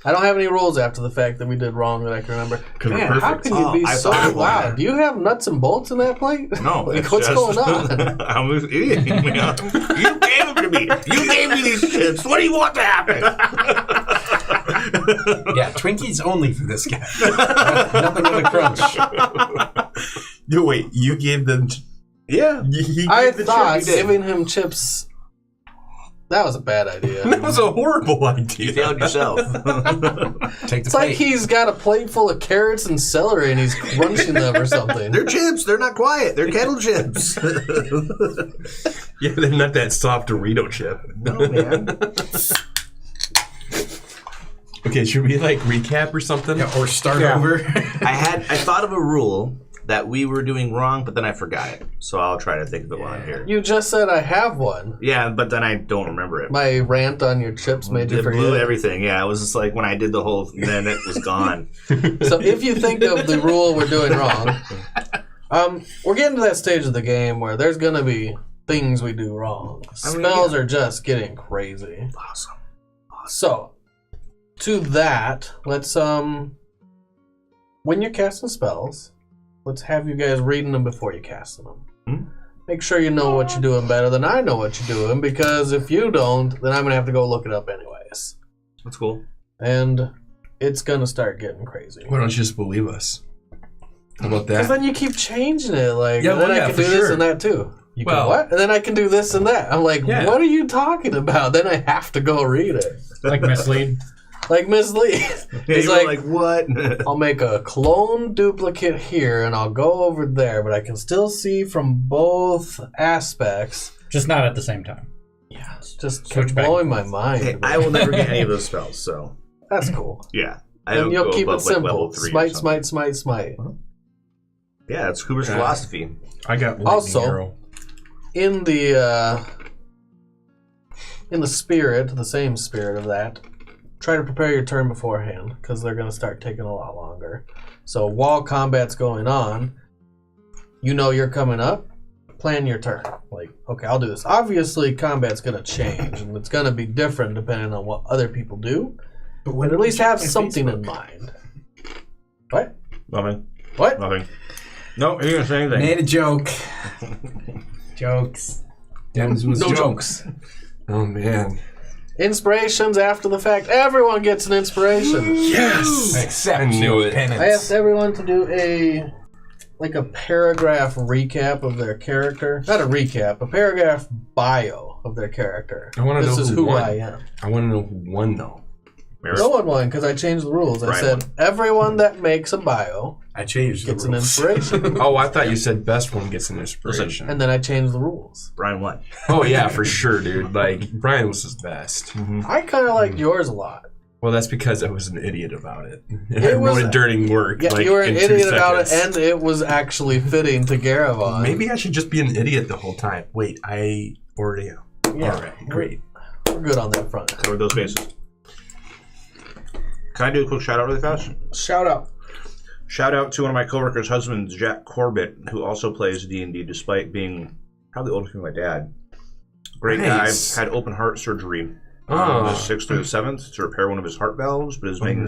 I don't have any rules after the fact that we did wrong that I can remember. Man, how can you be so loud? Do you have nuts and bolts in that plate? No. Like, what's going on? I'm an idiot. You gave them to me. You gave me these chips. What do you want to happen? Yeah, Twinkies only for this guy. Nothing with a crunch. No, wait, you gave them... Yeah. I thought giving him chips... That was a bad idea. That was a horrible idea. You failed yourself. It's like he's got a plate full of carrots and celery and he's crunching them or something. They're chips. They're not quiet. They're kettle chips. Yeah, they're not that soft Dorito chip. No, man. Okay, should we like recap or something? Yeah, or start over? I thought of a rule that we were doing wrong, but then I forgot it. So I'll try to think of it while I'm here. You just said I have one. Yeah, but then I don't remember it. My rant on your chips made you forget. It blew everything. Yeah, it was just like when I did the whole thing, then it was gone. So if you think of the rule we're doing wrong, we're getting to that stage of the game where there's going to be things we do wrong. Spells are just getting crazy. Awesome. So, to that, let's, when you're casting spells, let's have you guys reading them before you cast them. Make sure you know what you're doing better than I know what you're doing, because if you don't, then I'm going to have to go look it up anyways. That's cool. And it's going to start getting crazy. Why don't you just believe us? How about that? Because then you keep changing it. Like, Yeah, then well, I yeah, can for do this sure. and that too. You Well- can what? And then I can do this and that. I'm like, Yeah. what are you talking about? Then I have to go read it. Like mislead. Like Ms. Lee. He's like, what? I'll make a clone duplicate here and I'll go over there, but I can still see from both aspects. Just not at the same time. Yeah, it's just Switch back blowing and my forth. mind. Hey, I will never get any of those spells, so That's cool. yeah. And you'll keep it above, simple. level 3 or Smite, something. smite. Yeah, it's Kuber's philosophy. I got lightning Also, arrow. in the spirit, the same spirit of that, try to prepare your turn beforehand, because they're going to start taking a lot longer. So while combat's going on, you know you're coming up, plan your turn. Like, okay, I'll do this. Obviously, combat's going to change, and it's going to be different depending on what other people do, but at least have something in mind. What? Nothing. What? Nothing. No, you're gonna say anything. Made a joke. Jokes. Dems was No jokes. Oh, man. Inspirations after the fact. Everyone gets an inspiration. Yes! Except I knew it. penance. I asked everyone to do a paragraph recap of their character. Not a recap, a paragraph bio of their character. I want to know This is who who won. I am. I want to know who won, though. No one won because I changed the rules. I Brian said won. everyone that makes a bio I changed gets the an rules. inspiration. Oh, I thought you said best one gets an inspiration. And then I changed the rules. Brian won. Oh, yeah, for sure, dude. Like, Brian was his best. I kind of liked yours a lot. Well, that's because I was an idiot about it. I It was- wrote it during work. Yeah, like, you were an in 2 idiot about it, seconds. and it was actually fitting to Garavon. Maybe I should just be an idiot the whole time. Wait, I already am. Yeah. All right, great. We're good on that front. Cover those bases. Can I do a quick shout out really fast? Shout out. Shout out to one of my coworkers' husbands, Jack Corbett, who also plays D&D despite being probably older than my dad. Great Nice. guy. Had open heart surgery Oh. on the 6th through the 7th to repair one of his heart valves, but is making a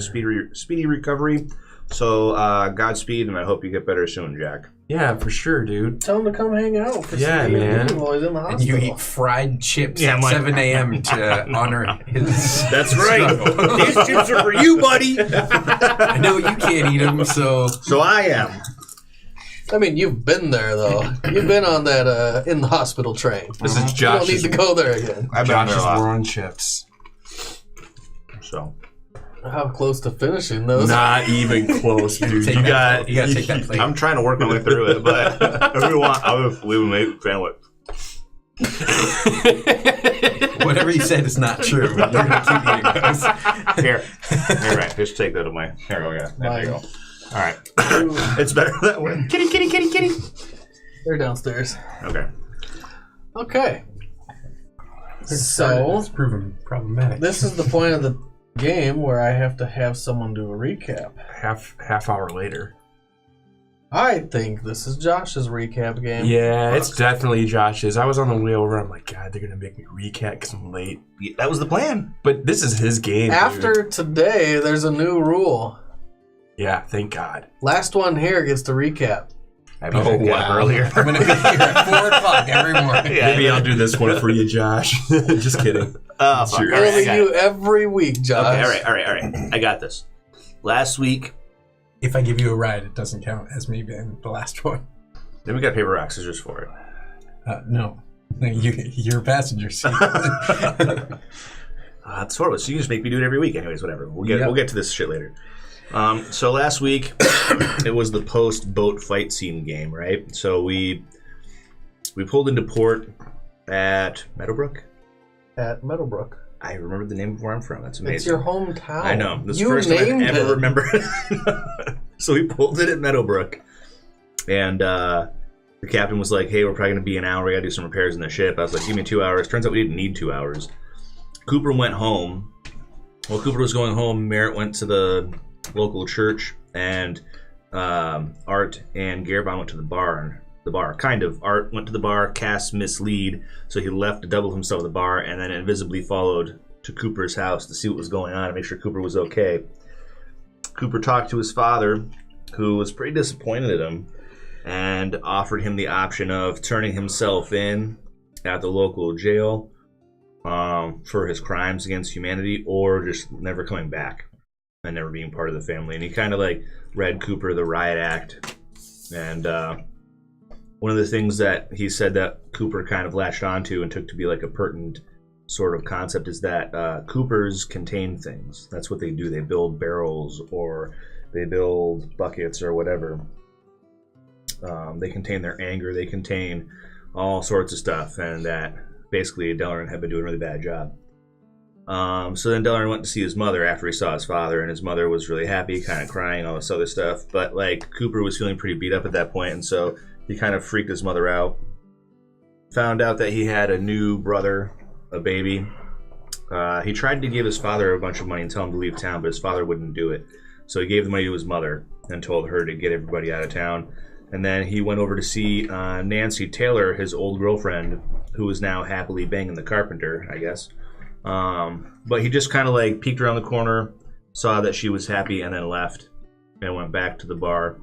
speedy recovery. So Godspeed, and I hope you get better soon, Jack. Yeah, for sure, dude. Tell him to come hang out. For Yeah, some D&D man. while he's in the And hospital. you eat fried chips Yeah, at Mike. 7 a.m. to honor his... That's right. These chips are for you, buddy. I know you can't eat them, so... So I am. I mean, you've been there, though. You've been on that in the hospital train. This is You don't Josh's, need to go there again. I've been there Josh's a lot. war on chips. So How close to finishing those? Not even close, dude. Take You that- got... you gotta take that plate. I'm trying to work my way through it, but if you want, I'll just leave a mate sandwich. Whatever you said is not true. You're going to keep eating those. Here, right. Just take that away. Here we go. Yeah, there you go. All right, Ooh, it's better that way. Kitty. they're downstairs. Okay. Okay. So, It's proven problematic. this is the point of the game where I have to have someone do a recap. half hour later. I think this is Josh's recap game. Yeah, it's definitely Josh's. I was on the way over. I'm like, God, they're going to make me recap because I'm late. Yeah, that was the plan. But this is his game. After dude. today, there's a new rule. Yeah, thank God. Last one here gets the recap. I mean, earlier. I'm going to be here at 4 o'clock every morning. Yeah, Maybe I'll do this one for you, Josh. Just kidding. Fuck. Sure. All right, Only I got you it. every week, Josh. Okay, all right. I got this. Last week, If I give you a ride, it doesn't count as me being the last one. then we got paper, rock, scissors for it. No. You're a passenger seat. That's horrible. So you just make me do it every week. Anyways, whatever. We'll Yep. get to this shit later. So last week, it was the post-boat fight scene game, right? So we pulled into port at Meadowbrook. At Meadowbrook. I remember the name of where I'm from. That's amazing. It's your hometown. I know. This is You the first time I've named ever it. remembered. So we pulled it at Meadowbrook. And the captain was like, hey, we're probably going to be an hour. We got to do some repairs in the ship. I was like, give me 2 hours. Turns out we didn't need 2 hours. Cooper went home. While Cooper was going home, Merritt went to the local church. And Art and Garabon went to the bar. Kind of. Art went to the bar, cast Mislead. So he left to double himself at the bar. And then invisibly followed to Cooper's house to see what was going on and make sure Cooper was okay. Cooper talked to his father, who was pretty disappointed at him, and offered him the option of turning himself in at the local jail for his crimes against humanity, or just never coming back and never being part of the family. And he kind of like read Cooper the riot act. And one of the things that he said that Cooper kind of latched onto and took to be like a pertinent sort of concept is that Coopers contain things. That's what they do. They build barrels or they build buckets or whatever. They contain their anger. They contain all sorts of stuff, and that basically Delaran had been doing a really bad job. So then Delaran went to see his mother after he saw his father, and his mother was really happy, kind of crying, all this other stuff. But like Cooper was feeling pretty beat up at that point, and so he kind of freaked his mother out. Found out that he had a new brother, a baby. He tried to give his father a bunch of money and tell him to leave town, but his father wouldn't do it. So he gave the money to his mother and told her to get everybody out of town. And then he went over to see Nancy Taylor, his old girlfriend, who was now happily banging the carpenter, I guess. But he just kind of like peeked around the corner, saw that she was happy, and then left and went back to the bar.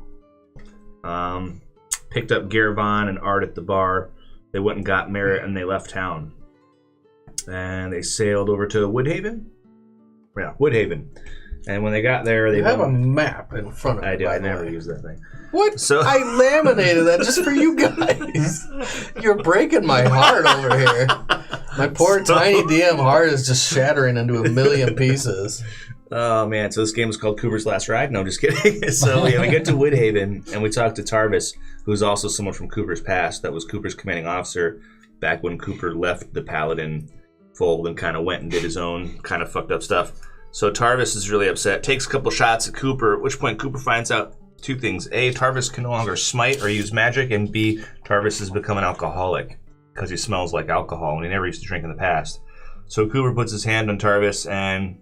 Picked up Garabon and Art at the bar. They went and got Merritt, and they left town. And they sailed over to Woodhaven? Yeah, Woodhaven. And when they got there, they You have a map in front of you. I do. by I the never way. use that thing. What? So- I laminated that just for you guys. You're breaking my heart over here. My poor tiny DM heart is just shattering into a million pieces. Oh, man. So this game is called Cooper's Last Ride? No, I'm just kidding. So yeah, we get to Woodhaven, and we talk to Tarvis, who's also someone from Cooper's past. That was Cooper's commanding officer back when Cooper left the Paladin fold and kind of went and did his own kind of fucked up stuff. So Tarvis is really upset, takes a couple shots at Cooper, at which point Cooper finds out two things. A, Tarvis can no longer smite or use magic, and B, Tarvis has become an alcoholic because he smells like alcohol and he never used to drink in the past. So Cooper puts his hand on Tarvis and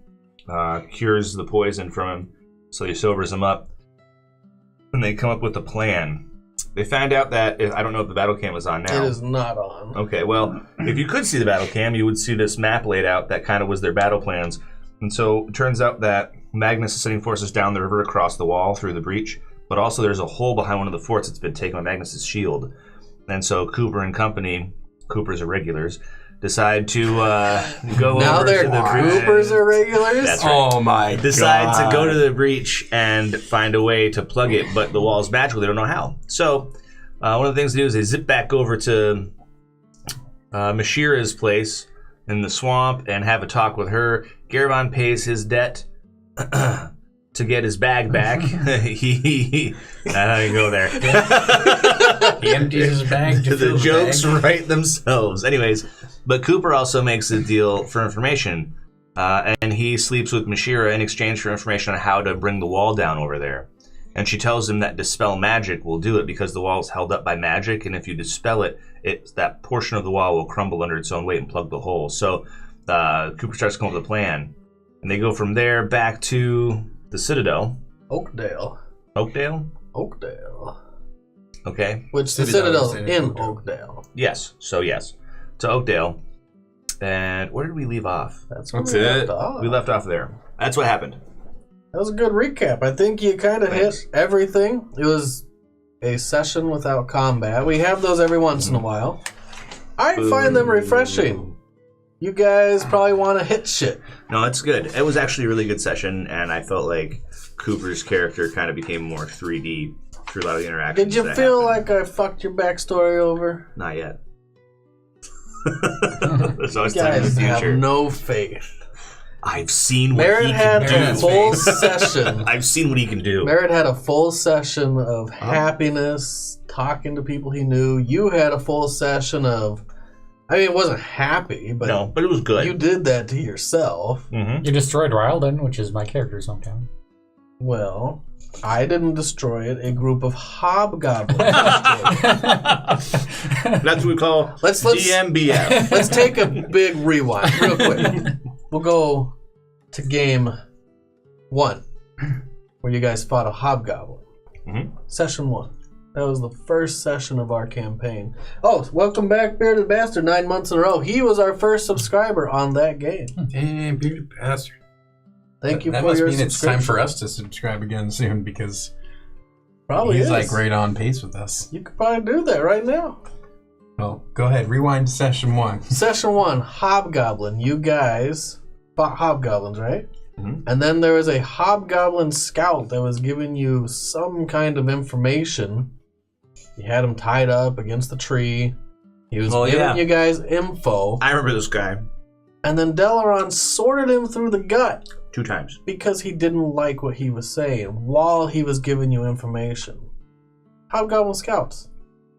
cures the poison from him, so he sobers him up. And they come up with a plan. They found out that, I don't know if the battle cam is on now. It is not on. Okay, well, if you could see the battle cam, you would see this map laid out that kind of was their battle plans. And so it turns out that Magnus is sending forces down the river across the wall through the breach, but also there's a hole behind one of the forts that's been taken by Magnus's shield. And so Cooper and company, Cooper's irregulars, decide to go Now over they're to the breach. Cooper's irregulars? That's right. Oh my Decide God. to go to the breach and find a way to plug it, but the wall's magical. They don't know how. So one of the things they do is they zip back over to Mashira's place in the swamp and have a talk with her. Garabon pays his debt to get his bag back. I don't go there. He empties his bag to The fill jokes bag. write themselves. Anyways, but Cooper also makes a deal for information. And he sleeps with Mashira in exchange for information on how to bring the wall down over there. And she tells him that dispel magic will do it because the wall is held up by magic, and if you dispel it, that portion of the wall will crumble under its own weight and plug the hole. So Cooper starts to come up with a plan. And they go from there back to the Citadel. Oakdale. Oakdale? Oakdale. Okay. Which the Citadel's in Oakdale. Yes. So yes, to Oakdale. And where did we leave off? That's it. We left off there. That's what happened. That was a good recap. I think you kind of hit everything. It was a session without combat. We have those every once in a while. I find them refreshing. You guys probably want to hit shit. No, it's good. It was actually a really good session, and I felt like Cooper's character kind of became more 3D through a lot of the interactions. Did you feel like I fucked your backstory over? Not yet. So it's You time in the guys have future. no faith. I've seen what Merritt he had can a do. full session. I've seen what he can do. Merritt had a full session of happiness, talking to people he knew. You had a full session of, I mean, it wasn't happy, but No, but it was good. you did that to yourself. Mm-hmm. You destroyed Rylden, which is my character's hometown. Well, I didn't destroy it. A group of hobgoblins destroyed it. That's what we call Let's DMBF. let's take a big rewind real quick. We'll go to game 1, where you guys fought a hobgoblin. Mhm. Session 1. That was the first session of our campaign. Oh, welcome back, Bearded Bastard, 9 months in a row. He was our first subscriber on that game. Damn, bearded bastard. Thank you that for must your mean it's time subscription. for us to subscribe again soon because Probably he's is. like right on pace with us. You could probably do that right now. Well, go ahead, rewind to session 1. Session 1, Hobgoblin. You guys fought hobgoblins, right? Mhm. And then there was a hobgoblin scout that was giving you some kind of information. You had him tied up against the tree. He was giving you guys info. I remember this guy And then Delaron sorted him through the gut 2 times. because he didn't like what he was saying while he was giving you information. Hobgoblin scouts.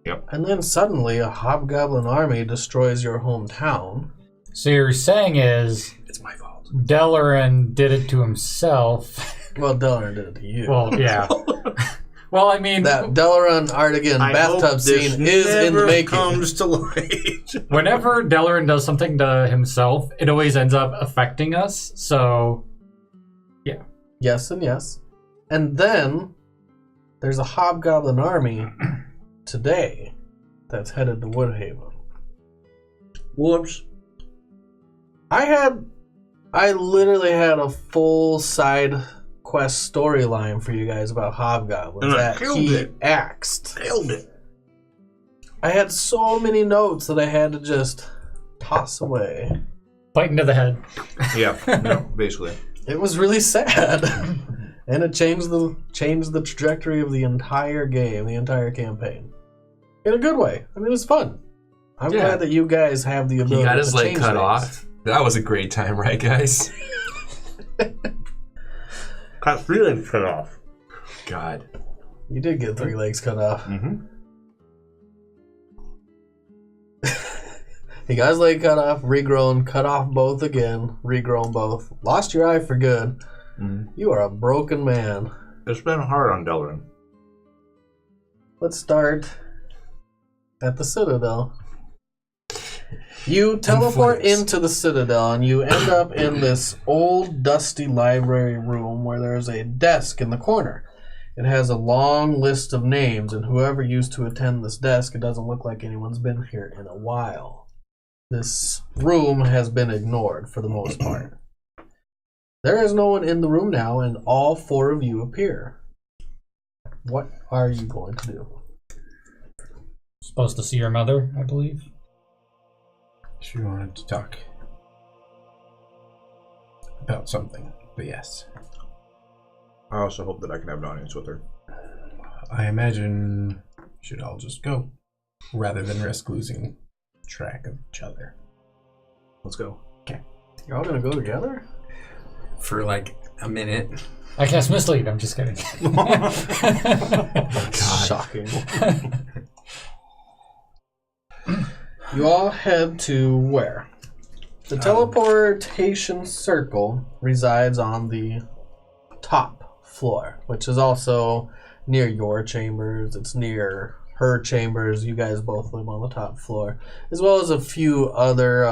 Yep. And then suddenly a hobgoblin army destroys your hometown. So you're saying is It's my fault. Delaran did it to himself. Well, Delaron did it to you. Well, yeah. Well, I mean, That Delaron Artigan I bathtub hope this scene is in the never making. comes to light. whenever Delaran does something to himself, it always ends up affecting us. So, Yes and yes. And then there's a hobgoblin army today that's headed to Woodhaven. Whoops. I literally had a full side quest storyline for you guys about hobgoblins And I that killed he it. axed. Nailed it. I had so many notes that I had to just toss away. bite into the head. Yeah, no, basically. It was really sad. And it changed the trajectory of the entire game, the entire campaign. In a good way. I mean, it was fun. I'm Yeah. glad that you guys have the ability He got to his leg change cut things. off. That was a great time, right, guys? Got 3 legs cut off. God. You did get 3 legs cut off. Mm-hmm. He got his leg cut off, regrown, cut off both again, regrown both. Lost your eye for good. Mhm. You are a broken man. It's been hard on Delaran. Let's start at the Citadel. You teleport Influence. into the Citadel and you end up in this old, dusty library room where there's a desk in the corner. It has a long list of names, and whoever used to attend this desk, it doesn't look like anyone's been here in a while. This room has been ignored for the most part. There is no one in the room now, and all 4 of you appear. What are you going to do? Supposed to see your mother, I believe. She wanted to talk about something, but yes. I also hope that I can have an audience with her. I imagine we should all just go rather than risk losing track of each other. Let's go. You're all going to go together? For like a minute. I cast Mislead, I'm just kidding. Shocking. You all head to where? The teleportation circle resides on the top floor, which is also near your chambers. It's near her chambers. You guys both live on the top floor, as well as a few other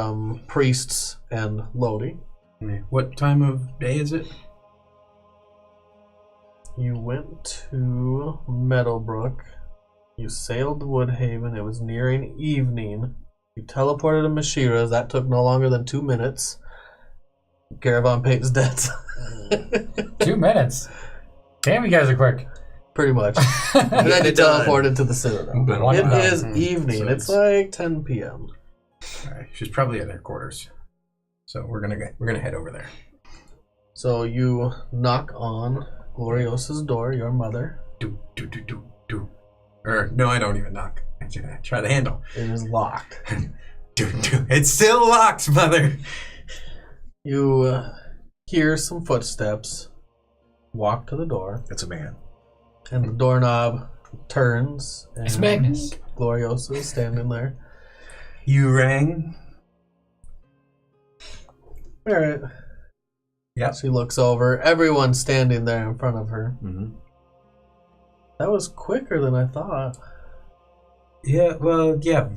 priests and Lodi. What time of day is it? You went to Meadowbrook You sailed to Woodhaven. It was nearing evening. You teleported to Mashira's. That took no longer than 2 minutes. Caravan pays debts. 2 minutes. Damn, you guys are quick. Pretty much. And then you teleported to the Citadel. Been It long is enough. evening. So It's it's- like 10 p.m. All right, she's probably at their quarters, so we're gonna head over there. So you knock on Gloriosa's door, your mother. Do. Or no, I don't even knock. I try the handle. It is locked. Do. It's still locked, mother. You hear some footsteps, walk to the door, That's a man. and the doorknob turns. And It's Magnus. Gloriosa is standing there. You rang. Barrett. Yep. She looks over. Everyone's standing there in front of her. Mm-hmm. That was quicker than I thought. Yeah. Well, yeah.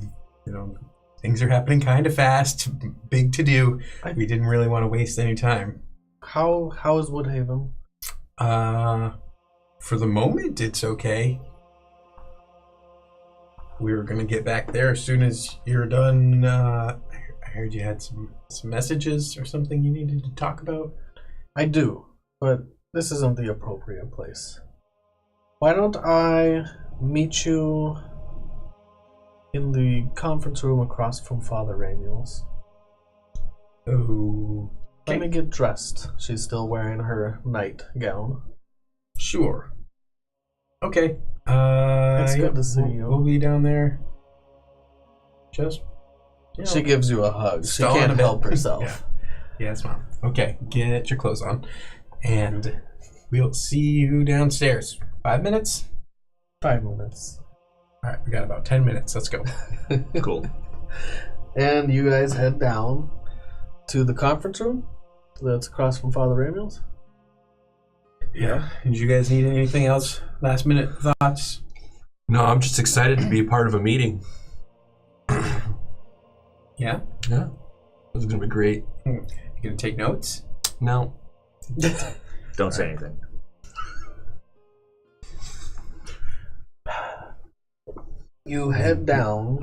You know, things are happening kind of fast. Big to do. We didn't really want to waste any time. How is Woodhaven? For the moment, it's okay. We were gonna get back there as soon as you're done. I heard you had some messages or something you needed to talk about. I do, but this isn't the appropriate place. Why don't I meet you in the conference room across from Father Ramiel's? Oh, Let me get dressed. She's still wearing her nightgown. sure. Okay. It's good to see you. We'll be down there. Just. She gives you a hug. She Stalling a can't bit. help herself. Yeah. Yes, Mom. Okay, get your clothes on. And we'll see you downstairs. 5 minutes? 5 minutes. All right, we got about 10 minutes. Let's go. Cool. And you guys head down to the conference room that's across from Father Ramiel's. Yeah. Did you guys need anything else? Last minute thoughts? No, I'm just excited to be a part of a meeting. Yeah? Yeah. This is going to be great. You gonna take notes? No. Don't say anything. You head down,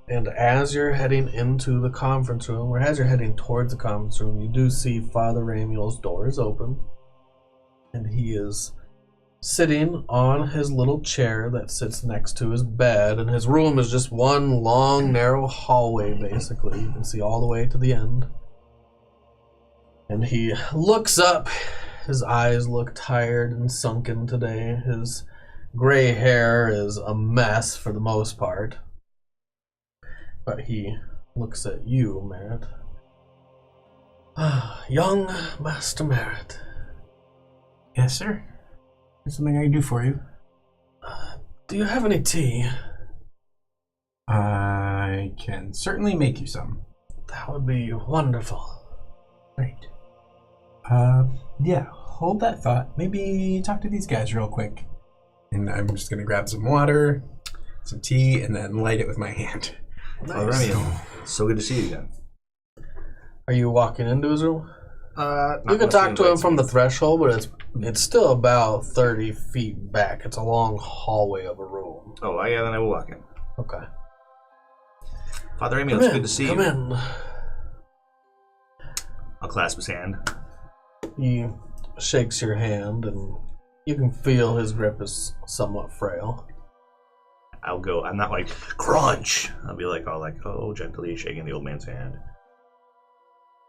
and as you're heading into the conference room, or as you're heading towards the conference room, you do see Father Ramiel's door is open, and he is sitting on his little chair that sits next to his bed, and his room is just one long, narrow hallway, basically. You can see all the way to the end. And he looks up. His eyes look tired and sunken today. His gray hair is a mess for the most part. But he looks at you, Merritt. Young Master Merritt. Yes, sir. There's something I can do for you. Do you have any tea? I can certainly make you some. That would be wonderful. Great. Yeah, hold that thought. Maybe talk to these guys real quick. And I'm just gonna grab some water, some tea, and then light it with my hand. Father Ramiel, so good to see you again. Are you walking into his room? Not You can unless talk he to him invites from me. the threshold, but it's still about 30 feet back. It's a long hallway of a room. Oh, yeah, then I will walk in. Okay. Father Ramiel, it's good to see Come you. in. I'll clasp his hand. He shakes your hand, and you can feel his grip is somewhat frail. I'll go. I'm not like crunch. I'll be like gently shaking the old man's hand.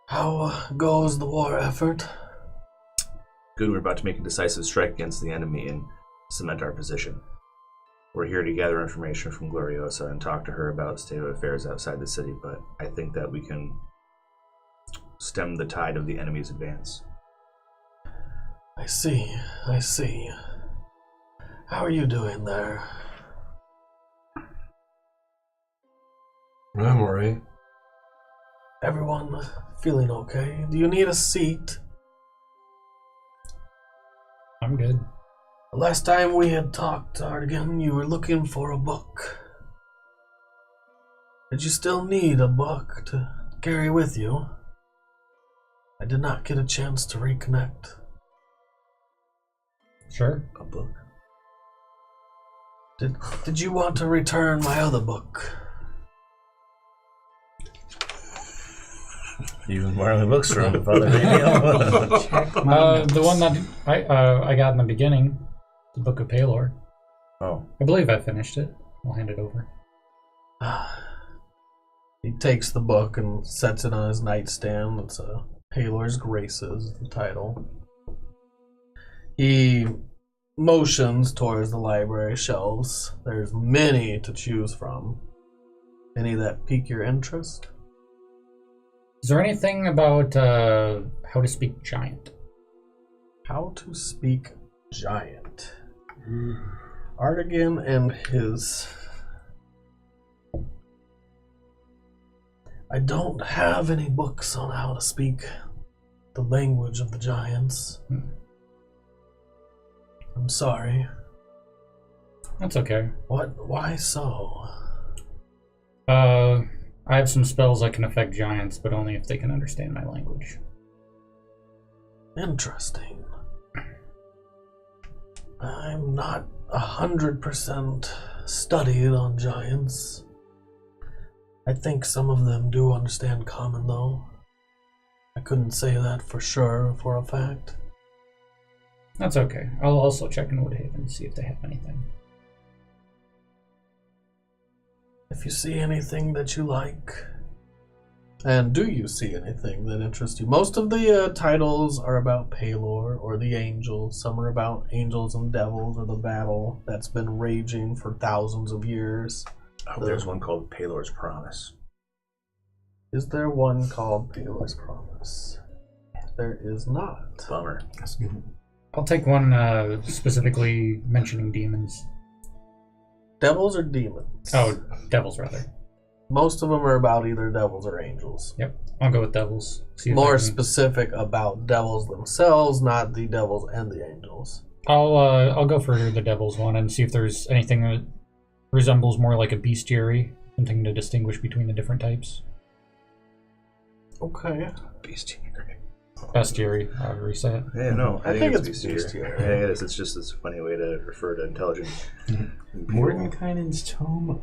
How goes the war effort? Good. We're about to make a decisive strike against the enemy and cement our position. We're here to gather information from Gloriosa and talk to her about state of affairs outside the city. But I think that we can stem the tide of the enemy's advance. I see. How are you doing there? I'm alright. Everyone feeling okay? Do you need a seat? I'm good. The last time we had talked, Artigan, you were looking for a book. Did you still need a book to carry with you? I did not get a chance to reconnect. Sure. A book? Did you want to return my other book? Even more of the books from Father Daniel. The one that I got in the beginning, the Book of Palor. Oh. I believe I finished it. I'll hand it over. He takes the book and sets it on his nightstand. It's Palor's Graces, the title. He motions towards the library shelves. There's many to choose from. Any that pique your interest? Is there anything about how to speak giant? How to speak giant. Artigan and his... I don't have any books on how to speak the language of the giants. I'm sorry. That's okay. What? Why so? I have some spells that can affect giants, but only if they can understand my language. Interesting. I'm not 100% studied on giants. I think some of them do understand common, though. I couldn't say that for sure, for a fact. That's okay. I'll also check in Woodhaven and see if they have anything. If you see anything that you like, and do you see anything that interests you? Most of the titles are about Palor or the angels. Some are about angels and devils or the battle that's been raging for thousands of years. Oh, there's one called Palor's Promise. Is there one called Palor's Promise? There is not. Bummer. That's good. I'll take one specifically mentioning demons. Devils or demons? Oh, devils, rather. Most of them are about either devils or angels. Yep, I'll go with devils. See if I More can- specific about devils themselves, not the devils and the angels. I'll go for the devils one and see if there's anything that resembles more like a bestiary, something to distinguish between the different types. Okay. Bestiary. Bestiary, however you say it. Yeah, no, I think it's bestiary. bestiary. Yeah, it is. It's just a funny way to refer to intelligent. Mordenkainen's Tome of...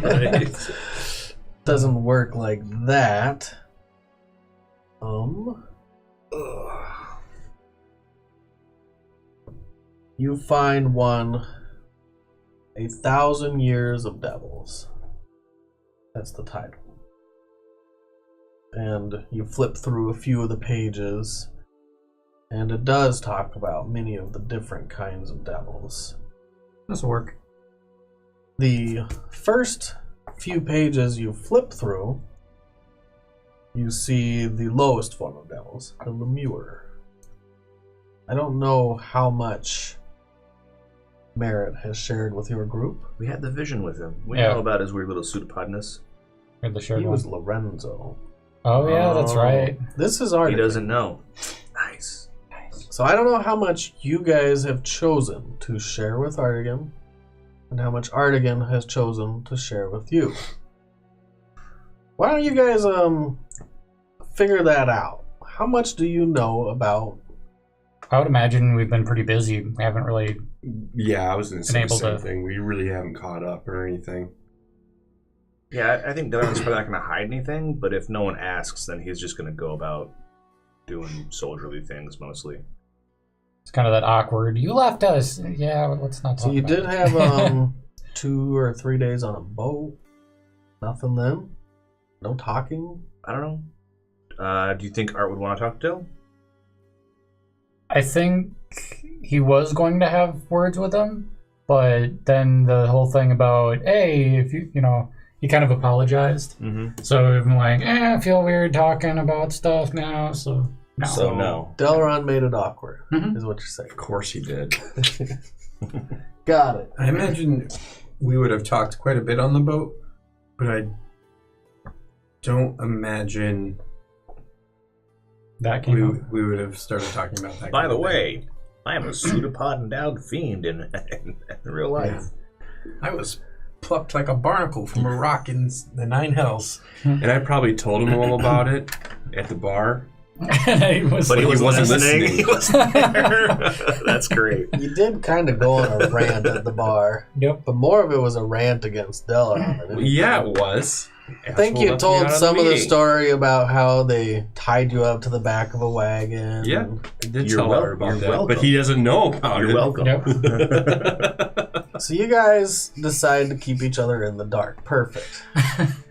Right. Doesn't work like that. You find one, 1,000 Years of Devils. That's the title. And you flip through a few of the pages, and it does talk about many of the different kinds of devils. This'll work. The first few pages you flip through, you see the lowest form of devils, the Lemure. I don't know how much Merritt has shared with your group. We had the vision with him. We Yeah. know about his weird little pseudopodness. Or the shared He one. was Lorenzo. Oh yeah, that's right. This is He Artigan. doesn't know. Nice. So I don't know how much you guys have chosen to share with Artigan, and how much Artigan has chosen to share with you. Why don't you guys figure that out? How much do you know about? I would imagine we've been pretty busy. We haven't really. Yeah, I was going to say the Able same to- thing. We really haven't caught up or anything. Yeah, I think Dylan's probably not going to hide anything, but if no one asks, then he's just going to go about doing soldierly things mostly. It's kind of that awkward. You left us. Yeah, let's not talk. So you about did it. have 2 or 3 days on a boat. Nothing then. No talking. I don't know. Do you think Art would want to talk to Dill? I think he was going to have words with him, but then the whole thing about, hey, if you know, he kind of apologized. Mm-hmm. So I'm like, I feel weird talking about stuff now. So no. So no. Delron made it awkward, Mhm. is what you're saying. Of course he did. Got it. I imagine we would have talked quite a bit on the boat, but I don't imagine That came out. we would have started talking about that. By kind the of thing. way, I am a pseudopod endowed fiend in real life. I was plucked like a barnacle from a rock in the Nine Hells. And I probably told him all about it at the bar. And I was But he wasn't listening. listening. He wasn't there. That's great. You did kind of go on a rant at the bar, Yep. but more of it was a rant against Della. Yeah, it was. I think you Asshole left me out told of some of the meeting. story about how they tied you up to the back of a wagon. Yeah, and- I did You're tell her about you're that, welcome. but he doesn't know about You're it. welcome. Yep. So you guys decide to keep each other in the dark. Perfect.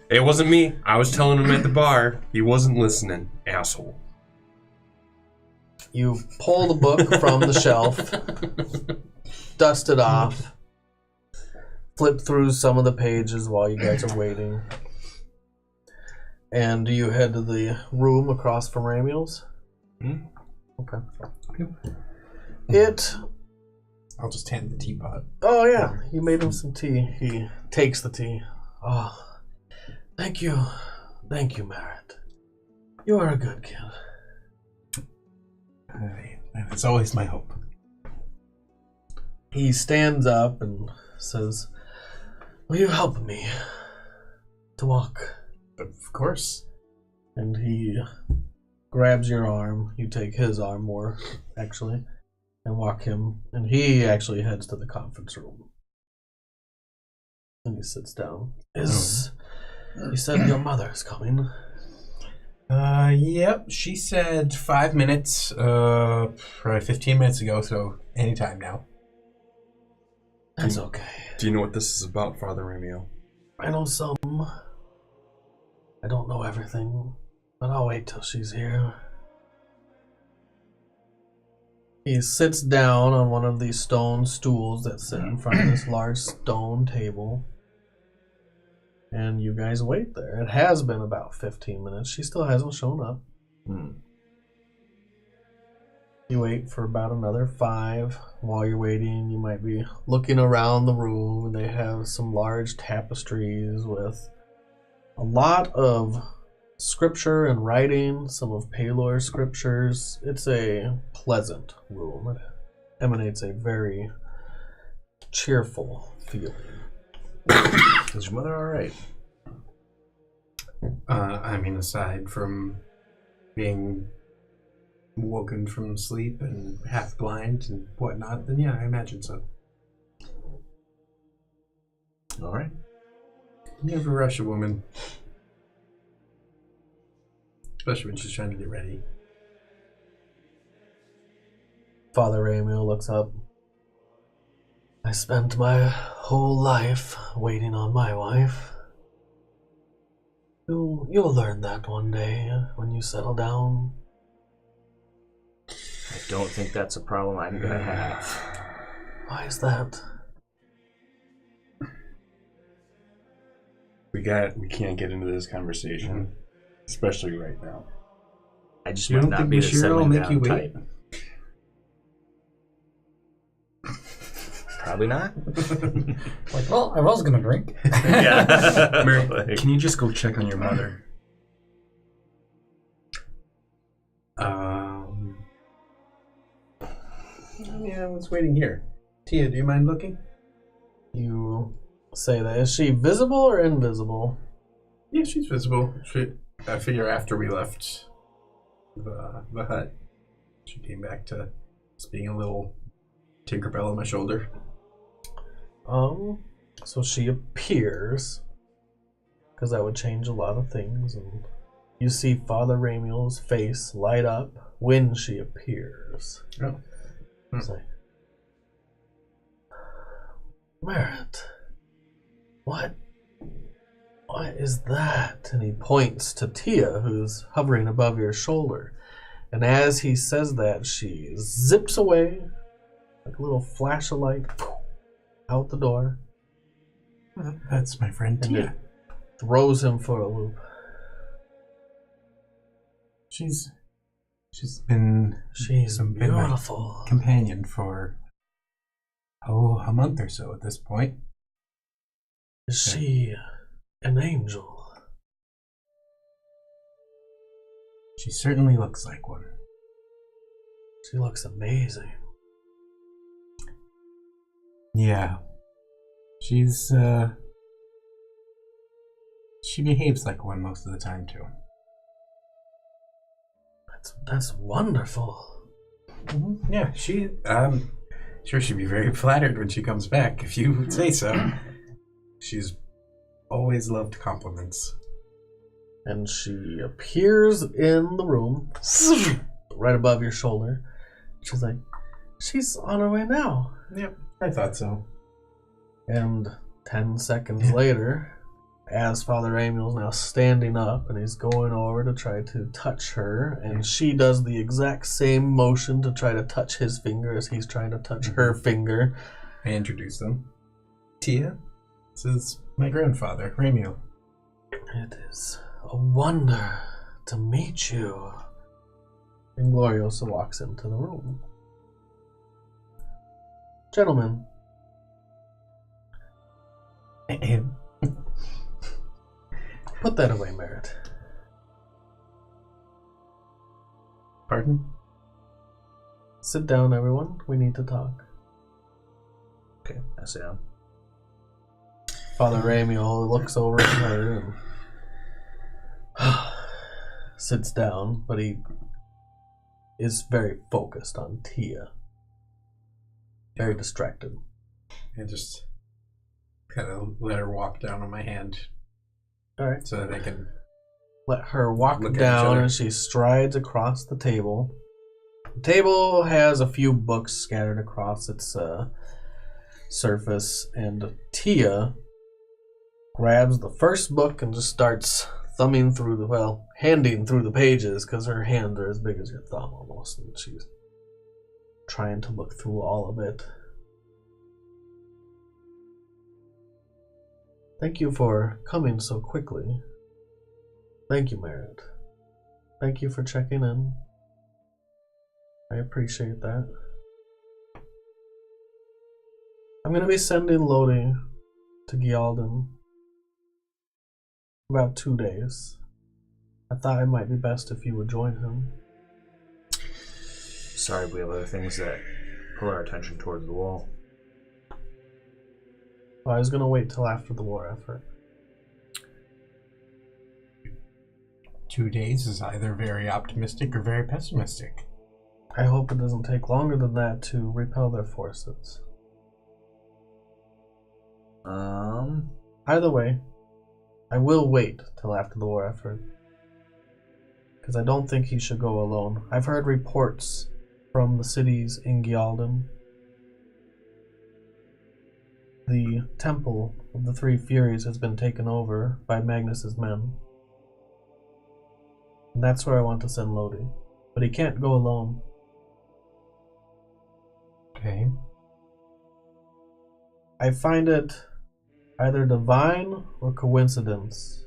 It wasn't me. I was telling him at the bar. He wasn't listening. Asshole. You pull the book from the shelf, dust it off, flip through some of the pages while you guys are waiting. And you head to the room across from Ramiel's? Okay. It... I'll just hand the teapot. Oh, yeah. You made him some tea. He takes the tea. Oh, thank you. Thank you, Merritt. You are a good kid. It's always my hope. He stands up and says, will you help me to walk? Of course. And he grabs your arm. You take his arm more, actually, and walk him. And he actually heads to the conference room. And he sits down. You said your mother is coming. Yep. She said 5 minutes, probably 15 minutes ago, so anytime now. That's okay. Do you know what this is about, Father Ramiel? I know some. I don't know everything, but I'll wait till she's here. He sits down on one of these stone stools that sit in front of this large stone table. And you guys wait there. It has been about 15 minutes. She still hasn't shown up. You wait for about another 5. While you're waiting, you might be looking around the room. They have some large tapestries with a lot of scripture and writing, some of Palor's scriptures. It's a pleasant room. It emanates a very cheerful feeling. Is your mother all right? I mean, aside from being woken from sleep and half blind and whatnot, then yeah, I imagine so. All right. Never rush a woman. Especially when she's trying to get ready. Father Ramiel looks up. I spent my whole life waiting on my wife. You'll learn that one day when you settle down. I don't think that's a problem I'm gonna have. Why is that? We can't get into this conversation, especially right now. I just You might don't not think be Bashir will settling make down you wait? tight. Probably not. Like, well, I was gonna drink. Yeah. Mary, can you just go check on your mother? Yeah, I was waiting here. Tia, do you mind looking? You say that. Is she visible or invisible? Yeah, she's visible. I figure after we left the hut, she came back to just being a little Tinkerbell on my shoulder. So she appears, because that would change a lot of things, and you see Father Ramiel's face light up when she appears. Oh. It's like, Merritt, what is that? And he points to Tia, who's hovering above your shoulder. And as he says that, she zips away like a little flash of light out the door. That's my friend And it Tia. throws him for a loop. She's been She's been my beautiful. companion for a month or so at this point. Is she an angel? She certainly looks like one. She looks amazing. Yeah. She's she behaves like one most of the time too. That's wonderful. Yeah, she, sure she'd be very flattered when she comes back, if you would say so. She's always loved compliments. And she appears in the room, right above your shoulder. She's like, she's on her way now. Yep, I thought so. And 10 seconds later, as Father Amiel's now standing up and he's going over to try to touch her, and she does the exact same motion to try to touch his finger as he's trying to touch her finger. I introduced them. Tia, this is my grandfather, Ramiel. It is a wonder to meet you. And Gloriosa walks into the room. Gentlemen. Put that away, Merritt. Pardon? Sit down, everyone. We need to talk. Okay, I sit down. Father Ramiel looks over at her and sits down, but he is very focused on Tia. Very distracted. I just kind of let her walk down on my hand. All right. So that I can let her walk look at each down other. and she strides across the table. The table has a few books scattered across its surface, and Tia grabs the first book and just starts handing through the pages, because her hands are as big as your thumb almost, and she's trying to look through all of it. Thank you for coming so quickly. Thank you, Merritt. Thank you for checking in. I appreciate that. I'm going to be sending Lodi to Gyalden in about 2 days. I thought it might be best if you would join him. Sorry, we have other things that pull our attention towards the wall. I was going to wait till after the war effort. 2 days is either very optimistic or very pessimistic. I hope it doesn't take longer than that to repel their forces. Either way, I will wait till after the war effort. Because I don't think he should go alone. I've heard reports from the cities in Gyalden. The Temple of the Three Furies has been taken over by Magnus's men. And that's where I want to send Lodi. But he can't go alone. Okay. I find it either divine or coincidence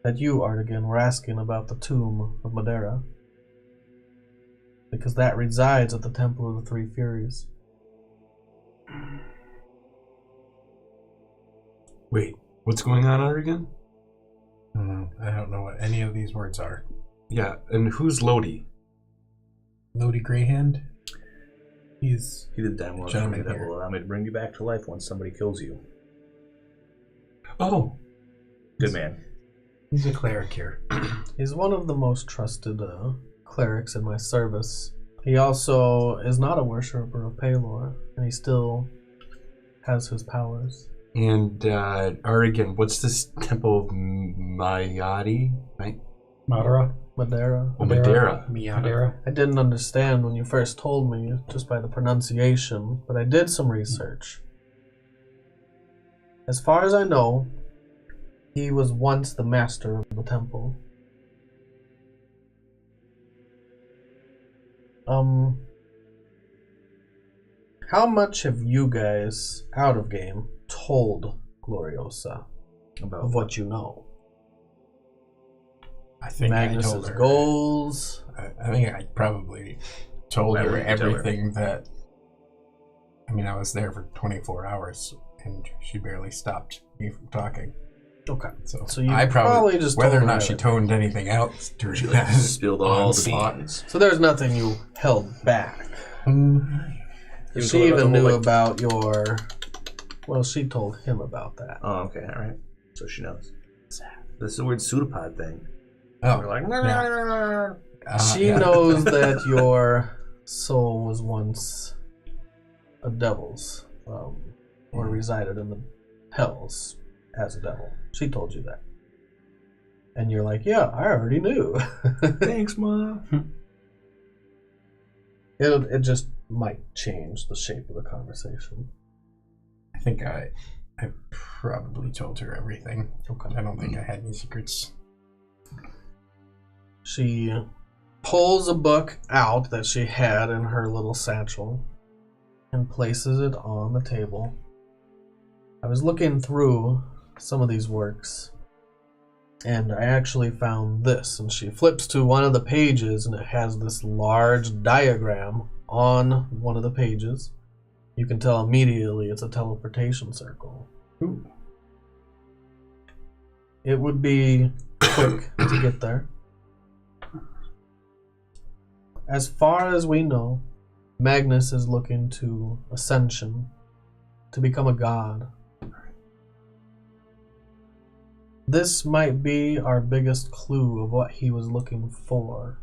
that you, Artigan, were asking about the tomb of Madeira. Because that resides at the Temple of the Three Furies. Wait, what's going on again? I don't know what any of these words are. Yeah, and who's Lodi? Lodi Greyhand? He's He did that one for Gentleman me that here. will allow me to bring you back to life when somebody kills you. Oh, Good man. he's a cleric here. He's one of the most trusted clerics in my service. He also is not a worshipper of Palor, and he still has his powers. and Artigan, what's this temple of Mayadi? Madara. Madeira. Oh, Madeira. Madara. I didn't understand when you first told me, just by the pronunciation, but I did some research. As far as I know, he was once the master of the temple. How much have you guys, out of game, told Gloriosa of what you know? I think I Magnus's told her. goals. I think I probably told Why her wouldn't you tell her? everything that. I mean, I was there for 24 hours, and she barely stopped me from talking. Okay. So you I probably just whether or told not her she everything. toned anything else during She that spilled all on the scene. pots. So there's nothing you held back. You She told her even about the knew whole, like- about your. Well, she told him about that. Oh, okay, alright. So she knows. This is a weird pseudopod thing. Oh, We're like, yeah. She knows that your soul was once a devil's, or resided in the hells as a devil. She told you that. And you're like, yeah, I already knew. Thanks, Mom. It just might change the shape of the conversation. I think I probably told her everything. Okay. I don't think I had any secrets. She pulls a book out that she had in her little satchel and places it on the table. I was looking through some of these works, and I actually found this. And she flips to one of the pages, and it has this large diagram on one of the pages. You can tell immediately it's a teleportation circle. Ooh. It would be quick to get there. As far as we know, Magnus is looking to ascension, to become a god. This might be our biggest clue of what he was looking for.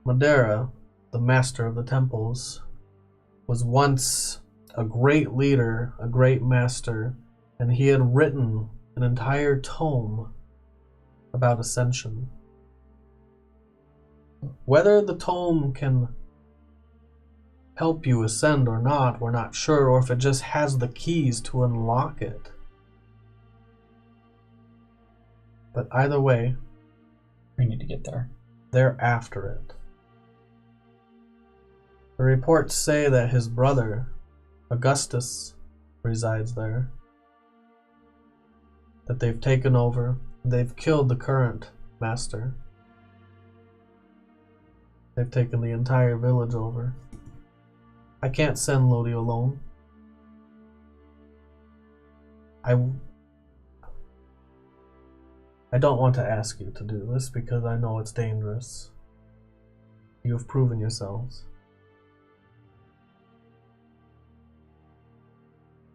Madeira, the master of the temples, was once a great leader, a great master, and he had written an entire tome about ascension. Whether the tome can help you ascend or not, we're not sure, or if it just has the keys to unlock it. But either way, We need to get there. they're after it. The reports say that his brother, Augustus, resides there. That they've taken over. They've killed the current master. They've taken the entire village over. I can't send Lodi alone. I don't want to ask you to do this because I know it's dangerous. You have proven yourselves.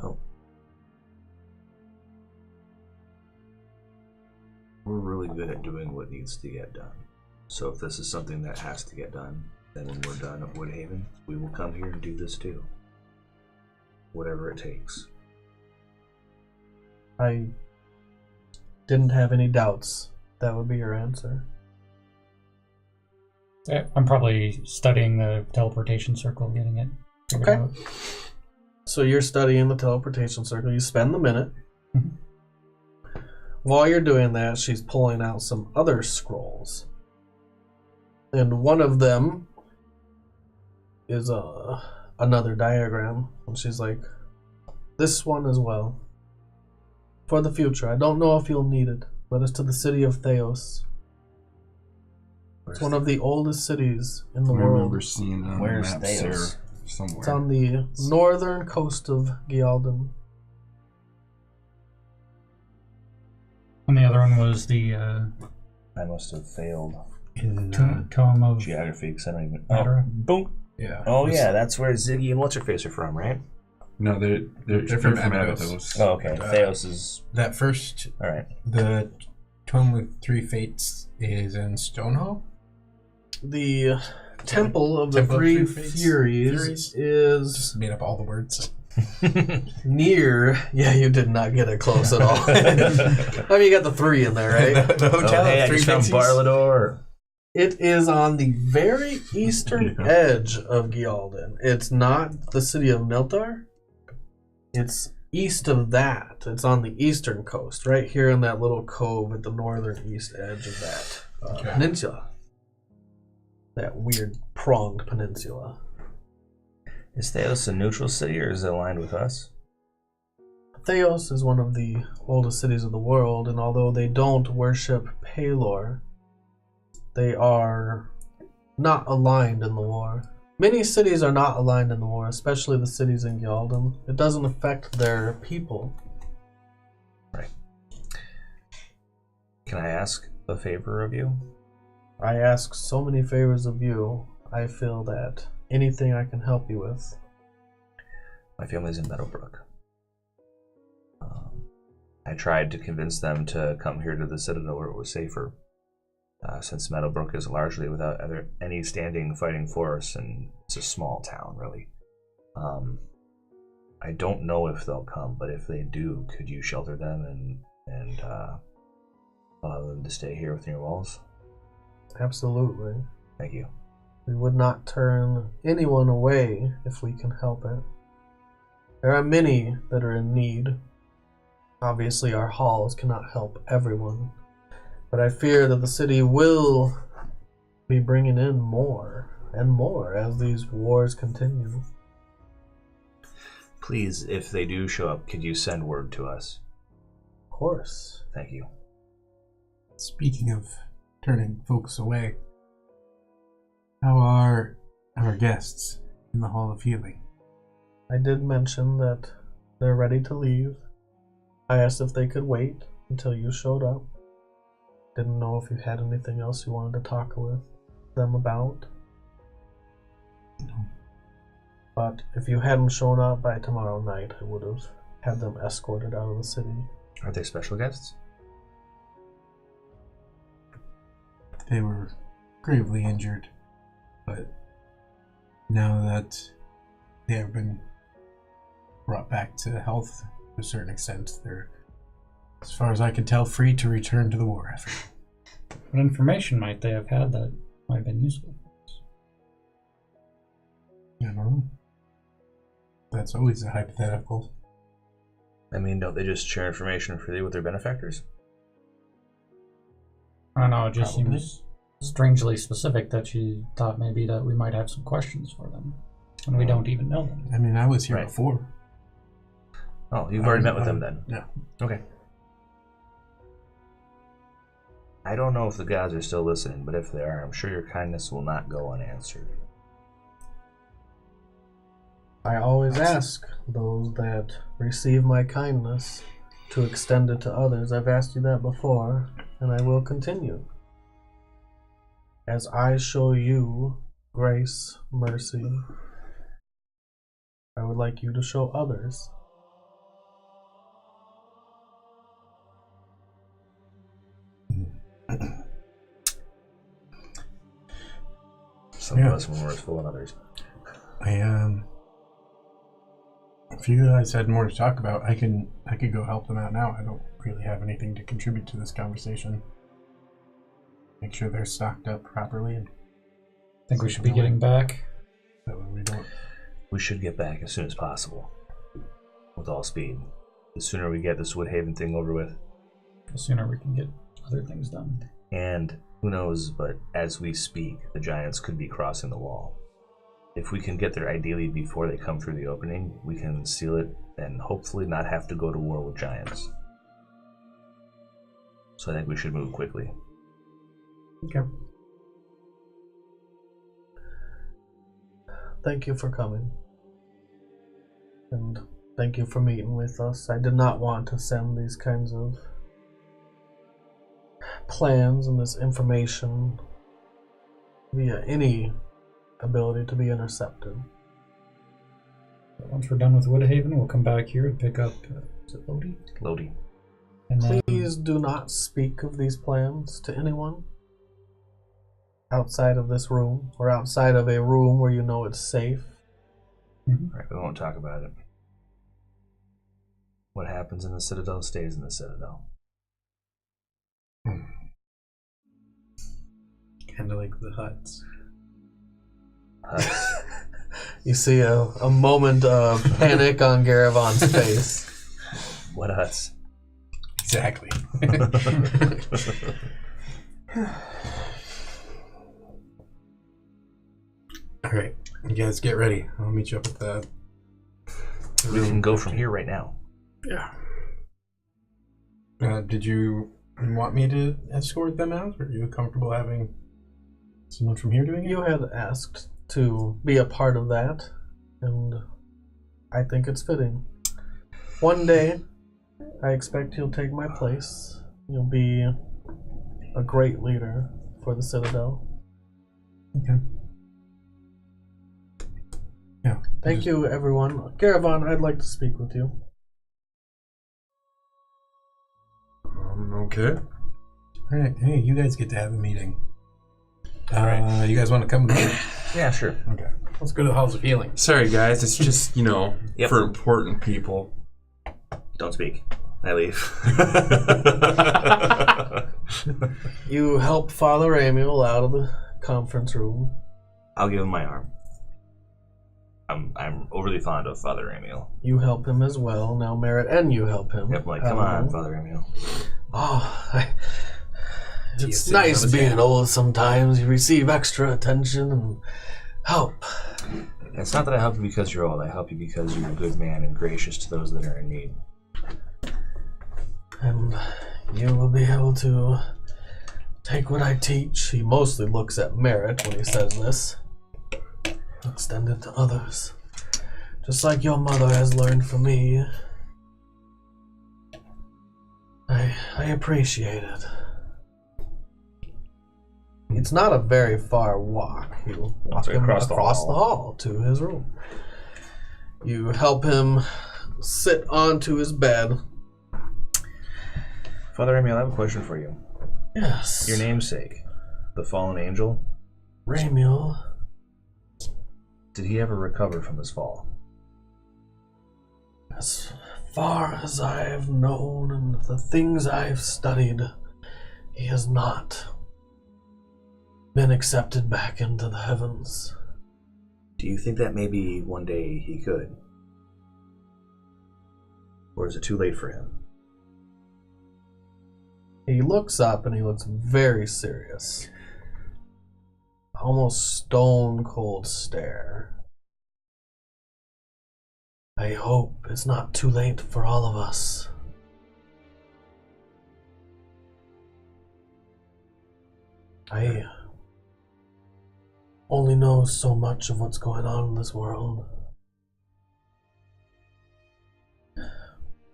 Oh. We're really good at doing what needs to get done. So if this is something that has to get done, then when we're done at Woodhaven, we will come here and do this too. Whatever it takes. I didn't have any doubts that would be your answer. Yeah, I'm probably studying the teleportation circle, getting it figured Okay. out. So you're studying the teleportation circle. You spend the minute. Mhm. While you're doing that, she's pulling out some other scrolls. And one of them is another diagram. And she's like, this one as well. For the future. I don't know if you'll need it, but it's to the city of Theos. It's one of the oldest cities in the I remember world. seeing it on Where's the maps Theos? there somewhere. It's on the northern coast of Gialden. And the other one was the I must have failed in, tome of geography because I don't even. Madeira. Boom. yeah. Oh yeah, that's where Ziggy and What's-Her-Face are from, right? No, they're from Abydos. Oh, okay. Theos is That first, all right. the Tome with Three Fates is in Stonehall. The Temple of the Temple of Three Three Fates? Furies is Just made up all the words. near. Yeah, you did not get it close at all. I mean, you got the three in there, right? the Oh, hotel. hey, I Three just found Pixies. Barlador. It is on the very eastern edge of Gialden. It's not the city of Neltar. It's east of that. It's on the eastern coast, right here in that little cove at the northern east edge of that peninsula. That weird pronged peninsula. Is Theos a neutral city or is it aligned with us? Theos is one of the oldest cities of the world, and although they don't worship Palor, they are not aligned in the war. Many cities are not aligned in the war, especially the cities in Gialden. It doesn't affect their people. Right. Can I ask a favor of you? I ask so many favors of you. I feel that anything I can help you with. My family's in Meadowbrook. I tried to convince them to come here to the Citadel where it was safer. since Meadowbrook is largely without any standing fighting force, and it's a small town, really. I don't know if they'll come, but if they do, could you shelter them and allow them to stay here within your walls? Absolutely. Thank you. We would not turn anyone away if we can help it. There are many that are in need. Obviously, our halls cannot help everyone, but I fear that the city will be bringing in more and more as these wars continue. Please, if they do show up, could you send word to us? Of course. Thank you. Speaking of turning folks away, how are our guests in the Hall of Healing? I did mention that they're ready to leave. I asked if they could wait until you showed up. Didn't know if you had anything else you wanted to talk with them about. No. But if you hadn't shown up by tomorrow night, I would have had them escorted out of the city. Are they special guests? They were gravely injured, but now that they have been brought back to health to a certain extent, they're, as far as I can tell, free to return to the war effort. What information might they have had that might have been useful? I don't know. That's always a hypothetical. I mean, don't they just share information freely with their benefactors? I don't know, it just Probably. seems strangely specific that she thought maybe that we might have some questions for them, and we don't even know them. I mean, I was here Right. before. Oh, you've already met with them then? Yeah. Okay. I don't know if the gods are still listening, but if they are, I'm sure your kindness will not go unanswered. I always ask those that receive my kindness to extend it to others. I've asked you that before, and I will continue. As I show you grace, mercy, I would like you to show others. Some of us more remorseful than others. If you guys had more to talk about, I could go help them out now. I don't really have anything to contribute to this conversation. Make sure they're stocked up properly. And I think we should be getting back. that way we don't. We should get back as soon as possible. With all speed. The sooner we get this Woodhaven thing over with. The sooner we can get other things done. And who knows, but as we speak, the giants could be crossing the wall. If we can get there ideally before they come through the opening, we can seal it and hopefully not have to go to war with giants. So I think we should move quickly. Okay. Thank you for coming. And thank you for meeting with us. I did not want to send these kinds of plans and this information via any ability to be intercepted. But once we're done with Woodhaven, we'll come back here and pick up is it Lodi? Lodi. And then, Please do not speak of these plans to anyone outside of this room or outside of a room where you know it's safe. Alright, we won't talk about it. What happens in the Citadel stays in the Citadel. Kind of like the huts. Huts. You see a moment of panic on Garavon's face. What huts? Exactly. All right, you guys get ready. I'll meet you up at the We can go from here right now. Yeah. Did you want me to escort them out? Are you comfortable having someone from here doing it? You had asked to be a part of that, and I think it's fitting. One day, I expect you'll take my place. You'll be a great leader for the Citadel. Okay. Yeah. Thank you, everyone. Garavon, I'd like to speak with you. Okay. All right. Hey, you guys get to have a meeting. right. You guys want to come? Yeah, sure. Okay. Let's go to the Halls of Healing. Sorry, guys. It's just, Yep. for important people. Don't speak. I leave. You help Father Amiel out of the conference room. I'll give him my arm. I'm overly fond of Father Amiel. You help him as well. Now Merritt and you help him. Yep, like, come on, Father Amiel. It's sit nice on his being hand? old sometimes. You receive extra attention and help. It's not that I help you because you're old. I help you because you're a good man and gracious to those that are in need. And you will be able to take what I teach. He mostly looks at Merritt when he says this. Extend it to others. Just like your mother has learned from me. I appreciate it. It's not a very far walk. You walk him across the hall to his room. You help him sit onto his bed. Father Amiel, I have a question for you. Yes. Your namesake, the fallen angel, Ramiel. did he ever recover from his fall? As far as I have known and the things I've studied, he has not been accepted back into the heavens. Do you think that maybe one day he could? Or is it too late for him? He looks up and he looks very serious. Almost stone cold stare. I hope it's not too late for all of us. I only know so much of what's going on in this world.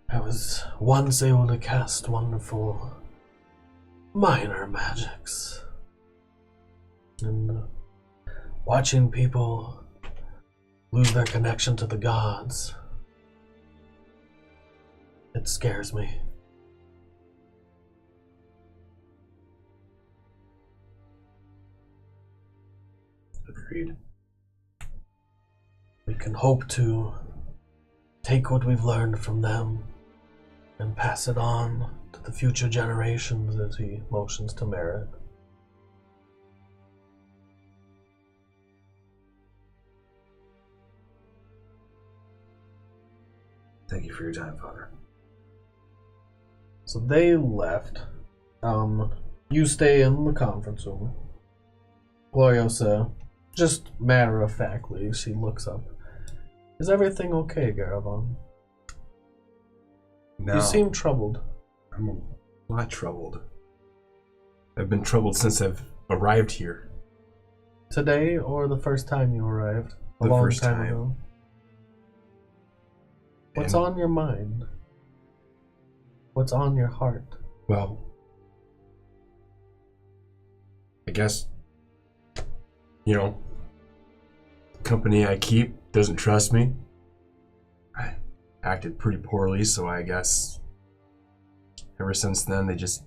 I was once able to cast wonderful minor magics. And watching people lose their connection to the gods, it scares me. Agreed. We can hope to take what we've learned from them and pass it on to the future generations, as he motions to Merritt. Thank you for your time, Father. So they left. You stay in the conference room. Gloriosa, just matter-of-factly, she looks up. Is everything okay, Garavon? No. You seem troubled. I'm a lot troubled. I've been troubled since I've arrived here. Today or the first time you arrived? A The long first time. ago. What's And- on your mind? What's on your heart? Well, I guess, the company I keep doesn't trust me. I acted pretty poorly, so I guess ever since then they just...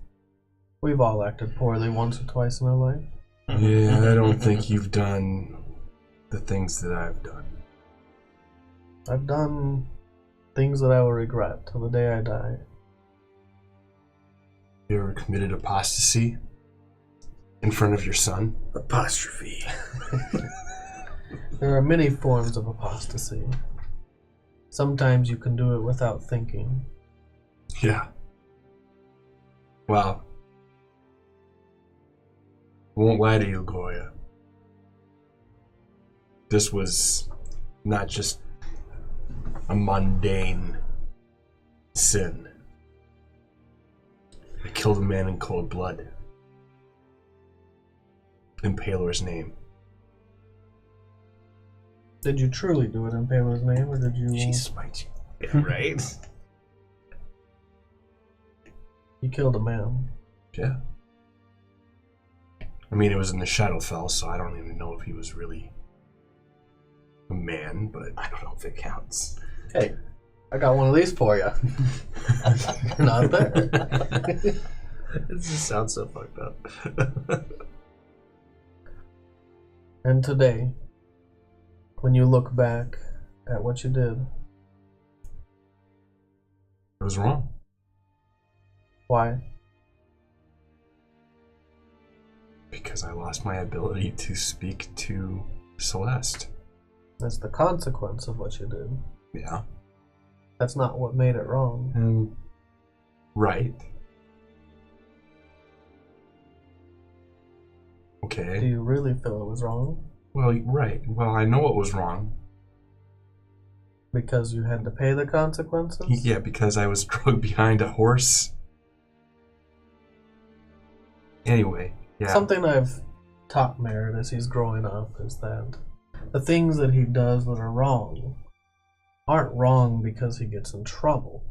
We've all acted poorly once or twice in our life. Yeah, I don't think you've done the things that I've done. I've done things that I will regret till the day I die. You ever committed apostasy in front of your son? Apostrophe. There are many forms of apostasy. Sometimes you can do it without thinking. Yeah. Well, I won't lie to you, Gloria. This was not just a mundane sin. I killed a man in cold blood. In Palor's name. Did you truly do it in Palor's name, or did you... She smites you. Yeah, right? You killed a man. Yeah. I mean, it was in the Shadowfell, so I don't even know if he was really a man, but I don't know if it counts. Hey, I got one of these for you. You're not there. It just sounds so fucked up. And today, when you look back at what you did, It was wrong. why? Because I lost my ability to speak to Celeste. That's the consequence of what you did. Yeah. That's not what made it wrong. And right. Do Okay. you really feel it was wrong? Well, right. Well, I know it was wrong. Because you had to pay the consequences? Yeah, because I was drugged behind a horse. Anyway, yeah. Something I've taught Merritt as he's growing up is that the things that he does that are wrong aren't wrong because he gets in trouble.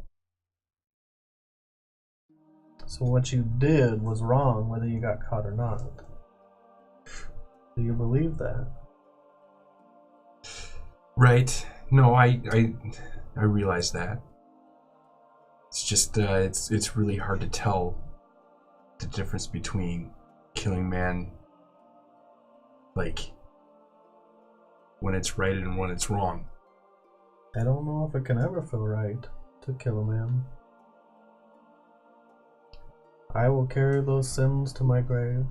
So what you did was wrong whether you got caught or not. Do you believe that? Right. No, I realize that. It's just it's really hard to tell the difference between killing man, like when it's right and when it's wrong. I don't know if it can ever feel right to kill a man. I will carry those sins to my grave.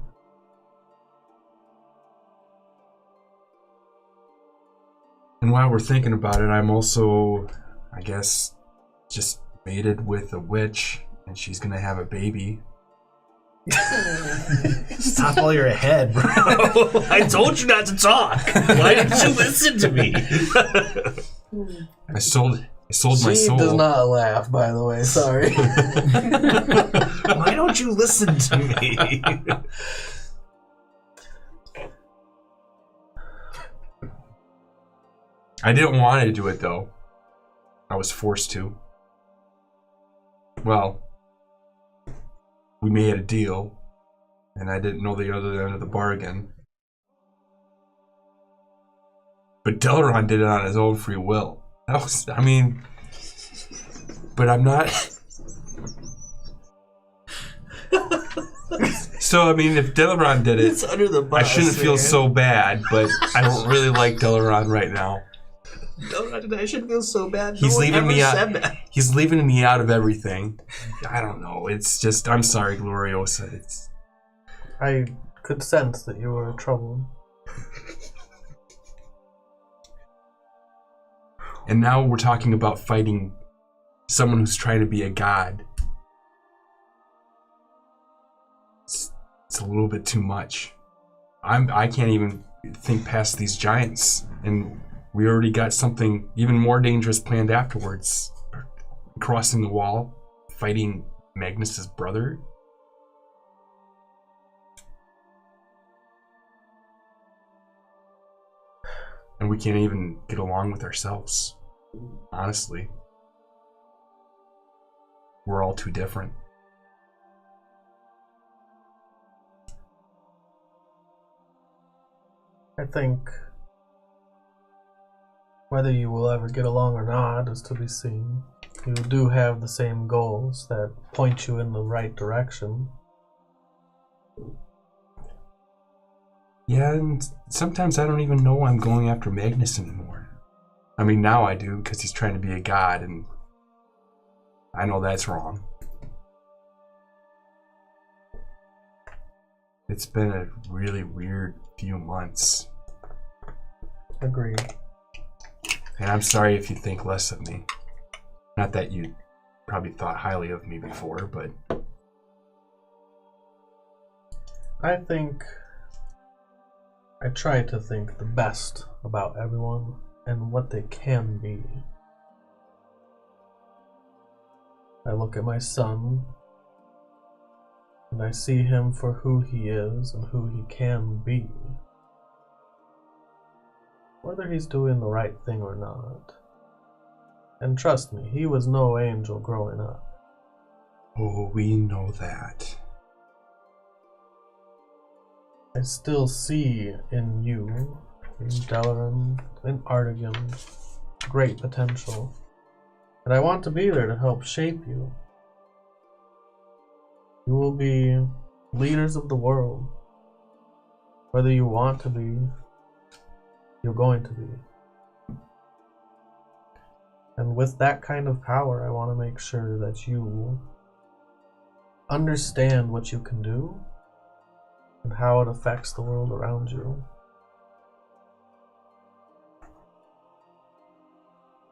And while we're thinking about it, I'm also, I guess, just mated with a witch, and she's gonna have a baby. Stop while you're ahead, bro. I told you not to talk. Why didn't you listen to me? I sold my She soul. does not laugh, by the way. Sorry. Why don't you listen to me? I didn't want to do it though. I was forced to. Well, we made a deal, and I didn't know the other end of the bargain. But Delaron did it on his own free will. That was, I mean, but I'm not. So, I mean, if Delaron did it, It's under the bus, I shouldn't feel man. so bad, but I don't really like Delaron right now. I shouldn't feel so bad. He's no one leaving ever me out. said that. He's leaving me out of everything. I don't know. It's just, I'm sorry, Gloriosa. It's, I could sense that you were troubled. and now we're talking about fighting someone who's trying to be a god. It's a little bit too much. I can't even think past these giants, and we already got something even more dangerous planned afterwards. Crossing the wall, fighting Magnus's brother. And we can't even get along with ourselves. Honestly. We're all too different. I think whether you will ever get along or not is to be seen. You do have the same goals that point you in the right direction. Yeah, and sometimes I don't even know I'm going after Magnus anymore. I mean, now I do, because he's trying to be a god, and I know that's wrong. It's been a really weird few months. Agreed. And I'm sorry if you think less of me. Not that you probably thought highly of me before, but I think I try to think the best about everyone and what they can be. I look at my son and I see him for who he is and who he can be. Whether he's doing the right thing or not. And trust me, he was no angel growing up. oh, we know that. I still see in you, in Delaran, in Artigan, great potential. And I want to be there to help shape you. You will be leaders of the world. Whether you want to be, you're going to be. And with that kind of power, I want to make sure that you understand what you can do and how it affects the world around you.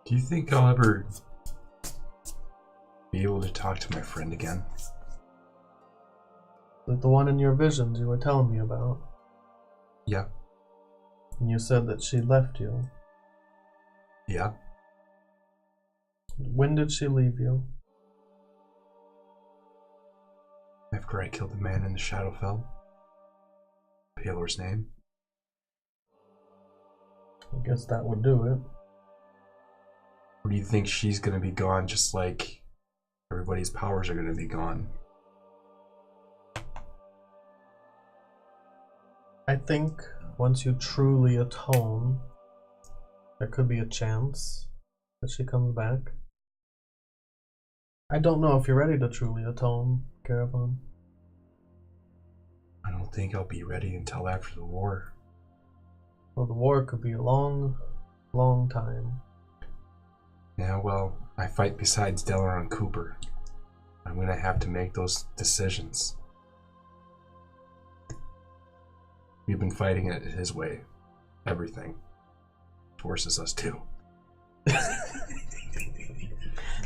Do you think I'll ever be able to talk to my friend again? Like the one in your visions you were telling me about. Yeah. And you said that she left you. Yeah. When did she leave you? After I killed the man in the Shadowfell. Paler's name. I guess that would do it. Or do you think she's gonna be gone just like everybody's powers are gonna be gone? I think once you truly atone, there could be a chance that she comes back. I don't know if you're ready to truly atone, Caravan. I don't think I'll be ready until after the war. Well, the war could be a long, long time. Yeah, well, I fight besides Delaron Cooper. I'm gonna have to make those decisions. We've been fighting it his way. Everything forces us to.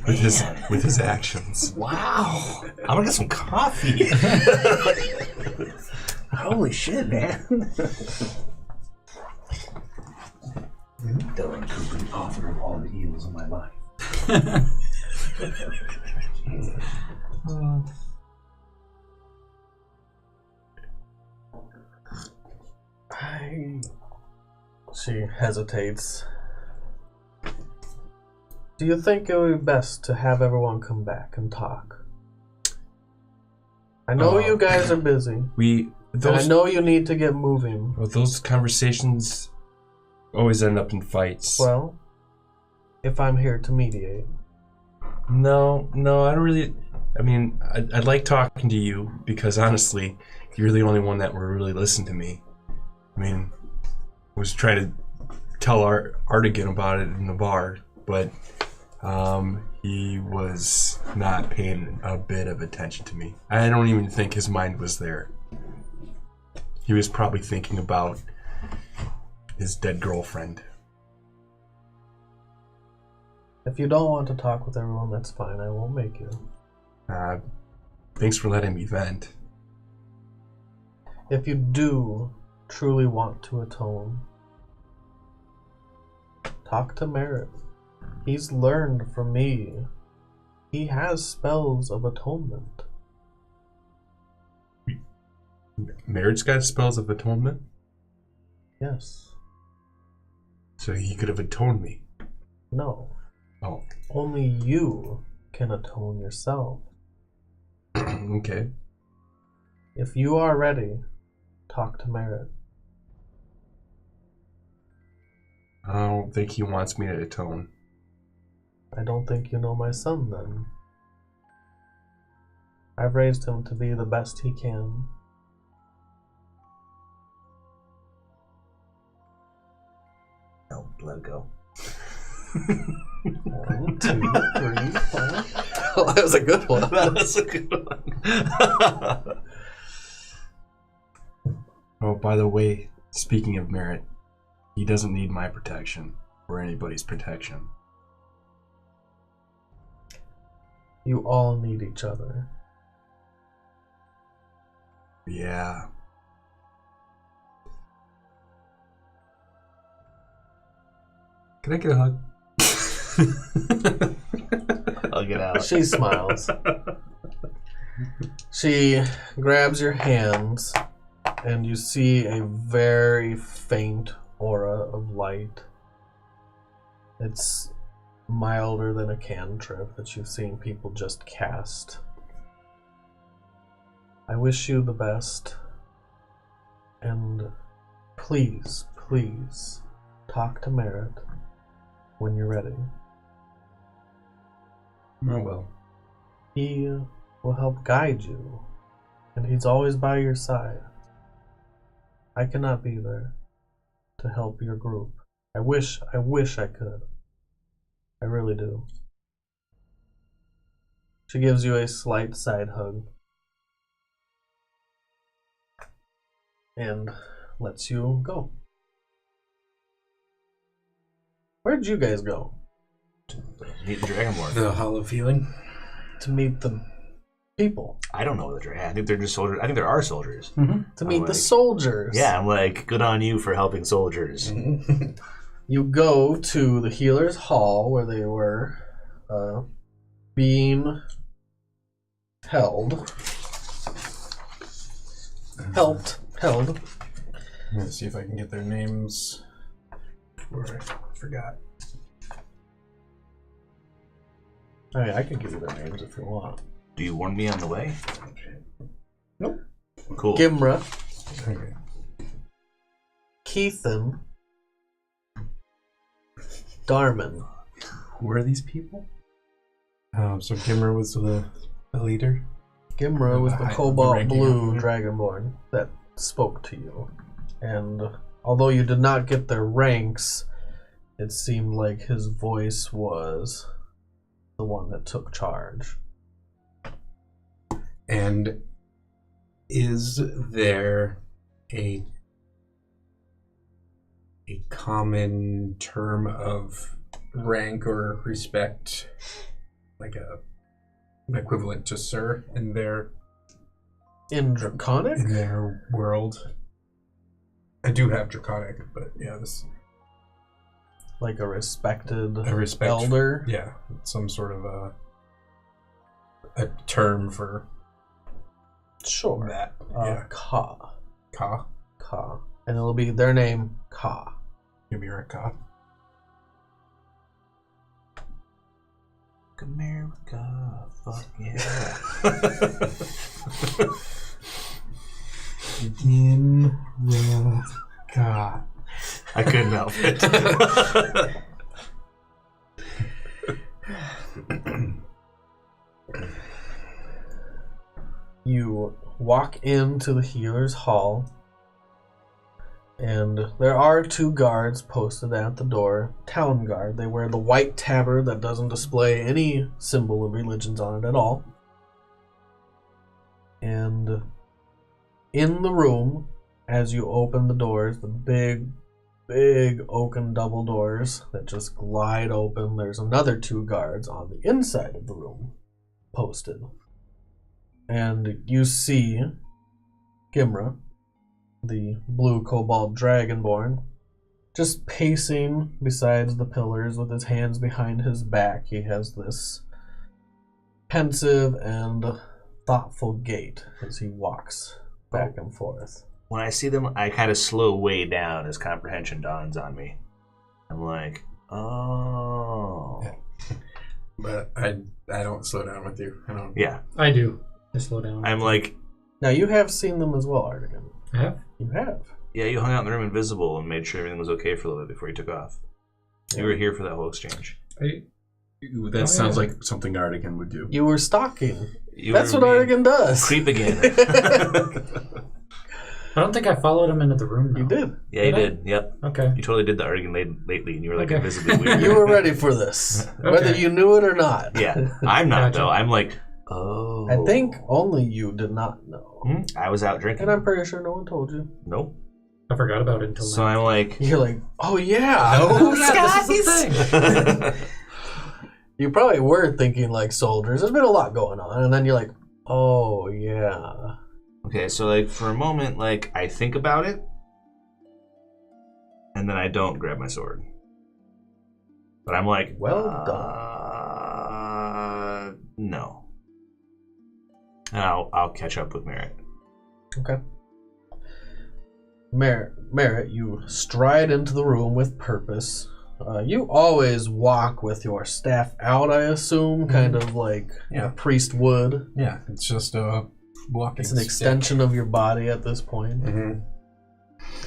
with his actions. Wow. I'm gonna get some coffee. Holy shit, man. Dylan Cooper, the author of all the evils of my life. She hesitates. Do you think it would be best to have everyone come back and talk? I know you guys are busy. And I know you need to get moving. Well, those conversations always end up in fights. Well, if I'm here to mediate. No, I don't really. I mean, I like talking to you because honestly, you're the only one that will really listen to me. I mean, I was trying to tell Artigan about it in the bar, but he was not paying a bit of attention to me. I don't even think his mind was there. He was probably thinking about his dead girlfriend. If you don't want to talk with everyone, that's fine. I won't make you. Thanks for letting me vent. If you do truly want to atone, talk to Merritt. He's learned from me. He has spells of atonement. Merritt's got spells of atonement? Yes. So he could have atoned me. No. Oh. Only you can atone yourself. Okay. If you are ready, talk to Merritt. I don't think he wants me to atone. I don't think you know my son then. I've raised him to be the best he can. No, let it go. 1, 2, 3, 4. Oh, that was a good one. That was a good one. Oh, by the way, speaking of Merritt, he doesn't need my protection or anybody's protection. You all need each other. Yeah. Can I get a hug? I'll get out. She smiles. She grabs your hands, and you see a very faint aura of light. It's milder than a cantrip that you've seen people just cast. I wish you the best, and please, please, talk to Merritt when you're ready. Oh well. He will help guide you And he's always by your side. I cannot be there to help your group. I wish I could. I really do. She gives you a slight side hug. And lets you go. Where did you guys go? Meet the Dragonborn. The hollow feeling. To meet the people. I don't know the Dragon. I think they're just soldiers. I think there are soldiers. To meet the soldiers. Yeah, I'm like, good on you for helping soldiers. You go to the Healer's Hall where they were being held. Held. I'm gonna see if I can get their names before I forgot. I mean, I can give you their names if you want. Do you warn me on the way? Nope. Cool. Gimra, Okay. Keithan, Darman. Who are these people? So Gimmer was the leader. Gimra was the The cobalt ranking blue officer. dragonborn that spoke to you. And although you did not get their ranks, it seemed like his voice was the one that took charge. And is there a common term of rank or respect, like an equivalent to sir in their In Draconic? world? I do have draconic, but yeah, this Like a respected a respect. elder? Yeah, some sort of a term for Sure. that. Ka. Ka. Ka. And it'll be their name, Ka. Give me a ka. America, fuck yeah. In the ka. I couldn't help it. You walk into the Healer's Hall, and there are 2 guards posted at the door. Town guard. They wear the white tabard that doesn't display any symbol of religions on it at all. And in the room, as you open the doors, the big oaken double doors that just glide open, there's another 2 guards on the inside of the room posted. And you see Gimra, the blue cobalt dragonborn, just pacing besides the pillars with his hands behind his back. He has this pensive and thoughtful gait as he walks back and forth. When I see them, I kind of slow way down as comprehension dawns on me. I'm like, oh. But I don't slow down with you. I don't. Yeah. I do. I slow down. I'm like, Now, you have seen them as well, Artigan. I have? You have. yeah, you hung out in the room invisible and made sure everything was okay for a little bit before you took off. You were here for that whole exchange. That sounds like something Artigan would do. You were stalking. You That's were what being Artigan does. Creep again. I don't think I followed him into the room, though. You did. Yeah, you Did I? did. Yep. Okay. You totally did the Artigan lately, and you were like Okay. invisibly weird. You were ready for this, whether Okay. you knew it or not. Yeah, I'm not Gotcha. though. I'm like, oh. I think only you did not know. I was out drinking. And I'm pretty sure no one told you. Nope. I forgot about it until So now. I'm like, You're like, oh yeah. Oh, yeah, this is the thing. You probably were thinking like soldiers. There's been a lot going on. And then you're like, oh yeah. okay, so like for a moment, like I think about it, and then I don't grab my sword. But I'm like, Well no. And I'll catch up with Merritt. Okay. Merritt, you stride into the room with purpose. You always walk with your staff out, I assume, kind of like Yeah. a priest would. Yeah, it's just a walking. It's an extension of your body at this point. Mm-hmm.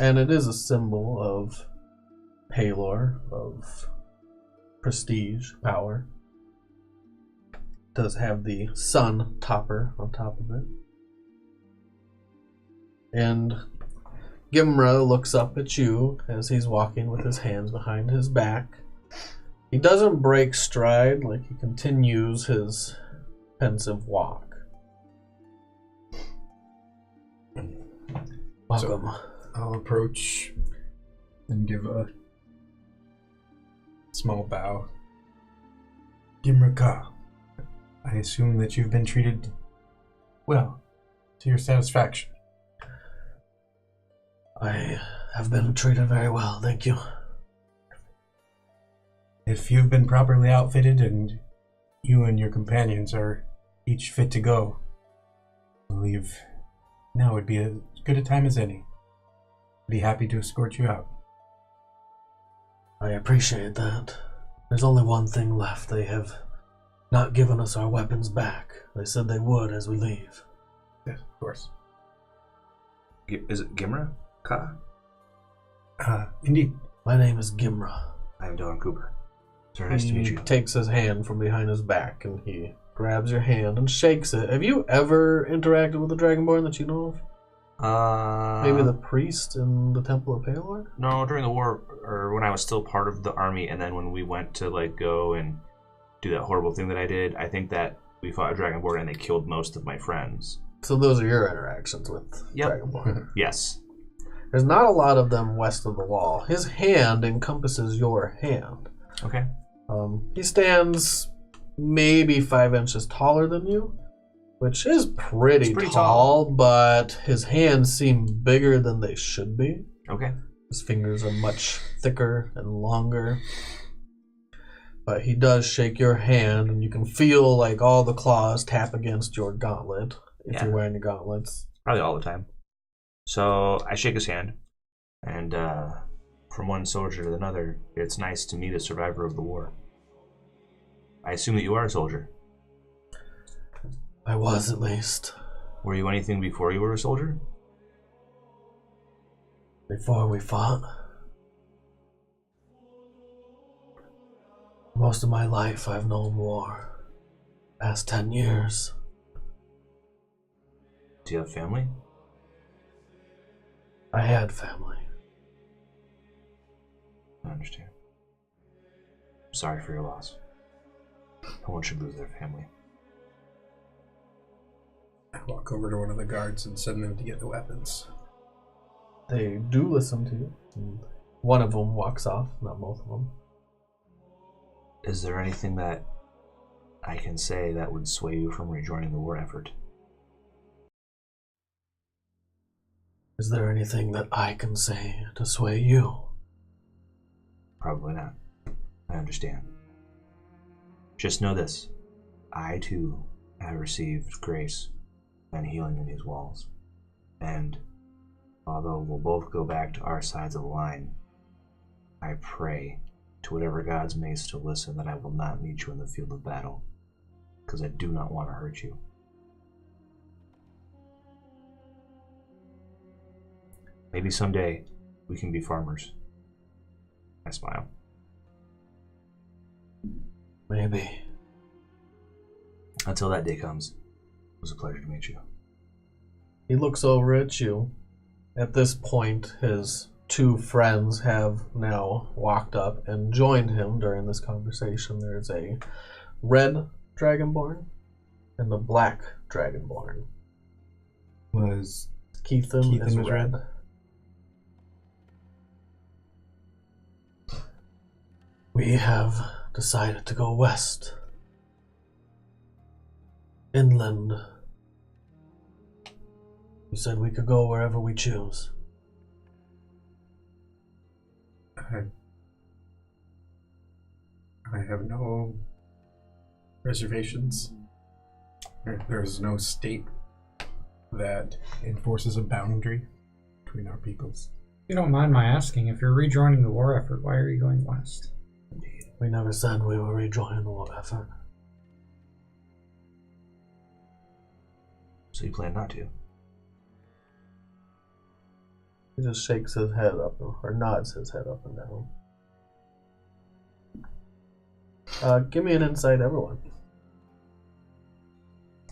And it is a symbol of Palor, of prestige, power. Does have the sun topper on top of it. And Gimra looks up at you as he's walking with his hands behind his back. He doesn't break stride, like he continues his pensive walk. Welcome. So I'll approach and give a small bow. Gimra, I assume that you've been treated well, to your satisfaction. I have been treated very well, thank you. If you've been properly outfitted and you and your companions are each fit to go, I believe now would be as good a time as any. I'd be happy to escort you out. I appreciate that. There's only one thing left. They have not given us our weapons back. They said they would as we leave. Yes, of course. Is it Gimra? Ka? Indeed. My name is Gimra. I am Dylan Cooper. It's very nice to meet you. He takes his hand from behind his back and he grabs your hand and shakes it. Have you ever interacted with a Dragonborn that you know of? Maybe the priest in the Temple of Palor? No, during the war, or when I was still part of the army, and then when we went to like go and do that horrible thing that I did, I think that we fought a Dragonborn and they killed most of my friends. So those are your interactions with Yep. Dragonborn. Yes. There's not a lot of them west of the wall. His hand encompasses your hand. Okay. He stands maybe 5 inches taller than you, which is pretty tall, but his hands seem bigger than they should be. Okay. His fingers are much thicker and longer. But he does shake your hand, and you can feel like all the claws tap against your gauntlet if you're wearing your gauntlets. Probably all the time. So I shake his hand, and from one soldier to another, it's nice to meet a survivor of the war. I assume that you are a soldier. I was, at least. Were you anything before you were a soldier? Before we fought. Most of my life I've known war. Past 10 years. Do you have family? I had family. I understand. I'm sorry for your loss. No one should lose their family. I walk over to one of the guards and send them to get the weapons. They do listen to you. And one of them walks off, not both of them. Is there anything that I can say that would sway you from rejoining the war effort? Is there anything that I can say to sway you? Probably not. I understand. Just know this. I, too, have received grace and healing in these walls. And although we'll both go back to our sides of the line, I pray to whatever gods may still listen that I will not meet you in the field of battle, because I do not want to hurt you. Maybe someday we can be farmers. I smile. Maybe. Until that day comes, it was a pleasure to meet you. He looks over at you. At this point, his two friends have now walked up and joined him during this conversation. There's a red dragonborn and a black dragonborn. Was Keithan is was red. We have decided to go west. Inland. You said we could go wherever we choose. I have no reservations. There's no state that enforces a boundary between our peoples. You don't mind my asking, if you're rejoining the war effort, why are you going west? We never said we were rejoining the war effort. So you plan not to? He just shakes his head up, or nods his head up and down. Give me an insight, everyone.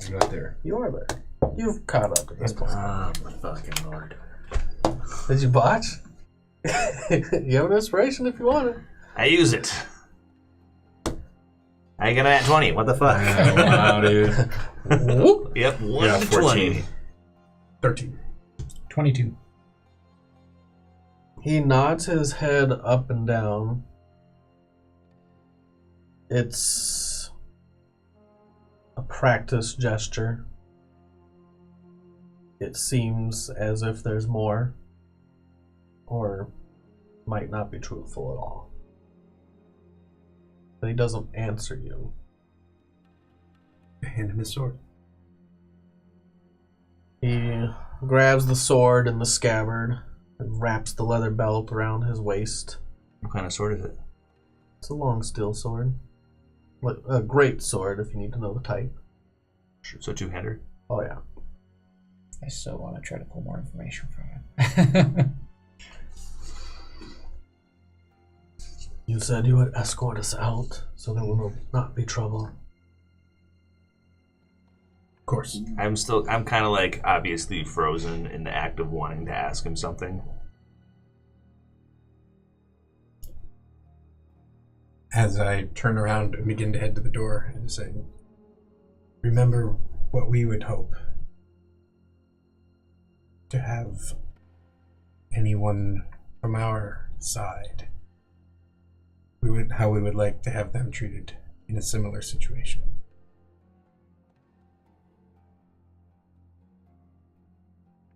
I'm not there. You are there. You've caught up at this point. Oh, my fucking lord. Did you botch? You have an inspiration if you want it. I use it. I get at 20. What the fuck? Wow, dude. Whoop. Yep, 1 Yeah, to 14. 20. 13. 22. He nods his head up and down. It's a practice gesture. It seems as if there's more, or might not be truthful at all. But he doesn't answer you. I hand him his sword. He grabs the sword in the scabbard and wraps the leather belt around his waist. What kind of sword is it? It's a long steel sword. Like a great sword, if you need to know the type. So two-hander? Oh, yeah. I still want to try to pull more information from him. You said you would escort us out, so there will not be trouble. Of course. I'm kind of like obviously frozen in the act of wanting to ask him something. As I turn around and begin to head to the door, I just say, remember what we would hope. To have anyone from our side. How we would like to have them treated in a similar situation.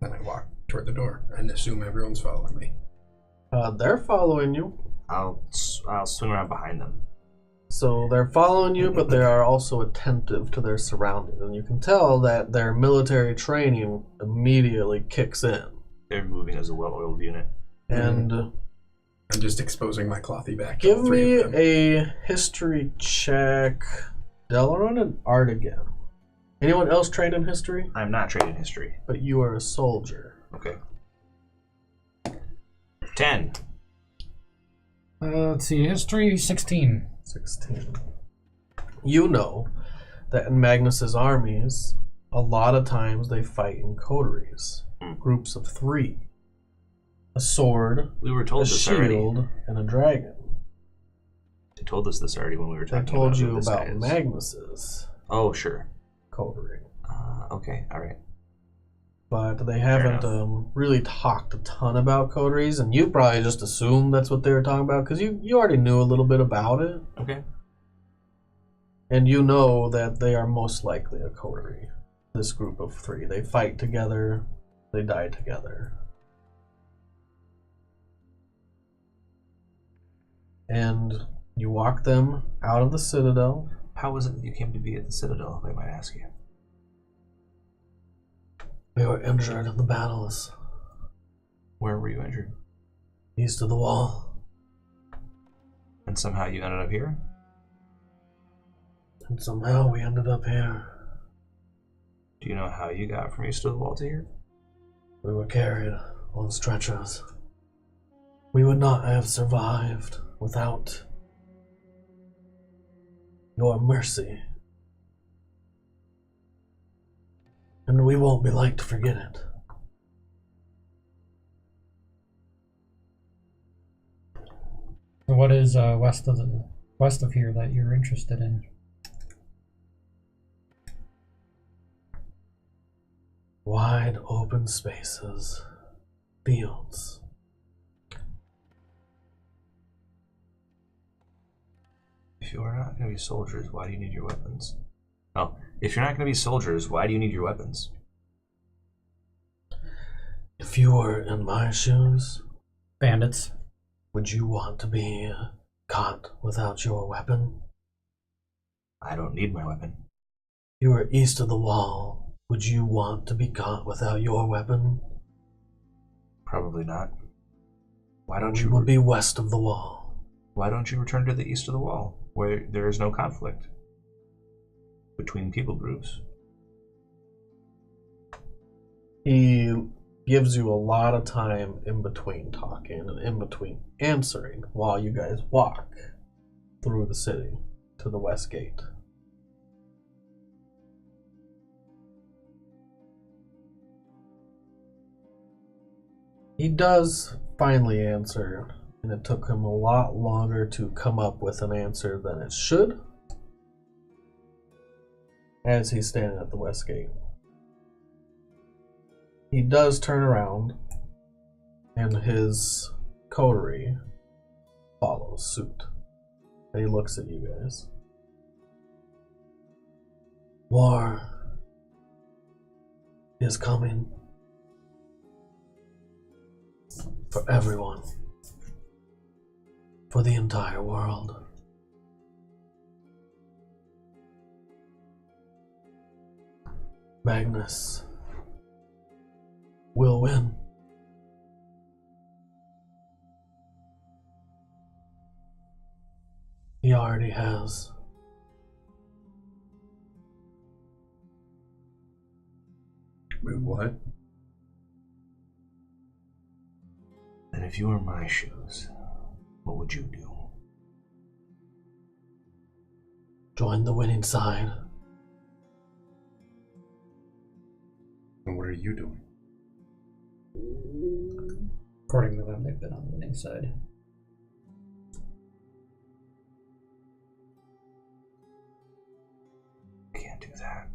Then I walk toward the door and assume everyone's following me. They're following you. I'll swing around behind them. So they're following you, but they are also attentive to their surroundings. And you can tell that their military training immediately kicks in. They're moving as a well-oiled unit. And I'm just exposing my clothy back. to give all three me of them. a history check. Delaron and Art again. Anyone else trained in history? I'm not trained in history. But you are a soldier. Okay. 10. Let's see, history 16. 16. You know that in Magnus's armies, a lot of times they fight in coteries, groups of 3. A sword, We were a told this already. shield, and a dragon. They told us this already when we were I talking told about you who this about guy is. Magnus's Oh, sure. coterie. Okay, alright. But they haven't really talked a ton about coteries, and you probably just assumed that's what they were talking about, because you already knew a little bit about it. Okay. And you know that they are most likely a coterie. This group of 3. They fight together, they die together. And you walk them out of the citadel. How was it that you came to be at the Citadel, if I might ask you? We were injured in the battles Where were you injured? east of the wall. And somehow you ended up here? And somehow we ended up here. Do you know how you got from east of the wall to here? We were carried on stretchers. We would not have survived without your mercy. And we won't be like to forget it. So what is west of here that you're interested in? Wide open spaces, fields. If you are not going to be soldiers, why do you need your weapons? Oh, if you're not going to be soldiers, why do you need your weapons? If you were in my shoes, Bandits. would you want to be caught without your weapon? I don't need my weapon. You were east of the wall. Would you want to be caught without your weapon? Probably not. Why don't We you will be west of the wall. Why don't you return to the east of the wall, where there is no conflict between people groups? He gives you a lot of time in between talking and in between answering while you guys walk through the city to the west gate. He does finally answer, and it took him a lot longer to come up with an answer than it should, as he's standing at the west gate. He does turn around, and his coterie follows suit. And he looks at you guys. War is coming for everyone, for the entire world. Magnus will win. He already has. Wait, what? And if you were in my shoes, what would you do? Join the winning side. And what are you doing? According to them, they've been on the winning side. Can't do that.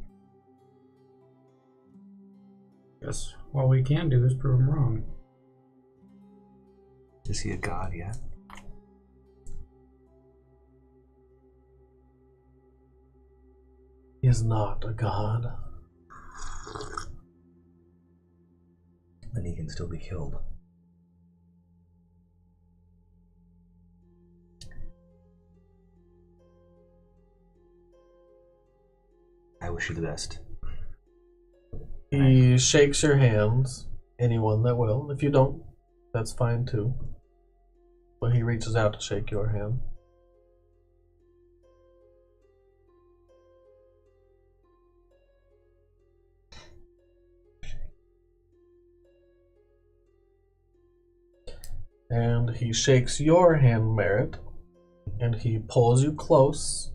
Guess all we can do is prove them wrong. Is he a god yet? He is not a god. Then he can still be killed. I wish you the best. He shakes your hands, anyone that will. If you don't, that's fine too. But he reaches out to shake your hand. And he shakes your hand, Merritt, and he pulls you close.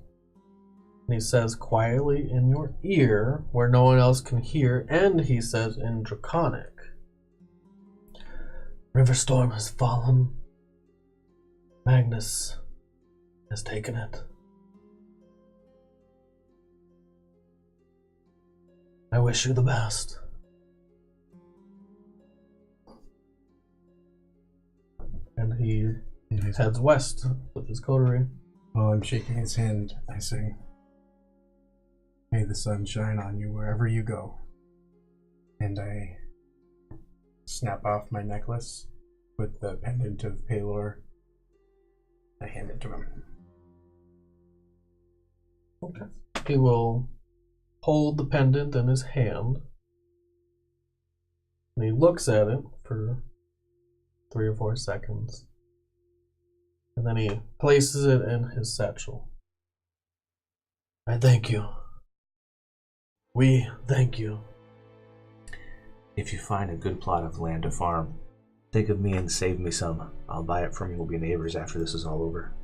And he says quietly in your ear, where no one else can hear, and he says in Draconic, Riverstorm has fallen. Magnus has taken it. I wish you the best. And he heads west with his coterie. While I'm shaking his hand, I say, may the sun shine on you wherever you go. And I snap off my necklace with the pendant of Palor. I hand it to him. Okay. He will hold the pendant in his hand. And he looks at it for 3 or 4 seconds. And then he places it in his satchel. I thank you. We thank you. If you find a good plot of land to farm, think of me and save me some. I'll buy it from you. We'll be neighbors after this is all over.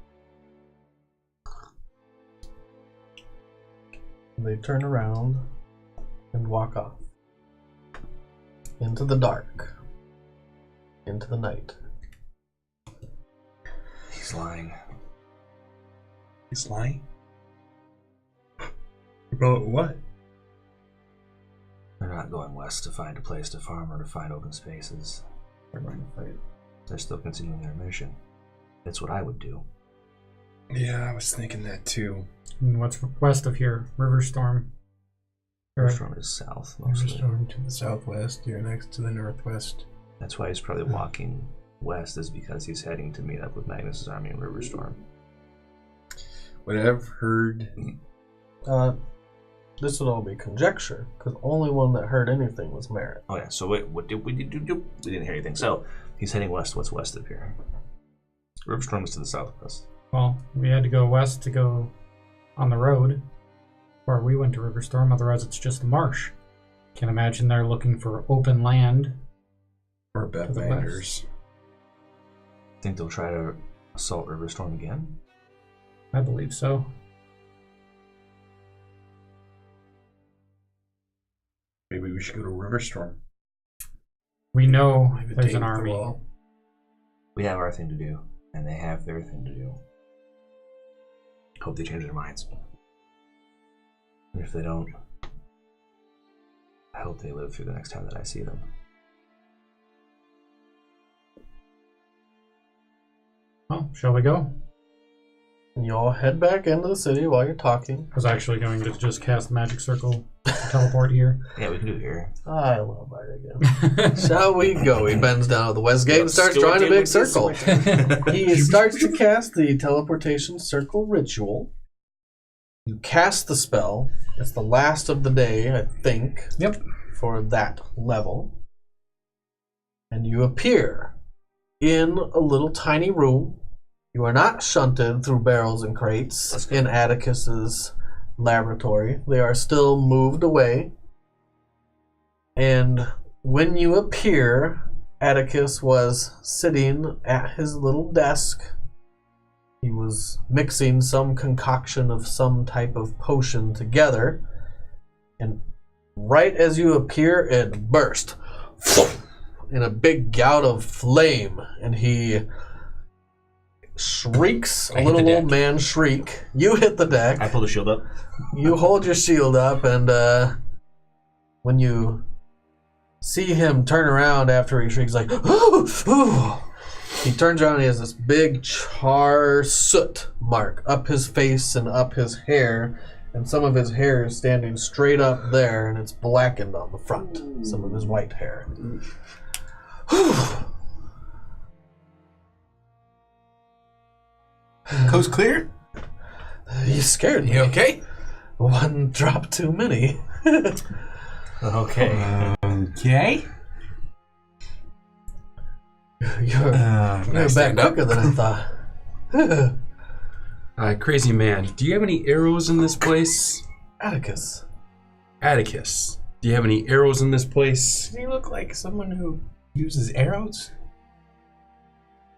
They turn around and walk off. Into the dark. Into the night. He's lying. He's lying? About what? They're not going west to find a place to farm or to find open spaces. They're going to fight. They're still continuing their mission. That's what I would do. Yeah, I was thinking that too. And what's west of here? Riverstorm. Riverstorm is south, mostly. Riverstorm to the southwest, you're next to the northwest. That's why he's probably walking west, is because he's heading to meet up with Magnus's army in Riverstorm. What I've heard... This would all be conjecture, because only one that heard anything was Merritt. Oh yeah, so wait, what did we do? We didn't hear anything. So, he's heading west. What's west of here? Riverstorm is to the southwest. Well, we had to go west to go on the road where we went to Riverstorm, otherwise it's just a marsh. Can't imagine they're looking for open land. Or Bethlanders. Think they'll try to assault Riverstorm again? I believe so. Maybe we should go to Riverstorm. We know I would there's take an the army. wall. We have our thing to do, and they have their thing to do. Hope they change their minds. And if they don't, I hope they live through the next time that I see them. Well, shall we go? And you all head back into the city while you're talking. I was actually going to just cast Magic Circle to teleport here. Yeah, we can do it here. I love it again. Shall we go? He bends down at the west gate and starts drawing a big circle. He starts to cast the teleportation circle ritual. You cast the spell. It's the last of the day, I think. Yep. For that level. And you appear in a little tiny room. You are not shunted through barrels and crates in Atticus's laboratory. They are still moved away. And when you appear, Atticus was sitting at his little desk. He was mixing some concoction of some type of potion together. And right as you appear, it burst in a big gout of flame. And he shrieks, a little old man shriek. You hit the deck. I pull the shield up. You hold your shield up, and when you see him turn around after he shrieks, like, oh. He turns around and he has this big char soot mark up his face and up his hair, and some of his hair is standing straight up there, and it's blackened on the front, some of his white hair. Coast clear? You scared me. You okay? One drop too many. Okay. Okay. You're back stand up. quicker than I thought. Crazy man, do you have any arrows in this place? Atticus. Atticus, do you have any arrows in this place? Does he look like someone who uses arrows?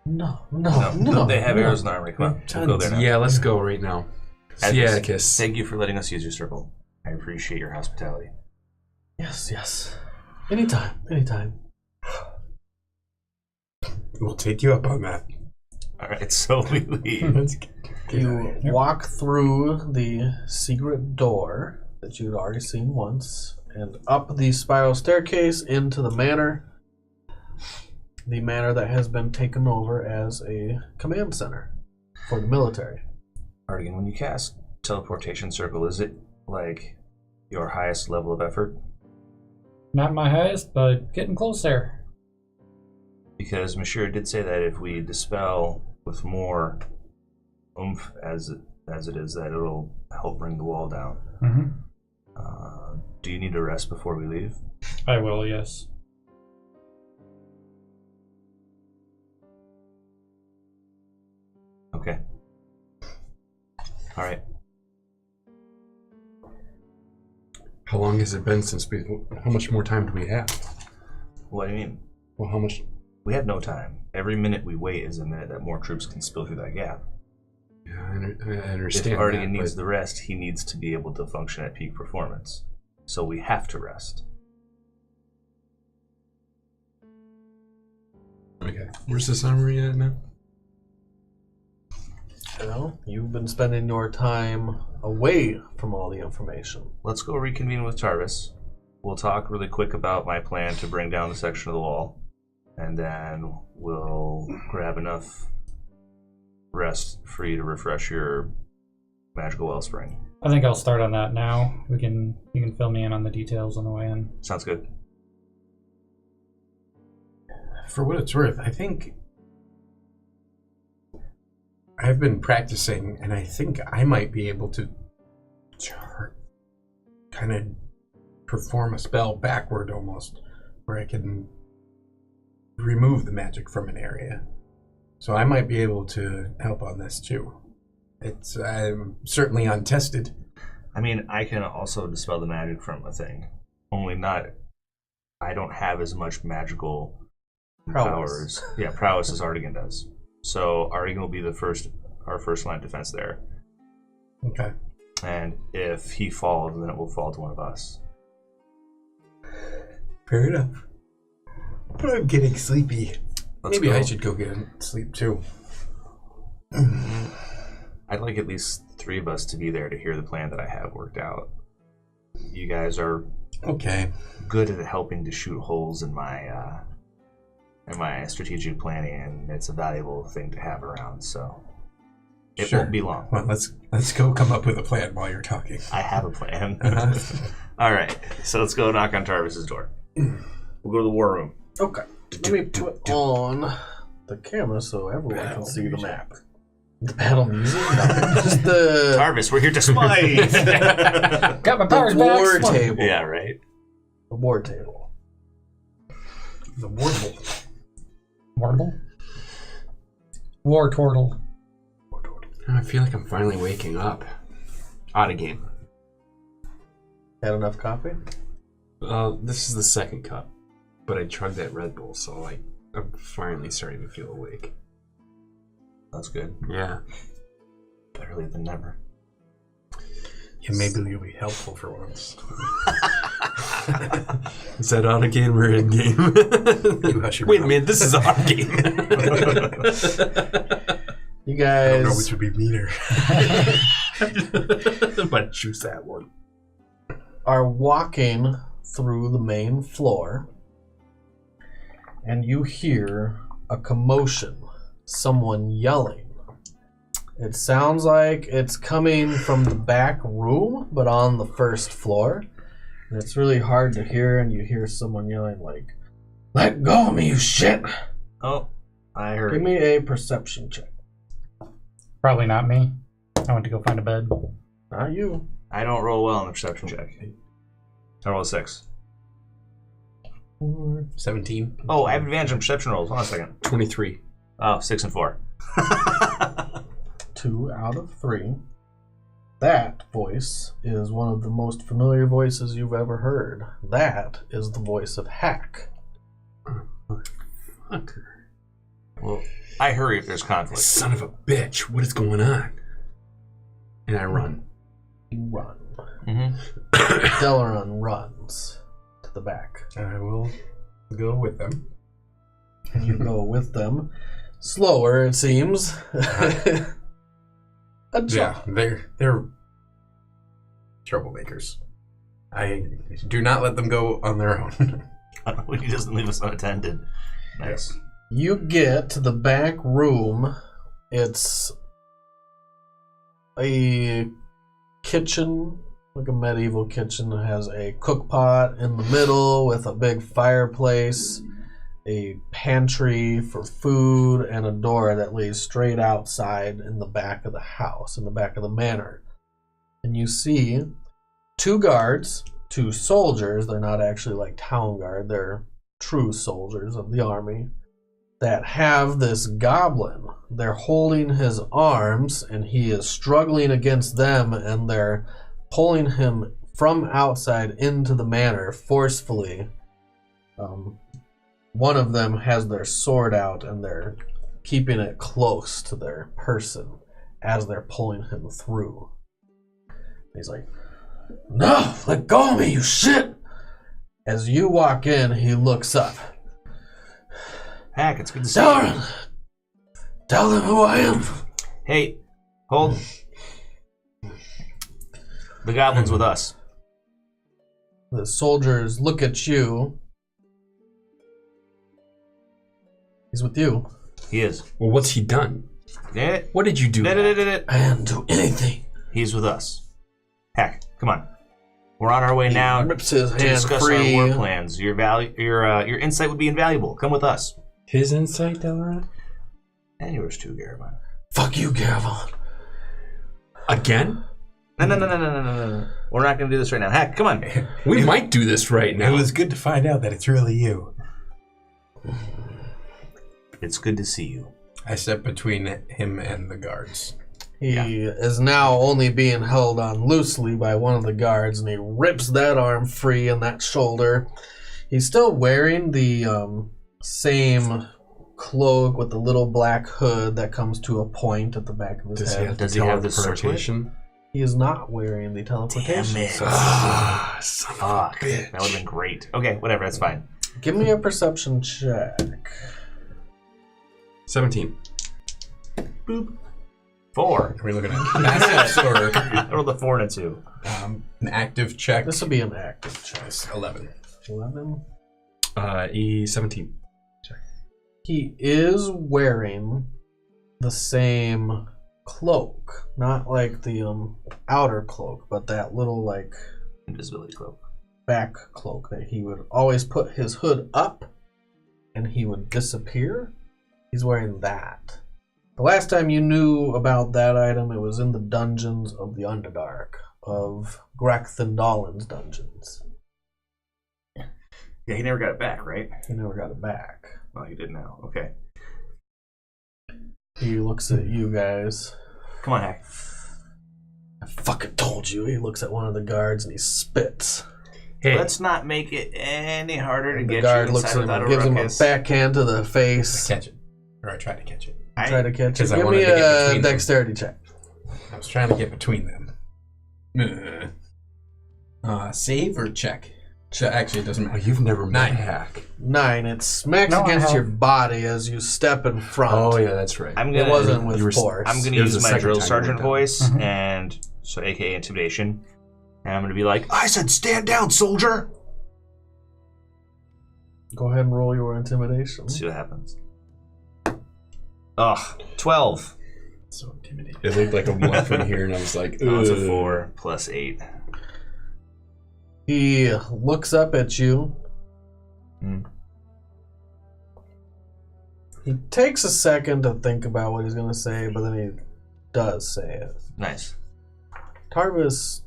No. They have arrows in the armory. Come on, we'll go there now. Yeah, let's go right now. See Atticus. Thank you for letting us use your circle. I appreciate your hospitality. Yes. Anytime. We'll take you up on that. All right, so we leave. You walk through the secret door that you'd already seen once, and up the spiral staircase into the manor. The manor that has been taken over as a command center for the military. Artigan, when you cast teleportation circle, is it like your highest level of effort? Not my highest, but getting close there. Because Monsieur did say that if we dispel with more oomph as it is, that it'll help bring the wall down. Mm-hmm. Do you need to rest before we leave? I will, yes. Okay. All right. How long has it been since we... How much more time do we have? What do you mean? Well, how much... We have no time. Every minute we wait is a minute that more troops can spill through that gap. Yeah, I understand If Artigan that, needs but- the rest, he needs to be able to function at peak performance. So we have to rest. Okay. Where's the summary at now? Well, you've been spending your time away from all the information. Let's go reconvene with Tarvis. We'll talk really quick about my plan to bring down the section of the wall. And then we'll grab enough rest for you to refresh your magical wellspring. I think I'll start on that now. You can fill me in on the details on the way in. Sounds good. For what it's worth, I think I've been practicing, and I think I might be able to kind of perform a spell backward almost, where I can remove the magic from an area. So I might be able to help on this too. I'm certainly untested. I mean, I can also dispel the magic from a thing. Only not... I don't have as much magical powers. Yeah, prowess as Artigan does. So Artigan will be our first line of defense there. Okay. And if he falls, then it will fall to one of us. Fair enough. I'm getting sleepy. Let's Maybe go. I should go get sleep too. I'd like at least 3 of us to be there to hear the plan that I have worked out. You guys are Okay. good at helping to shoot holes in my strategic planning, and it's a valuable thing to have around. So it Sure. won't be long. Well, let's go come up with a plan while you're talking. I have a plan. Uh-huh. All right, so let's go knock on Tarvis's door. We'll go to the war room. Okay. Let me put on the camera so everyone can see the map. The battle music? No, just the Tarvis, we're here to spy. Got my powers back. war table. Yeah, right. The war table. The warble. Warble? War turtle. I feel like I'm finally waking up. Out of game. Had enough coffee? This is the second cup, but I chugged that Red Bull, so I'm finally starting to feel awake. That's good. Yeah. Better late than never. Yeah, maybe you'll be helpful for once. Is that out of game or in game? Wait a minute, this is out of game. You I guys don't know which would be meaner. But choose that one. are walking through the main floor, and you hear a commotion. Someone yelling. It sounds like it's coming from the back room, but on the first floor. And it's really hard to hear, and you hear someone yelling like, "Let go of me, you shit!" Oh, I heard. Give me a perception check. Probably not me. I went to go find a bed. Not you. I don't roll well on the perception check. I roll a 6. 17. Oh, I have advantage on perception rolls. Hold on a second. 23. Oh, 6 and 4. 2 out of 3. That voice is one of the most familiar voices you've ever heard. That is the voice of Hack. Fucker. Well, I hurry if there's conflict. Son of a bitch, what is going on? And I run. You run. Mm-hmm. Delaran runs to the back. I will go with them. And you go with them. Slower, it seems. A jump. Yeah, they're troublemakers. I do not let them go on their own. He doesn't leave us unattended. Nice. You get to the back room. It's a kitchen, like a medieval kitchen. It has a cook pot in the middle with a big fireplace, a pantry for food, and a door that leads straight outside in the back of the house, in the back of the manor. And you see 2 guards, 2 soldiers. They're not actually like town guard. They're true soldiers of the army that have this goblin. They're holding his arms, and he is struggling against them, and they're pulling him from outside into the manor forcefully. One of them has their sword out, and they're keeping it close to their person as they're pulling him through. He's like, "No, let go of me, you shit!" As you walk in, he looks up. Hack, it's good to see you. "Darren, tell them who I am." Hey, hold. The goblin's with us. The soldiers look at you. He's with you. He is. Well, what's he done? Eh, What did you do? I didn't do anything. He's with us. Hack, come on. We're on our way now to Rips his hand discuss free. our war plans. Your insight would be invaluable. Come with us. His insight, Delaran? And yours too, Garabon. Fuck you, Garavon. Again? No. We're not going to do this right now. Hack, come on. We might do this right now. It was good to find out that it's really you. It's good to see you. I step between him and the guards. He is now only being held on loosely by one of the guards, and he rips that arm free and that shoulder. He's still wearing the same cloak with the little black hood that comes to a point at the back of his head. Does he have the circlet? teleportation? He is not wearing the teleportation. Damn it. Ah, son of a Fuck. bitch. That would have been great. Okay, whatever. That's fine. Give me a perception check. 17. Boop. 4. Are we looking at passive or I rolled a 4 and a 2. an active check? This will be an active check. 11. 11. E17. He is wearing the same cloak. Not like the outer cloak, but that little like Invisibility cloak. back cloak that he would always put his hood up and he would disappear. He's wearing that. The last time you knew about that item, it was in the dungeons of the Underdark, of Greg Thendalin's dungeons. Yeah, he never got it back, right? He never got it back. Well, he did now. Okay. He looks at you guys. Come on, Hack. I fucking told you. He looks at one of the guards and he spits. Hey, Let's not make it any harder to The get you guard looks inside at him without and a gives him a ruckus. backhand to the face. Catch it. Or I tried to catch it. Try to catch it. 'Cause I Give wanted me to get a between them. dexterity check. I was trying to get between them. Save or check? Actually, it doesn't oh, matter. you've never met 9. Hack. 9. It smacks No, I against have. your body as you step in front. Oh, yeah, that's right. I'm It gonna. wasn't you with were- force. I'm gonna It was use the my second drill time you sergeant went down. voice, Mhm. and so AKA intimidation, and I'm gonna be like, "I said, stand down, soldier." Go ahead and roll your intimidation. Let's see what happens. Ugh, 12. So intimidating. It looked like a 1 from here, and I was like, Oh, it's a ugh. 4 plus 8. He looks up at you. Hmm. He takes a second to think about what he's going to say, but then he does say it. Nice. Tarvis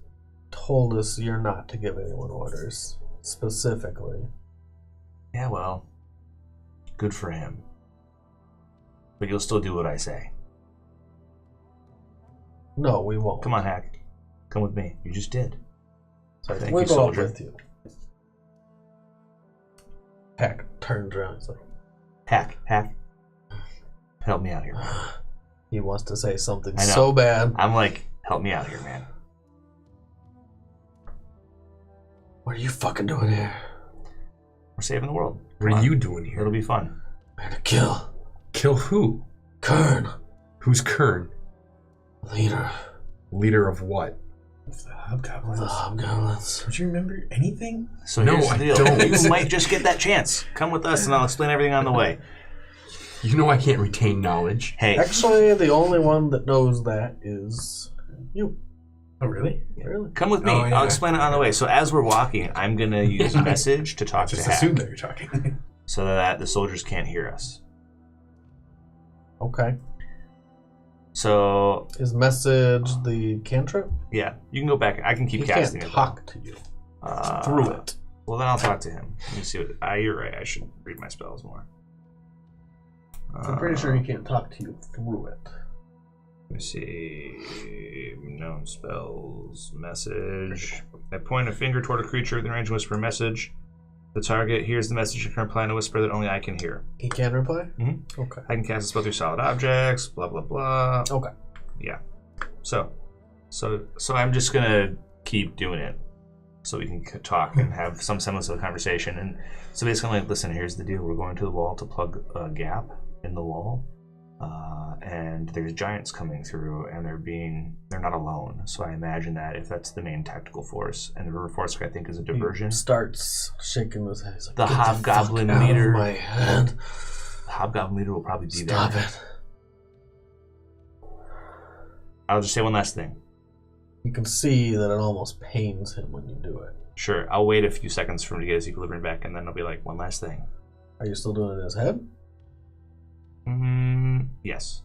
told us you're not to give anyone orders, specifically. Yeah, well, good for him. But you'll still do what I say. No, we won't. Come on, Hack. Come with me. You just did. Thank we'll you, go up soldier. with you. Hack turns around. He's like, Hack. Help me out here. he wants to say something I know. so bad. I'm like, help me out here, man. What are you fucking doing here? We're saving the world. What Come are on. you doing here? It'll be fun. We're to kill Kill who? Kern, Who's Kern? leader Leader of what? The of hobgoblins. the Hobgoblins. Don't you remember anything? So No, here's the I deal. don't. You might just get that chance. Come with us and I'll explain everything on the way. You know I can't retain knowledge. Hey, Actually, the only one that knows that is you. Oh, really? Really? come with me. Oh, yeah. I'll explain it on the way. So as we're walking, I'm going to use a message to talk Just to Hack assume that you're talking. so that the soldiers can't hear us. Okay. So, Is message the cantrip? yeah, you can go back. I can keep He casting can't it. talk to you though. through it. Well, then I'll talk to him. Let me see what. You're right. I should read my spells more. I'm pretty sure he can't talk to you through it. Let me see. Known spells. Message. I point a finger toward a creature within range and whisper a message. The target hears the message and can reply in a whisper that only I can hear. He can reply? Mhm. Okay. I can cast a spell through solid objects. Blah blah blah. Okay. Yeah. So I'm just gonna keep doing it, so we can talk and have some semblance of a conversation. And so basically, like, listen, here's the deal: we're going to the wall to plug a gap in the wall, and there's giants coming through, and they're not alone. So I imagine that if that's the main tactical force, and the river force, I think, is a diversion. He starts shaking his head. He's like, The "Get hobgoblin fuck out of leader- my head. The hobgoblin leader will probably be Stop there. it. I'll just say one last thing. You can see that it almost pains him when you do it. Sure, I'll wait a few seconds for him to get his equilibrium back, and then I'll be like, one last thing. Are you still doing it in his head? Yes.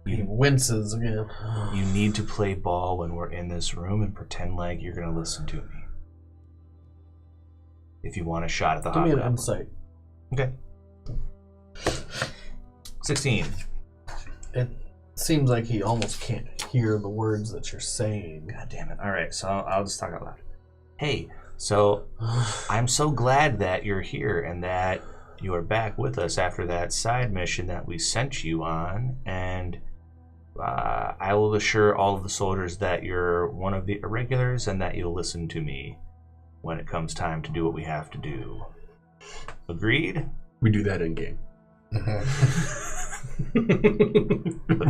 He winces again. You need to play ball when we're in this room and pretend like you're going to listen to me. If you want a shot at the Give me an hobgoblin. insight. Okay. 16. It seems like he almost can't hear the words that you're saying. God damn it. All right, so I'll just talk out loud. Hey, so I'm so glad that you're here and that you are back with us after that side mission that we sent you on, and I will assure all of the soldiers that you're one of the irregulars and that you'll listen to me when it comes time to do what we have to do. Agreed? We do that in game.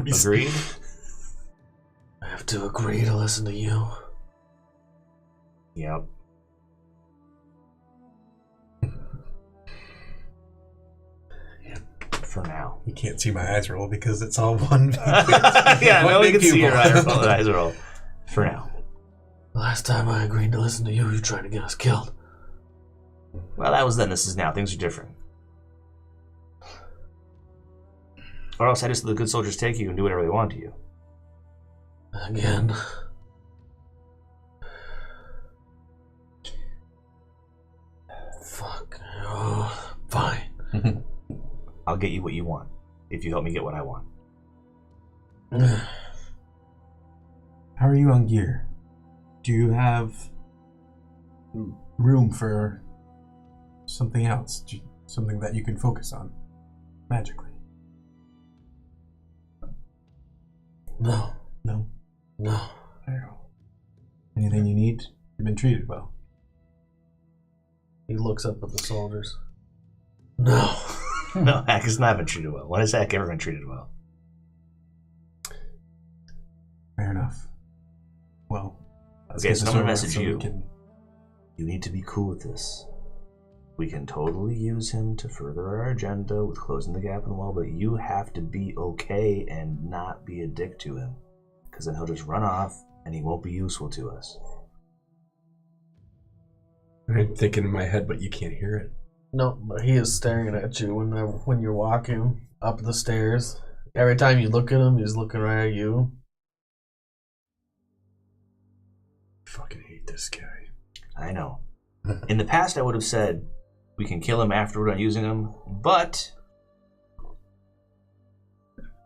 Agreed? I have to agree to listen to you. Yep. For now. You can't see my eyes roll because it's all one. Yeah, one no one big can see your pupil. eyes roll. For now. The last time I agreed to listen to you, you tried to get us killed. Well, that was then. This is now. Things are different. Or else I just let the good soldiers take you and do whatever they want to you. Again. Fuck. Oh, fine. I'll get you what you want if you help me get what I want. How are you on gear? Do you have room for something else? Something that you can focus on magically? No. No? No. Anything you need? You've been treated well. He looks up at the soldiers. No. No, Hack has not been treated well. When has Hack ever been treated well? Fair enough. Well, let's Okay, get so this I'm gonna over with message so we you. can- You need to be cool with this. We can totally use him to further our agenda with closing the gap in the wall, but you have to be okay and not be a dick to him. Because then he'll just run off and he won't be useful to us. I'm thinking in my head, but you can't hear it. No, but he is staring at you when you're walking up the stairs. Every time you look at him, he's looking right at you. I fucking hate this guy. I know. In the past, I would have said, we can kill him after we're done using him, but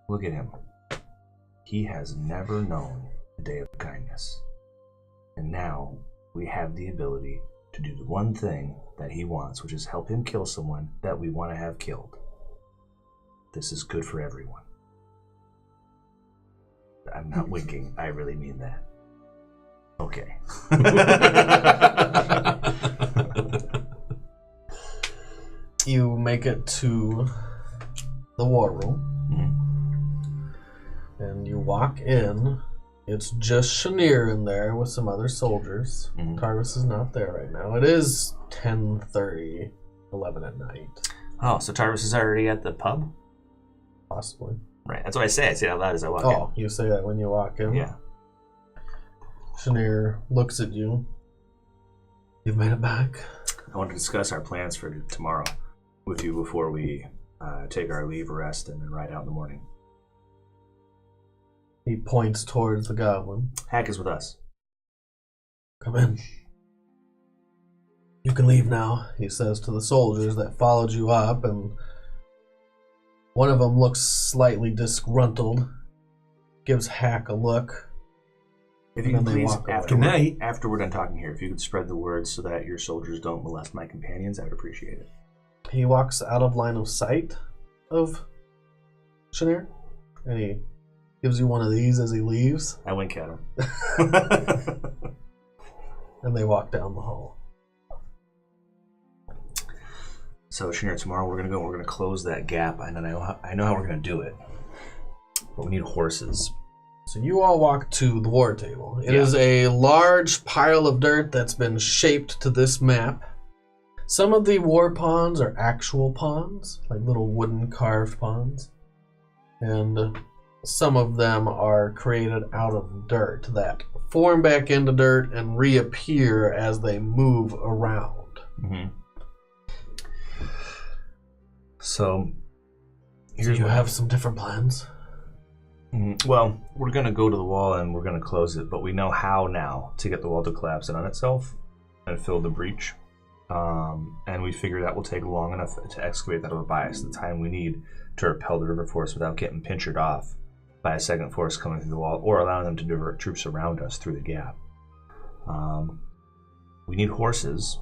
look at him. He has never known a day of kindness. And now we have the ability to do the one thing that he wants, which is help him kill someone that we want to have killed. This is good for everyone. I'm not winking. I really mean that. Okay. You make it to the war room. And you walk in. It's just Chenier in there with some other soldiers. Tarvis is not there right now. It is 10:30, 11 at night. Oh, so Tarvis is already at the pub? Possibly. Right, that's what I say. I say it out loud as I walk in. Oh, you say that when you walk in? Yeah. Chenier looks at you. You've made it back? I want to discuss our plans for tomorrow with you before we take our leave, rest, and then ride out in the morning. He points towards the goblin. Hack is with us. Come in. You can leave now, he says to the soldiers that followed you up, and one of them looks slightly disgruntled, gives Hack a look. If you and can then they please, walk away. after, Good night. after we're done talking here, if you could spread the word so that your soldiers don't molest my companions, I would appreciate it. He walks out of line of sight of Chenier, and he gives you one of these as he leaves, I wink at him. and they walk down the hall. So, Chenier, tomorrow we're gonna close that gap, and then I know how we're gonna do it. But we need horses. So you all walk to the war table. It is a large pile of dirt that's been shaped to this map. Some of the war pawns are actual pawns, like little wooden carved pawns. And some of them are created out of dirt that form back into dirt and reappear as they move around. So, So you have some different plans? Well, we're going to go to the wall and we're going to close it, but we know how now to get the wall to collapse in on itself and fill the breach. And we figure that will take long enough to excavate that will buy us the time we need to repel the river force without getting pinchered off by a second force coming through the wall or allowing them to divert troops around us through the gap. We need horses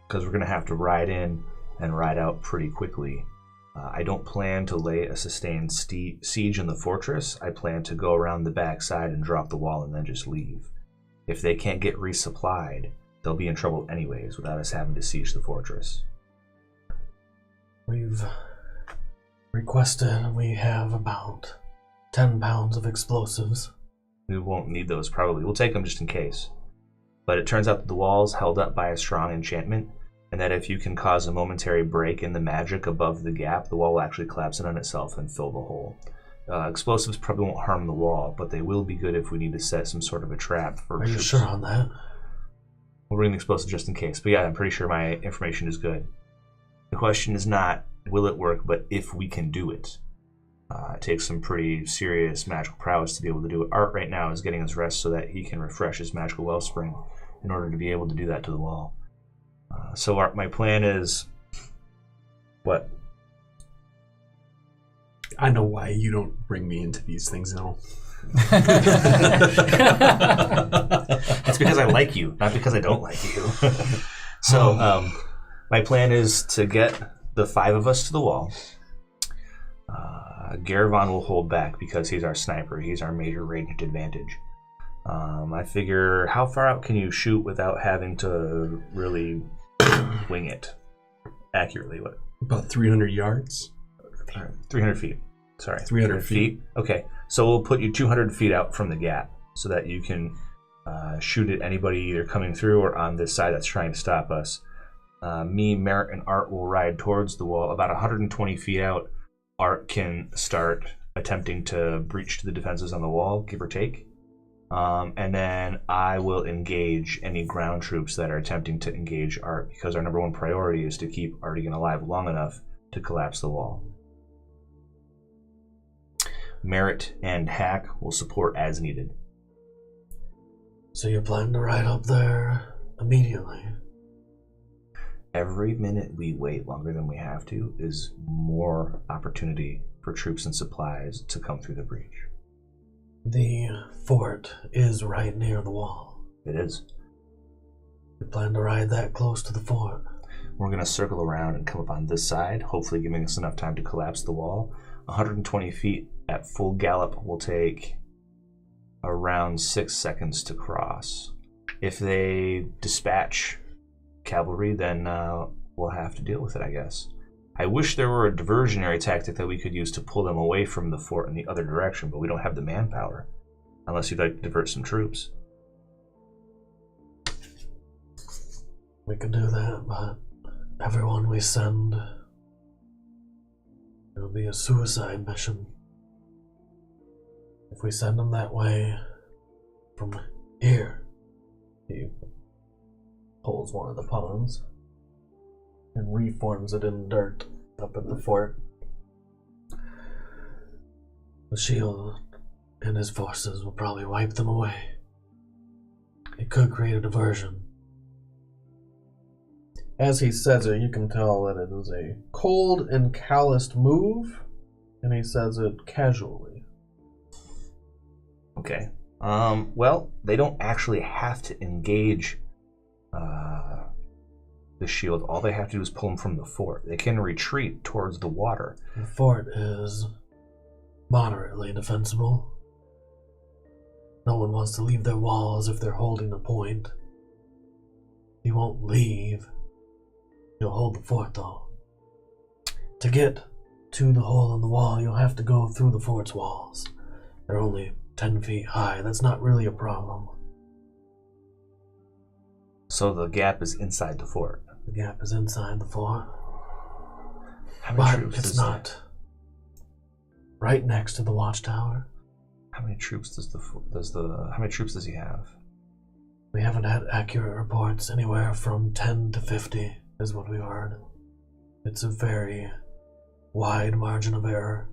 because we're going to have to ride in and ride out pretty quickly. I don't plan to lay a sustained siege in the fortress. I plan to go around the back side and drop the wall and then just leave. If they can't get resupplied, they'll be in trouble anyways without us having to siege the fortress. We've requested, we have about 10 pounds of explosives. We won't need those probably. We'll take them just in case. But it turns out that the wall's held up by a strong enchantment, and that if you can cause a momentary break in the magic above the gap, the wall will actually collapse in on itself and fill the hole. Explosives probably won't harm the wall, but they will be good if we need to set some sort of a trap for Are you troops. sure on that? We'll bring the explosive just in case. But yeah, I'm pretty sure my information is good. The question is not, will it work, but if we can do it. It takes some pretty serious magical prowess to be able to do it. Art right now is getting his rest so that he can refresh his magical wellspring in order to be able to do that to the wall. So Art, my plan is... What? I know why you don't bring me into these things at all. It's because I like you, not because I don't like you. So, my plan is to get the 5 of us to the wall. Garavon will hold back because he's our sniper. He's our major ranged advantage. I figure, how far out can you shoot without having to really wing it accurately? What? About 300 yards. 300 feet. Sorry. 300 feet. Okay. So we'll put you 200 feet out from the gap so that you can shoot at anybody either coming through or on this side that's trying to stop us. Me, Merritt, and Art will ride towards the wall. About 120 feet out, Art can start attempting to breach to the defenses on the wall, give or take. And then I will engage any ground troops that are attempting to engage Art, because our number one priority is to keep Artigan alive long enough to collapse the wall. Merritt and Hack will support as needed. So you plan to ride up there immediately? Every minute we wait longer than we have to is more opportunity for troops and supplies to come through the breach. The fort is right near the wall. It is. You plan to ride that close to the fort? We're going to circle around and come up on this side, hopefully giving us enough time to collapse the wall. 120 feet at full gallop will take around 6 seconds to cross. If they dispatch cavalry, then we'll have to deal with it, I guess. I wish there were a diversionary tactic that we could use to pull them away from the fort in the other direction, but we don't have the manpower, unless you'd like to divert some troops. We could do that, but everyone we send, it'll be a suicide mission. If we send them that way, from here, he pulls one of the pawns and reforms it in dirt up at the fort. The shield and his forces will probably wipe them away. It could create a diversion. As he says it, you can tell that it is a cold and calloused move, and he says it casually. Okay. Well, they don't actually have to engage the shield. All they have to do is pull them from the fort. They can retreat towards the water. The fort is moderately defensible. No one wants to leave their walls if they're holding a point. He won't leave. He'll hold the fort, though. To get to the hole in the wall, you'll have to go through the fort's walls. They're only 10 feet high. That's not really a problem. So the gap is inside the fort. The gap is inside the fort. How many But troops it's does not right next to the watchtower. How many troops how many troops does he have? We haven't had accurate reports. Anywhere from 10 to 50 is what we've heard. It's a very wide margin of error.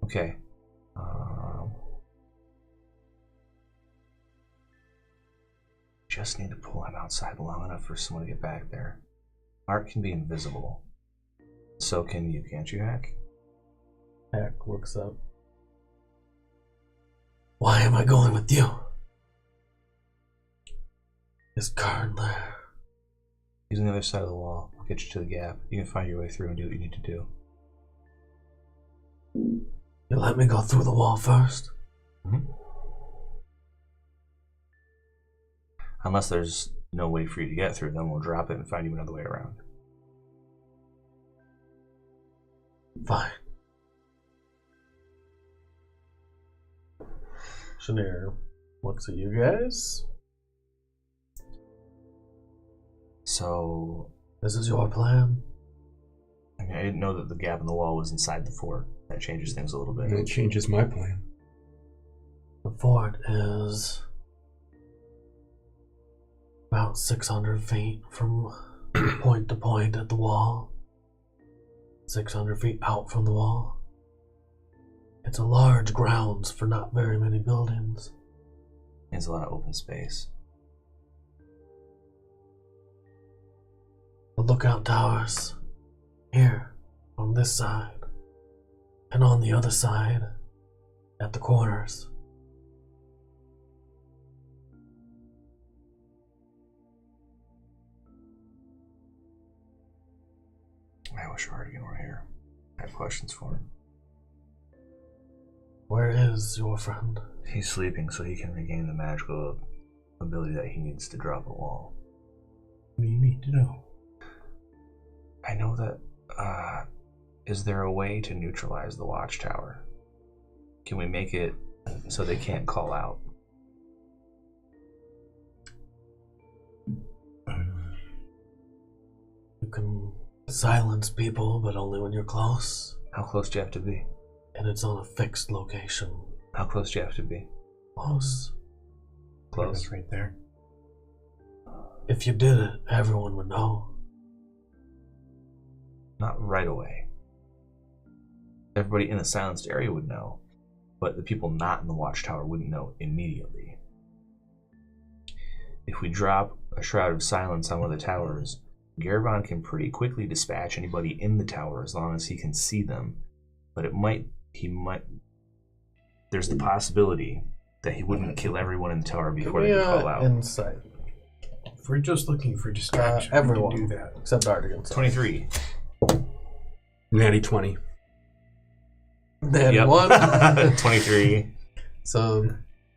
Okay. Just need to pull him outside long enough for someone to get back there. Art can be invisible. So can you, can't you, Hack? Hack looks up. Why am I going with you? Is Karn there? He's on the other side of the wall. I'll get you to the gap. You can find your way through and do what you need to do. You let me go through the wall first? Mm-hmm. Unless there's no way for you to get through, then we'll drop it and find you another way around. Fine. Chenier looks at you guys. So, This is your plan? I mean, I didn't know that the gap in the wall was inside the fort. That changes things a little bit. And it changes my plan. The fort is about 600 feet from point to point at the wall. 600 feet out from the wall. It's a large grounds for not very many buildings. There's a lot of open space. The lookout towers, here, on this side, and on the other side, at the corners. I wish Artigan were here. I have questions for him. Where is your friend? He's sleeping so he can regain the magical ability that he needs to drop a wall. What do you need to know? I know that, is there a way to neutralize the watchtower? Can we make it so they can't call out? You can silence people, but only when you're close. How close do you have to be? And it's on a fixed location. How close do you have to be? Close. Close. It's right there. If you did it, everyone would know. Not right away. Everybody in the silenced area would know, but the people not in the watchtower wouldn't know immediately. If we drop a shroud of silence on one of the towers, Garvon can pretty quickly dispatch anybody in the tower as long as he can see them. But there's the possibility that he wouldn't kill everyone in the tower before they could call out. Insight. If we're just looking for distraction, everyone. we can do that. Except Artigan. 23. Natty 20. Then Yep. 1. 23. So,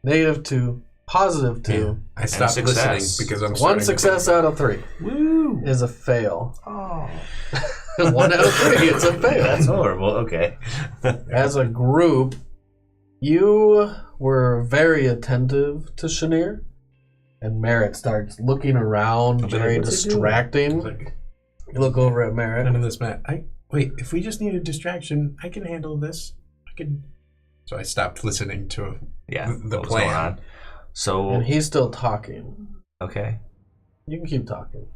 -2, +2. Yeah. I stopped listening success. because I'm One starting success out of 3 Woo! is a fail. Oh. 1 out of 3 is a fail. That's horrible. Okay. As a group, you were very attentive to Chenier, and Merritt starts looking around, very what's he distracting. Like, You look over at none Merritt. of this matter. Wait, if we just need a distraction, I can handle this. I can. So I stopped listening to Yeah. the what was going plan. on? So, And he's still talking. okay. You can keep talking.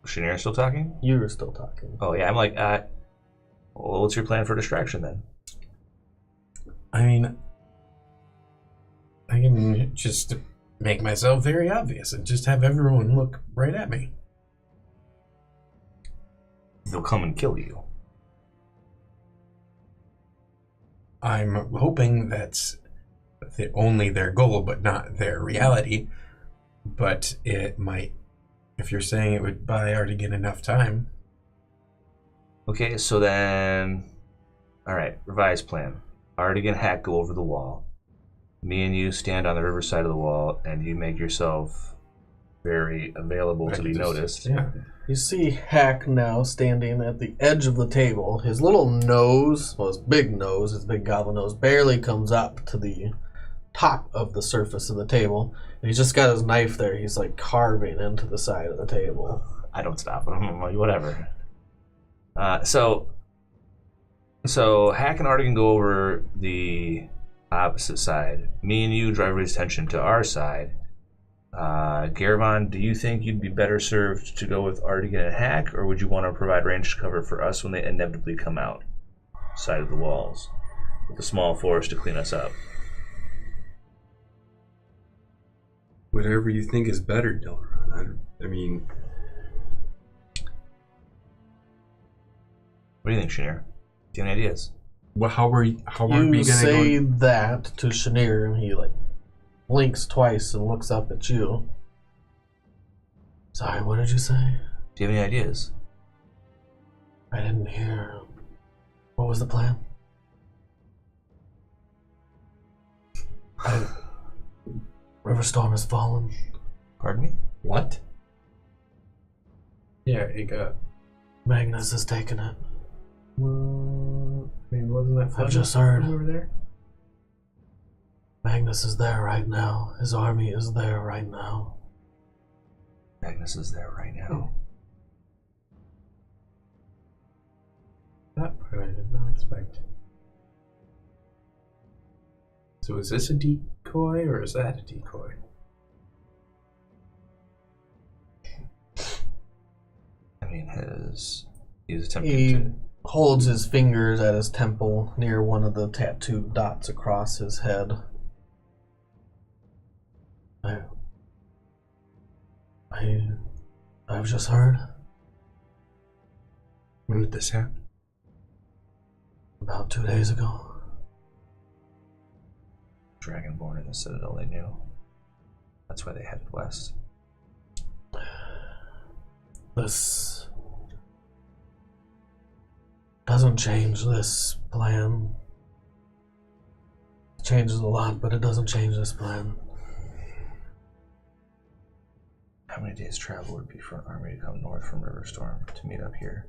Chenier still talking? You were still talking. Oh, yeah. I'm like, well, what's your plan for distraction then? I mean, I can just make myself very obvious and just have everyone look right at me. They'll come and kill you. I'm hoping that's only their goal, but not their reality. But it might, if you're saying it would buy Artigan enough time. Okay, so then, all right, revised plan. Artigan and Hack go over the wall. Me and you stand on the riverside of the wall, and you make yourself very available to be noticed. Yeah. You see Hack now standing at the edge of the table. His little nose, well, his big nose, his big goblin nose, barely comes up to the top of the surface of the table. And he's just got his knife there. He's like carving into the side of the table. I don't stop him. I'm like, whatever. So Hack and Artigan go over the opposite side. Me and you drive everybody's attention to our side. Garvon, do you think you'd be better served to go with Artigan and Hack, or would you want to provide ranged cover for us when they inevitably come out? Side of the walls, with a small force to clean us up. Whatever you think is better, Delron. I mean, What do you think, Chenier? Do you have any ideas? well, how are we You gonna say go? that to Chenier, and he like blinks twice and looks up at you. Sorry, what did you say? Do you have any ideas? I didn't hear. What was the plan? Riverstorm has fallen. Pardon me? What? Yeah, it got. Magnus has taken it. Well, I mean, wasn't that I've just heard. over there? Magnus is there right now. His army is there right now. Magnus is there right now. That part I did not expect. So is this a decoy or is that a decoy? I mean, he's attempting He to. holds his fingers at his temple near one of the tattooed dots across his head. I've just heard When did this happen? about 2 days ago. Dragonborn in the Citadel, they knew. That's why they headed west. This doesn't change this plan. It changes a lot, but it doesn't change this plan. How many days' travel would it be for an army to come north from Riverstorm to meet up here?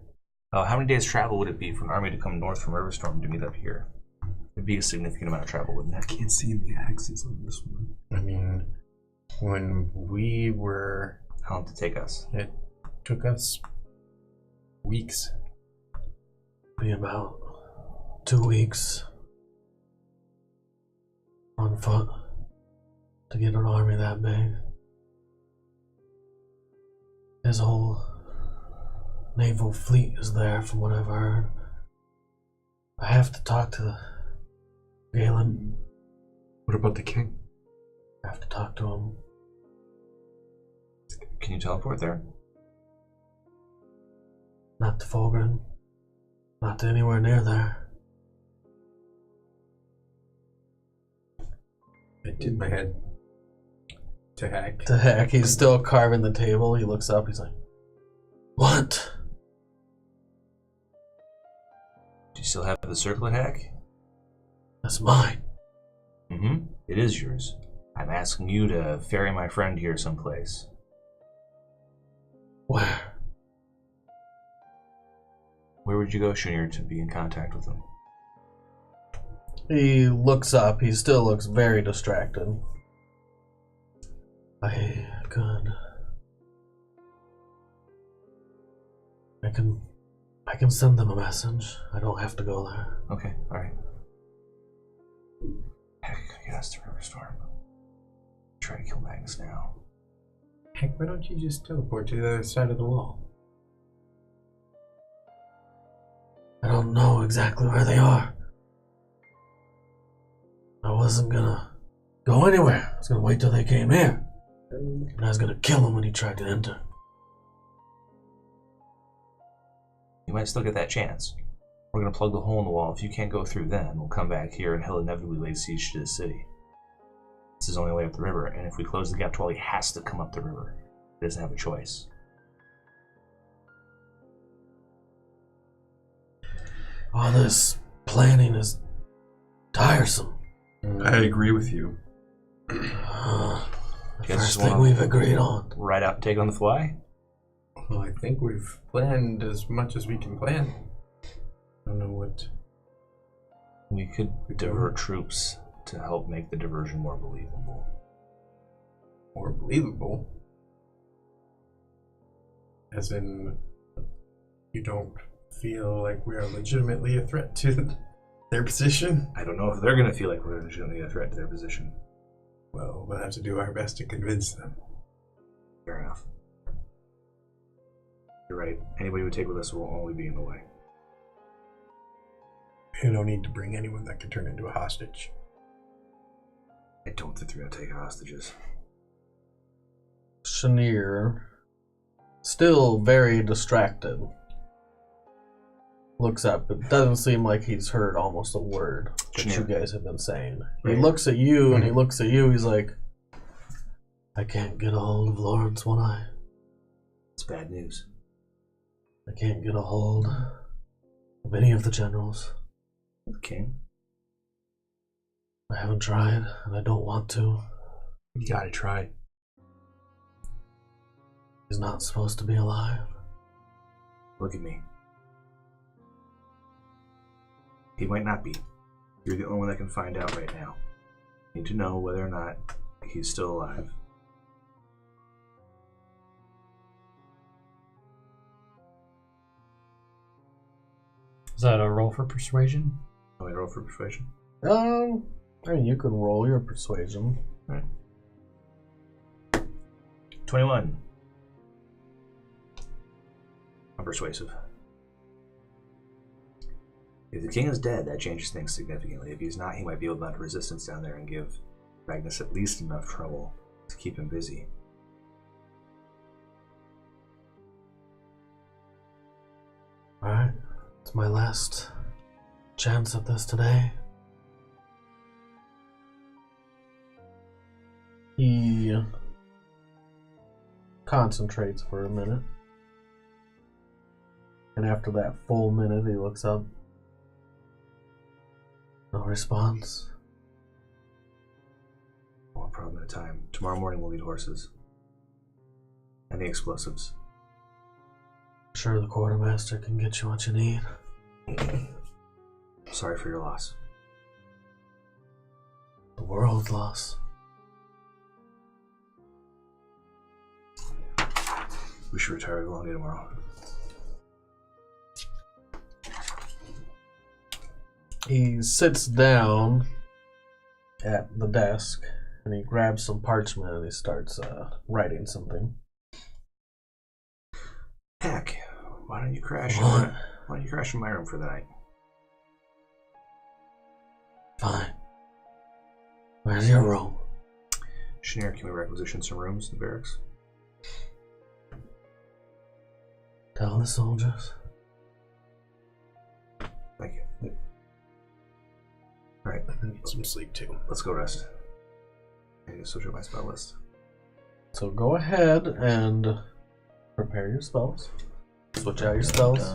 Oh, how many days' travel would it be for an army to come north from Riverstorm to meet up here? It'd be a significant amount of travel, wouldn't I it? can't see the axes on this one. I mean, when we were. How long did it take us? It took us weeks. Be about 2 weeks on foot to get an army that big. His whole naval fleet is there, from what I've heard. I have to talk to Galen. What about the king? I have to talk to him. Can you teleport there? Not to Fulgrim. Not to anywhere near there. I did my head to hack. To heck, he's still carving the table. He looks up, he's like, "What?" Do you still have the circlet hack? That's mine. Mm-hmm. It is yours. I'm asking you to ferry my friend here someplace. Where? Where would you go, Shunir, to be in contact with him? He looks up. He still looks very distracted. I can send them a message. I don't have to go there. Okay, alright. Heck, get us to Riverstorm. Try to kill Magnus now. Heck, why don't you just teleport to the other side of the wall? I don't know exactly where they are. I wasn't gonna go anywhere. I was gonna wait till they came here. And I was gonna kill him when he tried to enter. You might still get that chance. We're gonna plug the hole in the wall. If you can't go through then, we'll come back here and he'll inevitably lay siege to the city. It's his only way up the river, and if we close the gap to wall, he has to come up the river. He doesn't have a choice. All this planning is tiresome. I agree with you. The You guys first just thing wanna we've agreed on. Ride out and take on the fly? Well, I think we've planned as much as we can plan. I don't know what. We could divert troops to help make the diversion more believable. More believable. As in, you don't feel like we are legitimately a threat to their position? I don't know if they're gonna feel like we're legitimately a threat to their position. Well, we'll have to do our best to convince them. Fair enough. You're right. Anybody we take with us will only be in the way. You don't need to bring anyone that could turn into a hostage. I don't think they're gonna take hostages. Shunir, still very distracted, looks up. It doesn't seem like he's heard almost a word that you guys have been saying. He Right. looks at you and he looks at you. He's like, "I can't get a hold of Lawrence One Eye. It's bad news. I can't get a hold of any of the generals. The king? I haven't tried and I don't want to. You gotta try. He's not supposed to be alive. Look at me. He might not be. You're the only one that can find out right now. You need to know whether or not he's still alive. Is that a roll for persuasion? Oh, I roll for persuasion? I mean, you can roll your persuasion. All right. 21. I'm persuasive. If the king is dead, that changes things significantly. If he's not, he might be able to mount resistance down there and give Magnus at least enough trouble to keep him busy. Alright, it's my last chance at this today. He concentrates for a minute. And after that full minute, he looks up. No response. One problem at a time. Tomorrow morning we'll need horses. And the explosives. I'm sure the quartermaster can get you what you need. Sorry for your loss. The world's lost. We should retire a long day tomorrow. He sits down at the desk and he grabs some parchment and he starts writing something. Heck, why don't you crash? What? Why don't you crash in my room for the night? Fine. Where's your room? Chenier, can we requisition some rooms in the barracks? Tell the soldiers. Thank you. Alright, I need some sleep too. let's go rest. I need to switch up my spell list. So go ahead and prepare your spells. Switch out your spells.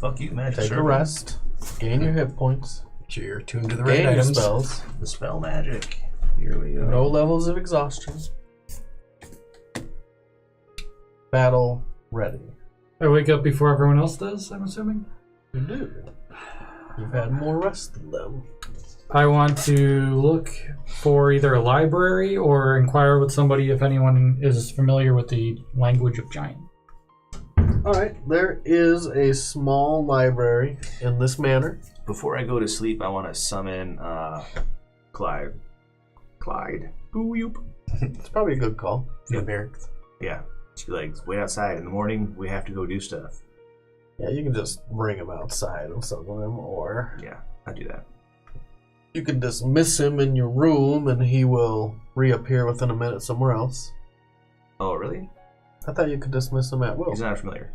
Fuck you, magic. Take a servant. rest. Gain your hit points. Make sure you're tuned to the right Gain your items. spells. The spell magic. Here we go. No levels of exhaustion. Battle ready. I wake up before everyone else does, I'm assuming. You do. You've had more rest than them. I want to look for either a library or inquire with somebody if anyone is familiar with the language of giant. Alright, there is a small library in this manor. Before I go to sleep, I want to summon Clyde. Clyde. Boo-yoop. It's probably a good call. The barracks. Yeah. She like, wait outside. In the morning, we have to go do stuff. Yeah, you can just bring him outside and summon him, or Yeah, I'll do that. you can dismiss him in your room and he will reappear within a minute somewhere else. Oh, really? I thought you could dismiss him at will. He's not familiar.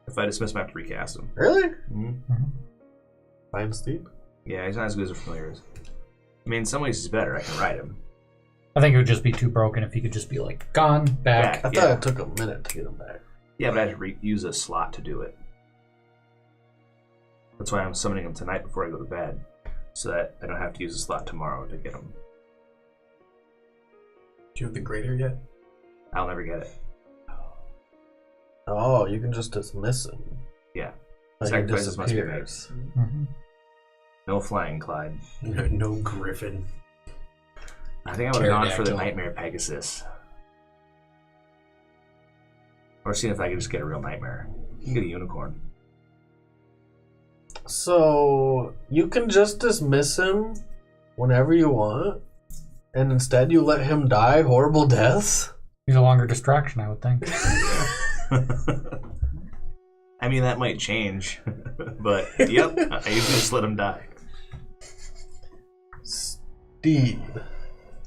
If I dismiss him, I have to recast him. Really? Mm-hmm. Fine, Steve. Yeah, he's not as good as a familiar is. I mean, in some ways he's better. I can ride him. I think it would just be too broken if he could just be like, gone, back. I thought Yeah. it took a minute to get him back. Yeah, but I have to use a slot to do it. That's why I'm summoning him tonight before I go to bed, so that I don't have to use a slot tomorrow to get him. Do you have the grader yet? I'll never get it. Oh, you can just dismiss him. Yeah. Like he Sacrifices must be made. disappears. Mm-hmm. No flying, Clyde. No griffin. I think I would have gone for the Pterodactyl. Nightmare Pegasus. Or seeing if I could just get a real nightmare. You can get a unicorn. So you can just dismiss him whenever you want, and instead you let him die horrible deaths. He's a longer distraction, I would think. I mean, that might change. But, yep, I usually just let him die. Steed.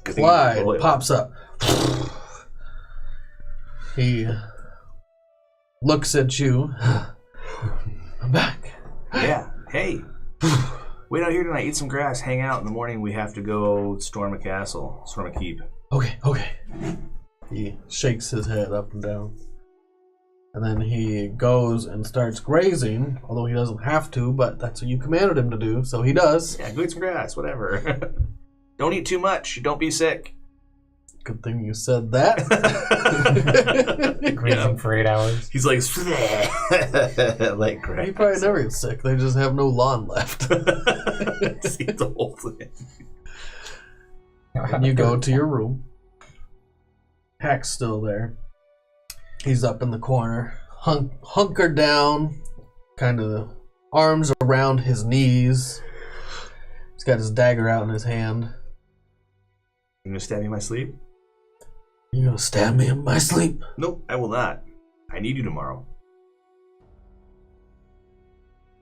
Good thing Clyde he's loyal. pops up. He looks at you. I'm back. Yeah. Hey. Wait out here tonight, eat some grass, hang out. In the morning, we have to go storm a castle, storm a keep. Okay. He shakes his head up and down. And then he goes and starts grazing, although he doesn't have to, but that's what you commanded him to do, so he does. Yeah, go eat some grass, whatever. Don't eat too much. Don't be sick. Good thing you said that. Breathing for 8 hours. He's like, like grass. He probably never gets sick. They just have no lawn left. See the whole thing. And you go to your room. Hack's still there. He's up in the corner, hunkered down, kind of arms around his knees. He's got his dagger out in his hand. You gonna stab me in my sleep? You gonna stab me in my sleep? Nope, I will not. I need you tomorrow.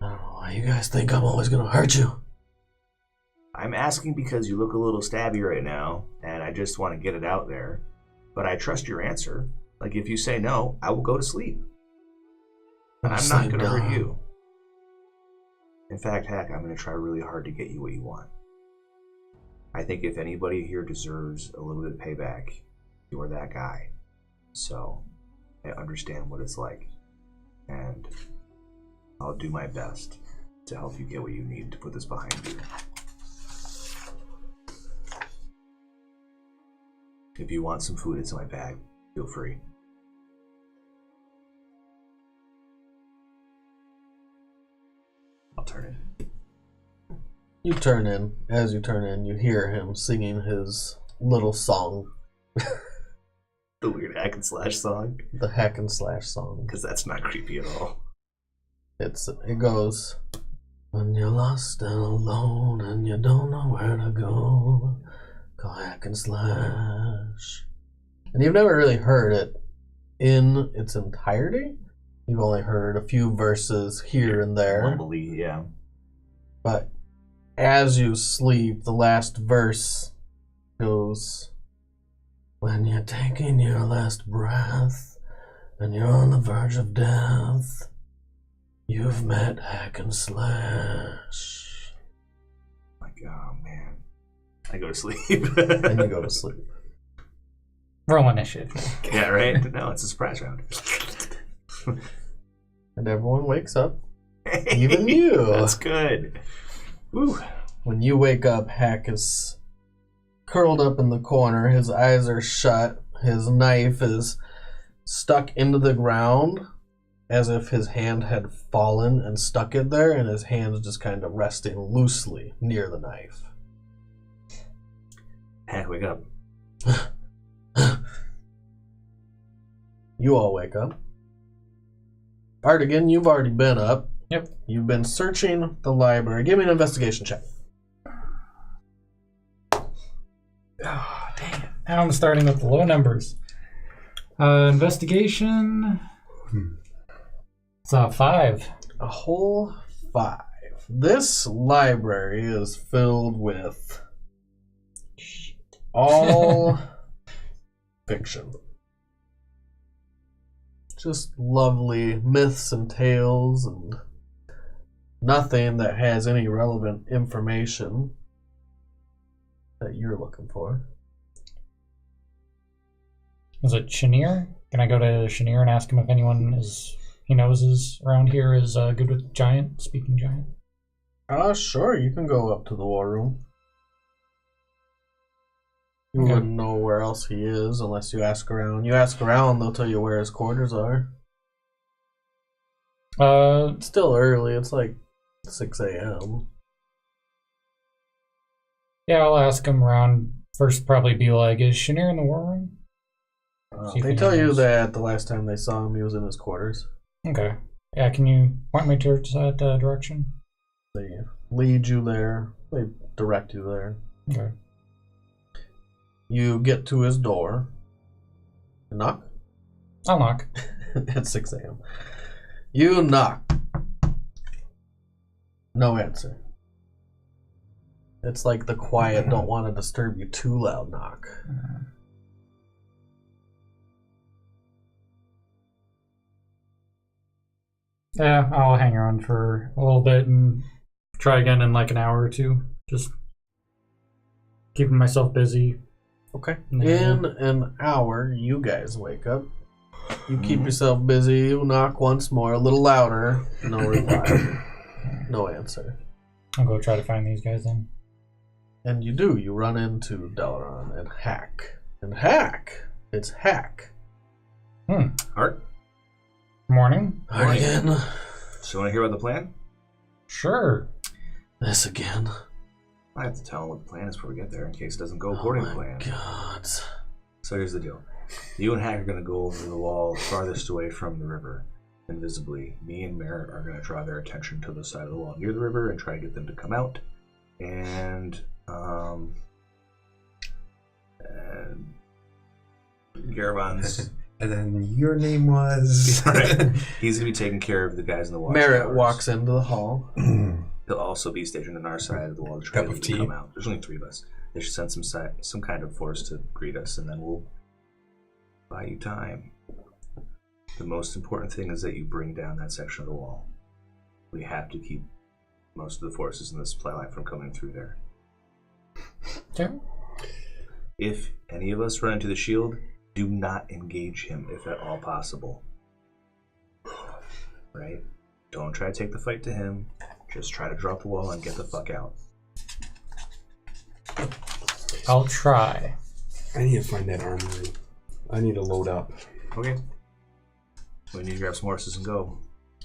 I don't know why you guys think I'm always gonna hurt you. I'm asking because you look a little stabby right now, and I just want to get it out there. But I trust your answer. Like, if you say no, I will go to sleep. And I'm not going to hurt you. In fact, Hack, I'm going to try really hard to get you what you want. I think if anybody here deserves a little bit of payback, you're that guy. So, I understand what it's like. And I'll do my best to help you get what you need to put this behind you. If you want some food, it's in my bag. Feel free. I'll turn in. You turn in. As you turn in, you hear him singing his little song. The weird hack and slash song. The hack and slash song. Because that's not creepy at all. It goes, when you're lost and alone and you don't know where to go, go hack and slash. And you've never really heard it in its entirety. You've only heard a few verses here and there. Mumbly, yeah. But as you sleep, the last verse goes, when you're taking your last breath and you're on the verge of death, you've met hack and slash. Like, oh man. I go to sleep. And you go to sleep. Roll initiative. Yeah, right? No, it's a surprise round. And everyone wakes up. Even you. That's good. Woo. When you wake up, Hack is curled up in the corner. His eyes are shut. His knife is stuck into the ground as if his hand had fallen and stuck it there, and his hand's just kind of resting loosely near the knife. Hack, wake up. You all wake up. Artigan, you've already been up. Yep. You've been searching the library. Give me an investigation check. Oh, dang it. Now I'm starting with the low numbers. Investigation. It's a 5. A whole 5. This library is filled with all fiction. Just lovely myths and tales and nothing that has any relevant information that you're looking for. Is it Chenier? Can I go to Chenier and ask him if anyone he knows is around here is good with speaking giant? Sure, you can go up to the war room. You Okay. wouldn't know where else he is unless you ask around. You ask around, they'll tell you where his quarters are. It's still early, it's like 6 a.m. Yeah, I'll ask him around. First, probably be like, is Chenier in the war room? See if They he tell you knows. that the last time they saw him, he was in his quarters. Okay. Yeah, can you point me towards that direction? They lead you there. They direct you there. Okay. You get to his door. Knock? I'll knock. At 6 a.m. You knock. No answer. It's like the quiet, don't want to disturb you too loud knock. Yeah, I'll hang around for a little bit and try again in like an hour or two. Just keeping myself busy. Okay. No. In an hour, you guys wake up. You keep yourself busy. You knock once more, a little louder. No reply. No answer. I'll go try to find these guys then. And you do. You run into Delaron and Hack And Hack. It's Hack. Art? Morning. Again. So you want to hear about the plan? Sure. This again. I have to tell him what the plan is before we get there in case it doesn't go according to Oh plan. God. So here's the deal. You and Hack are going to go over the wall farthest away from the river, invisibly. Me and Merritt are going to draw their attention to the side of the wall near the river and try to get them to come out. And Garabon's... And then your name was... Right. He's going to be taking care of the guys in the watch Merritt towers. walks into the hall. He'll also be stationed on our side of the wall to try to get them to come out. There's only 3 of us. They should send some kind of force to greet us, and then we'll buy you time. The most important thing is that you bring down that section of the wall. We have to keep most of the forces in the supply line from coming through there. Okay. If any of us run into the shield, do not engage him if at all possible. Right? Don't try to take the fight to him. Just try to drop the wall and get the fuck out. I'll try. I need to find that armory. I need to load up. Okay. We need to grab some horses and go.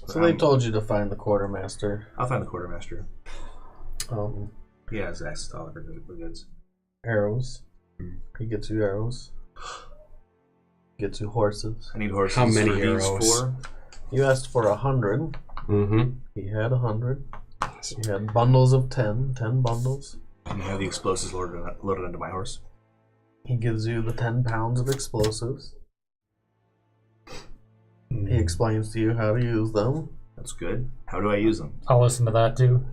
So they told you to find the quartermaster. I'll find the quartermaster. He He has access to all of our goods. arrows. He gets you arrows. Gets you horses. I need horses. How many for these arrows? 4. You asked for 100. Mm-hmm. He had 100. He had bundles of 10 bundles. And you have the explosives loaded onto my horse. He gives you the 10 pounds of explosives. He explains to you how to use them. That's good. How do I use them? I'll listen to that too.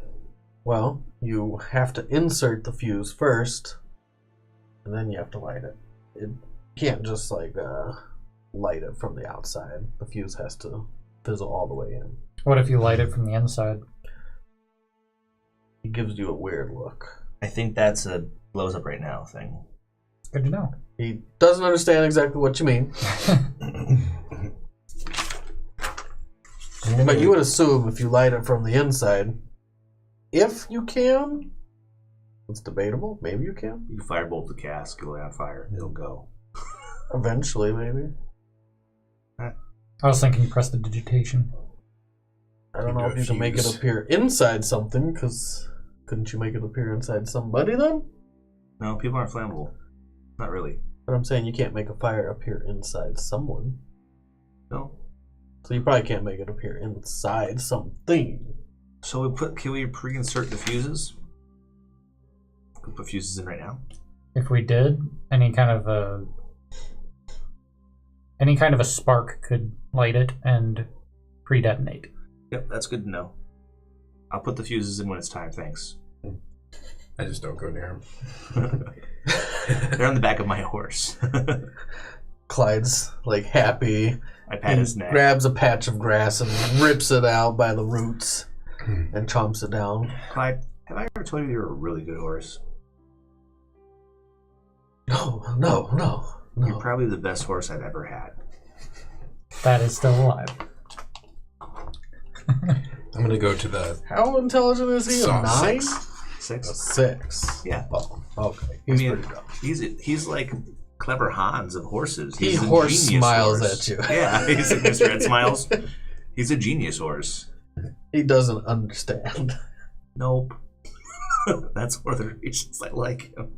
Well, you have to insert the fuse first, and then you have to light it. It can't just light it from the outside. The fuse has to fizzle all the way in. What if you light it from the inside? He gives you a weird look. I think that's a blows up right now thing. Good to know. He doesn't understand exactly what you mean, but you would assume if you light it from the inside, if you can, it's debatable. Maybe you can. You firebolt the cask, it'll light on fire. It'll go. Eventually, maybe. I was thinking prestidigitation. I don't You know do if you a can make it fuse. appear inside something, because couldn't you make it appear inside somebody then? No, people aren't flammable. Not really. But I'm saying you can't make a fire appear inside someone. No. So you probably can't make it appear inside something. So can we pre-insert the fuses? Can we put fuses in right now? If we did, any kind of a spark could light it and pre-detonate. Yep, that's good to know. I'll put the fuses in when it's time, thanks. I just don't go near him. They're on the back of my horse. Clyde's happy. I pat his neck. Grabs a patch of grass and rips it out by the roots and chomps it down. Clyde, have I ever told you you're a really good horse? No. You're probably the best horse I've ever had. That is still alive. I'm going to go to the... How intelligent is he? A Saw 9? 6? A 6. Yeah. Oh, okay. I He's mean, pretty dumb. he's like clever Hans of horses. He He's a horse genius smiles horse. at you. Yeah, he's like Mr. Ed Smiles. He's a genius horse. He doesn't understand. Nope. That's one of the reasons I like him.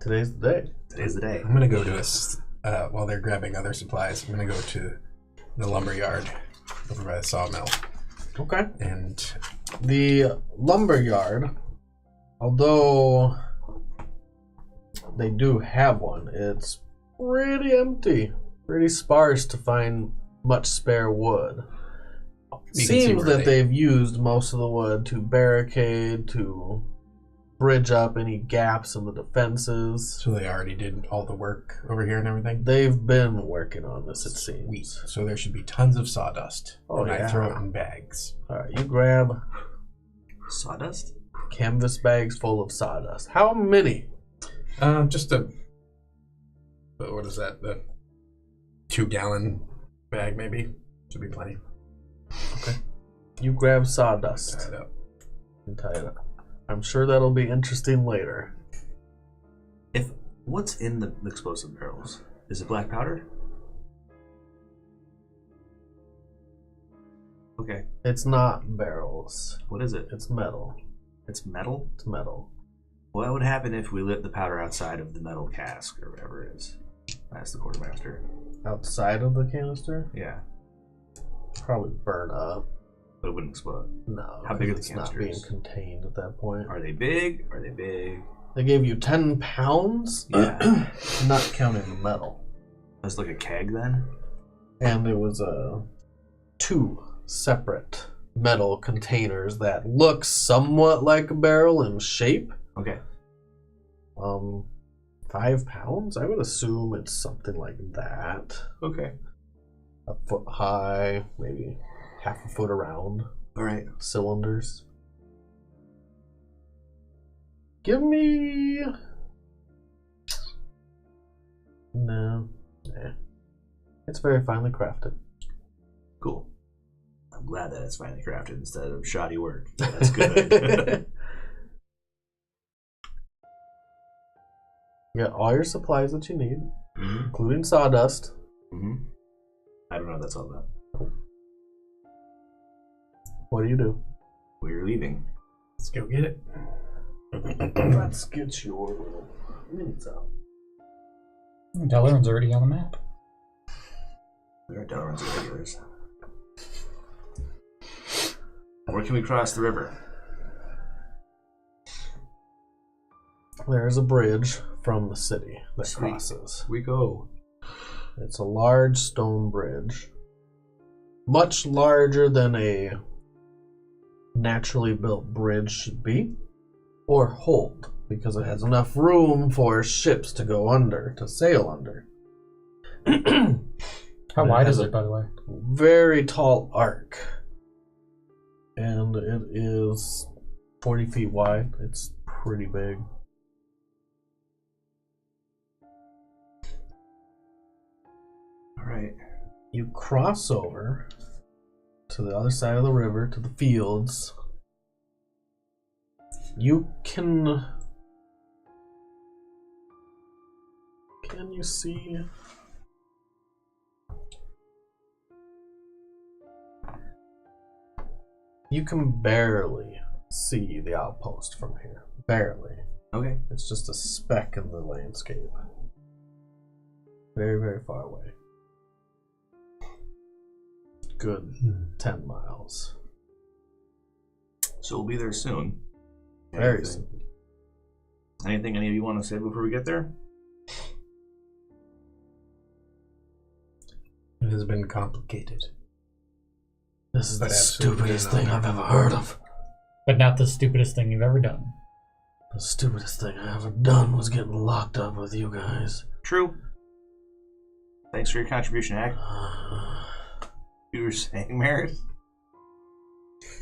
Today's the day. Today's the day. I'm going to go to while they're grabbing other supplies, I'm going to go to the lumber yard over by the sawmill. Okay. And The lumber yard, although they do have one, it's pretty empty, pretty sparse to find much spare wood. You can see Seems where that they- they've used most of the wood to barricade, to bridge up any gaps in the defenses. so they already did all the work over here and everything? They've been working on this, it Sweet. seems. So there should be tons of sawdust. Oh, and yeah. I throw it in bags. Alright, you grab Sawdust? canvas bags full of sawdust. How many? Just a... What is that? The 2-gallon bag, maybe? Should be plenty. You grab sawdust Tie it up. and tie it up. I'm sure that'll be interesting later. What's in the explosive barrels? Is it black powder? Okay. It's not barrels. What is it? It's metal. It's metal? It's metal. What would happen if we lit the powder outside of the metal cask or whatever it is? That's the quartermaster. Outside of the canister? Yeah. Probably burn up. But it wouldn't explode. No. How big are the it's not being canisters? contained at that point. Are they big? Are they big? They gave you 10 pounds? Yeah. Not counting the metal. That's like a keg then? And it was 2 separate metal containers that look somewhat like a barrel in shape. Okay. 5 pounds? I would assume it's something like that. Okay. A foot high, maybe half a foot around. Alright. Cylinders. Give me... No. Nah. It's very finely crafted. Cool. I'm glad that it's finally crafted instead of shoddy work. Yeah, that's good. You got all your supplies that you need, Mm-hmm. including sawdust. Mm-hmm. I don't know what that's all about. What do? We're leaving. Let's go get it. Let's get your little minis out. Delaran's already on the map. There are Delrons and regulars. Where can we cross the river? There's a bridge from the city that Sweet. crosses. We go. It's a large stone bridge. Much larger than a naturally built bridge should be. Or hold, because it has enough room for ships to go under, to sail under. How It wide has is a it, by the way? Very tall arc. And it is 40 feet wide. It's pretty big. Alright. You cross over to the other side of the river, to the fields. You can you see? You can barely see the outpost from here. Barely. Okay. It's just a speck in the landscape. Very, very far away. Good 10 miles. So we'll be there soon. Very soon. Anything any of you want to say before we get there? It has been complicated. This is But the absolutely stupidest not. thing I've ever heard of. But not the stupidest thing you've ever done. The stupidest thing I ever done was getting locked up with you guys. True. Thanks for your contribution, Ack. You were saying, Merritt?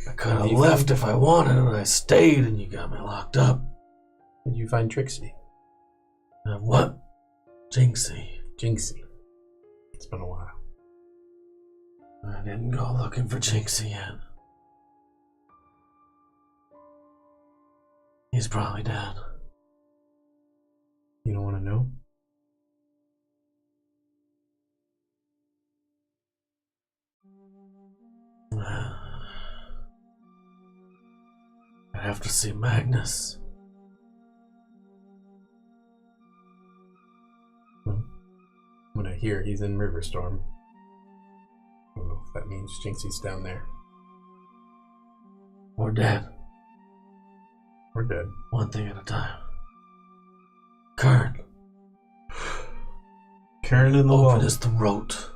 I could have left if I wanted, and I stayed, and you got me locked up. Did you find Trixie? And what? Jinxie. Jinxie. It's been a while. I didn't go looking for Jinxie yet. He's probably dead. You don't want to know? I'd have to see Magnus. When I hear he's in Riverstorm, I don't know if that means Jinxie's down there. Or dead. We're dead. One thing at a time. Kern, Karen in the open wall. his throat.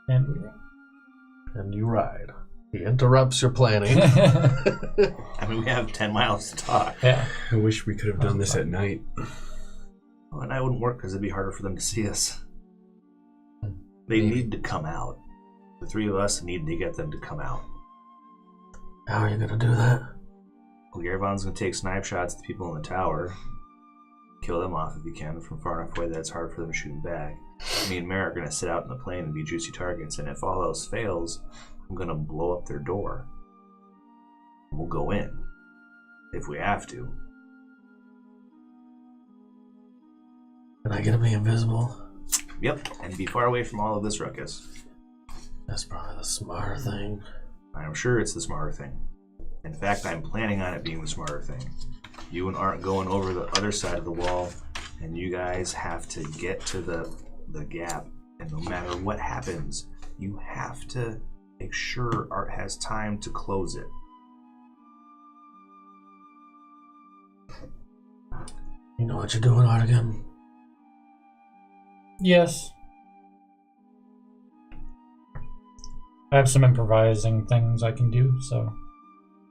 And we And you ride. He interrupts your planning. I mean, we have 10 miles to talk. yeah. I wish we could have done this at night. Well, and that wouldn't work because it'd be harder for them to see us. They need to come out. The three of us need to get them to come out. How are you gonna do that? Well, Garvon's going to take snipe shots at the people in the tower. Kill them off if you can from far enough away that it's hard for them to shoot back. Me and Mara are going to sit out in the plane and be juicy targets, and if all else fails, I'm going to blow up their door. We'll go in if we have to. And I get to be invisible? Yep, and be far away from all of this ruckus. That's probably the smarter thing. I'm sure it's the smarter thing. In fact, I'm planning on it being the smarter thing. You aren't going over the other side of the wall, and you guys have to get to the gap. And no matter what happens, you have to make sure Art has time to close it. You know what you're doing, Artigan? Yes. I have some improvising things I can do, so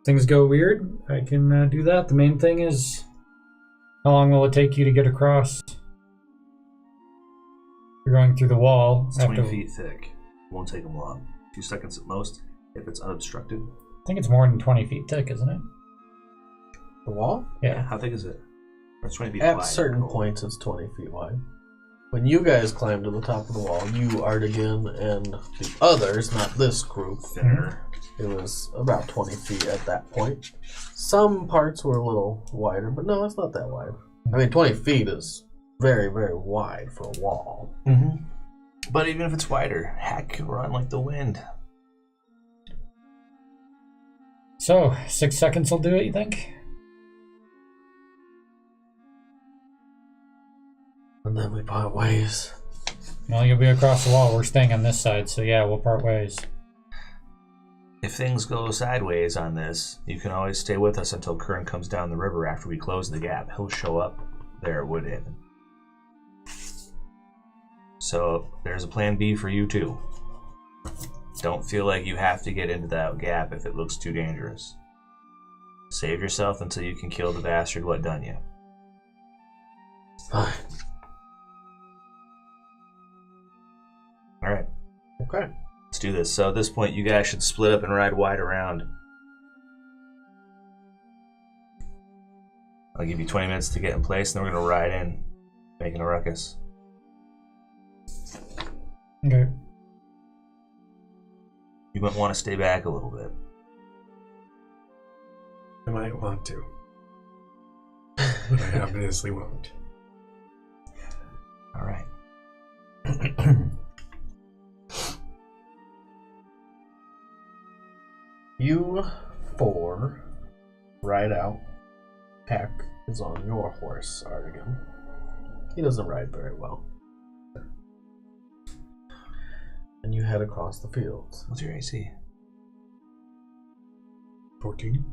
things go weird, I can do that. The main thing is, how long will it take you to get across? You're going through the wall. It's 20 feet thick. Won't take them long. 2 seconds at most, if it's unobstructed. I think it's more than 20 feet thick, isn't it? The wall? Yeah. How thick is it? Or it's 20 feet At wide. certain points, it's 20 feet wide. When you guys climbed to the top of the wall, you, Artigan, and the others, not this group, Thinner. it was about 20 feet at that point. Some parts were a little wider, but no, it's not that wide. I mean, 20 feet is very, very wide for a wall. Mm-hmm. But even if it's wider, heck, can run like the wind. So, 6 seconds will do it, you think? And then we part ways. Well, you'll be across the wall. We're staying on this side, so yeah, we'll part ways. If things go sideways on this, you can always stay with us until Curran comes down the river after we close the gap. He'll show up there at Wood Haven. So there's a plan B for you too. Don't feel like you have to get into that gap if it looks too dangerous. Save yourself until you can kill the bastard what done you. Fine. Alright, Okay. let's do this. So at this point, you guys should split up and ride wide around. I'll give you 20 minutes to get in place, and then we're going to ride in, making a ruckus. Okay. You might want to stay back a little bit. I might want to. But I obviously won't. Alright. You four ride out. Peck is on your horse, Artigan. He doesn't ride very well. And you head across the fields. What's your AC? 14.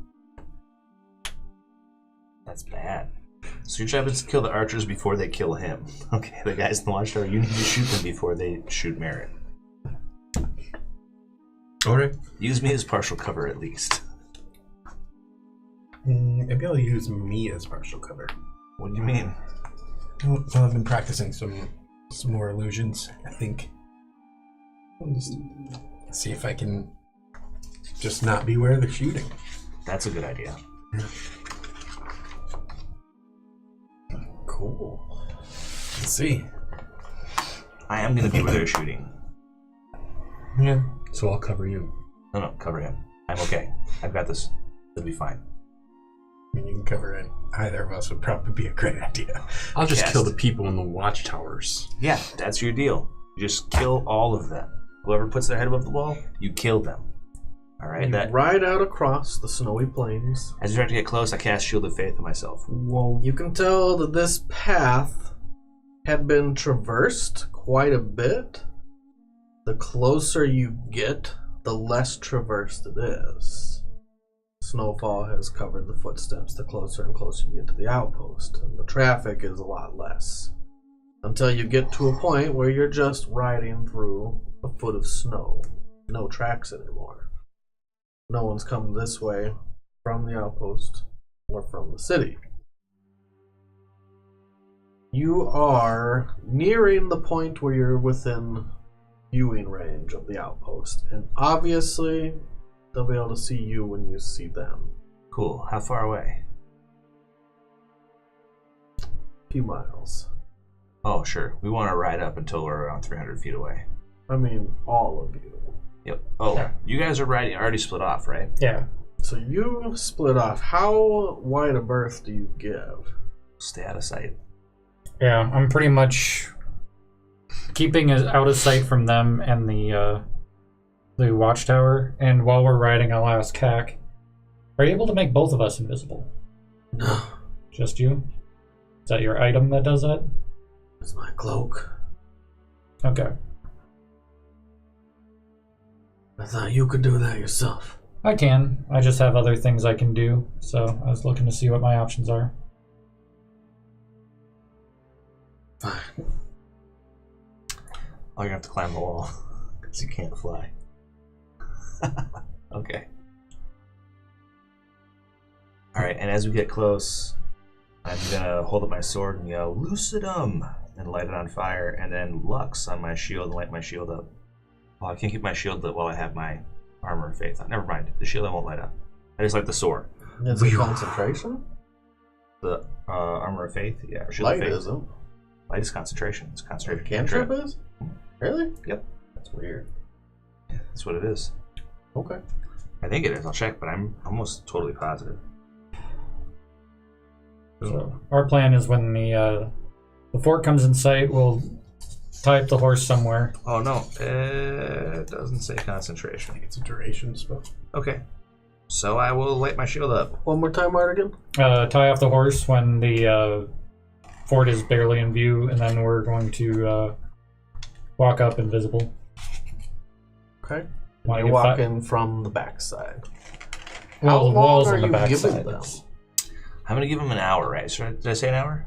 That's bad. So your job is to kill the archers before they kill him. Okay, the guys in the watchtower, you need to shoot them before they shoot Merritt. Alright. Use me as partial cover at least. Maybe I'll use me as partial cover. What do you mean? Well, I've been practicing some more illusions, I think. I'll just see if I can just not be where they're shooting. That's a good idea. Cool. Let's see. I am going to be where they're shooting. Yeah. So I'll cover you. No, cover him. I'm okay. I've got this. It'll be fine. I mean, you can cover it. Either of us would probably be a great idea. I'll just Yes. kill the people in the watchtowers. Yeah, that's your deal. You just kill all of them. Whoever puts their head above the wall, you kill them. Alright, You that ride out across the snowy plains. as you start to get close, I cast Shield of Faith on myself. Well, you can tell that this path had been traversed quite a bit. The closer you get, the less traversed it is. Snowfall has covered the footsteps the closer and closer you get to the outpost, and the traffic is a lot less. Until you get to a point where you're just riding through a foot of snow. No tracks anymore. No one's come this way from the outpost or from the city. You are nearing the point where you're within viewing range of the outpost, and obviously they'll be able to see you when you see them. Cool. How far away? If few miles. Oh, sure. We want to ride up until we're around 300 feet away. I mean, all of you. Yep. Oh, you guys are already split off, right? Yeah. So you split off. How wide a berth do you give? Stay out of sight. Yeah, I'm pretty much keeping us out of sight from them and the watchtower. And while we're riding, I'll ask Hack, are you able to make both of us invisible? No. Just you? Is that your item that does that? It's my cloak. Okay. I thought you could do that yourself. I can. I just have other things I can do, so I was looking to see what my options are. Fine. Oh, you're gonna have to climb the wall because you can't fly. Okay. All right, and as we get close, I'm gonna hold up my sword and yell "Lucidum" and light it on fire, and then Lux on my shield and light my shield up. Oh, I can't keep my shield lit while I have my armor of faith on. Never mind, the shield I won't light up. I just light the sword. Is it concentration? The armor of faith, yeah. Or shield Light of faith. isn't. Light is concentration. It's concentration. Cantrip is? Really? Yep. That's weird. Yeah, that's what it is. Okay. I think it is. I'll check, but I'm almost totally positive. So our plan is when the fort comes in sight, we'll tie up the horse somewhere. Oh no, it doesn't say concentration. I think it's a duration spell. Okay, so I will light my shield up. One more time, Artigan. Tie off the horse when the fort is barely in view, and then we're going to walk up invisible. Okay. Wanna You get walk fi- in from the backside. Well, How the long walls are on the you back giving side. them? I'm gonna give him an hour, right? Did I say an hour?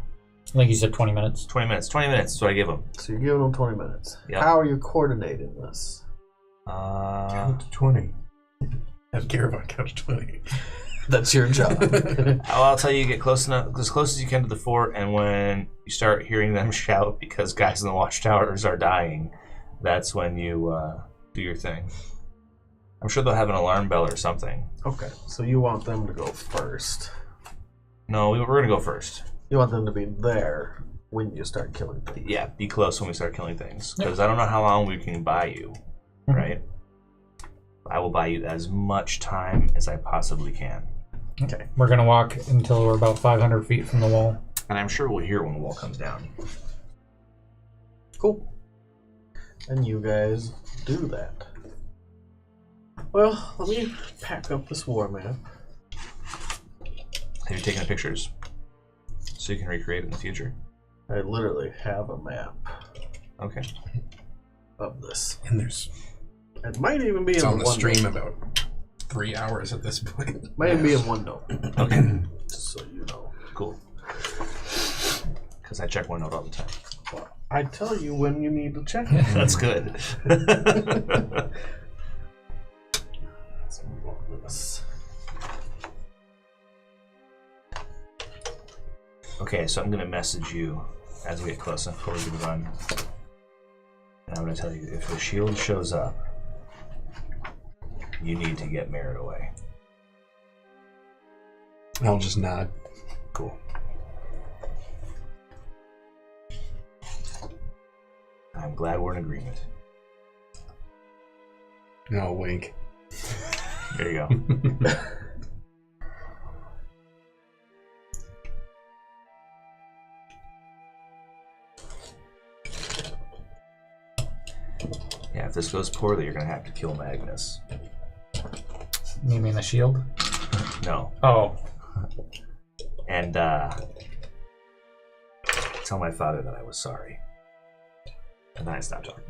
I think you said 20 minutes. 20 minutes. 20 minutes is what I give him. So you're giving them 20 minutes. Yep. How are you coordinating this? Count to 20. Have Caravan count to 20. That's your job. I'll tell you, get close enough, as close as you can to the fort, and when you start hearing them shout because guys in the watchtowers are dying, that's when you do your thing. I'm sure they'll have an alarm bell or something. Okay, so you want them to go first. No, we're gonna go first. You want them to be there when you start killing things. Yeah, be close when we start killing things. Because I don't know how long we can buy you, right? I will buy you as much time as I possibly can. Okay. We're going to walk until we're about 500 feet from the wall. And I'm sure we'll hear when the wall comes down. Cool. And you guys do that. Well, let me pack up this war map. Have you taken the pictures? So you can recreate it in the future? I literally have a map Okay. of this. And there's It might even be it's in on the OneNote. stream about 3 hours at this point. Might even be in OneNote. Okay. Just so you know. Cool. Because I check OneNote all the time. Well, I tell you when you need to check it. That's good. Let's move on to this. Okay, so I'm going to message you as we get closer before we do the run. And I'm going to tell you, if the shield shows up, you need to get Merritt away. I'll just nod. Cool. I'm glad we're in agreement. No, wink. There you go. Yeah, if this goes poorly, you're going to have to kill Magnus. You mean the shield? No. Oh. And tell my father that I was sorry. And then I stopped talking.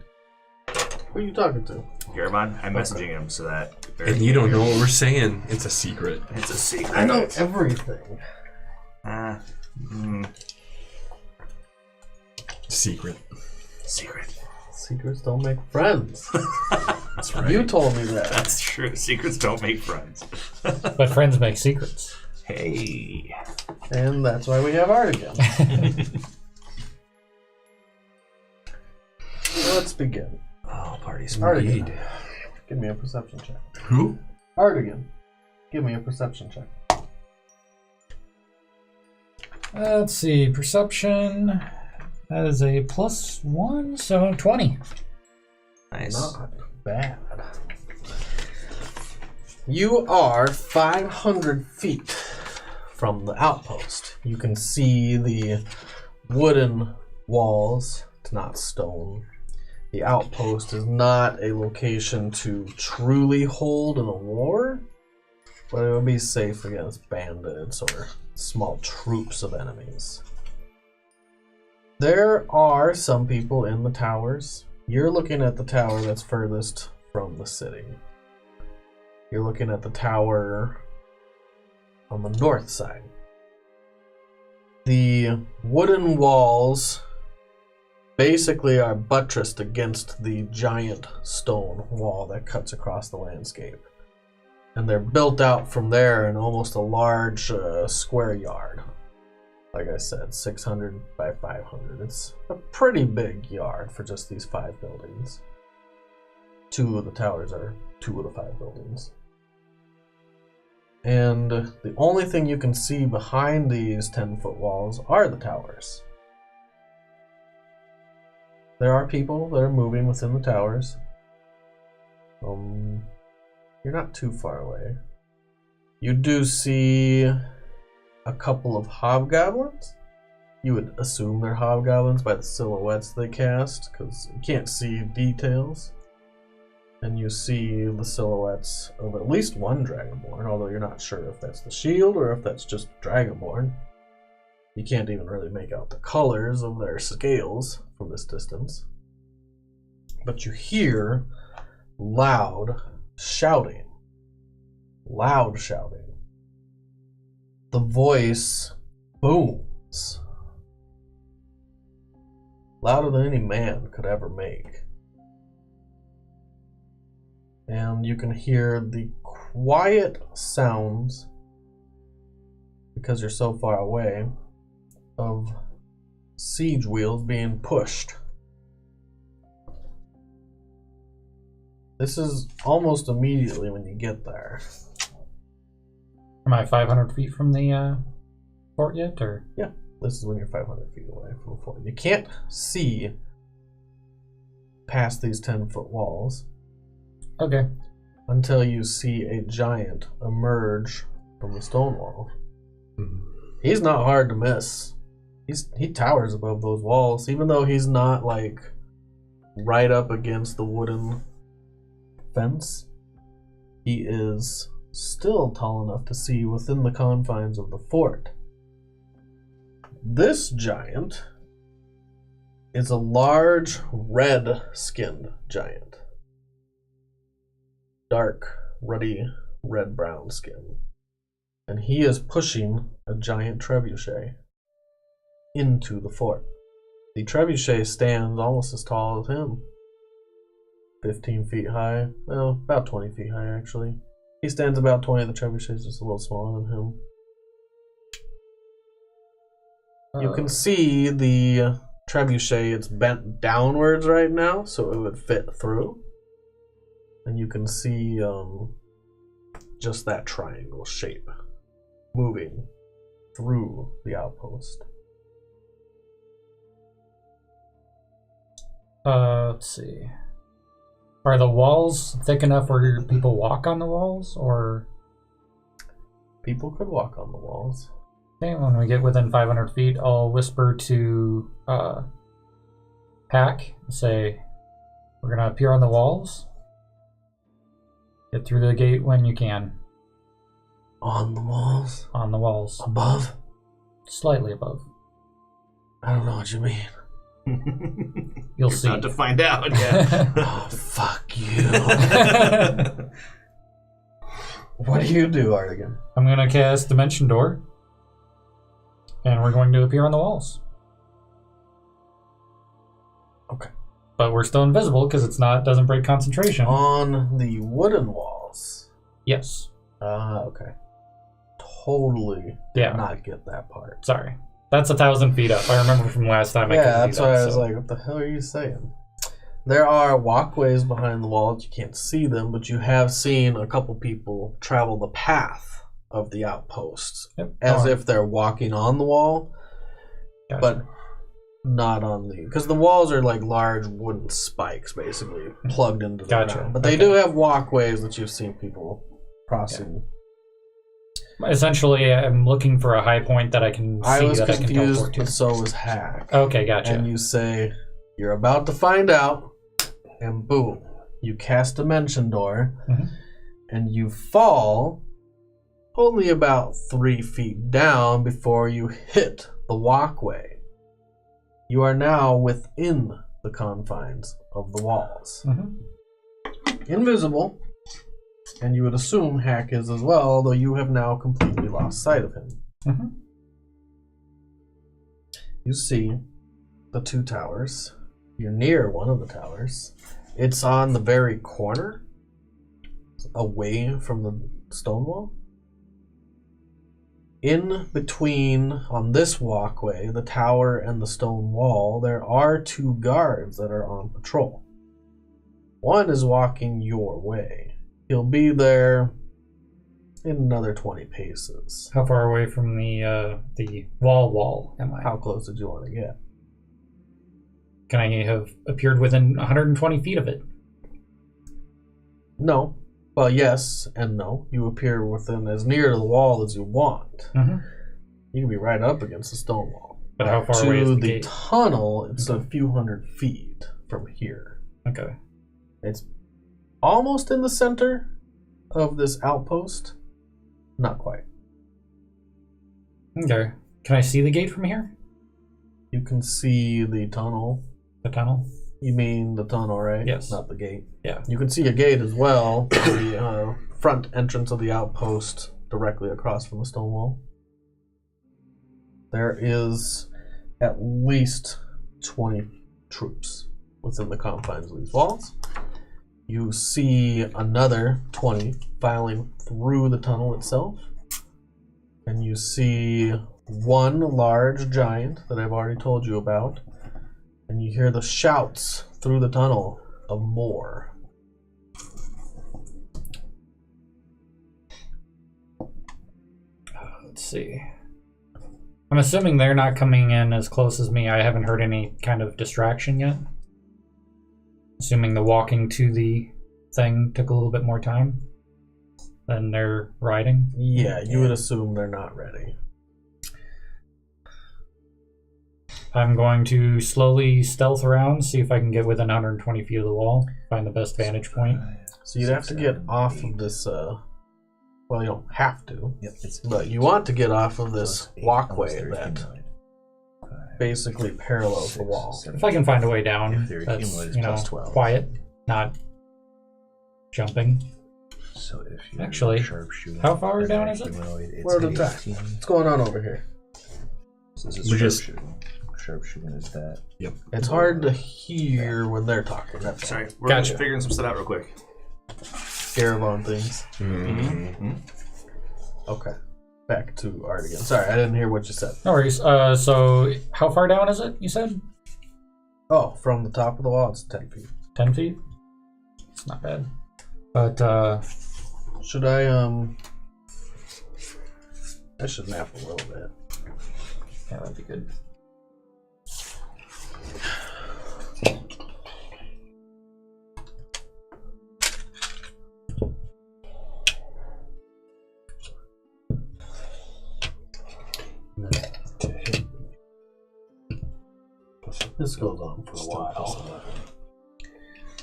Who are you talking to? Garamond, I'm messaging him so that... And you don't know what we're saying. It's a secret. It's a secret. I know everything. Secret. Secret. Secrets don't make friends. That's right. You told me that. That's true. Secrets don't make friends. But friends make secrets. Hey. And that's why we have art again. So let's begin. Oh, parties. Artigan, give me a perception check. Who? Artigan, give me a perception check. Let's see. Perception. That is a +1, so 20. Nice. Not bad. You are 500 feet from the outpost. You can see the wooden walls. It's not stone. The outpost is not a location to truly hold in a war, but it would be safe against bandits or small troops of enemies. There are some people in the towers. You're looking at the tower that's furthest from the city. You're looking at the tower on the north side. The wooden walls basically are buttressed against the giant stone wall that cuts across the landscape. And they're built out from there in almost a large square yard. Like I said, 600 by 500. It's a pretty big yard for just these 5 buildings. 2 of the towers are 2 of the 5 buildings. And the only thing you can see behind these 10-foot walls are the towers. There are people that are moving within the towers. You're not too far away. You do see a couple of hobgoblins. You would assume they're hobgoblins by the silhouettes they cast, because you can't see details. And you see the silhouettes of at least one Dragonborn, although you're not sure if that's the shield or if that's just Dragonborn. You can't even really make out the colors of their scales from this distance. But you hear loud shouting. Loud shouting. The voice booms. Louder than any man could ever make. And you can hear the quiet sounds, because you're so far away, of siege wheels being pushed. This is almost immediately when you get there. Am I 500 feet from the fort yet, or? Yeah, this is when you're 500 feet away from the fort. You can't see past these 10-foot walls. Okay. Until you see a giant emerge from the stone wall. He's not hard to miss. He towers above those walls, even though he's not like right up against the wooden fence. He is still tall enough to see within the confines of the fort. This giant is a large red-skinned giant. Dark, ruddy, red-brown skin. And he is pushing a giant trebuchet into the fort. The trebuchet stands almost as tall as him. 15 feet high. Well, about 20 feet high, actually. He stands about 20. The trebuchet is just a little smaller than him. You can see the trebuchet, it's bent downwards right now, so it would fit through. And you can see just that triangle shape moving through the outpost. Let's see. Are the walls thick enough where people walk on the walls, or? People could walk on the walls. Okay, when we get within 500 feet, I'll whisper to Pack and say, we're going to appear on the walls. Get through the gate when you can. On the walls? On the walls. Above? Slightly above. I don't know what you mean. You'll see. About to find out, yeah. Oh, fuck you. What do you do, Artigan? I'm going to cast Dimension Door. And we're going to appear on the walls. Okay. But we're still invisible because doesn't break concentration. On the wooden walls? Yes. Okay. Totally Yeah. not get that part. Sorry. That's 1,000 feet up. I remember from last time. Yeah, that's why I was like, what the hell are you saying? There are walkways behind the walls. You can't see them, but you have seen a couple people travel the path of the outposts. Yep. As if they're walking on the wall, Gotcha. but not on the because the walls are like large wooden spikes basically plugged into the Gotcha. ground. But they Okay. do have walkways that you've seen people crossing. Essentially, I'm looking for a high point that I can I see was that I can confused, teleport to. but so was Hack. Okay, gotcha. And you say you're about to find out, and boom, you cast Dimension Door, Mhm. and you fall only about 3 feet down before you hit the walkway. You are now within the confines of the walls. Mhm. Invisible, and you would assume Hack is as well, although you have now completely lost sight of him. Mhm. You see the 2 towers. You're near one of the towers. It's on the very corner, away from the stone wall. In between, on this walkway, the tower and the stone wall, there are 2 guards that are on patrol. One is walking your way. He'll be there in another 20 paces. How far away from the wall am I? How close did you want to get? Can I have appeared within 120 feet of it? No. Well, yes and no. You appear within as near to the wall as you want. Mm-hmm. You can be right up against the stone wall. But how far away is To the the gate? tunnel, it's a few hundred feet from here. Okay. It's almost in the center of this outpost. Not quite. Okay. Can I see the gate from here? You can see the tunnel. The tunnel? You mean the tunnel, right? Yes. Not the gate. Yeah. You can see a gate as well. The front entrance of the outpost directly across from the stone wall. There is at least 20 troops within the confines of these walls. You see another 20 filing through the tunnel itself. And you see one large giant that I've already told you about. And you hear the shouts through the tunnel of more. Let's see. I'm assuming they're not coming in as close as me. I haven't heard any kind of distraction yet. Assuming the walking to the thing took a little bit more time than they're riding. Yeah, you would assume they're not ready. I'm going to slowly stealth around, see if I can get within 120 feet of the wall, find the best vantage point. So you'd have to get off of this, well, you don't have to, Yep, it's but you want to get off of this plus 8, walkway almost that 13. basically parallels the wall. 6, If I can find a way down, If they're that's, accumulated, you know, plus 12. quiet, not jumping. So if you're Actually, sharpshooter, how far and down they're is it? humanoid, it's We're at an attack. 18. What's going on over here? So this is We just- sharpshooting. Sharpshooting is that. It's hard to hear when they're talking. That's Sorry, we're Gotcha. figuring some stuff out real quick. Caravan things. Okay. Back to art again. Sorry, I didn't hear what you said. No worries. So, how far down is it, you said? Oh, from the top of the wall, it's 10 feet. 10 feet? It's not bad. But, Should I should nap a little bit. yeah, that'd be good. This goes on for a while.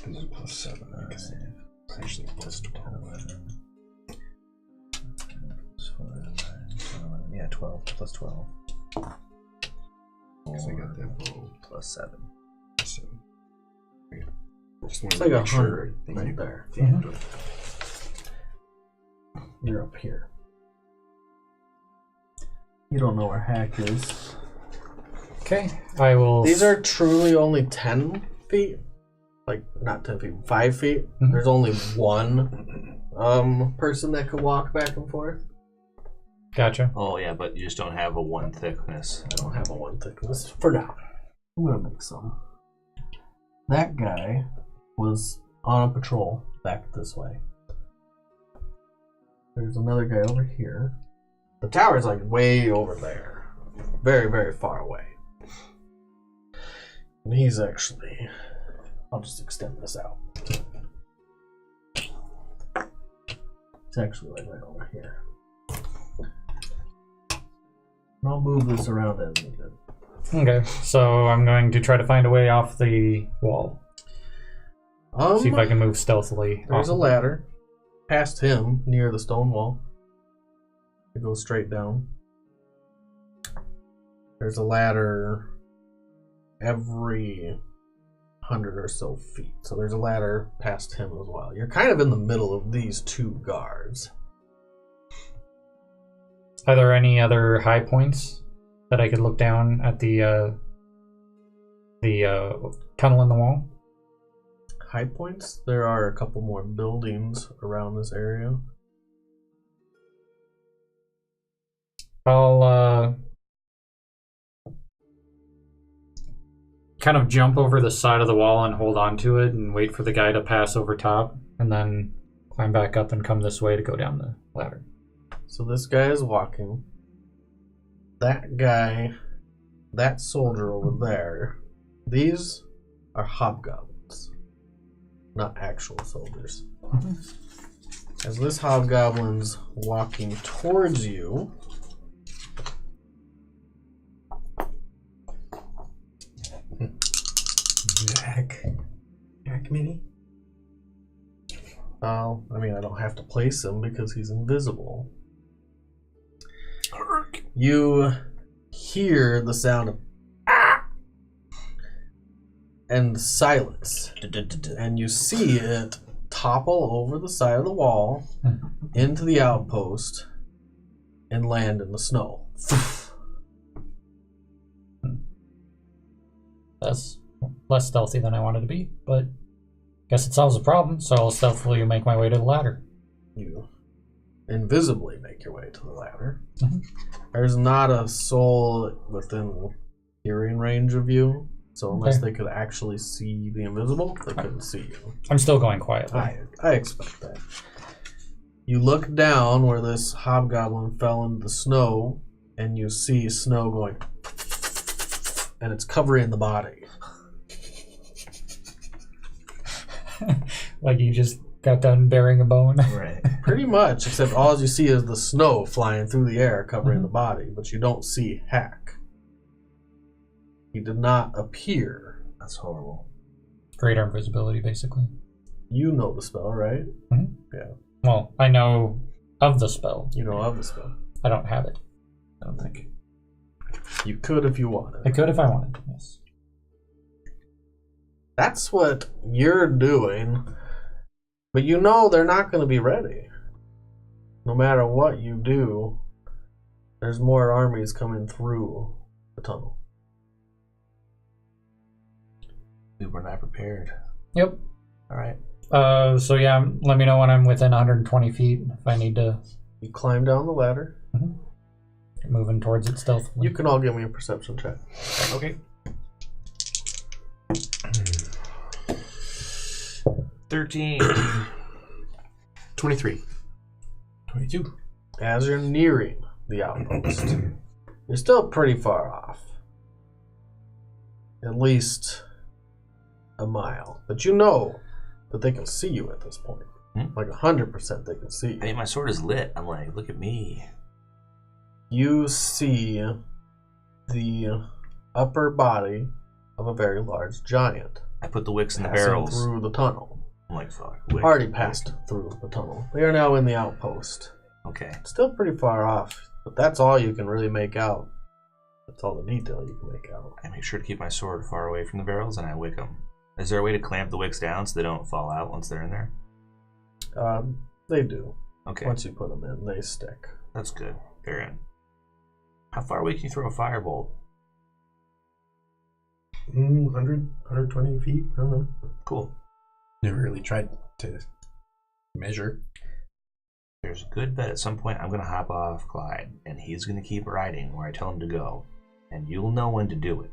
And then plus 7. Actually, plus 12. Yeah, 12 plus 12. Because I got that roll. Plus 7. So, yeah. Just It's wanted like to make sure 100 that you right there. damned it. You're up here. You don't know where Hack is. Okay, I will... These are truly only 10 feet. Like, not 10 feet, 5 feet. Mhm. There's only one person that can walk back and forth. Gotcha. Oh, yeah, but you just don't have a 1 thickness. I don't have a one thickness for now. I'm gonna make some. That guy was on a patrol back this way. There's another guy over here. The tower's like way over there. Very, very far away. And he's actually... I'll just extend this out. It's actually like right over here. And I'll move this around as needed. Okay, so I'm going to try to find a way off the wall. See if I can move stealthily. There's a ladder past him near the stone wall. It goes straight down. There's a ladder every 100 or so feet. So there's a ladder past him as well. You're kind of in the middle of these two guards. Are there any other high points that I could look down at the tunnel in the wall? High points? There are a couple more buildings around this area. I'll kind of jump over the side of the wall and hold on to it and wait for the guy to pass over top, and then climb back up and come this way to go down the ladder. So this guy is walking. That guy, that soldier over there, these are hobgoblins, not actual soldiers. As this hobgoblin's walking towards you, Jack Mini? well, I mean, I don't have to place him because he's invisible. You hear the sound of and silence, and you see it topple over the side of the wall into the outpost and land in the snow. That's less stealthy than I wanted to be, but guess it solves the problem, so I'll stealthily make my way to the ladder. You invisibly make your way to the ladder. There's not a soul within hearing range of you, so unless they could actually see the invisible, they couldn't see you. I'm still going quietly. I expect that. You look down where this hobgoblin fell into the snow, and you see snow going, and it's covering the body. Like you just got done burying a bone. Right. Pretty much, except all you see is the snow flying through the air covering the body, but you don't see Hack. He did not appear. That's horrible. Greater invisibility, basically. You know the spell, right? Mm-hmm. Yeah. Well, I know of the spell. You know of the spell. I don't have it. I don't think. You could if you wanted. I could if I wanted, yes. That's what you're doing, but you know they're not going to be ready. No matter what you do, there's more armies coming through the tunnel. We were not prepared. Yep. All right. So yeah, let me know when I'm within 120 feet if I need to. You climb down the ladder. Moving towards it stealthily. You can all give me a perception check. Okay. 13. 23. 22. As you're nearing the outpost, you're still pretty far off. At least a mile. But you know that they can see you at this point. Like 100% they can see you. I mean, my sword is lit. I'm like, look at me. You see the upper body of a very large giant. I put the wicks in the passing barrels. through the tunnel. I'm like, fuck. Already passed through the tunnel. They are now in the outpost. Okay. Still pretty far off, but that's all you can really make out. That's all the detail you can make out. I make sure to keep my sword far away from the barrels, and I wick them. Is there a way to clamp the wicks down so they don't fall out once they're in there? They do. Okay. Once you put them in, they stick. That's good. They're in. How far away can you throw a firebolt? 100, 120 feet? I don't know. Cool. Never really tried to measure. There's a good bet at some point I'm going to hop off Clyde, and he's going to keep riding where I tell him to go, and you'll know when to do it.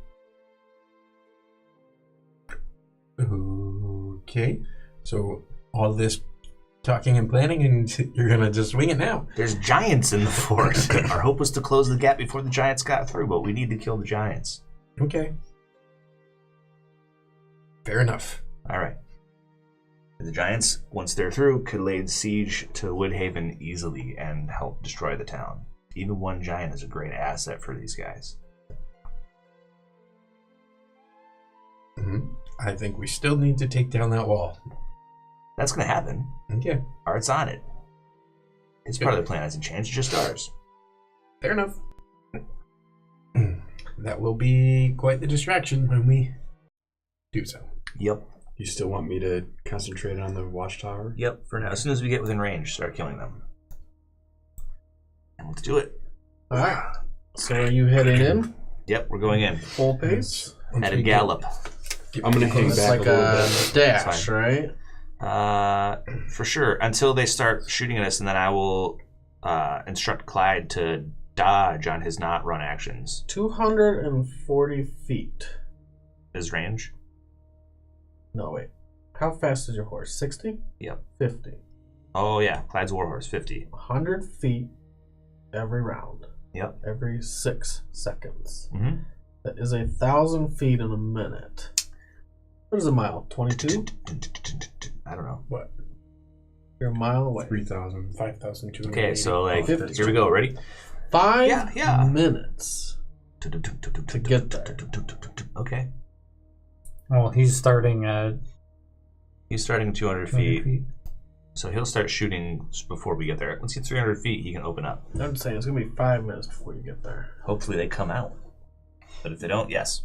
Okay. So all this talking and planning, and you're going to just wing it now. There's giants in the fort. Our hope was to close the gap before the giants got through, but we need to kill the giants. Okay. Fair enough. All right. The giants, once they're through, could lay siege to Woodhaven easily and help destroy the town. Even one giant is a great asset for these guys. Mm-hmm. I think we still need to take down that wall. That's going to happen. Okay. Art's on it. His part of the plan hasn't changed, it's just ours. Fair enough. That will be quite the distraction when we do so. Yep. You still want me to concentrate on the watchtower? Yep, for now. As soon as we get within range, start killing them. And let's do it. All right. So are you heading in? Yep, we're going in. Full pace? At a gallop. I'm going to hang It's back like a little a bit. dash, right? For sure. Until they start shooting at us, and then I will instruct Clyde to dodge on his not run actions. 240 feet. His range? No, wait. How fast is your horse? 60? Yep. 50. Oh, yeah. Clyde's warhorse, 50. 100 feet every round. Yep. Every 6 seconds. Mm-hmm. That is 1,000 feet in a minute. What is a mile? 22? I don't know. What? You're a mile away. 3,000, 5,200. Okay, so like, 50. here we go. Ready? 5 Yeah. minutes to get there. Okay. Well, he's starting at He's starting 200 200 feet, so he'll start shooting before we get there. Once he gets 300 feet, he can open up. I'm saying it's going to be 5 minutes before you get there. Hopefully they come out. But if they don't, yes.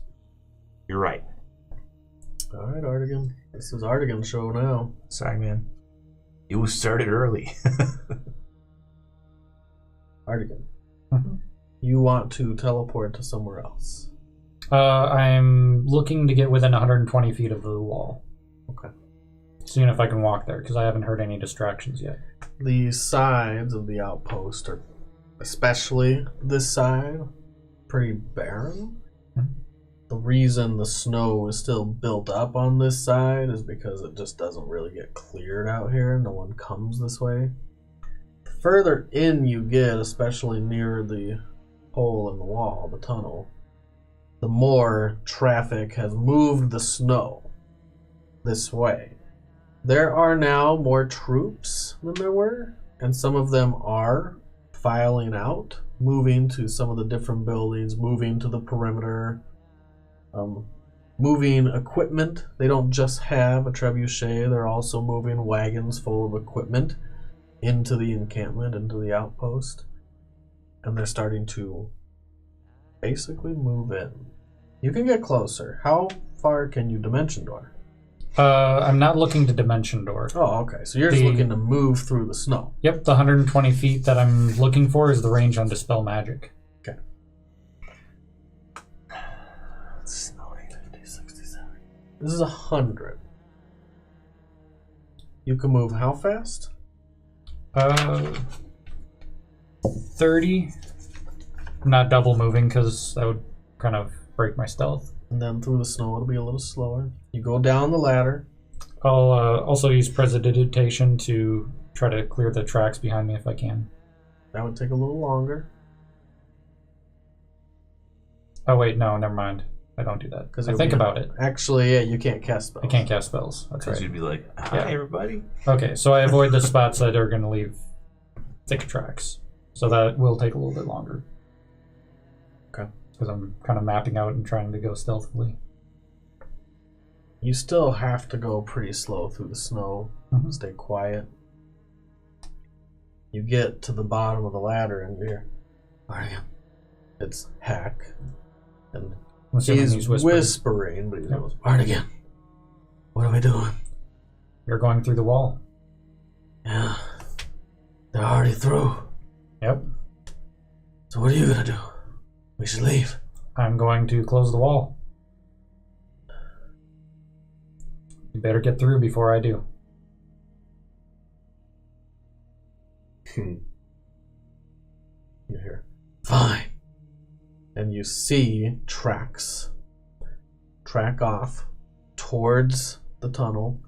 You're right. All right, Artigan. This is Artigan's show now. Sorry, man. You started early. Artigan. Mhm. You want to teleport to somewhere else. I'm looking to get within 120 feet of the wall. Okay. Seeing if I can walk there, because I haven't heard any distractions yet. The sides of the outpost are, especially this side, pretty barren. Mhm. The reason the snow is still built up on this side is because it just doesn't really get cleared out here. No one comes this way. The further in you get, especially near the hole in the wall, the tunnel, the more traffic has moved the snow this way. There are now more troops than there were, and some of them are filing out, moving to some of the different buildings, moving to the perimeter, moving equipment. They don't just have a trebuchet, they're also moving wagons full of equipment into the encampment, into the outpost, and they're starting to basically move in. You can get closer. How far can you dimension door? I'm not looking to dimension door. Oh, okay. So you're just looking to move through the snow. Yep, the 120 feet that I'm looking for is the range on Dispel Magic. Okay. Snowing 50, 67. This is 100. You can move how fast? 30. Not double moving, because that would kind of break my stealth. And then through the snow, it'll be a little slower. You go down the ladder. I'll also use Prestidigitation to try to clear the tracks behind me if I can. That would take a little longer. Oh wait, no, never mind. I don't do that. Because I think about it. Actually, yeah, you can't cast spells. I can't cast spells. That's Because right. you'd be like, hi, Yeah. everybody. Okay, so I avoid the spots that are going to leave thick tracks. So that will take a little bit longer. Okay. Because I'm kind of mapping out and trying to go stealthily. You still have to go pretty slow through the snow. Mhm. Stay quiet. You get to the bottom of the ladder and you're it's Hack. And I'm assuming he's he's whispering. whispering, but he Yep. goes, Artigan, what are we doing? You're going through the wall. Yeah. They're already through. Yep. So what are you gonna do? We should leave. I'm going to close the wall. You better get through before I do. You hear, fine. And you see tracks track off towards the tunnel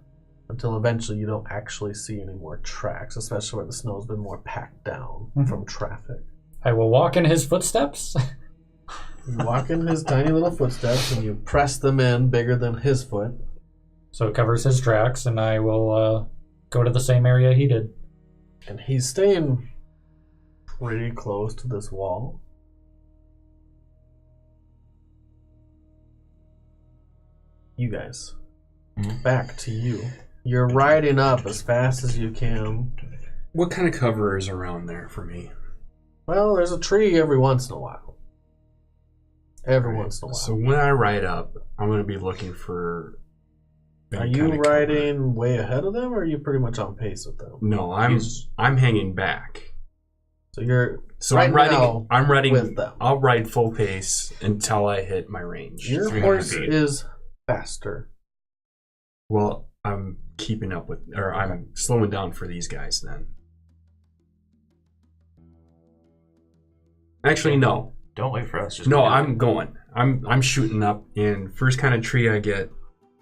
until eventually you don't actually see any more tracks, especially where the snow's been more packed down from traffic. I will walk in his footsteps. You walk in his tiny little footsteps and you press them in bigger than his foot. So it covers his tracks, and I will go to the same area he did. And he's staying pretty close to this wall. You guys, back to you. You're riding up as fast as you can. What kind of cover is around there for me? Well, there's a tree every once in a while. Every once in a while. So when I ride up, I'm going to be looking for... Are you riding way ahead of them, or are you pretty much on pace with them? No, I'm hanging back. So you're I'm riding with them. I'll ride full pace until I hit my range. Your 300 horse feet. is faster. Well, I'm keeping up with, or I'm slowing down for these guys then. Actually, no. Don't wait for us. Just No, go. I'm going. I'm shooting up, and first kind of tree I get,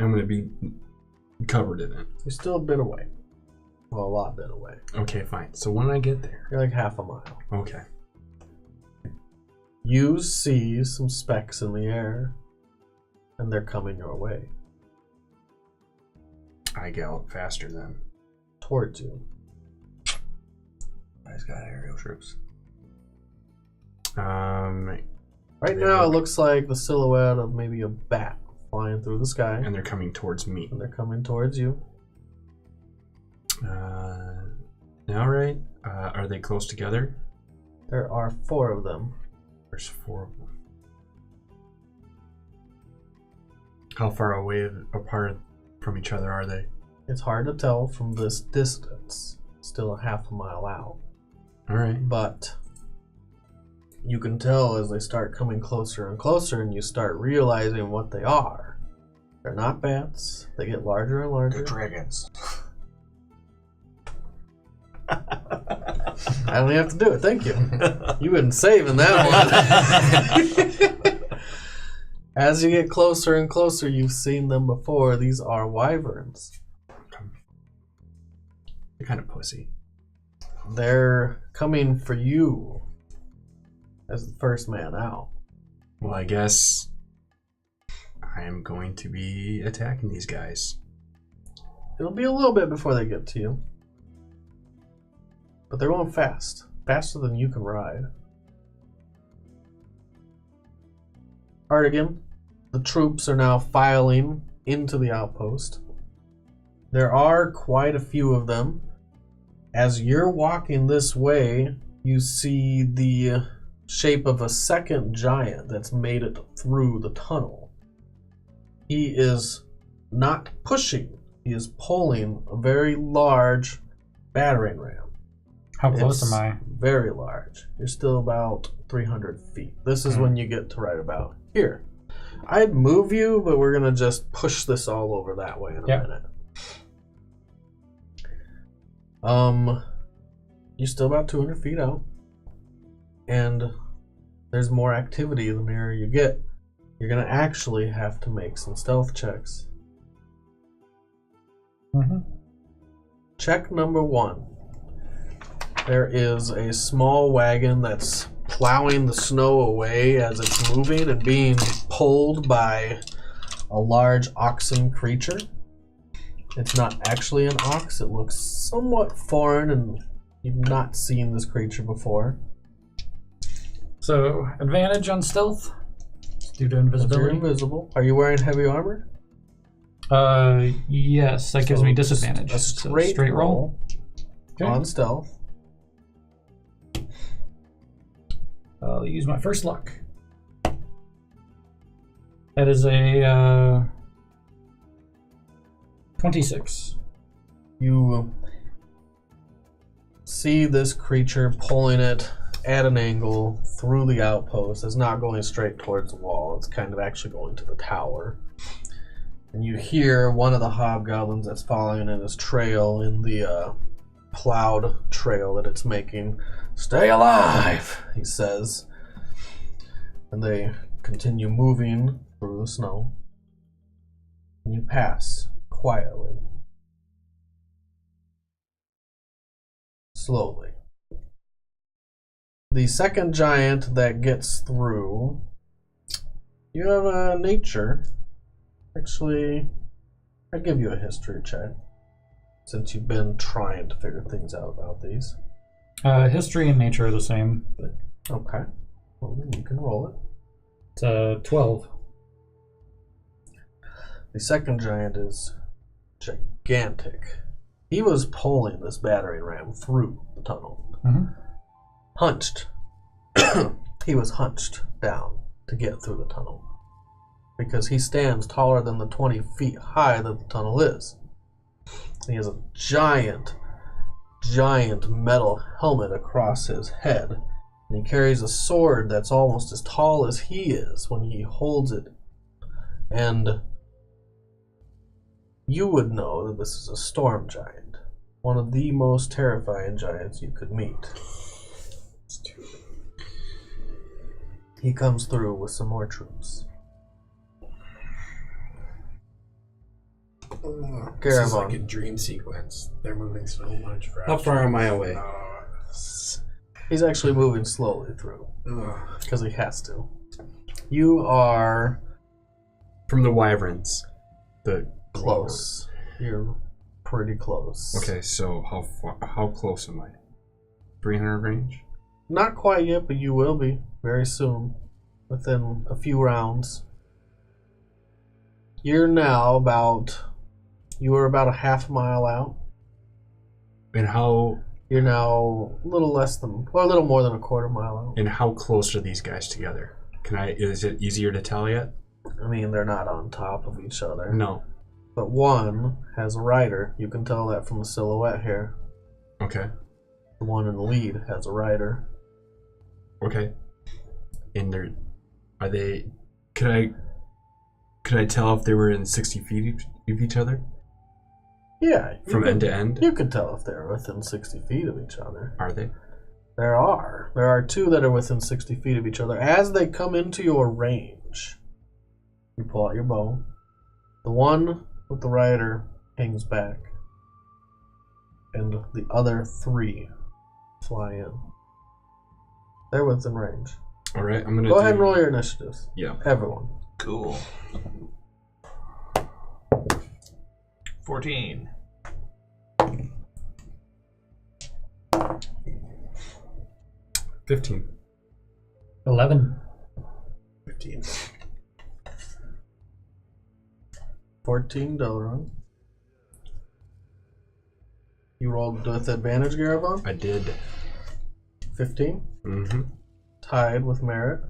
I'm going to be covered in it. You're still a bit away. Well, a lot bit away. Okay, fine. So when I get there, You're like half a mile. okay. You see some specks in the air, and they're coming your way, I gallop faster then. towards you. I just got aerial troops. Right They now, it look- looks like the silhouette of maybe a bat flying through the sky, and they're coming towards me. and they're coming towards you. All right. Are they close together? There are 4 of them. There's 4 of them. How far away apart from each other are they? It's hard to tell from this distance. Still a half a mile out. All right. But you can tell as they start coming closer and closer, and you start realizing what they are. They're not bats. They get larger and larger. They're dragons. I don't even have to do it. Thank you. You've been saving that one. As you get closer and closer, you've seen them before. These are wyverns. You're kind of pussy. They're coming for you as the first man out. Well, I guess I am going to be attacking these guys. It'll be a little bit before they get to you. But they're going fast. Faster than you can ride. Artigan, the troops are now filing into the outpost. There are quite a few of them. As you're walking this way, you see the shape of a second giant that's made it through the tunnel. He is not pushing, he is pulling a very large battering ram. How close It's am I? Very large. You're still about 300 feet. This is when you get to right about here. I'd move you, but we're going to just push this all over that way in a minute. You're still about 200 feet out. And there's more activity the nearer you get. You're going to actually have to make some stealth checks. Check number 1. There is a small wagon that's plowing the snow away as it's moving and being pulled by a large oxen creature. It's not actually an ox. It looks somewhat foreign, and you've not seen this creature before. So, advantage on stealth? It's due to You're invisibility? invisible. Are you wearing heavy armor? Yes, that gives So me disadvantage. A So straight roll Okay. on stealth. I'll use my first luck. That is a 26. You see this creature pulling it at an angle through the outpost. It's not going straight towards the wall. It's kind of actually going to the tower. And you hear one of the hobgoblins that's following in his trail, in the plowed trail that it's making. "Stay alive," he says. And they continue moving through the snow. And you pass quietly. Slowly. The second giant that gets through, you have nature. Actually, I'd give you a history check, since you've been trying to figure things out about these. History and nature are the same, but Okay. Well, then you can roll it. it's 12. The second giant is gigantic. He was pulling this battering ram through the tunnel. Mhm. Hunched. He was hunched down to get through the tunnel. Because he stands taller than the 20 feet high that the tunnel is. He has a giant metal helmet across his head. And he carries a sword that's almost as tall as he is when he holds it. And you would know that this is a storm giant. One of the most terrifying giants you could meet. He comes through with some more troops. This is Garavon. like a dream sequence. They're moving so much for How far am I away? He's actually moving slowly through. Ugh. Because he has to. You are From the wyverns. The close. You're pretty close. Okay, so how close am I? 300 range? Not quite yet, but you will be very soon. Within a few rounds. You were about a half mile out. And how You're now a little more than a quarter mile out. how close are these guys together? Is it easier to tell yet? I mean, they're not on top of each other. No. But one has a rider. You can tell that from the silhouette here. Okay. The one in the lead has a rider. Okay. And could I tell if they were in 60 feet of each other? Yeah. From end to end? You could tell if they're within 60 feet of each other. Are they? There are two that are within 60 feet of each other. As they come into your range, you pull out your bow. The one with the rider hangs back. And the other three fly in. They're within range. Alright, I'm gonna Go ahead and roll your initiatives. Yeah. Everyone. Cool. 14. 15. 11. 15. 14, Delron. You rolled with advantage, Garavon? I did. 15. Mm-hmm. Tied with merit.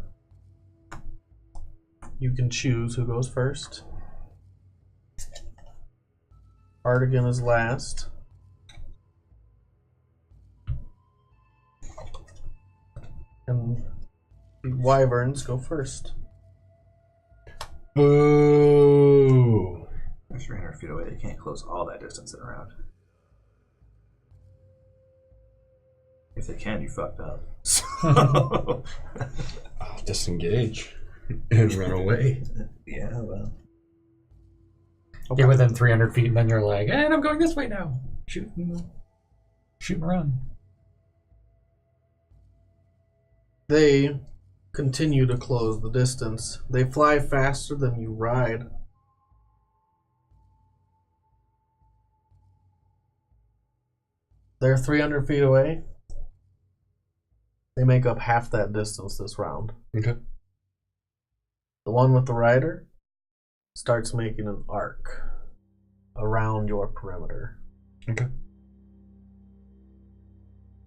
You can choose who goes first. Artigan is last. And the wyverns go first. Boo! They're 300 feet away. They can't close all that distance in a round. If they can, you fucked up. I'll disengage and run away. Yeah, well. You're within 300 feet, and then you're like, and I'm going this way now. Shoot and run. They continue to close the distance. They fly faster than you ride. They're 300 feet away. They make up half that distance this round. Okay. The one with the rider starts making an arc around your perimeter. Okay.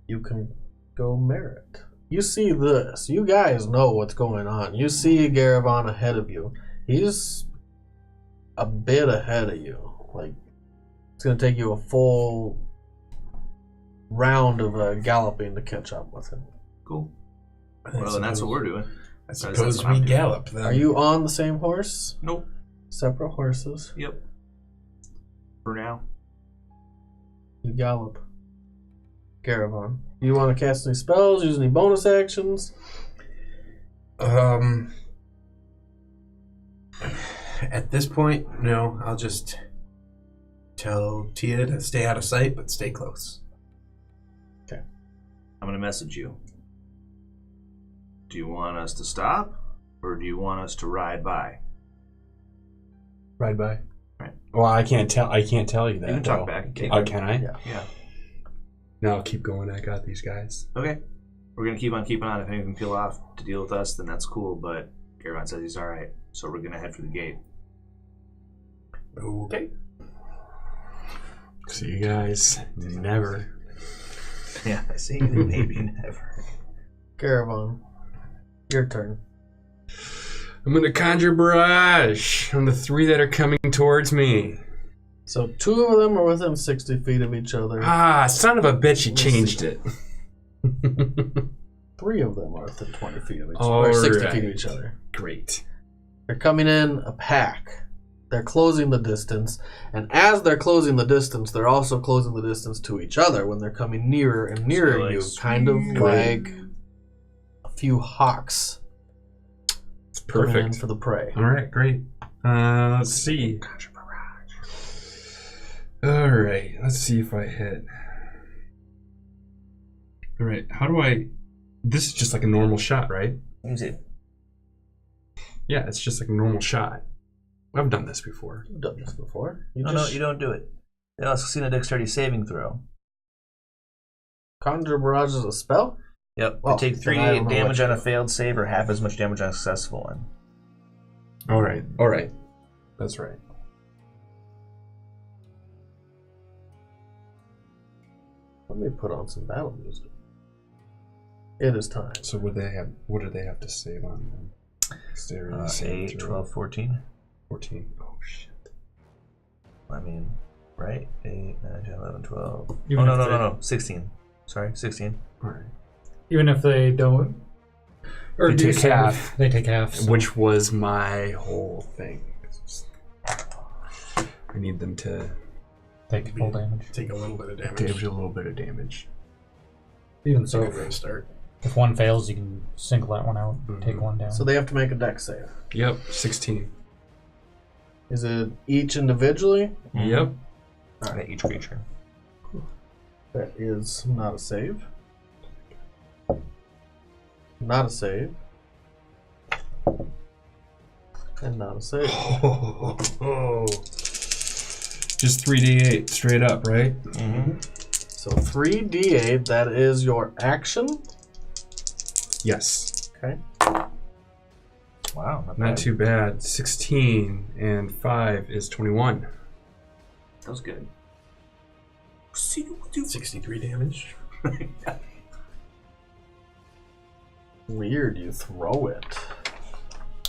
You can go merit. You see this. You guys know what's going on. You see Garavon ahead of you. He's a bit ahead of you. Like, it's going to take you a full round of galloping to catch up with him. Cool. Well, then that's what we're doing. I That's suppose what we I'm doing. gallop then. Are you on the same horse? Nope. Separate horses. Yep. For now. You gallop. Garavon. Do you want to cast any spells? Use any bonus actions? At this point, no. I'll just tell Tia to stay out of sight, but stay close. I'm going to message you. Do you want us to stop, or do you want us to ride by? Ride by. Right. Well, I can't tell you that. You can talk though. back. Oh, can I? Yeah. No, keep going. I got these guys. Okay. We're gonna keep on keeping on. If any of them peel off to deal with us, then that's cool. But Caravan says he's all right, so we're gonna head for the gate. Okay. See you guys never. Yeah, I see you. Maybe never. Caravan, your turn. I'm gonna conjure barrage on the 3 that are coming towards me. So 2 of them are within 60 feet of each other. Ah, son of a bitch! You changed it. 3 of them are within 20 feet of each other. All Or 60 right. feet of each other. Great. They're coming in a pack. They're closing the distance. And as they're closing the distance, they're also closing the distance to each other when they're coming nearer and nearer So, like, you. Kind of like a few hawks It's coming in perfect. for the prey. All right, great. Let's see. All right, let's see if I hit. All right, how do I? This is just like a normal shot, right? Easy. Yeah, it's just like a normal shot. I've done this before. You've done this before. You No, you don't do it. They also see a dexterity saving throw. Conjure Barrage is a spell? Yep. Well, Take then I don't 3d8 know damage what on you a do. failed save or half as much damage on a successful one. All right. That's right. Let me put on some battle music. It is time. So what do they have to save on them? Dexterity saving 8, throw. 12, 14. 14. Oh shit. I mean, right? 8, 9, 10, 11, 12. Even Oh, if no. 16. Sorry, 16. All right. Even if they don't, or They do take save, half. They take half. So. Which was my whole thing. I need them to take full damage. take a little bit of damage. A little bit of damage. Even So so, great start. if one fails, you can single that one out, take one down. So they have to make a dex save. Yep, 16. Is it each individually? Yep. Alright, each creature. That is not a save. Not a save. And not a save. Just 3d8 straight up, right? Mm-hmm. So 3d8, that is your action. Yes. Okay. Wow, Not bad. too bad. 16 and 5 is 21. That was good. 63 damage. Weird, you throw it.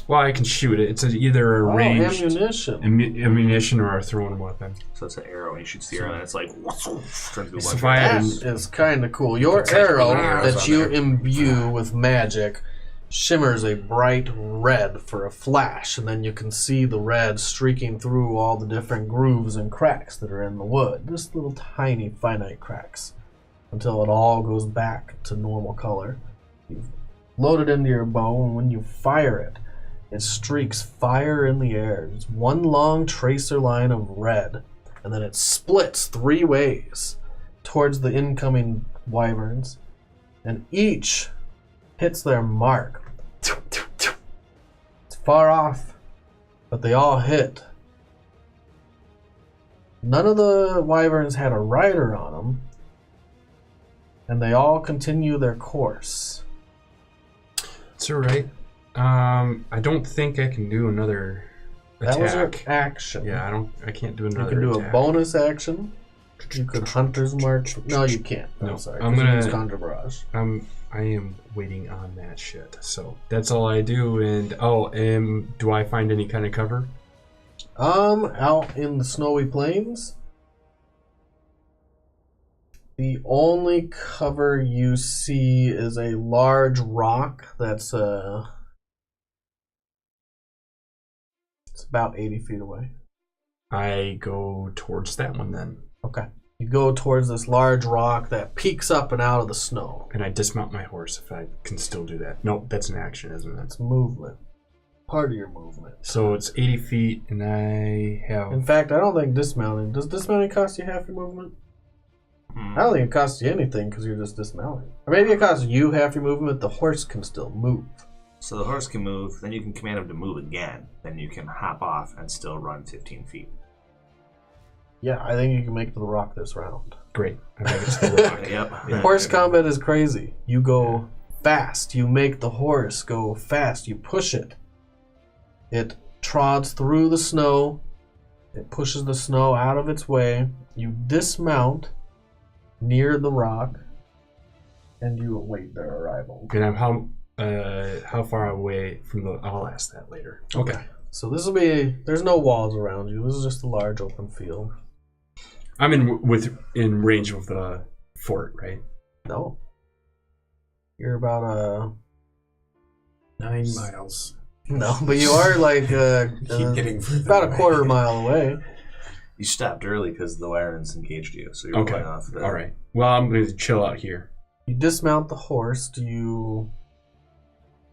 Well, I can shoot it. It's either a ranged ammunition. ammunition or a thrown weapon. So it's an arrow, and he shoots the arrow, and it's like turns into a So bunch if I had That an- is kind of cool. Your It's like arrow arrows that on you there. imbue with magic shimmers a bright red for a flash, and then you can see the red streaking through all the different grooves and cracks that are in the wood. Just little tiny finite cracks until it all goes back to normal color. You've loaded into your bow, and when you fire it, it streaks fire in the air. It's one long tracer line of red, and then it splits 3 ways towards the incoming wyverns, and each hits their mark. It's far off, but they all hit. None of the wyverns had a rider on them, and they all continue their course. It's alright. I don't think I can do another attack. That was your action. Yeah, I can't do You another can do attack. a bonus action. You could Hunter's March. No, you can't. No, I'm sorry. I'm 'cause you gonna- use Conjure Barrage. I am waiting on that shit. So that's all I do. And do I find any kind of cover? Out in the snowy plains, the only cover you see is a large rock that's it's about 80 feet away. I go towards that one then, Okay. You go towards this large rock that peeks up and out of the snow. and I dismount my horse if I can still do that. Nope, that's an action, isn't it? That's movement. Part of your movement. So it's 80 feet, and I have. In fact, I don't think dismounting. Does dismounting cost you half your movement? I don't think it costs you anything because you're just dismounting. Or maybe it costs you half your movement. The horse can still move. So the horse can move, then you can command him to move again. Then you can hop off and still run 15 feet. Yeah, I think you can make it to the rock this round. Great. I make it to the rock. Yep. Horse combat is crazy. You go fast. You make the horse go fast. You push it. It trods through the snow. It pushes the snow out of its way. You dismount near the rock, and you await their arrival. And how far away from the... I'll ask that later. Okay. So this will be... There's no walls around you. This is just a large open field. I'm in range of the fort, right? No. You're about 9 miles. No, but you are like Keep getting further about a away. quarter mile away. You stopped early because the Wyrens engaged you, so you're Okay. going off. All right. Well, I'm going to chill out here. You dismount the horse. Do you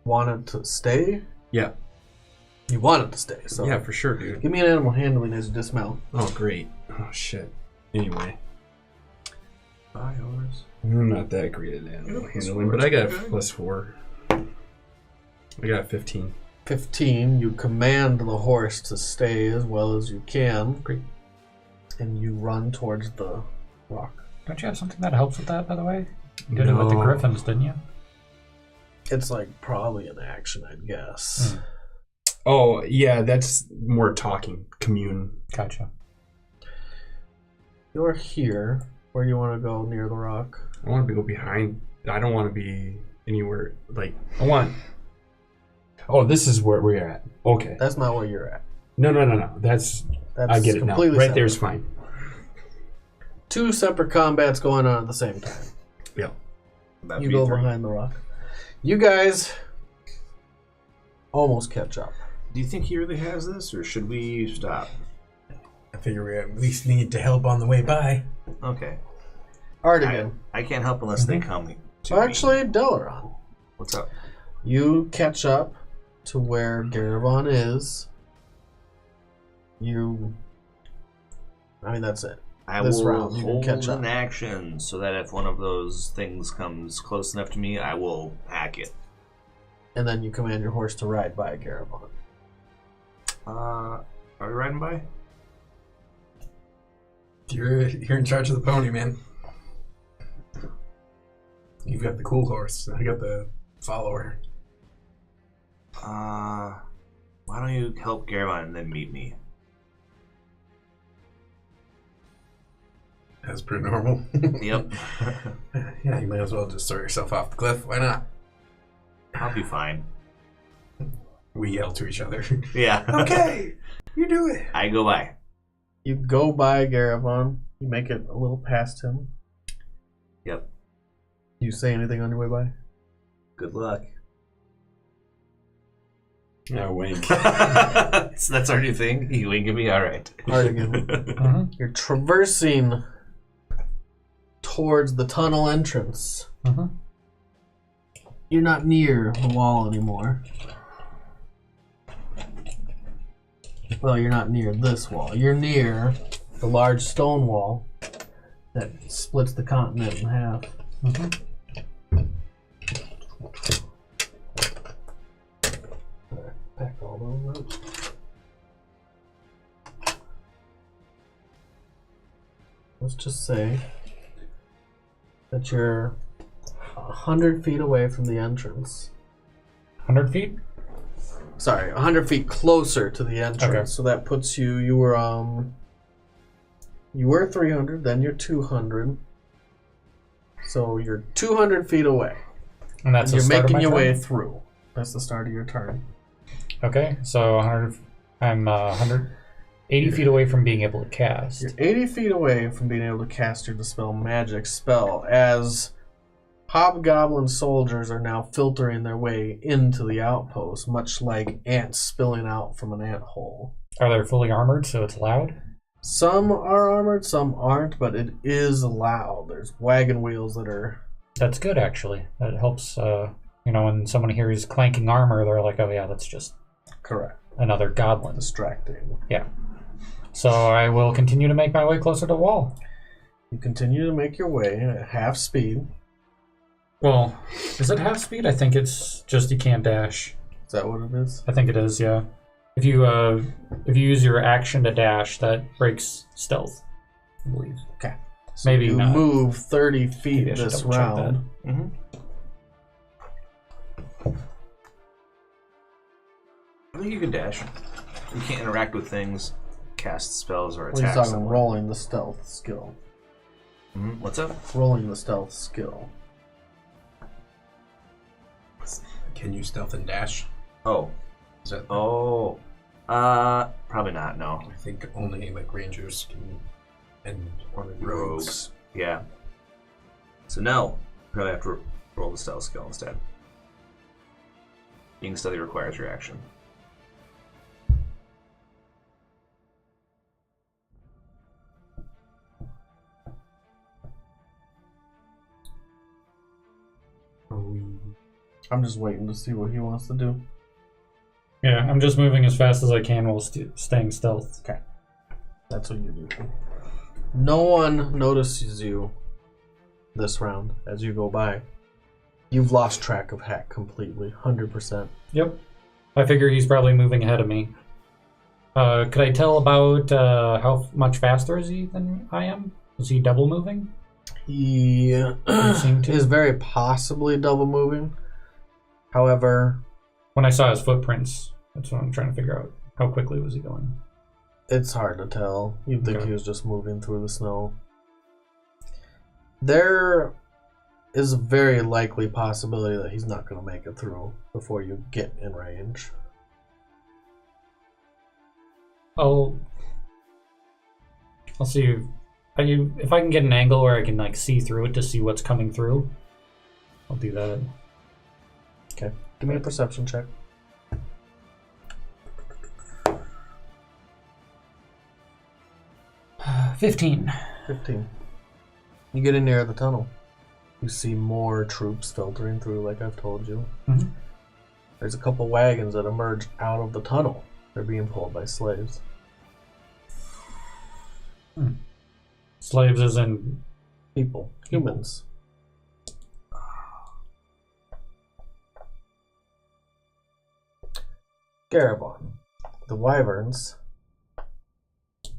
want it to stay? Yeah. You want it to stay. So Yeah, for sure, dude. give me an animal handling as you dismount. Oh, great. Oh, shit. Anyway. Bye, horse. I'm not that great at animal handling, but I got a +4. I got a 15. 15. You command the horse to stay as well as you can. Great. And you run towards the rock. Don't you have something that helps with that, by the way? You did it with the No. griffins, didn't you? It's like probably an action, I'd guess. Oh, yeah, that's more talking. Commune. Gotcha. You're here. Where do you want to go near the rock? I want to go behind. I don't want to be anywhere. Like, I want... Oh, this is where we're at. Okay. That's not where you're at. No. That's That's I get it now. completely Right separate. there's fine. 2 separate combats going on at the same time. Yeah. About You to be go 3. behind the rock. You guys almost catch up. Do you think he really has this, or should we stop? I figure we at least need to help on the way by. Okay. Artigan. I can't help unless they come to Well, me. actually, Delaron. What's up? You catch up to where Garivon is. That's it. I This will round, you can hold catch up. an action so that if one of those things comes close enough to me, I will hack it. And then you command your horse to ride by Garivon. Are we riding by? You're in charge of the pony, man. You've got the cool horse. I got the follower. Why don't you help Garivon and then meet me? That's pretty normal. Yep. Yeah, you might as well just throw yourself off the cliff. Why not? I'll be fine. We yell to each other. Yeah. Okay, you do it. I go by. You go by Garivon. You make it a little past him. Yep. You say anything on your way by? Good luck. Yeah, wink. So that's our new thing? You wink at me? Alright. Artigan. You're traversing towards the tunnel entrance. You're not near the wall anymore. Well, you're not near this wall. You're near the large stone wall that splits the continent in half. Pack all those up. Let's just say that you're 100 feet away from the entrance. 100 feet? Sorry, 100 feet closer to the entrance. Okay. So that puts you. You were 300. Then you're 200. So you're 200 feet away. And that's And you're the start of making my your way turn? through. That's the start of your turn. Okay, so 100. I'm 180 feet away from being able to cast. You're 80 feet away from being able to cast your Dispel Magic spell as hobgoblin soldiers are now filtering their way into the outpost, much like ants spilling out from an ant hole. Are they fully armored, so it's loud? Some are armored, some aren't, but it is loud. There's wagon wheels that are... That's good, actually. That helps, when someone hears clanking armor, they're like, oh yeah, that's just Correct. another goblin. Distracting. Yeah. So I will continue to make my way closer to the wall. You continue to make your way at half speed. Well, is it half speed? I think it's just you can't dash. Is that what it is? I think it is, yeah. If you use your action to dash, that breaks stealth. I believe. Okay. So Maybe you not. move 30 feet Maybe I should this double check round. Mm-hmm. I think you can dash. You can't interact with things, cast spells, or We're attack talking someone. rolling the stealth skill. What's up? Rolling the stealth skill. Can you stealth and dash? Oh. Is that? Oh. Probably not, no. I think only like rangers can, and rogues. Rogues. Yeah. So no. Probably have to roll the stealth skill instead. Being stealthy requires your action. I'm just waiting to see what he wants to do. Yeah, I'm just moving as fast as I can while staying stealth. Okay. That's what you do. No one notices you this round as you go by. You've lost track of Hack completely, 100%. Yep. I figure he's probably moving ahead of me. Could I tell about how much faster is he than I am? Is he double moving? He seem to. is very possibly double moving. However, When I saw his footprints, that's what I'm trying to figure out. How quickly was he going? it's hard to tell. You'd think Okay. he was just moving through the snow. There is a very likely possibility that he's not going to make it through before you get in range. I'll see if I can get an angle where I can like see through it to see what's coming through. I'll do that. Okay. Give me a perception check. 15. 15. You get in near the tunnel. You see more troops filtering through, like I've told you. Mhm. There's a couple wagons that emerge out of the tunnel. They're being pulled by slaves. Slaves as in People. Humans. Garabon. The wyverns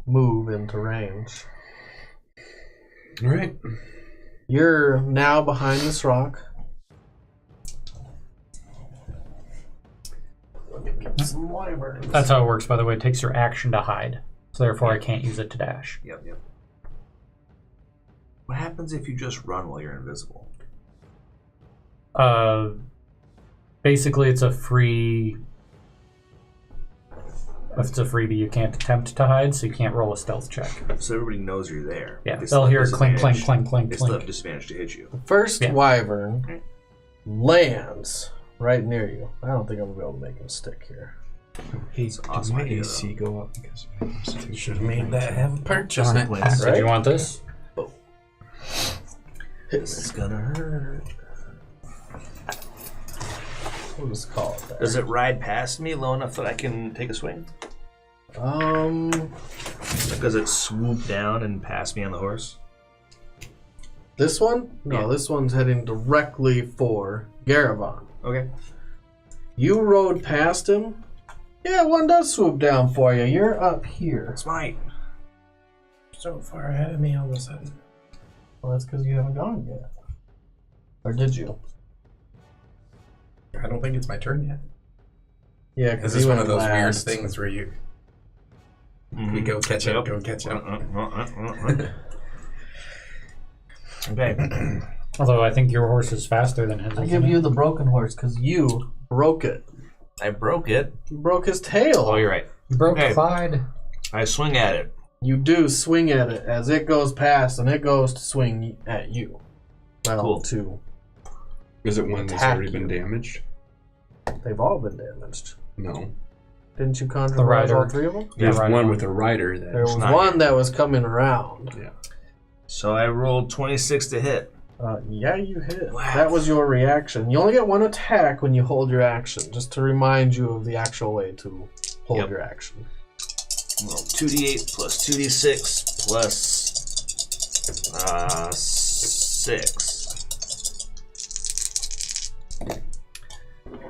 move into range. All right. You're now behind this rock. Let me get some wyverns. That's how it works, by the way. It takes your action to hide. So therefore I can't use it to dash. Yep. What happens if you just run while you're invisible? Basically it's a free... If it's a freebie, you can't attempt to hide, so you can't roll a stealth check. So everybody knows you're there. Yeah, They they'll still hear have clink, clink, disadvantage. clink, clink, They still have clink. disadvantage to hit you. First Yeah. wyvern lands right near you. I don't think I'm gonna be able to make him stick here. Hey, It's an awesome my idea, AC go up because of my You should have made that have a perch on it. Disciplines. Did you want this? This is gonna hurt. We'll just call it that. Does it ride past me low enough that I can take a swing? Does it swoop down and pass me on the horse? This one? No, Yeah. this one's heading directly for Garabon. Okay. You rode past him. Yeah, one does swoop down for you. You're up here. Smite. So far ahead of me all of a sudden. Well, that's because you haven't gone yet. Or did you? I don't think it's my turn yet. Yeah, Is because this he one went of those weird last. things where you we go catch up, go catch up? Okay. Although I think your horse is faster than his. I isn't give it? you the broken horse because you broke it. I broke it. You broke his tail. Oh, you're right. You broke Okay. Clyde. I swing at it. You do swing at it as it goes past, and it goes to swing at you. Well, Cool. to Is it one that's Attack already been you. damaged? they've all been damaged. No. Didn't you conjure The rise all rider. three of them? Yeah, There's right one on. with a rider that. There was not one yet. that was coming around. Yeah. So I rolled 26 to hit. Yeah, you hit. Wow. That was your reaction. You only get one attack when you hold your action, just to remind you of the actual way to hold Yep. your action. Roll 2d8 plus 2d6 plus 6.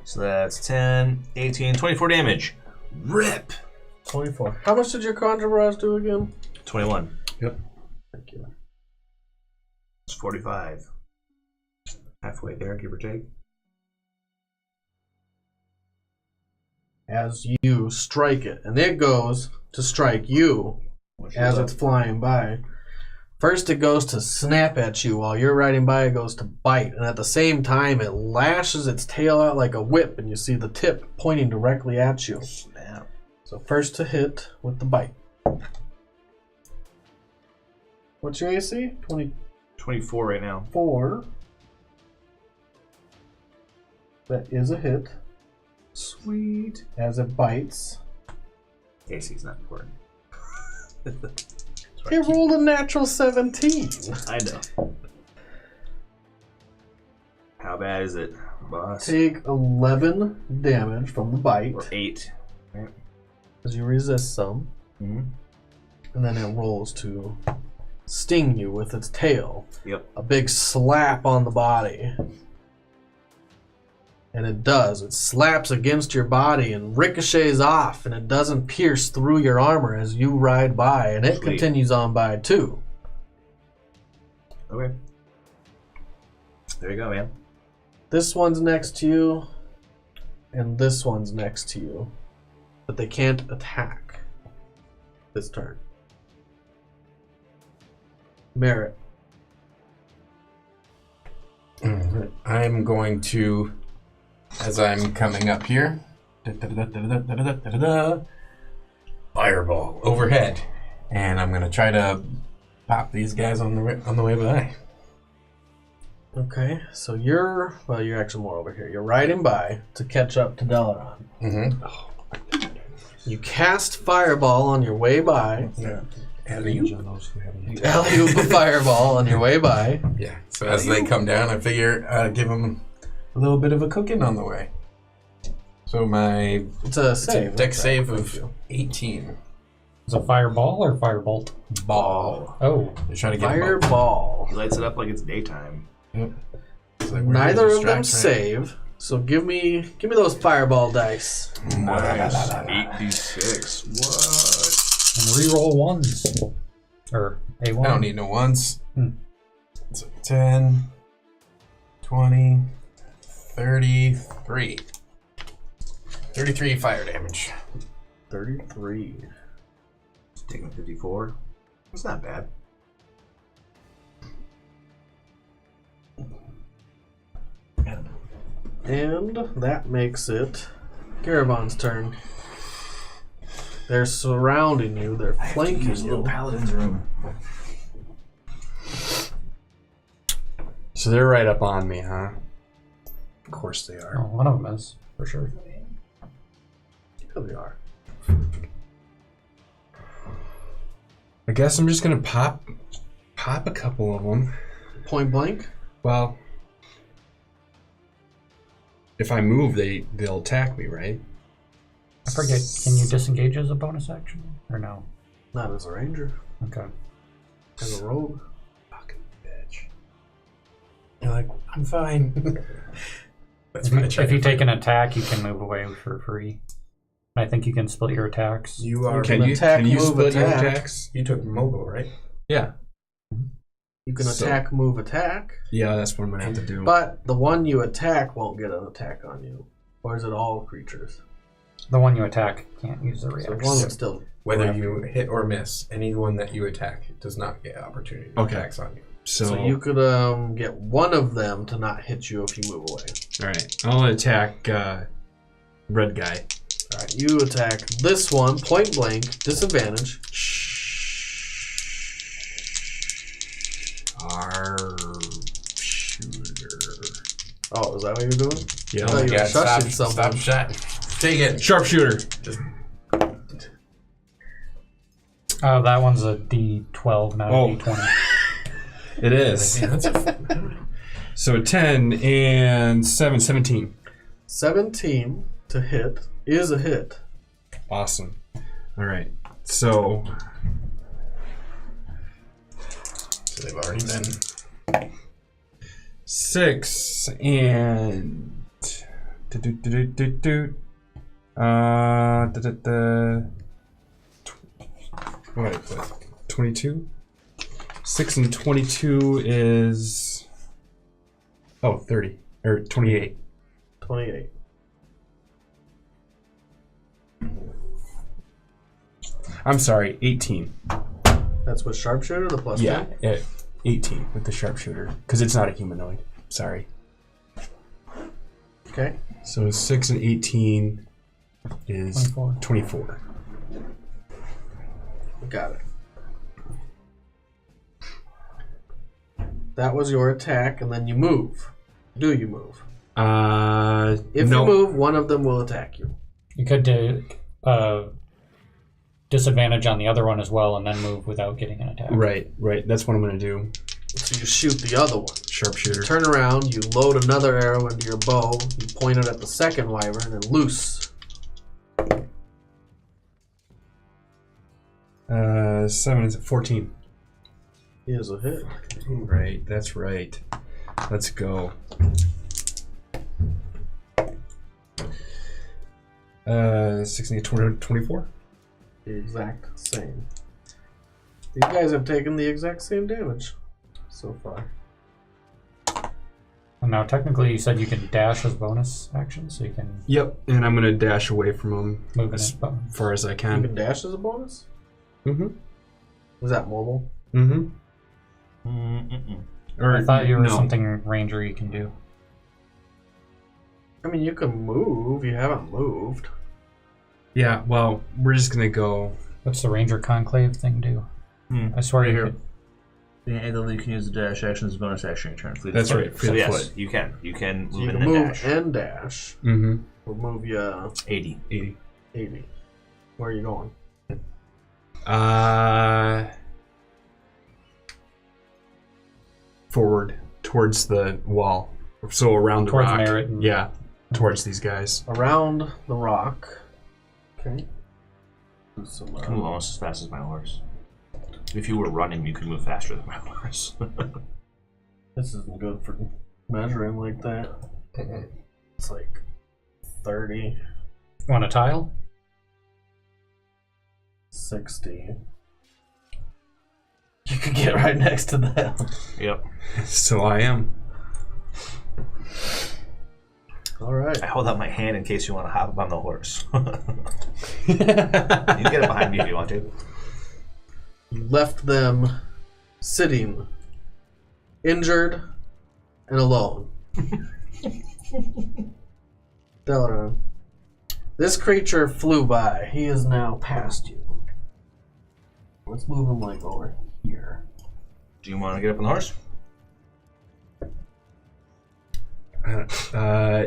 So that's 10, 18, 24 damage. Rip! 24. How much did your conjure rise do again? 21. Thank you. It's 45. Halfway there, give or take. As you strike it, and it goes to strike you as it's flying by. First, it goes to snap at you while you're riding by. It goes to bite, and at the same time, it lashes its tail out like a whip, and you see the tip pointing directly at you. Snap. So first to hit with the bite. What's your AC? 24 right now. 24. That is a hit. Sweet. As it bites. AC's not important. It rolled a natural 17. I know. How bad is it, boss? Take 11 damage from the bite. Or 8. As you resist some. Mm-hmm. And then it rolls to sting you with its tail. Yep. A big slap on the body. And it does. It slaps against your body and ricochets off, and it doesn't pierce through your armor as you ride by, and it Sweet. continues on by too. Okay. There you go, man. This one's next to you, and this one's next to you. But they can't attack this turn. Merritt. I'm going to, as I'm coming up here, fireball overhead, and I'm gonna try to pop these guys on the way by. Okay, so you're actually more over here. You're riding by to catch up to Delaron. Mm-hmm. You cast fireball on your way by. Alley-oop. You alley-oop a fireball on your way by. Yeah. So as they come down, I figure I'd give them a little bit of a cooking on the way. So my It's a save. dex save of 18. Is it fireball or firebolt? Ball. Oh, They're trying to get Fireball. He lights it up like it's daytime. Yep. It's like, Neither where's of the them distraction? save. So give me those fireball dice. Nice. 8d6. What? and reroll ones. Or A1. I don't need no ones. Hmm. So 10, 20, 33. 33 fire damage. 33. Taking 54. That's not bad. And that makes it Garavan's turn. They're surrounding you. They're flanking you. Paladin's room. So they're right up on me, huh? Of course they are. Oh, one of them is, for sure. Here they are. I guess I'm just gonna pop a couple of them. Point blank. Well, if I move, they'll attack me, right? I forget, can you disengage as a bonus action? Or no? Not as a ranger. Okay. As a rogue. Fucking bitch. You're like, I'm fine. That's If you, my check. if you take an attack, you can move away for free. I think you can split your attacks. You are. Can you move, split your attack. attacks? You took mobile, right? Yeah. You can So- attack, move, attack. Yeah, that's what I'm gonna have to do. But the one you attack won't get an attack on you. Or is it all creatures? The one you attack can't use the So reaction. one would still. Whether you hit or miss, anyone that you attack does not get opportunity attacks on you. So you could get one of them to not hit you if you move away. all right, I'll attack red guy. Alright, you attack this one, point blank, disadvantage. Sharpshooter. Oh, is that what you're doing? Yeah. I thought you were stop shushing someone. stop shot. Take it. Sharpshooter. Oh, that one's a D12, not Oh. a D20. It is. Yeah, that's a, So 10 and 7, 17. 17 to hit is a hit. Awesome. All right. So so they've already been. 6 and what? 22. 6 and 22 is 30 or 28. 28. I'm sorry, 18. That's with sharpshooter, the plus 10? 18 with the sharpshooter because it's not a humanoid. Sorry. Okay. So 6 and 18 is 24. Got it. That was your attack, and then you move. Do you move? If no. you move, one of them will attack you. You could do disadvantage on the other one as well, and then move without getting an attack. Right. That's what I'm going to do. So you shoot the other one. Sharpshooter. Turn around, you load another arrow into your bow, you point it at the second wyvern, and loose. 7 is 14. Here's a hit. Right, that's right. Let's go. 16, 24. The exact same. These guys have taken the exact same damage so far. And now, technically, you said you can dash as bonus action, so you can Yep, and I'm going to dash away from him move as it. far as I You can. can dash as a bonus? Mm-hmm. Was that mobile? Mm-hmm. Or, I thought you were no. something ranger you can do. I mean, you can move. You haven't moved. Yeah, well, we're just going to go... What's the ranger conclave thing do? I swear you could. You can use the dash action as a bonus action return. That's right, So fleet yes, foot. you can. You can So move you in can and move dash. and dash. Mm-hmm. We'll move you 80. 80. Where are you going? Forward towards the wall. So around the Towards rock. Merritt and- Yeah, towards these guys. Around the rock. Okay. Do some, You can move almost as fast as my horse. If you were running, you could move faster than my horse. this isn't good for measuring like that. It's like 30, Want a tile? 60. You could get right next to them. Yep. So I am. All right. I hold out my hand in case you want to hop up on the horse. You can get it behind me if you want to. You left them sitting, injured, and alone. Delaran. This creature flew by. He is now past you. Let's move him like over here. Do you want to get up on the horse?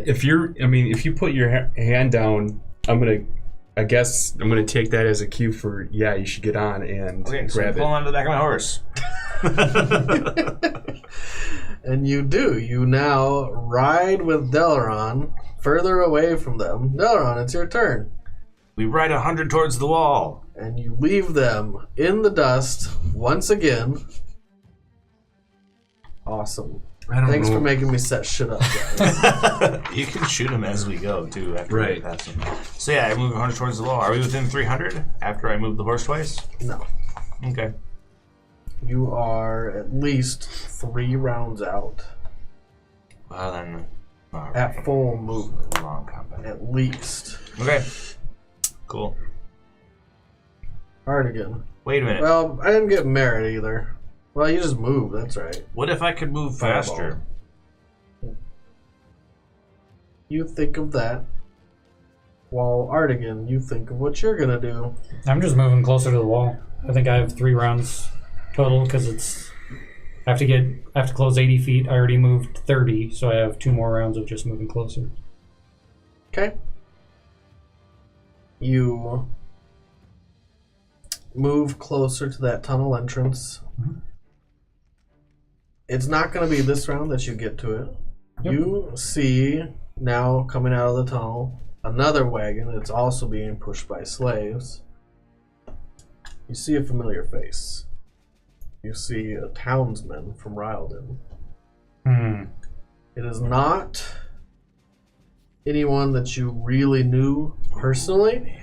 If you put your hand down, I guess I'm gonna take that as a cue for you should get on and Okay, so grab pull it. onto the back of my horse. And you do. You now ride with Delaran further away from them. Delaran, it's your turn. We ride 100 towards the wall. And you leave them in the dust once again. Awesome. I don't Thanks know. for making me set shit up, guys. You can shoot him as we go, too, after Right. we pass him. So yeah, I move 100 towards the wall. Are we within 300 after I move the horse twice? No. Okay. You are at least 3 rounds out. Well, then... At full movement. Long combat. At least. Okay. Cool. Hardigan. Wait a minute. Well, I didn't get merit either. Well, you just moved, that's right. What if I could move Fireball. faster? You think of that. While Artigan, you think of what you're gonna do. I'm just moving closer to the wall. I think I have 3 rounds total because it's. I have to close 80 feet. I already moved 30, so I have 2 more rounds of just moving closer. Okay. You move closer to that tunnel entrance. Mhm. It's not going to be this round that you get to it. Yep. You see now coming out of the tunnel another wagon that's also being pushed by slaves. You see a familiar face. You see a townsman from Ryalden. It is not anyone that you really knew personally.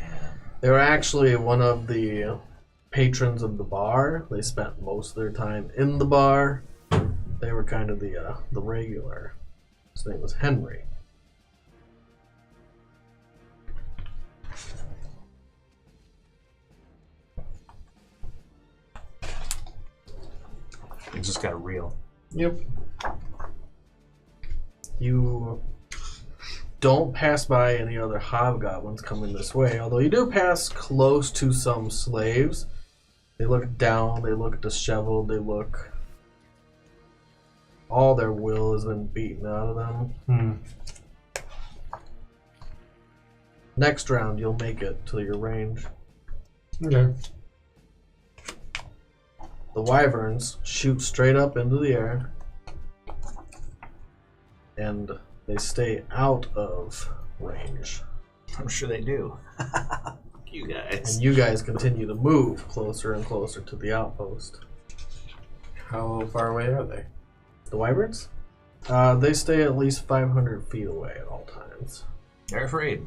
They were actually one of the patrons of the bar. They spent most of their time in the bar. They were kind of the regular. His name was Henry. It just got real. Yep. You don't pass by any other hobgoblins coming this way, although you do pass close to some slaves. They look down, they look disheveled, they look... All their will has been beaten out of them. Next round, you'll make it to your range. Okay. The wyverns shoot straight up into the air, and they stay out of range. I'm sure they do. You guys. And you guys continue to move closer and closer to the outpost. How far away are they? The wyverns? They stay at least 500 feet away at all times. They're afraid.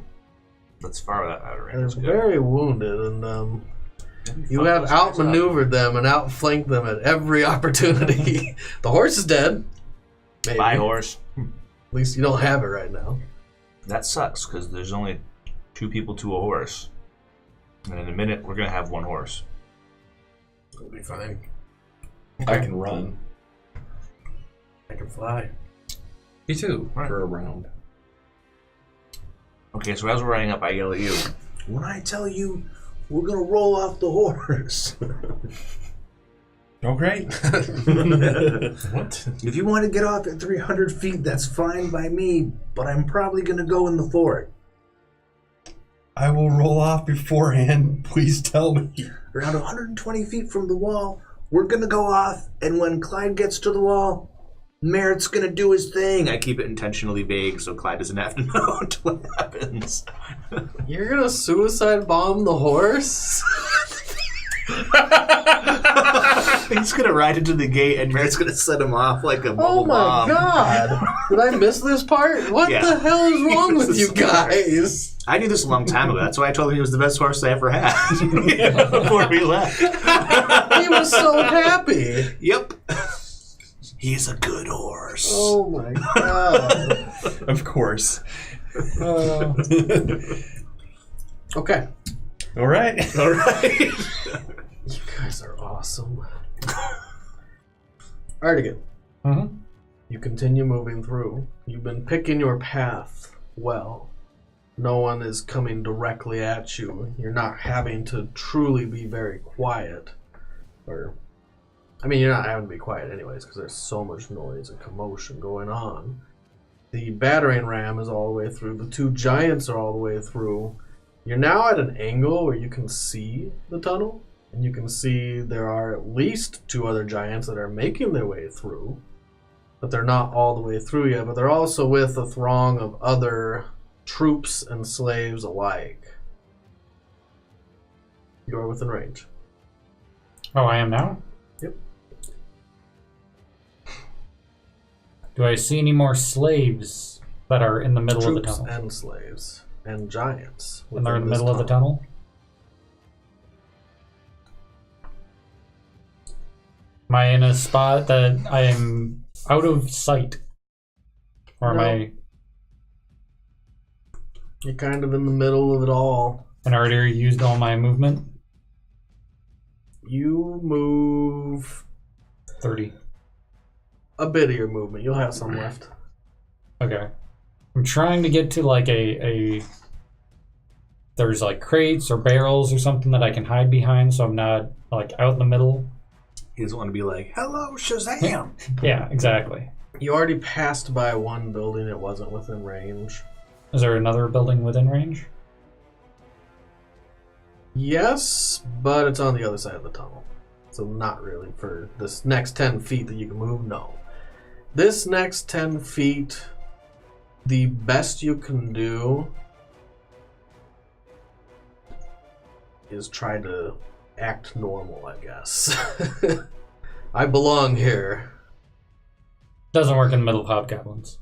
That's far out of And range. they're very wounded, and you have outmaneuvered them and outflanked them at every opportunity. The horse is dead. Maybe. Bye, horse. At least you don't have it right now. That sucks, because there's only 2 people to a horse. And in a minute, we're going to have 1 horse. It'll be fine. I can run. I can fly. Me too, Right. for a round. Okay, so as we're riding up, I yell at you. When I tell you we're gonna roll off the horse. Oh, great. What? If you want to get off at 300 feet, that's fine by me, but I'm probably gonna go in the fort. I will roll off beforehand. Please tell me. Around 120 feet from the wall, we're gonna go off, and when Clyde gets to the wall, Merritt's gonna do his thing. I keep it intentionally vague so Clyde doesn't have to know until it happens. You're gonna suicide bomb the horse? He's gonna ride into the gate and Merritt's gonna set him off like a Oh bubble my bomb. god! Did I miss this part? What Yeah. the hell is wrong with you guys? I knew this a long time ago. That's why I told him he was the best horse I ever had before we left. He was so happy. Yep. He's a good horse. Oh my god. Of course. Okay. All right. All right. You guys are awesome. Artigan, Mm-hmm. you continue moving through. You've been picking your path well. No one is coming directly at you. You're not having to truly be very quiet. You're not having to be quiet anyways because there's so much noise and commotion going on. The battering ram is all the way through. The 2 giants are all the way through. You're now at an angle where you can see the tunnel. And you can see there are at least 2 other giants that are making their way through. But they're not all the way through yet. But they're also with a throng of other troops and slaves alike. You are within range. Oh, I am now? Yep. Do I see any more slaves that are in the middle of the Troops tunnel? and slaves and giants. And they're in the within middle this of the tunnel? Am I in a spot that I am out of sight? Or am No. I... You're kind of in the middle of it all. And I already used all my movement? You move 30. a bit of your movement. You'll have some left. Okay. I'm trying to get to like a there's like crates or barrels or something that I can hide behind so I'm not like out in the middle. He doesn't want to be like, hello, Shazam! Yeah, exactly. You already passed by one building. It wasn't within range. Is there another building within range? Yes, but it's on the other side of the tunnel. So not really for this next 10 feet that you can move, no. This next 10 feet, the best you can do is try to act normal, I guess. I belong here. Doesn't work in the middle of hobgoblins.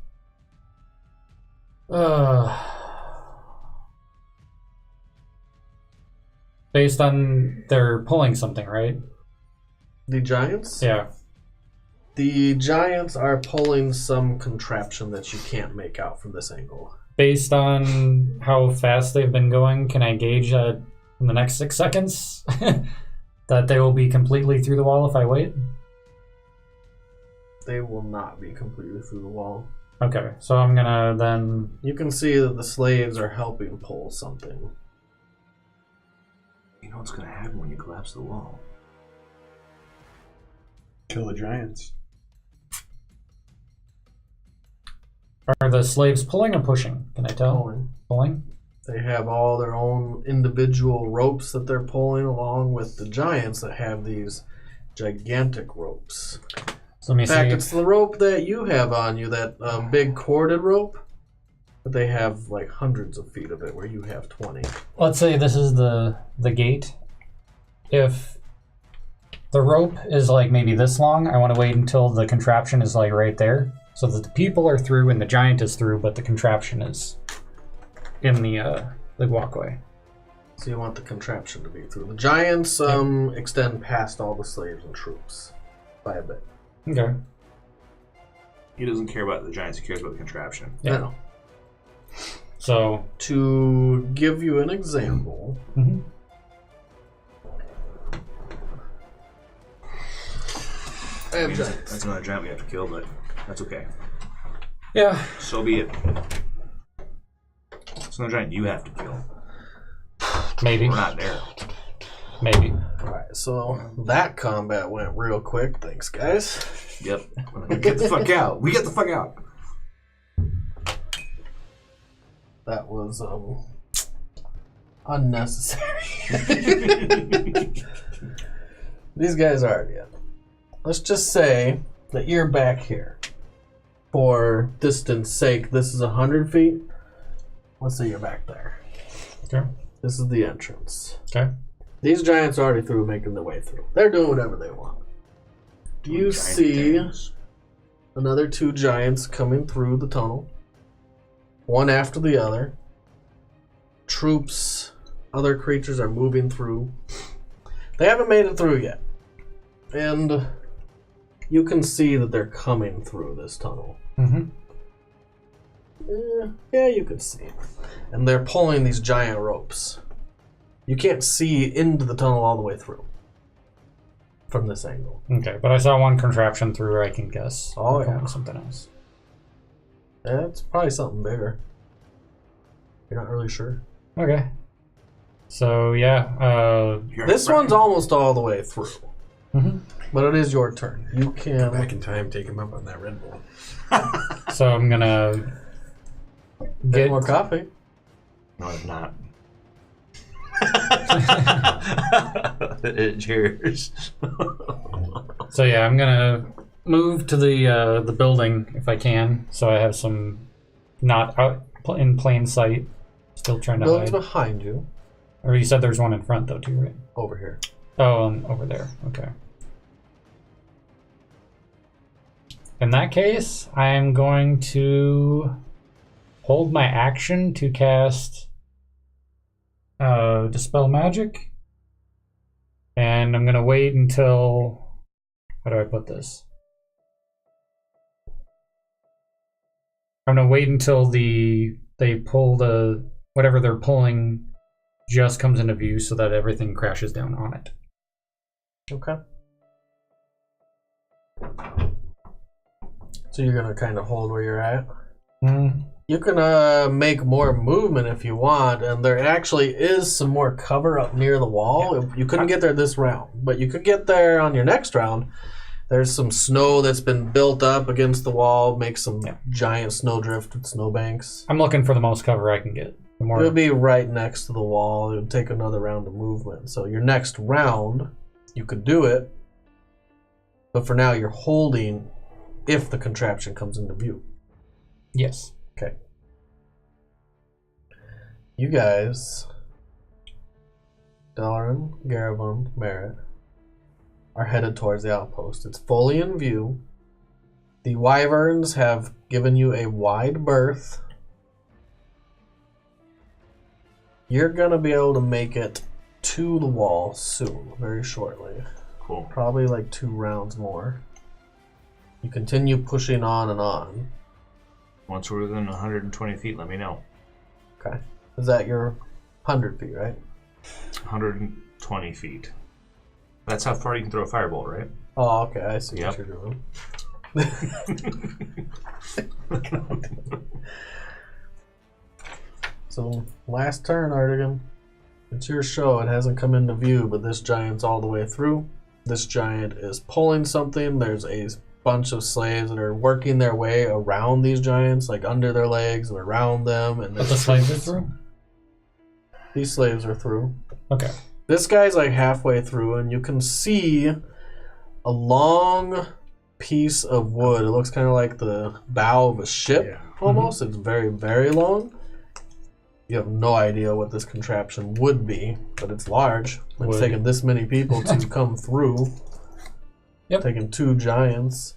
Based on they're pulling something, right? The giants? Yeah. The giants are pulling some contraption that you can't make out from this angle. Based on how fast they've been going, can I gauge that in the next 6 seconds that they will be completely through the wall if I wait? They will not be completely through the wall. Okay, so I'm gonna then... You can see that the slaves are helping pull something. You know what's going to happen when you collapse the wall? Kill the giants. Are the slaves pulling or pushing? Can I tell? Pulling. Pulling? They have all their own individual ropes that they're pulling, along with the giants that have these gigantic ropes. So let me In fact, see. it's the rope that you have on you, that big corded rope. But they have like hundreds of feet of it, where you have 20. Let's say this is the gate. If the rope is like maybe this long, I want to wait until the contraption is like right there, so that the people are through and the giant is through, but the contraption is in the walkway. So you want the contraption to be through. The giants extend past all the slaves and troops by a bit. Okay. He doesn't care about the giants, he cares about the contraption. Yeah. I know. So To give you an example, I have giants. That's another giant we have to kill, but that's okay. yeah, So be it. It's another giant you have to kill. maybe, We're not there. maybe. Alright, so that combat went real quick. Thanks, guys. Yep. Get the fuck out. We get the fuck out. That was unnecessary. These guys are dead. Let's just say that you're back here. For distance sake, this is 100 feet. Let's say you're back there. Okay. This is the entrance. Okay. These giants are already through, making their way through. They're doing whatever they want. Do you see another 2 giants coming through the tunnel? One after the other. Troops, other creatures are moving through. They haven't made it through yet. And you can see that they're coming through this tunnel. Yeah, you can see. And they're pulling these giant ropes. You can't see into the tunnel all the way through from this angle. Okay, but I saw one contraption through. I can guess. Oh, They're yeah. pulling something else. It's probably something bigger. You're not really sure. Okay. So yeah, This one's almost all the way through. Mhm. But it is your turn. You Go can. back in time, take him up on that Red Bull. so I'm gonna Get get more coffee. No, it's not. Cheers. So yeah, I'm gonna move to the building if I can, so I have some not out in plain sight. Still trying to Building's hide. behind you. Or you said there's one in front though too, right? Over here. Oh, and over there. Okay. In that case, I'm going to hold my action to cast Dispel Magic. And I'm going to wait until... How do I put this? I'm going to wait until they pull the... Whatever they're pulling just comes into view so that everything crashes down on it. Okay. So you're going to kind of hold where you're at? You can make more movement if you want, and there actually is some more cover up near the wall. Yeah. You couldn't get there this round, but you could get there on your next round. There's some snow that's been built up against the wall, make some giant snowdrift with snowbanks. I'm looking for the most cover I can get. The more It would be right next to the wall. It would take another round of movement. So your next round, you could do it, but for now you're holding if the contraption comes into view. Yes. Okay. You guys, Dalaran, Garabon, Merritt, are headed towards the outpost. It's fully in view. The wyverns have given you a wide berth. You're going to be able to make it to the wall soon, very shortly. Cool. Probably like 2 rounds more. You continue pushing on and on. Once we're within 120 feet, let me know. Okay. Is that your 100 feet, right? 120 feet. That's how far you can throw a firebolt, right? Oh, okay. I see Yep. what you're doing. So, last turn, Artigan. It's your show. It hasn't come into view, but this giant's all the way through. This giant is pulling something. There's a bunch of slaves that are working their way around these giants, like under their legs and around them. And But the slaves are through? these slaves are through. Okay. This guy's like halfway through, and you can see a long piece of wood. It looks kind of like the bow of a ship, almost. It's very, very long. You have no idea what this contraption would be, but it's large. It's Wood. taken this many people to come through. Yep. Taking 2 giants.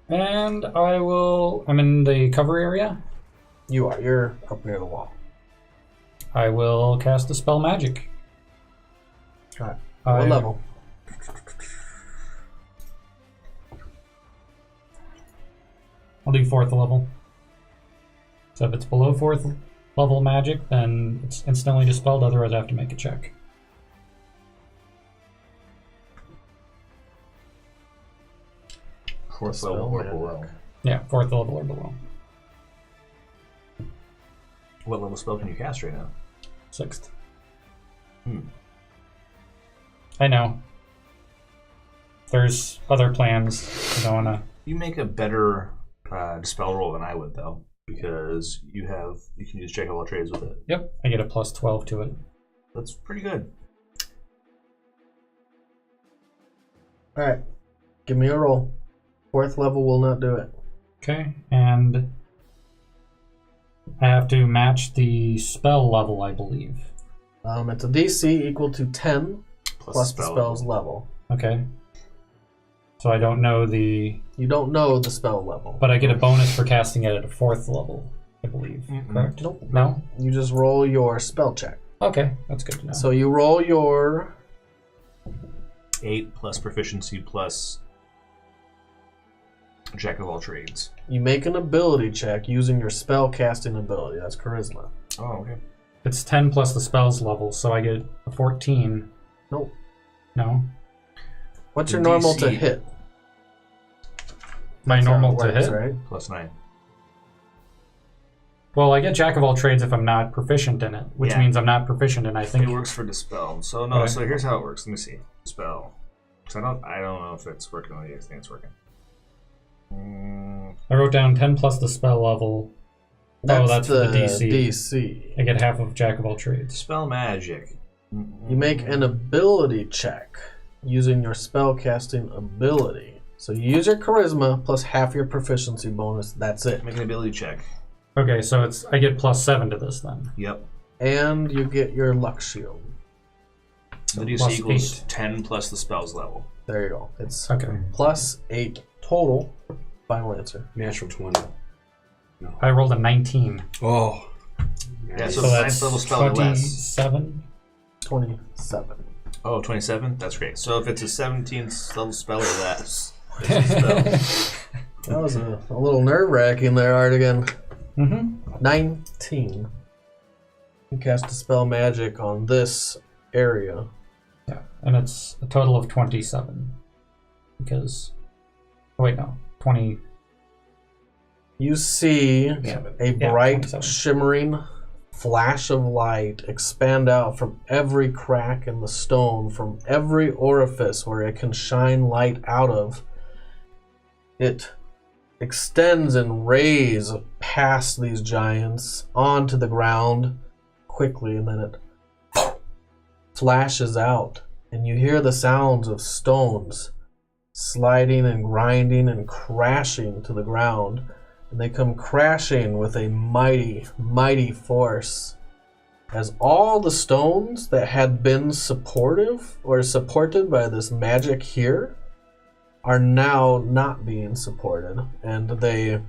And I'm in the cover area. You're up near the wall. I will cast a spell magic. Alright. What level? I'll do 4th level. So if it's below 4th level magic, then it's instantly dispelled, otherwise I have to make a check. Fourth level or below. Yeah, 4th level or below. What level spell can you cast right now? 6th. Hmm. I know. There's other plans. I don't wanna... You make a better dispel roll than I would, though, because you can use Jack of all trades with it. Yep, I get a plus 12 to it. That's pretty good. Alright. Give me a roll. 4th level will not do it. Okay, and I have to match the spell level, I believe. It's a DC equal to 10 plus the spell's level. Okay. So I don't know the... You don't know the spell level. But I get a bonus for casting it at a 4th level, I believe. Correct? Nope. No? You just roll your spell check. Okay, that's good to know. So you roll your... 8 plus proficiency plus Jack of all trades. You make an ability check using your spell casting ability. That's charisma. Oh, okay. It's 10 plus the spell's level, so I get a 14. Nope. No? What's The your normal DC. to hit? My That's how normal it to works, hit? right? Plus 9. Well, I get Jack of all trades if I'm not proficient in it, which Yeah. means I'm not proficient in, I think. It works for dispel. So no. Okay. So here's how it works. Let me see. Dispel. So I don't know if it's working on you. I think it's working. I wrote down 10 plus the spell level. That's for the DC. DC. I get half of Jack of all trades. Dispel magic. You make an ability check using your spell casting ability. So you use your charisma plus half your proficiency bonus. That's it. Make an ability check. Okay, so I get plus 7 to this then. Yep. And you get your luck shield. The DC plus equals 8. 10 plus the spell's level. There you go. It's Okay. plus 8 total. Final answer. Natural 20. I rolled a 19. Oh. Yeah, So so that's 9th level spell or less. 27? 27. Oh, 27? That's great. So if it's a 17th level spell or less, it's a spell. That was a little nerve-wracking there, Artigan. Mm-hmm. 19. You cast a spell magic on this area. Yeah, and it's a total of 27. Because... Oh, wait, no. 20... You see a Yeah, bright, 27. shimmering flash of light expand out from every crack in the stone, from every orifice where it can shine light out of. It extends in rays past these giants onto the ground quickly, and then it flashes out, and you hear the sounds of stones sliding and grinding and crashing to the ground. And they come crashing with a mighty, mighty force, as all the stones that had been supportive or supported by this magic here are now not being supported, and they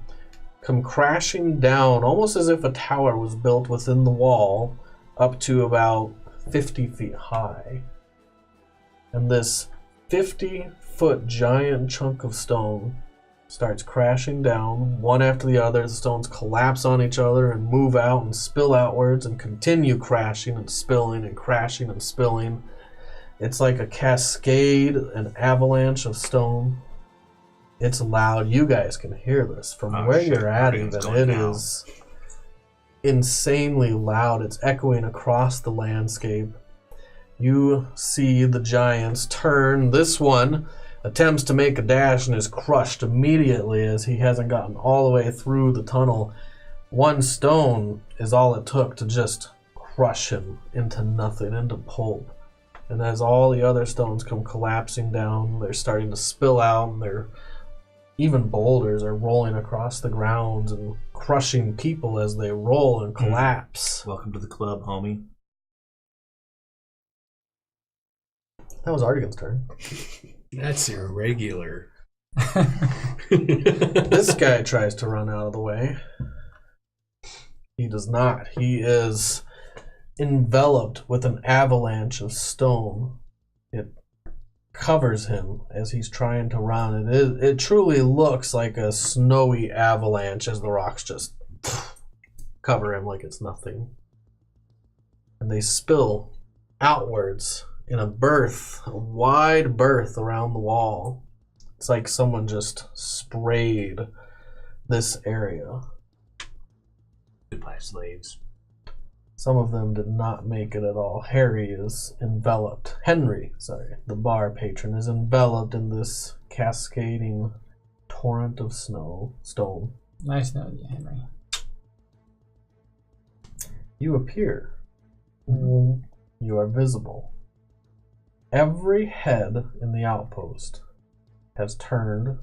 come crashing down almost as if a tower was built within the wall up to about 50 feet high. And this 50-foot giant chunk of stone starts crashing down, one after the other. The stones collapse on each other and move out and spill outwards and continue crashing and spilling and crashing and spilling. It's like a cascade, an avalanche of stone. It's loud. You guys can hear this from where you're at even. It is insanely loud. It's echoing across the landscape. You see the giants turn. This one attempts to make a dash and is crushed immediately as he hasn't gotten all the way through the tunnel. One stone is all it took to just crush him into nothing, into pulp. And as all the other stones come collapsing down, they're starting to spill out, and even boulders are rolling across the ground and crushing people as they roll and collapse. Welcome to the club, homie. That was Artigan's turn. That's irregular. This guy tries to run out of the way. He does not. He is enveloped with an avalanche of stone. It covers him as he's trying to run. It truly looks like a snowy avalanche as the rocks just cover him like it's nothing. And they spill outwards in a wide berth around the wall. It's like someone just sprayed this area. Goodbye, slaves. Some of them did not make it at all. Henry, the bar patron, is enveloped in this cascading torrent of stone. Nice knowing you, Henry. You appear. You are visible. Every head in the outpost has turned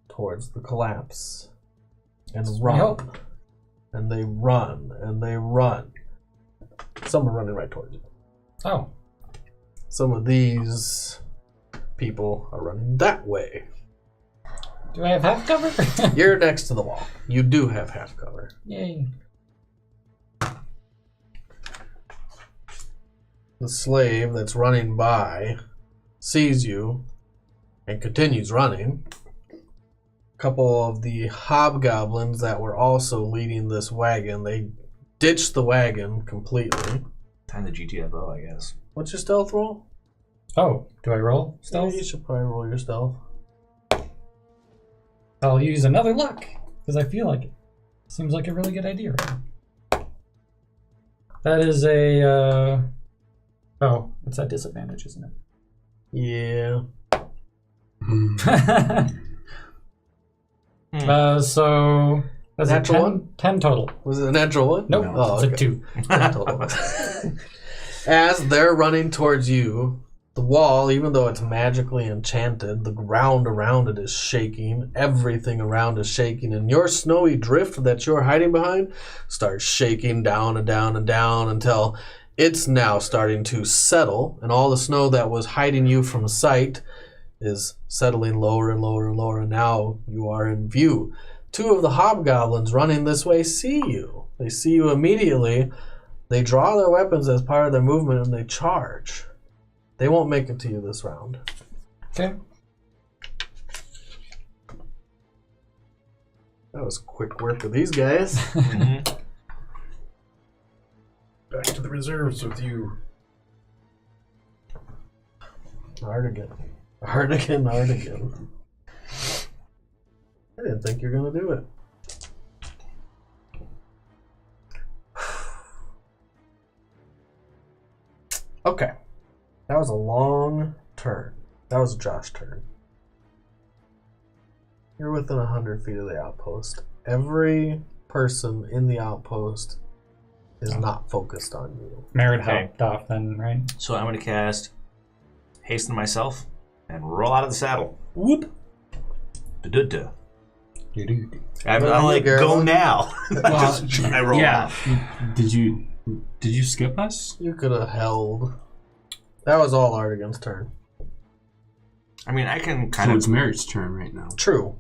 towards the collapse and run. And they run, and they run. Some are running right towards you. Oh. Some of these people are running that way. Do I have half cover? You're next to the wall. You do have half cover. Yay. The slave that's running by sees you and continues running. A couple of the hobgoblins that were also leading this wagon, they ditched the wagon completely. Time the GTFO, I guess. What's your stealth roll? Oh, do I roll stealth? Yeah, you should probably roll your stealth. I'll use another luck, because I feel like it. Seems like a really good idea right now. That is a... Oh, it's at disadvantage, isn't it? Yeah. So that's a Natural 10, one? 10 total. Was it a natural one? Nope, Oh, it's okay. a 2. 10 total. As they're running towards you, the wall, even though it's magically enchanted, the ground around it is shaking. Everything around is shaking. And your snowy drift that you're hiding behind starts shaking down and down and down until it's now starting to settle. And all the snow that was hiding you from sight is settling lower and lower and lower. And now you are in view. 2 of the hobgoblins running this way see you. They see you immediately. They draw their weapons as part of their movement and they charge. They won't make it to you this round. Okay. That was quick work with these guys. Back to the reserves with you. Artigan. I didn't think you were going to do it. Okay. That was a long turn. That was Josh's turn. You're within 100 feet of the outpost. Every person in the outpost is not focused on you. Merritt hopped off then, right? So I'm going to cast Hasten Myself and roll out of the saddle. Whoop. Da-da-da. I'm like, go now. I roll out. Did you skip us? You could have held. That was all Artigan's turn. I mean, I can So kind it's of... Merritt's turn right now. True.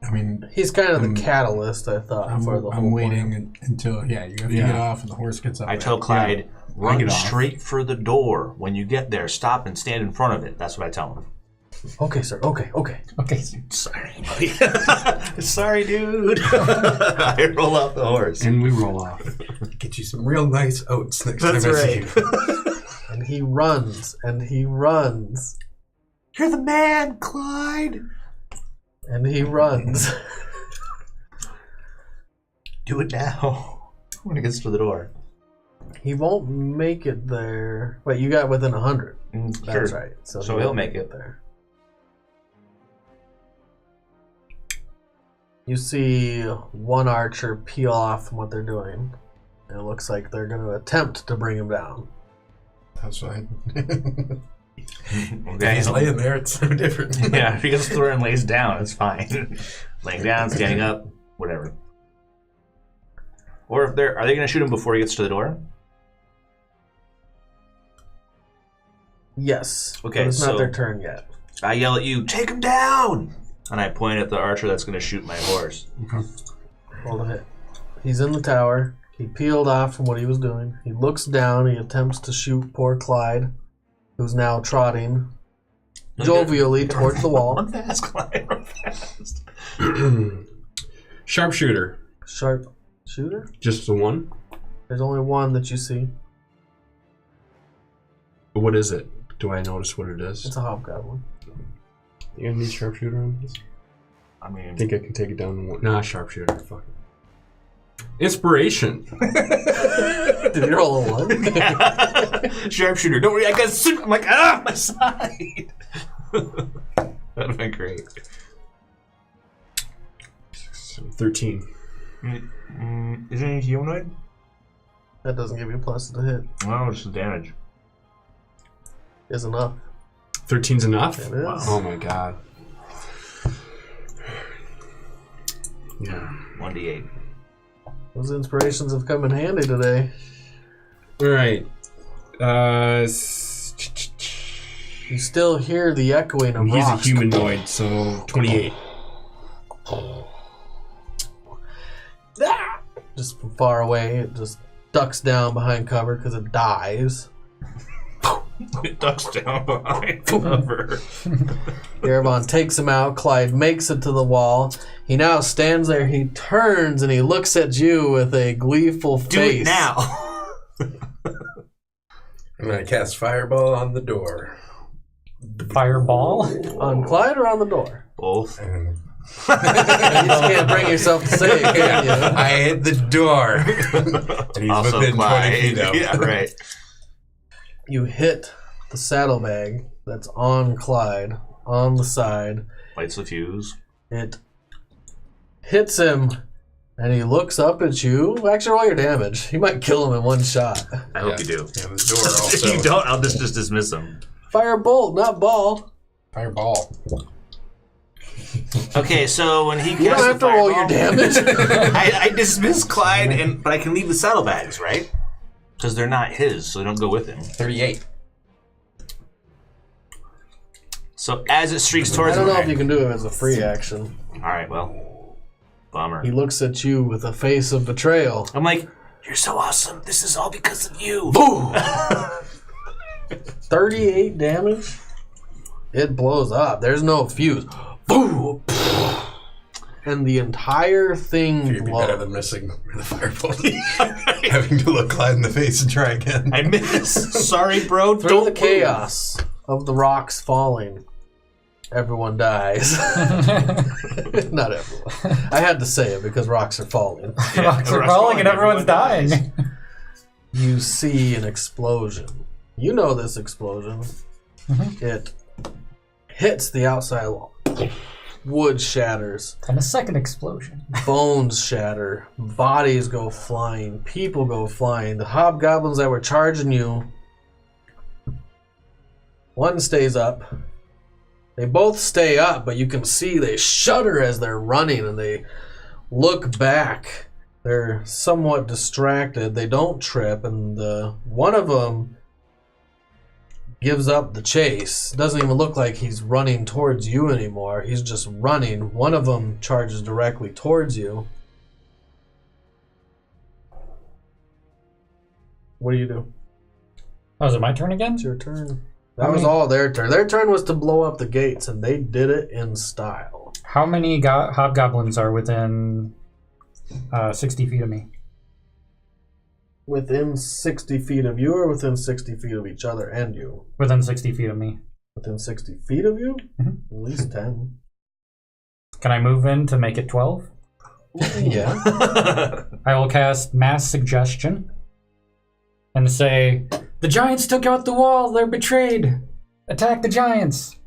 I mean, He's kind of the catalyst, I thought, for the whole I'm waiting plan. until you have to get off and the horse gets up. I tell Clyde, run straight for the door. When you get there, stop and stand in front of it. That's what I tell him. Okay, sir. Okay. Sorry, buddy. Sorry, dude. I roll off the horse. And we roll off. Get you some real nice oats next That's time I right. see you. And he runs, and he runs, You're the man, Clyde. and he runs. Do it now. When he gets to the door. He won't make it there. Wait, you got within 100. That's Sure. right. So he he'll won't make it. there. You see one archer peel off from what they're doing. And it looks like they're going to attempt to bring him down. That's fine. Okay. He's laying there. It's no different. Yeah, if he gets through and lays down, it's fine. Laying down, standing up, whatever. Or if are they going to shoot him before he gets to the door? Yes. Okay, but it's so- not their turn yet. I yell at you, take him down! And I point at the archer that's going to shoot my horse. Hold a hit. He's in the tower. He peeled off from what he was doing. He looks down. He attempts to shoot poor Clyde, who's now trotting jovially towards the wall. Run fast, Clyde, run fast. Sharpshooter. Sharp shooter? Just the one? There's only one that you see. What is it? Do I notice what it is? It's a hobgoblin. You gonna need sharpshooter on this? I mean, I think I can take it down in one. Nah, sharpshooter. Fuck it. Inspiration. Did you roll a 1? sharpshooter, don't worry, I got super. I'm like, my side. That'd have been great. 13. Isn't he humanoid? That doesn't give you a plus to hit. No, just the damage. Is enough. 13's enough? It is. Oh my god. Yeah. 1d8. Those inspirations have come in handy today. Alright. You still hear the echoing of He's a rocks. humanoid, so 28. Just from far away, it just ducks down behind cover because it dies. It ducks down behind cover. Yerevan takes him out. Clyde makes it to the wall. He now stands there. He turns and he looks at you with a gleeful face. Do it now. I'm going to cast Fireball on the door. Fireball? On Clyde or on the door? Both. And You just can't bring yourself to say it, can you? I hit the door. And he's Also within 20 Clyde. feet of Yeah, right. You hit the saddlebag that's on Clyde on the side. Lights the fuse. It hits him, and he looks up at you. Actually, roll your damage. You might kill him in one shot. I hope you do. Yeah, the door If also. you don't, I'll just dismiss him. Fire bolt, not ball. Fireball. Okay, so when he casts You don't have to the roll your fireball- damage. I dismiss Clyde, but I can leave the saddlebags, right? Because they're not his, so they don't go with him. 38. So as it streaks I towards don't him, know if you can do it as a free action. all right, well, bummer. He looks at you with a face of betrayal. I'm like, you're so awesome. This is all because of you. Boom! 38 damage. It blows up. There's no fuse. Boom! And the entire thing It'd be better blows. than missing the Fireball. Having to look Clyde in the face and try again. I miss. Sorry, bro. Through Don't the move. chaos of the rocks falling, everyone dies. Not everyone. I had to say it because rocks are falling. Rocks are falling and everyone's dying. You see an explosion. You know this explosion. It hits the outside wall. Wood shatters. And a second explosion. Bones shatter. Bodies go flying. People go flying. The hobgoblins that were charging you, one stays up. They both stay up, but you can see they shudder as they're running and they look back. They're somewhat distracted. They don't trip, and one of them gives up the chase. Doesn't even look like he's running towards you anymore. He's just running. One of them charges directly towards you. What do you do? Oh, is it my turn again? It's your turn. That was all their turn. Their turn was to blow up the gates, and they did it in style. How many hobgoblins are within 60 feet of me? Within 60 feet of you, or within 60 feet of each other and you? Within 60 feet of me. Within 60 feet of you? Mhm. At least 10. Can I move in to make it 12? Yeah. I will cast Mass Suggestion and say, "The giants took out the wall. They're betrayed. Attack the giants."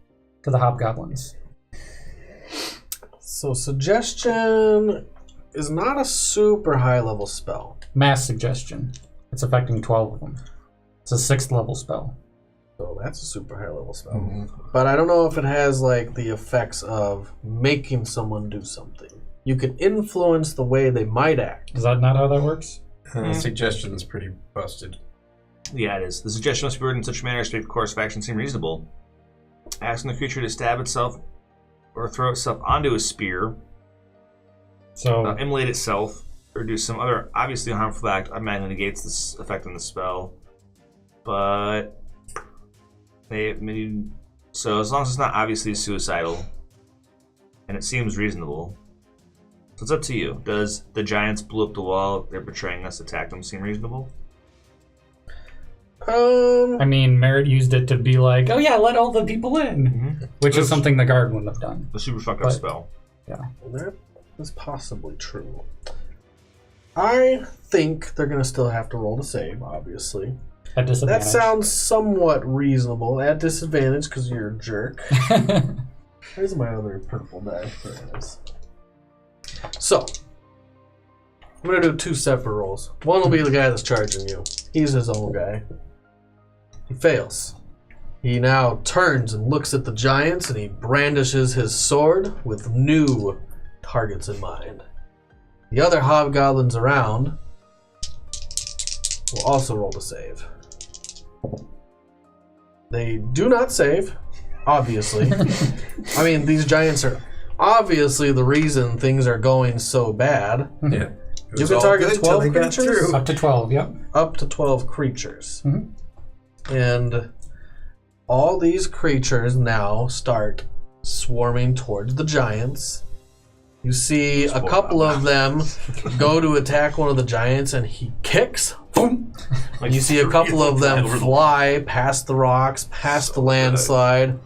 To the hobgoblins. So suggestion is not a super high level spell. Mass Suggestion. It's affecting 12 of them. It's a 6th level spell. So that's a super high level spell. But I don't know if it has like the effects of making someone do something. You can influence the way they might act. Is that not how that works? Suggestion's pretty busted. Yeah, it is. The suggestion must be worded in such a manner as to make the course of action seem reasonable. Asking the creature to stab itself or throw itself onto a spear, So, immolate itself, or do some other obviously harmful act automatically negates this effect on the spell. But so as long as it's not obviously suicidal, and it seems reasonable, so it's up to you. Does the giants blew up the wall, they're betraying us, attack them seem reasonable? I mean, Merritt used it to be like, "Oh yeah, let all the people in," which is something the guard wouldn't have done. A super fucked up But- spell. That is possibly true. I think they're going to still have to roll to save, obviously. At disadvantage. That sounds somewhat reasonable. At disadvantage because you're a jerk. Where's my other purple die? There it is. So, I'm going to do 2 separate rolls. One will be the guy that's charging you. He's his own guy. He fails. He now turns and looks at the giants, and he brandishes his sword with new targets in mind. The other hobgoblins around will also roll to save. They do not save, obviously. I mean, these giants are obviously the reason things are going so bad. Yeah. You can target 12 creatures? Up to 12, yep. Up to 12 creatures. Mhm. And all these creatures now start swarming towards the giants. You see a couple of them go to attack one of the giants, and he kicks. Boom! And you see a couple of them fly past the rocks, past the landslide.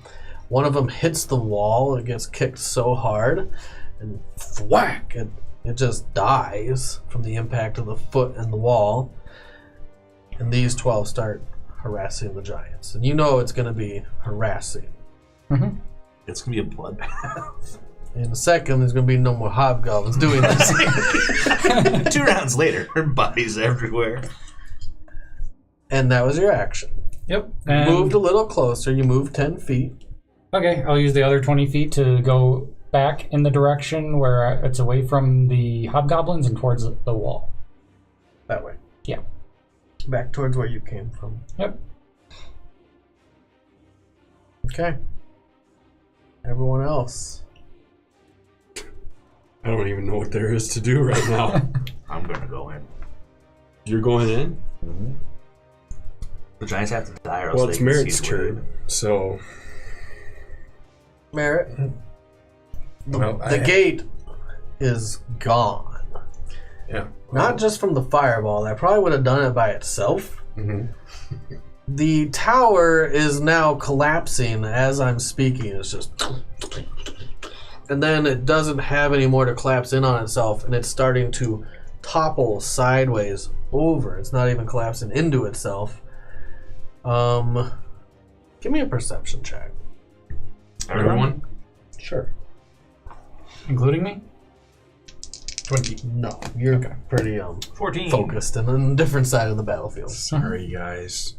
One of them hits the wall. It gets kicked so hard, and thwack! It just dies from the impact of the foot and the wall. And these 12 start harassing the giants. And you know it's going to be harassing. Mm-hmm. It's going to be a bloodbath. In a second, there's going to be no more hobgoblins doing this. 2 rounds later, her body's everywhere. And that was your action. Yep. You And, moved a little closer. You moved 10 feet. okay, I'll use the other 20 feet to go back in the direction where it's away from the hobgoblins and towards the wall. That way. Yeah. Back towards where you came from. Yep. Okay. Everyone else. I don't even know what there is to do right now. I'm going to go in. You're going in? The giants have to die or else Well, they it's can Merritt's see the way. turn, so Merritt. Well, The gate is gone. Yeah. Not just from the fireball. That probably would have done it by itself. Mm-hmm. The tower is now collapsing as I'm speaking. It's just... And then it doesn't have any more to collapse in on itself, and it's starting to topple sideways over. It's not even collapsing into itself. Give me a perception check. Everyone? Sure. Including me? 20. No, you're pretty 14. focused and on a different side of the battlefield. sorry guys.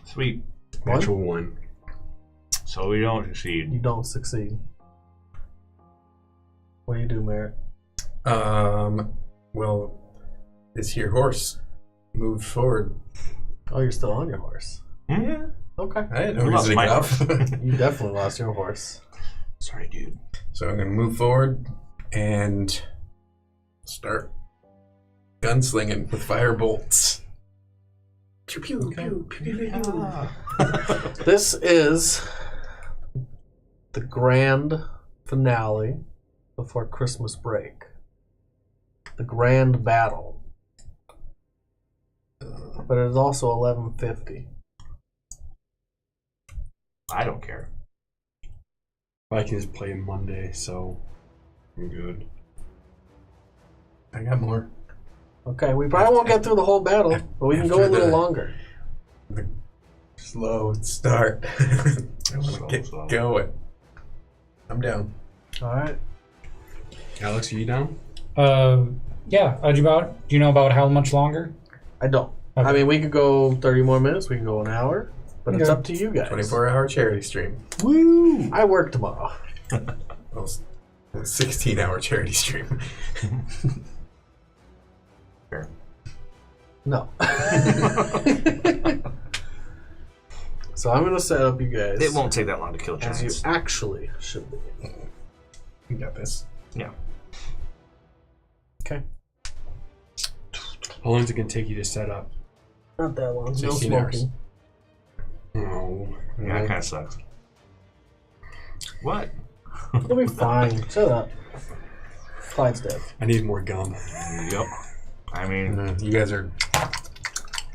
Sweet. Natural 1. So we don't succeed. You don't succeed. What do you do, Merritt? Well, is your horse moved forward? Oh, you're still on your horse. Yeah. Okay. I had no You lost reason to my get horse. off. You definitely lost your horse. Sorry, dude. So I'm going to move forward and start gunslinging with fire bolts. Pew, pew, pew, pew, pew, pew. This is the grand finale before Christmas break. The grand battle. But it is also 11:50. I don't care. Vikings play Monday, so I'm good. I got more. Okay, we probably won't get through the whole battle, but we can go a After little the- longer. The slow start. I want to get Slow. going. I'm down. All right. Alex, are you down? Yeah. Do you know about how much longer? I don't. Okay. I mean, we could go 30 more minutes. We can go an hour. But it's Okay. up to you guys. 24-hour charity stream. Woo! I work tomorrow. Well, 16-hour charity stream. Fair. No. So I'm going to set up you guys It won't take that long to kill as you giants. actually should be. You got this. Yeah. Okay. How long is it going to take you to set up? Not that long. No 16 hours. smoking. Oh. Yeah, that kind of sucks. What? You'll be fine. Shut up. Clyde's dead. I need more gum. Yep. I mean, You guys are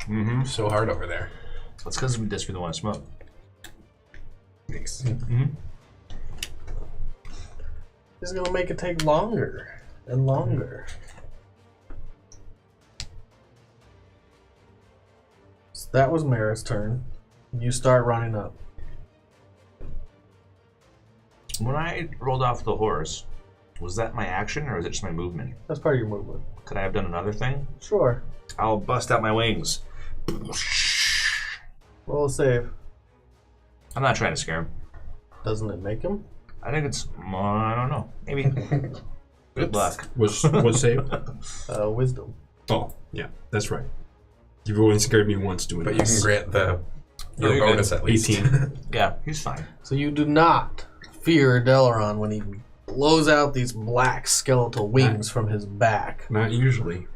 mm-hmm. so hard over there. That's because we just really want to smoke. Thanks. Mm-hmm. This is going to make it take longer and longer. So that was Mara's turn. You start running up. When I rolled off the horse, was that my action or was it just my movement? That's part of your movement. Could I have done another thing? Sure. I'll bust out my wings. Roll a save. I'm not trying to scare him. Doesn't it make him? I think it's, I don't know. Maybe. Good luck. What save? Wisdom. Oh, yeah, that's right. You've only scared me once doing But you this. can grant the you're your bonus at least. 18. Yeah, he's fine. So you do not fear Delaron when he blows out these black skeletal wings from his back. Not usually.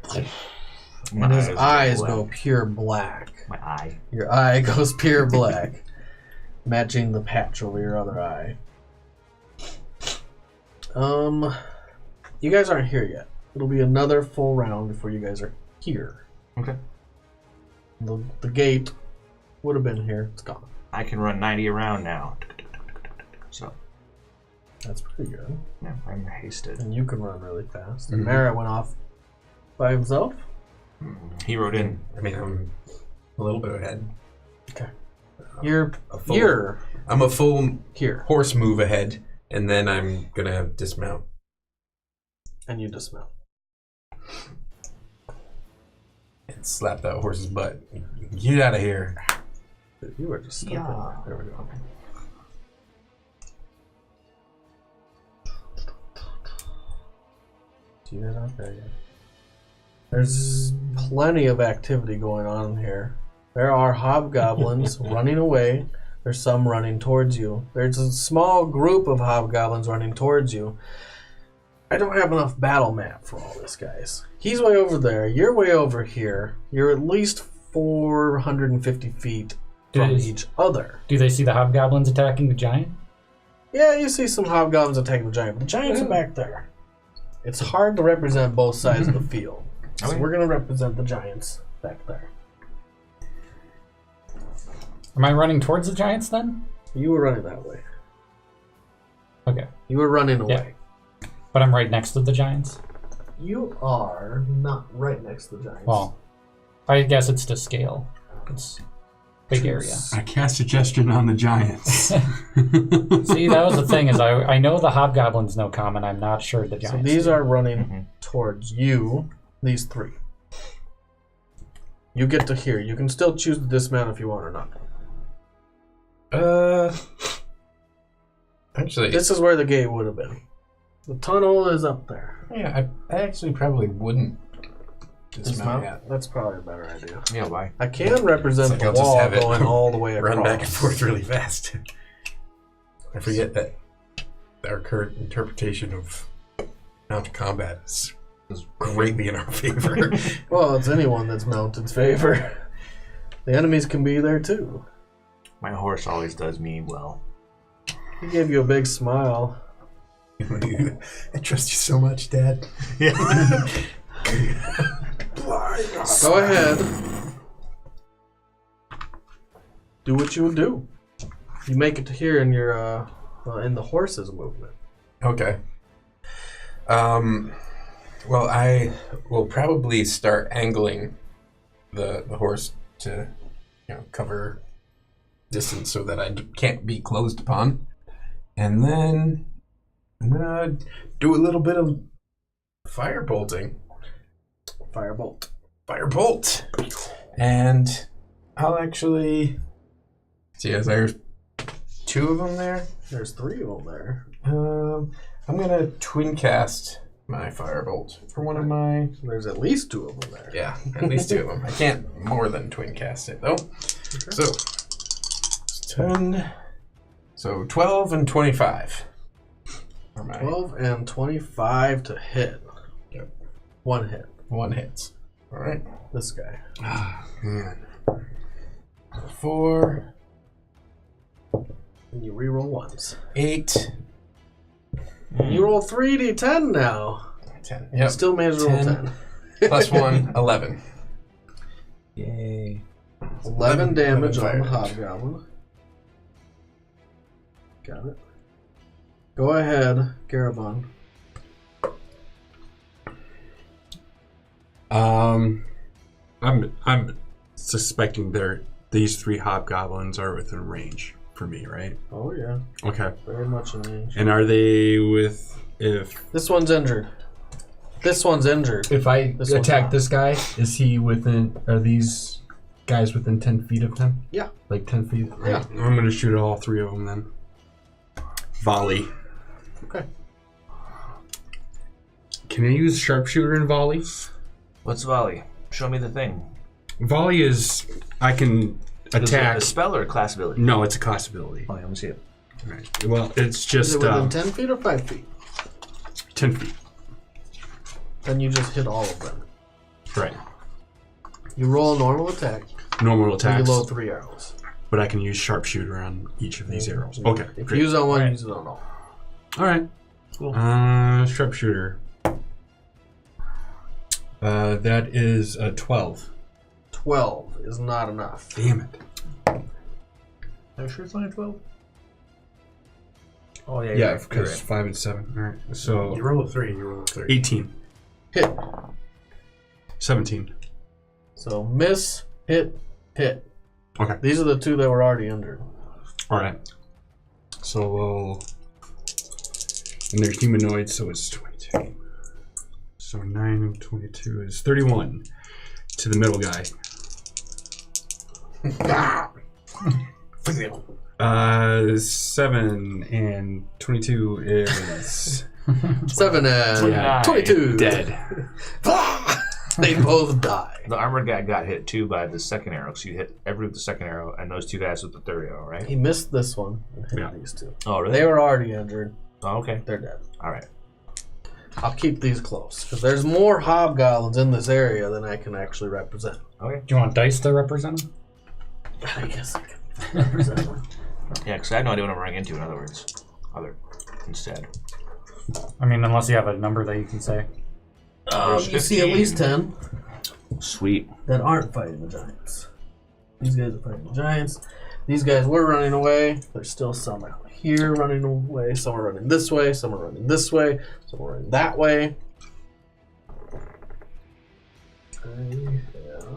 And his eyes black. go pure black. My eye. Your eye goes pure black, matching the patch over your other eye. You guys aren't here yet. It'll be another full round before you guys are here. Okay. The gate would have been here. It's gone. I can run 90 around now. So, That's pretty good. yeah, I'm hasted. And you can run really fast. And Mara went off by himself. He rode in. I mean, I'm a little bit ahead. You're full- I'm a full here, horse move ahead, and then I'm gonna dismount. and you dismount. And slap that horse's butt. Get out of here. You were just stuck in there. There we go. See that out there yet? There's plenty of activity going on here. There are hobgoblins running away. There's some running towards you. There's a small group of hobgoblins running towards you. I don't have enough battle map for all this, guys. He's way over there. You're way over here. You're at least 450 feet from Is- each other. Do they see the hobgoblins attacking the giant? Yeah, you see some hobgoblins attacking the giant, but the giants are back there. It's hard to represent both sides of the field. So Okay. we're going to represent the giants back there. Am I running towards the giants then? You were running that way. Okay. You were running away. But I'm right next to the giants? You are not right next to the giants. Well, I guess it's to scale. It's big area. I cast suggestion on the giants. See, that was the thing, is I know the hobgoblins know common, I'm not sure the So giants these do. are running towards you, these three. You get to here. You can still choose to dismount if you want or not. Actually, This is where the gate would have been. The tunnel is up there. yeah, I actually probably wouldn't Dismount? That's probably a better idea. Yeah, why? I can represent Like, the I'll just wall have it going all the way across. Run back and forth really fast. I forget that our current interpretation of mounted combat is greatly in our favor. Well, it's anyone that's mounted's favor. The enemies can be there too. My horse always does me well. He gave you a big smile. I trust you so much, Dad. Go ahead. Do what you would do. You make it to here in your in the horse's movement. Okay. Well, I will probably start angling the horse to, cover distance so that I can't be closed upon, and then I'm gonna do a little bit of firebolting. Firebolt. And I'll actually see. As there's 2 of them there. There's 3 of them there. I'm gonna twin cast my firebolt for one of my. There's at least 2 of them there. Yeah, at least 2 of them. I can't more than twin cast it though. Okay. So it's 10. So 12 and 25. 12 and 25 to hit. Yep. 1 hit. 1 hits. All right. This guy. Ah, man. 4, And you reroll once. 8, You roll 3d10 now. 10. You Yep. still managed to roll 10. Plus 1, 11. Yay. 11 damage on the fire hobgoblin. Got it. Go ahead, Garabon. I'm suspecting these 3 hobgoblins are within range for me, right? Oh yeah, Okay. very much in range. And are they if This one's injured. This one's injured. if I This one's attack not. this guy, is he within? Are these guys within 10 feet of him? Yeah. Like 10 feet. Yeah. I'm gonna shoot all 3 of them then. Volley. Okay. Can I use sharpshooter and volley? What's volley? Show me the thing. Volley is I can Is it attack. a spell or a class ability? No, it's a class ability. Oh, yeah, let me see it. Right. Well, it's Is just it within 10 feet or 5 feet? 10 feet. Then you just hit all of them. Right. You roll a normal attack. Normal And attacks. you load 3 arrows. But I can use sharpshooter on each of these arrows. Okay. If great. you use it on one, Right. use it on all. All right. Cool. Sharpshooter. That is a 12. 12 is not enough. Damn it. Are you sure it's only 12? Oh, yeah, Yeah, you're because right. 5 and 7. All right. So You roll a 3. You roll a 3. 18. Hit. 17. So miss, hit, hit. Okay. These are the 2 that were already injured. All right. So we'll. And they're humanoids, so it's 22. So 9 and 22 is 31 to the middle guy. 7 and 22 is 7 and 22. dead. They both die. The armored guy got hit too by the second arrow, so you hit every with the second arrow, and those 2 guys with the third arrow, right? He missed this one and hit Yeah. these 2. Oh, really? They were already injured. Oh, okay. They're dead. All right. I'll keep these close because there's more hobgoblins in this area than I can actually represent. Okay. Do you want dice to represent them? I guess I can represent them. Yeah, because I have no idea what I'm running into. In other words, instead. I mean, unless you have a number that you can say. You see at least 10 Sweet. that aren't fighting the giants. These guys are fighting the giants. These guys were running away. There's still some out here running away. Some are running this way. Some are running this way. Some are running that way. I have...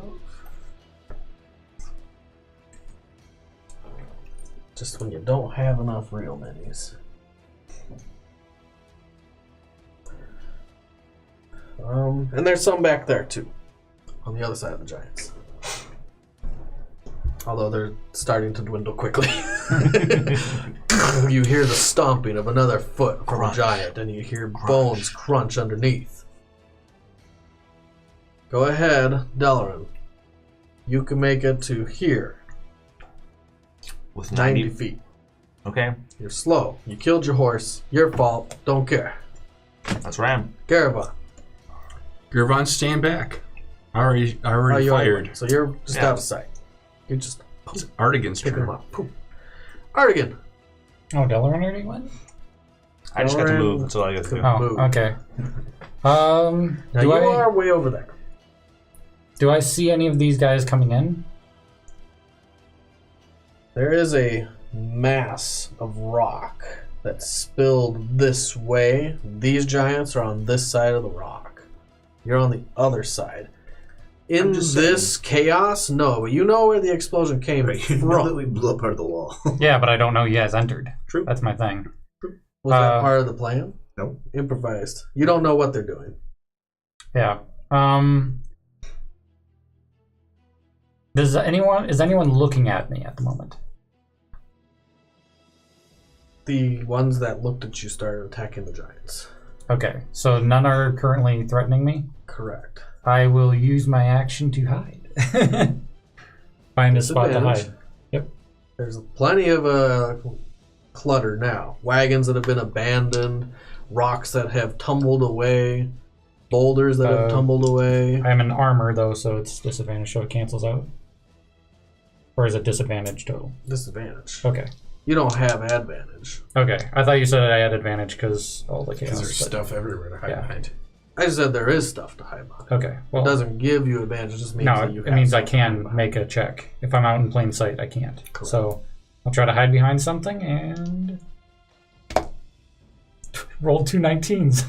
Just when you don't have enough real minis. And there's some back there too, on the other side of the giants. Although they're starting to dwindle quickly. You hear the stomping of another foot from a giant, and you hear bones crunch underneath. Go ahead, Delaran. You can make it to here. With 90 feet. Okay, You're slow. You killed your horse. Your fault. Don't care. that's Ram. Garavan. Gervon's staying back. I already you fired. So you're just out of sight. You're just Artigan's picking them turn. up. Poof. Artigan. Oh, Delaran already went? I just got to Delaran move. That's all I got to do. Oh, Move. okay. Now Do you I are way over there. do I see any of these guys coming in? There is a mass of rock that spilled this way. These giants are on this side of the rock. You're on the other side. In this chaos, no, but you know where the explosion came Right, you know that from. we blew up part of the wall. Yeah, but I don't know you guys entered. True. That's my thing. Was that part of the plan? No. Improvised. You don't know what they're doing. Yeah. Is anyone looking at me at the moment? The ones that looked at you started attacking the giants. Okay, so none are currently threatening me. Correct. I will use my action to hide. Find a spot to Disadvantage. hide. Yep. There's plenty of clutter now. Wagons that have been abandoned, rocks that have tumbled away, boulders that have tumbled away. I'm in armor though, so it's disadvantage, so it cancels out. Or is it disadvantage total? Disadvantage. Okay. You don't have advantage. Okay. I thought you said I had advantage because all the Because chaos. there's but- stuff everywhere to hide Yeah. behind. I just said there is stuff to hide behind. Okay. Well, It doesn't give you advantage, it just means no, that you it have means I stuff to hide can behind. make a check. If I'm out in plain sight, I can't. Correct. So I'll try to hide behind something and roll 2 19s.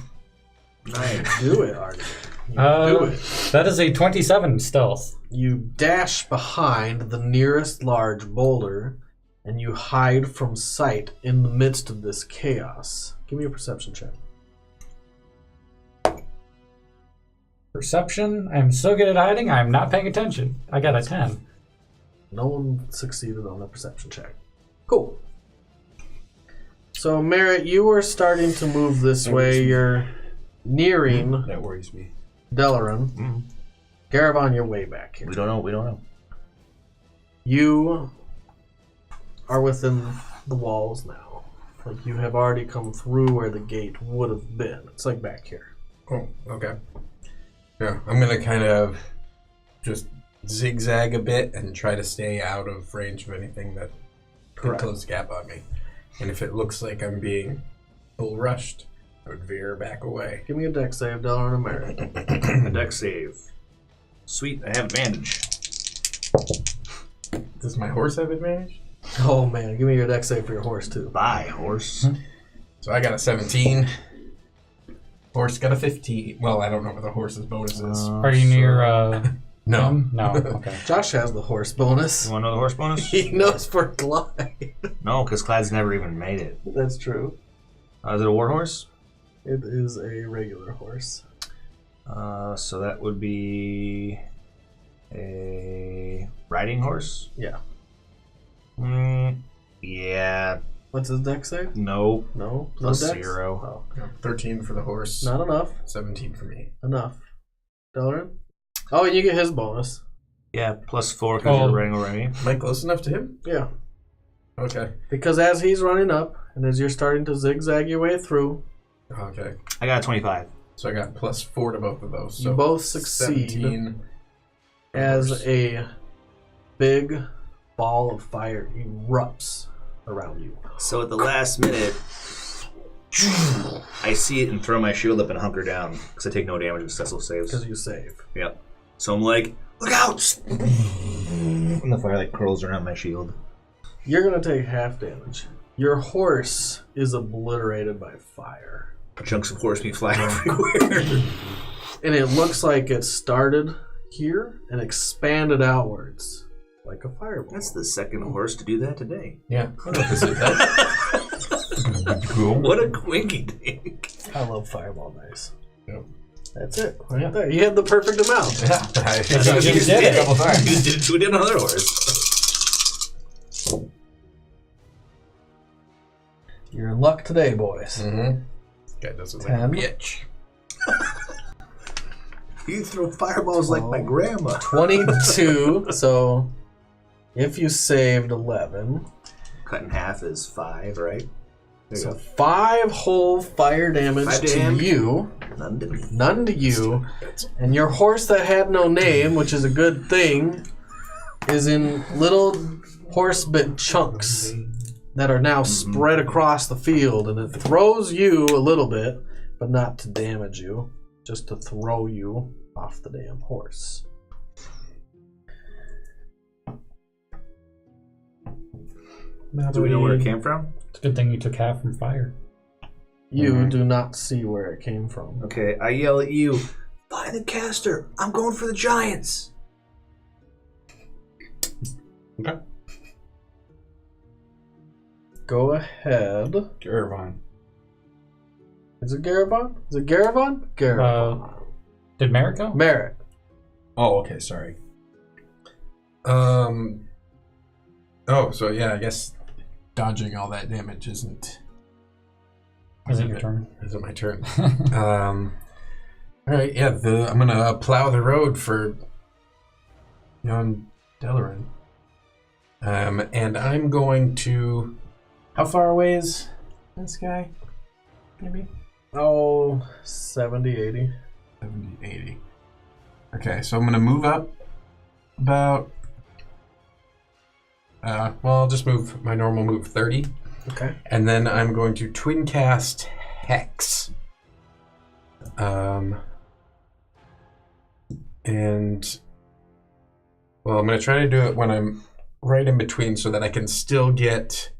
Nice. Do it, Artie. You do it. That is a 27 stealth. You dash behind the nearest large boulder and you hide from sight in the midst of this chaos. Give me a perception check. Perception. I'm so good at hiding, I'm not paying attention. I got a 10. No one succeeded on the perception check. Cool. So, Merritt, you are starting to move this way. You're nearing That worries me. Delaran. Mhm. Garavan, you're way back here. We don't know. We don't know. You are within the walls now. Like, you have already come through where the gate would have been. It's like back here. Oh, okay. Yeah, I'm gonna kind of just zigzag a bit and try to stay out of range of anything that could Correct. close the gap on me. And if it looks like I'm being bull rushed, I would veer back away. Give me a deck save, Delaran and Merritt. A deck save. Sweet, I have advantage. Does my horse have advantage? Oh, man. Give me your deck save for your horse, too. Bye, horse. So I got a 17. Horse got a 15. Well, I don't know what the horse's bonus is. Are you near No. him? No. Okay. Josh has the horse bonus. You want to know the horse bonus? He knows for glide. No, because Clad's never even made it. That's true. Is it a war horse? It is a regular horse. So that would be a riding horse. Yeah. Yeah. What's his deck save? No. No? Plus no dex? 0. Oh. 13 for the horse. Not enough. 17 for me. Enough. Delaran? Oh, and you get his bonus. Yeah. Plus 4 because you're riding over me. Am I close enough to him? Yeah. Okay. Because as he's running up, and as you're starting to zigzag your way through, Okay. I got a 25. So I got plus 4 to both of those. So you both succeed 17. as a big ball of fire erupts around you. So at the last minute, I see it and throw my shield up and hunker down because I take no damage with successful saves. Because you save. Yep. So I'm like, look out! And the fire like curls around my shield. You're going to take half damage. Your horse is obliterated by fire. Chunks of horse meat flying everywhere. And it looks like it started here and expanded outwards like a fireball. That's the second horse to do that today. Yeah. I know this is that. Cool. What a quinky dink. I love fireball dice. Yep. That's it. Right there. You had the perfect amount. Yeah. I You just did it. a couple times. You just did it to another horse. You're in luck today, boys. Mm-hmm. Guy does it like a 10. bitch. You throw fireballs like my grandma. 22. So if you saved 11. Cut in half is 5, right? There you So go. 5 whole fire damage 5 to to him. you. None to me. None to you. And your horse that had no name, which is a good thing, is in little horse bit chunks that are now spread across the field. And it throws you a little bit, but not to damage you. Just to throw you off the damn horse. Do we know where it came from? It's a good thing you took half from fire. You do not see where it came from. Okay, I yell at you. Find the caster. I'm going for the giants. Okay. Go ahead. Irvine. Is it Garabon? Is it Garabon? Garabon. Did Merrick go? Merritt. Oh, okay, sorry. Oh, so yeah, I guess dodging all that damage isn't... Is it your turn? Is it my turn? All right, yeah, I'm gonna plow the road for young Delarin. And I'm going to... How far away is this guy? Maybe? Oh, 70, 80. 70, 80. Okay, so I'm gonna move up about... well, I'll just move my normal move 30. Okay. And then I'm going to twin cast Hex. And well, I'm going to try to do it when I'm right in between so that I can still get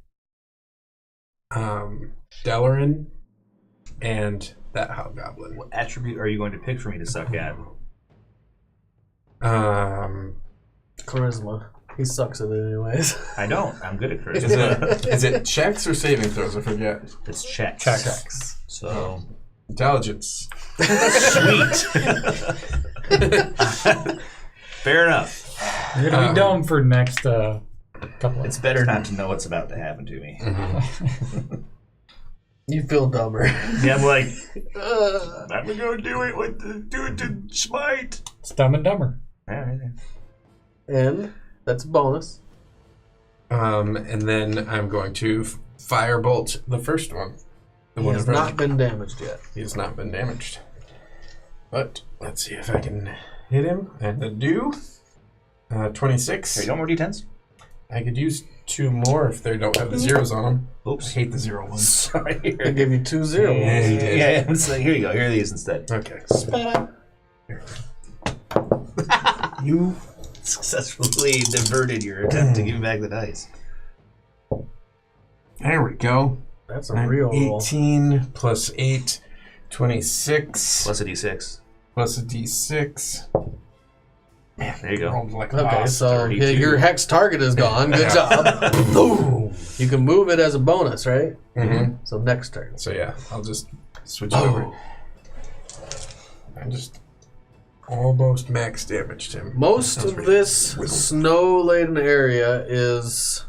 Delarin and that hobgoblin. What attribute are you going to pick for me to suck at? Charisma. He sucks at it anyways. I don't. I'm good at charisma. Is it checks or saving throws? I forget. It's checks. Checks. So Intelligence. sweet. Fair enough. You're gonna be dumb for next couple. It's better not to know what's about to happen to me. You feel dumber. Yeah, I'm like, I'm gonna do it to smite. It's Dumb and Dumber. Yeah, right there. And that's a bonus. And then I'm going to firebolt the first one. The He one has in front. not been damaged yet. He has not been damaged. But let's see if I can hit him. And I do. 26. Here, you want more d10s? I could use 2 more if they don't have the zeros on them. I Oops. hate the 0 ones. Sorry. I give you 2 zeros. Yeah, you did. Yeah, so here you go. Here are these instead. Okay. You successfully diverted your attempt to give me back the dice. There we go. That's a real roll. 18 plus 8, 26. Plus a d6. Plus a d6. There you go. Rolled like a Okay, boss. so 32. your hex target is gone. Good job. Boom. You can move it as a bonus, right? Mm-hmm. So next turn. So yeah, I'll just switch it over. I just almost max damaged him. Most of this snow-laden area is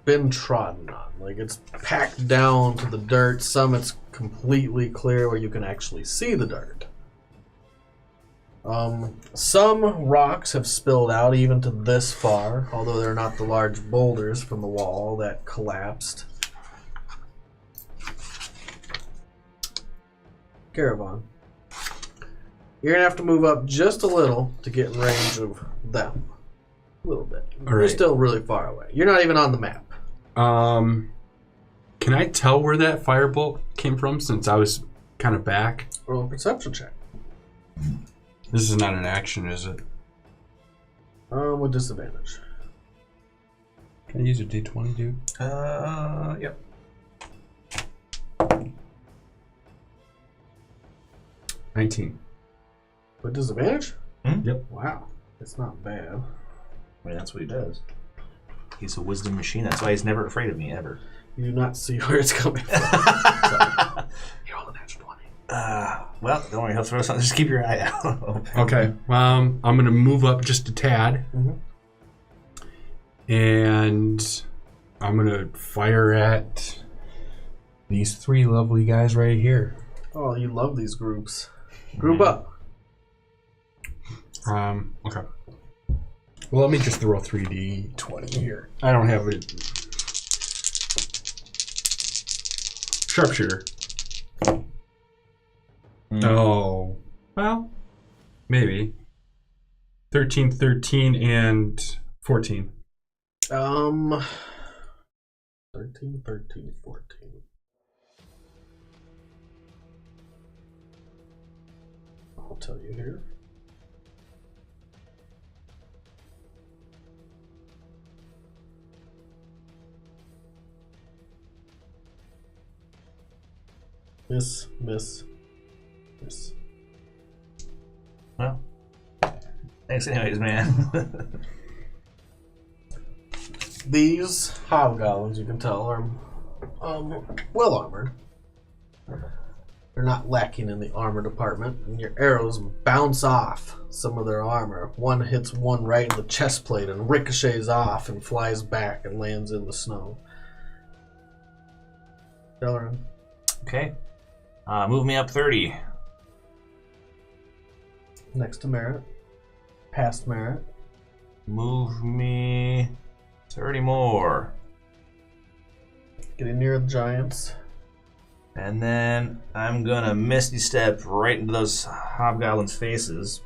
been trodden on. Like it's packed down to the dirt. Some it's completely clear where you can actually see the dirt. Some rocks have spilled out even to this far, although they're not the large boulders from the wall that collapsed. Caravan. You're going to have to move up just a little to get in range of them. A little bit. You're right. still really far away. You're not even on the map. Can I tell where that firebolt came from since I was kind of back? Roll a perception check. This is not an action, is it? With disadvantage. Can I use a d20, dude? Yep. 19. With disadvantage? Yep. Wow. It's not bad. I mean, that's what he does. He's a wisdom machine. That's why he's never afraid of me, ever. You do not see where it's coming from. You're all a natural 20. Well, don't worry. He'll throw something. Just keep your eye out. Okay. I'm going to move up just a tad. Mhm. And I'm going to fire at these 3 lovely guys right here. Oh, you love these groups. Group up. Okay. Well, let me just throw 3d20 here. I don't have a sharpshooter. Oh, well, maybe 13, 13, and 14. 13, 14. I'll tell you here. Miss. Well, thanks anyways, man. These hobgoblins, you can tell, are well armored. They're not lacking in the armor department, and your arrows bounce off some of their armor. One hits one right in the chest plate and ricochets off and flies back and lands in the snow. Delaran. Okay. Move me up 30. Next to Merritt. Past Merritt. Move me 30 more. Getting near the giants. And then I'm gonna Misty Step right into those hobgoblins' faces.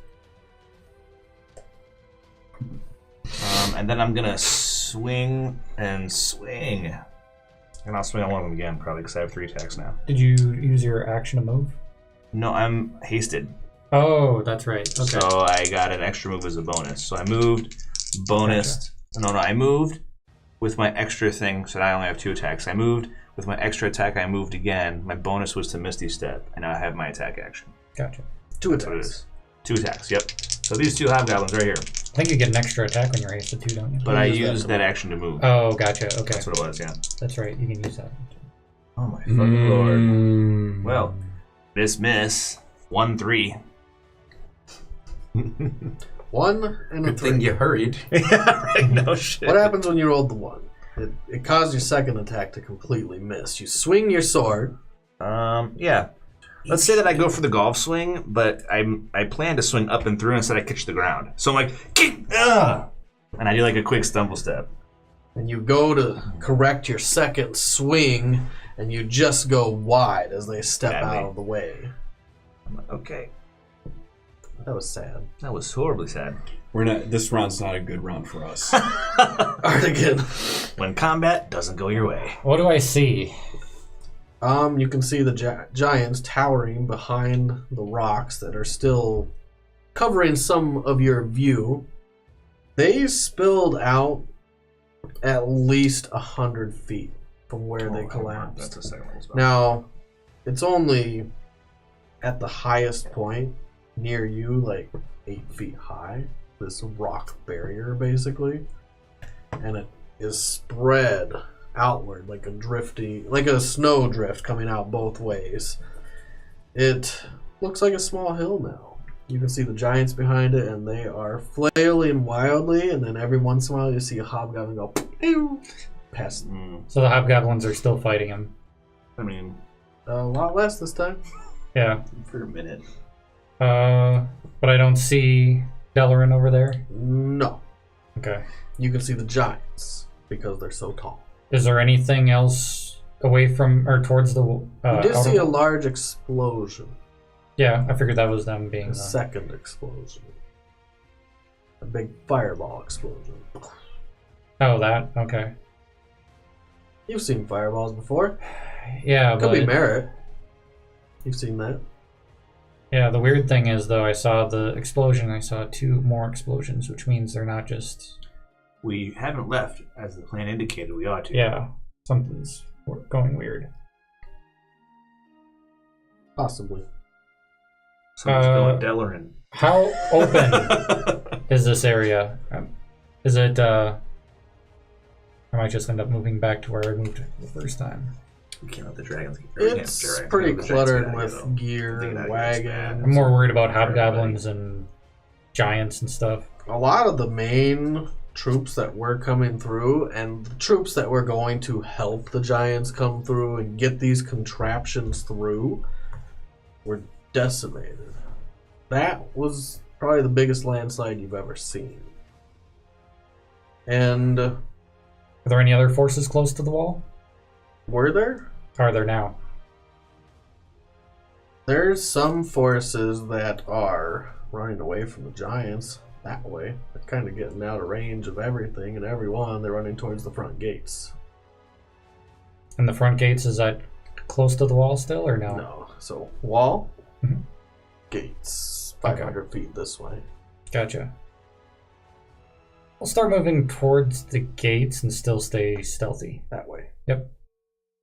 And then I'm gonna swing and swing. And I'll swing on one of them again, probably, because I have 3 attacks now. Did you use your action to move? No, I'm hasted. Oh, that's right. Okay. So I got an extra move as a bonus. So I moved, bonused. Gotcha. No, I moved with my extra thing, so I only have 2 attacks. I moved with my extra attack, I moved again. My bonus was to Misty Step, and now I have my attack action. Gotcha. 2 That's what it attacks. is. 2 attacks, yep. So these 2 hobgoblins right here. I think you get an extra attack when you're hasted too, don't you? But I used that action to move. Oh, gotcha. Okay. That's what it was, yeah. That's right. You can use that. Oh my fucking lord. Well, miss. 1-3. 1 and a Good 3. thing you hurried. Yeah, right, no shit. What happens when you rolled the 1? It caused your second attack to completely miss. You swing your sword. Yeah. Let's say that I go for the golf swing, but I plan to swing up and through instead I catch the ground. So I'm like, kick, and I do like a quick stumble step. And you go to correct your second swing, and you just go wide as they step Badly. out of the way. I'm like, okay. That was sad. That was horribly sad. We're not. This round's not a good round for us. Artigan. When combat doesn't go your way. What do I see? You can see the giants towering behind the rocks that are still covering some of your view. They spilled out at least 100 feet from where they collapsed. That's a second level spell. Now, it's only at the highest point near you, like 8 feet high, this rock barrier basically, and it is spread outward like a snow drift coming out both ways. It looks like a small hill now. You can see the giants behind it, and they are flailing wildly, and then every once in a while you see a hobgoblin go pew, past them. So the hobgoblins are still fighting him. I mean, A lot less this time. Yeah. for a minute. But I don't see Delaran over there. No. Okay. You can see the giants because they're so tall. Is there anything else away from or towards the? You did outer see a wall? large explosion. Yeah, I figured that was them being. A second explosion. A big fireball explosion. Oh, that okay. You've seen fireballs before. Yeah, Could but be Merit. You've seen that. yeah. The weird thing is, though, I saw the explosion. I saw 2 more explosions, which means they're not just. We haven't left, as the plan indicated we ought to. Yeah, something's going weird. Possibly. Someone's going Delaran. How open is this area? Is it? I might just end up moving back to where I moved the first time. We can't let the dragons get It's pretty cluttered with gear Thinking and that gets bad. wagons. I'm more worried about hobgoblins and giants and stuff. A lot of the main troops that were coming through and the troops that were going to help the giants come through and get these contraptions through were decimated. That was Probably the biggest landslide you've ever seen. And Are there any other forces close to the wall? were there? Are there now? There's some forces that are running away from the giants that way. They're kind of getting out of range of everything and everyone. They're running towards the front gates. And the front gates, is that close to the wall still, or no? No. So, wall, Mhm. gates, 500 feet this way. Gotcha. We'll start moving towards the gates and still stay stealthy. That way. Yep.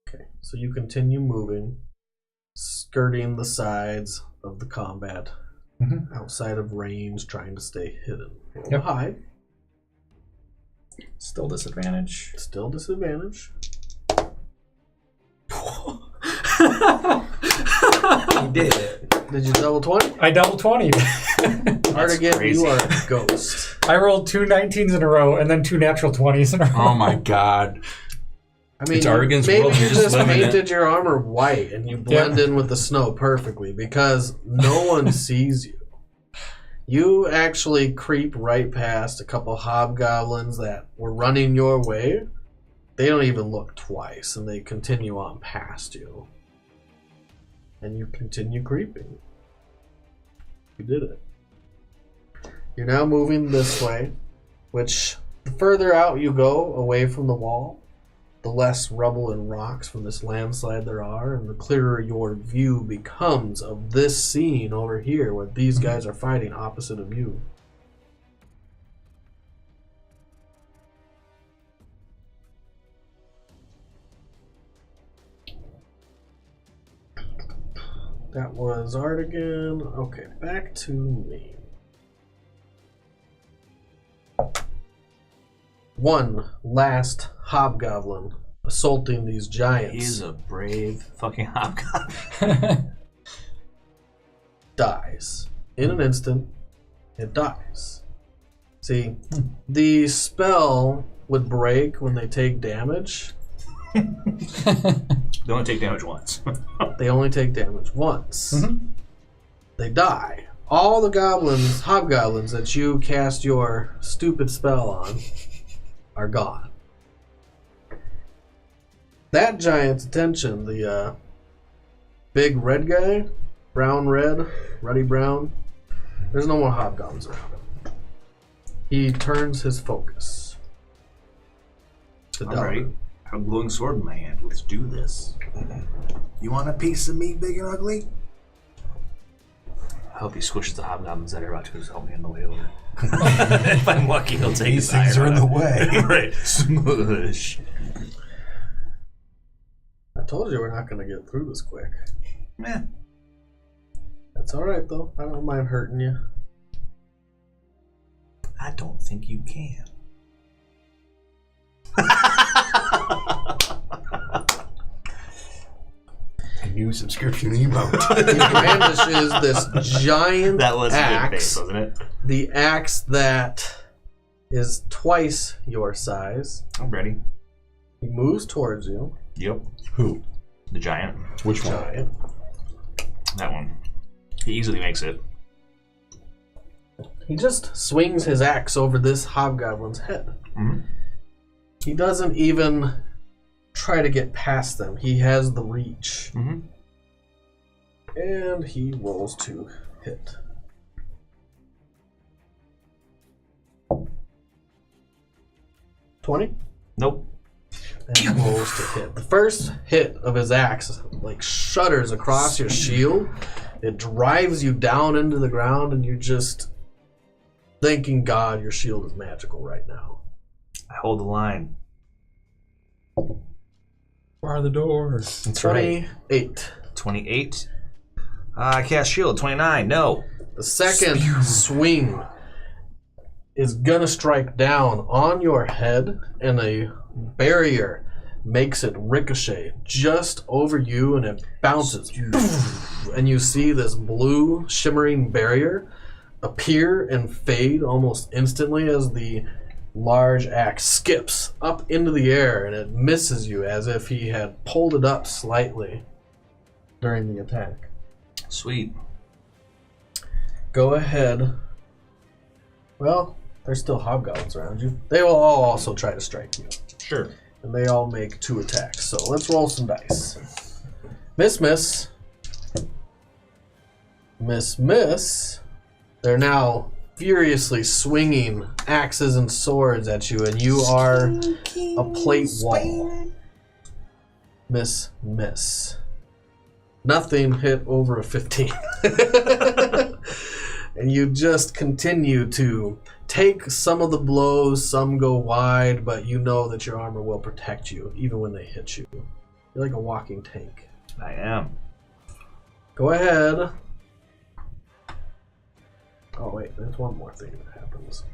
Okay. So you continue moving, skirting the sides of the combat, Mhm. outside of range, trying to stay hidden. Roll Yep. high. Still disadvantage. Still disadvantage. You did it. Did you double 20? I double 20. Artigan, crazy. you are a ghost. I rolled 2 19s in a row and then 2 natural 20s in a row. Oh my god. I mean, It's Artigan's maybe world, you you're just just living painted your armor white and you blend in with the snow perfectly because no one sees you. You actually creep right past a couple hobgoblins that were running your way. They don't even look twice and they continue on past you. And you continue creeping. You did it. You're now moving this way, which the further out you go away from the wall, the less rubble and rocks from this landslide there are, and the clearer your view becomes of this scene over here where these guys are fighting opposite of you. That was Artigan. Okay, back to me. One last hobgoblin assaulting these giants. He's a brave fucking hobgoblin. Dies. In an instant, it dies. See, the spell would break when they take damage. They only take damage once. They only take damage once. Mhm. They die. All the hobgoblins that you cast your stupid spell on are gone. That giant's attention, the big red guy, ruddy brown, there's no more hobgoblins around him. He turns his focus to All right. I have a glowing sword in my hand. Let's do this. You want a piece of meat big and ugly? I hope he squishes the hobgoblins that are about to help me on the way over. If I'm lucky, he'll take These his things iron are in the out. way. Right. Smush. I told you we're not going to get through this quick. Meh. That's alright though. I don't mind hurting you. I don't think you can. A new subscription emote. He brandishes this giant That was a good axe. face, wasn't it? The axe that is twice your size. I'm ready. He moves towards you. Yep. Who? The giant. Which one? Giant. That one. He easily makes it. He just swings his axe over this hobgoblin's head. Mhm. He doesn't even try to get past them. He has the reach. Mm-hmm. And he rolls to hit. $20? Nope. And he rolls to hit. The first hit of his axe like shudders across your shield. It drives you down into the ground, and you're just thanking God your shield is magical right now. I hold the line. Where are the doors? That's right. 28. 28. I cast shield. 29. No. The second swing is gonna strike down on your head, and a barrier makes it ricochet just over you, and it bounces. And you see this blue shimmering barrier appear and fade almost instantly as the large axe skips up into the air, and it misses you as if he had pulled it up slightly during the attack. Sweet. Go ahead Well, there's still hobgoblins around you. They will all also try to strike you. Sure. And they all make 2 attacks. So let's roll some dice. Miss. They're now furiously swinging axes and swords at you, and you are a plate wall. Miss. Nothing hit over a 15. And you just continue to take some of the blows, some go wide, but you know that your armor will protect you, even when they hit you. You're like a walking tank. I am. Go ahead. Oh, wait, there's one more thing that happens.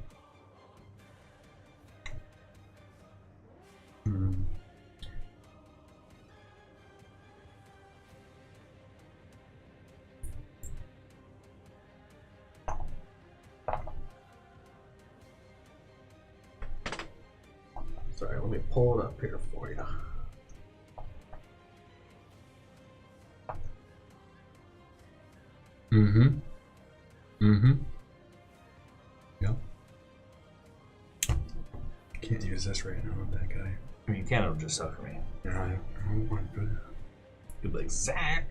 Sorry, let me pull it up here for you. Yep. Can't use this right now with that guy. I mean, you can't, it'll just suck for me. Yeah, I don't want to. You'll be like, Zach.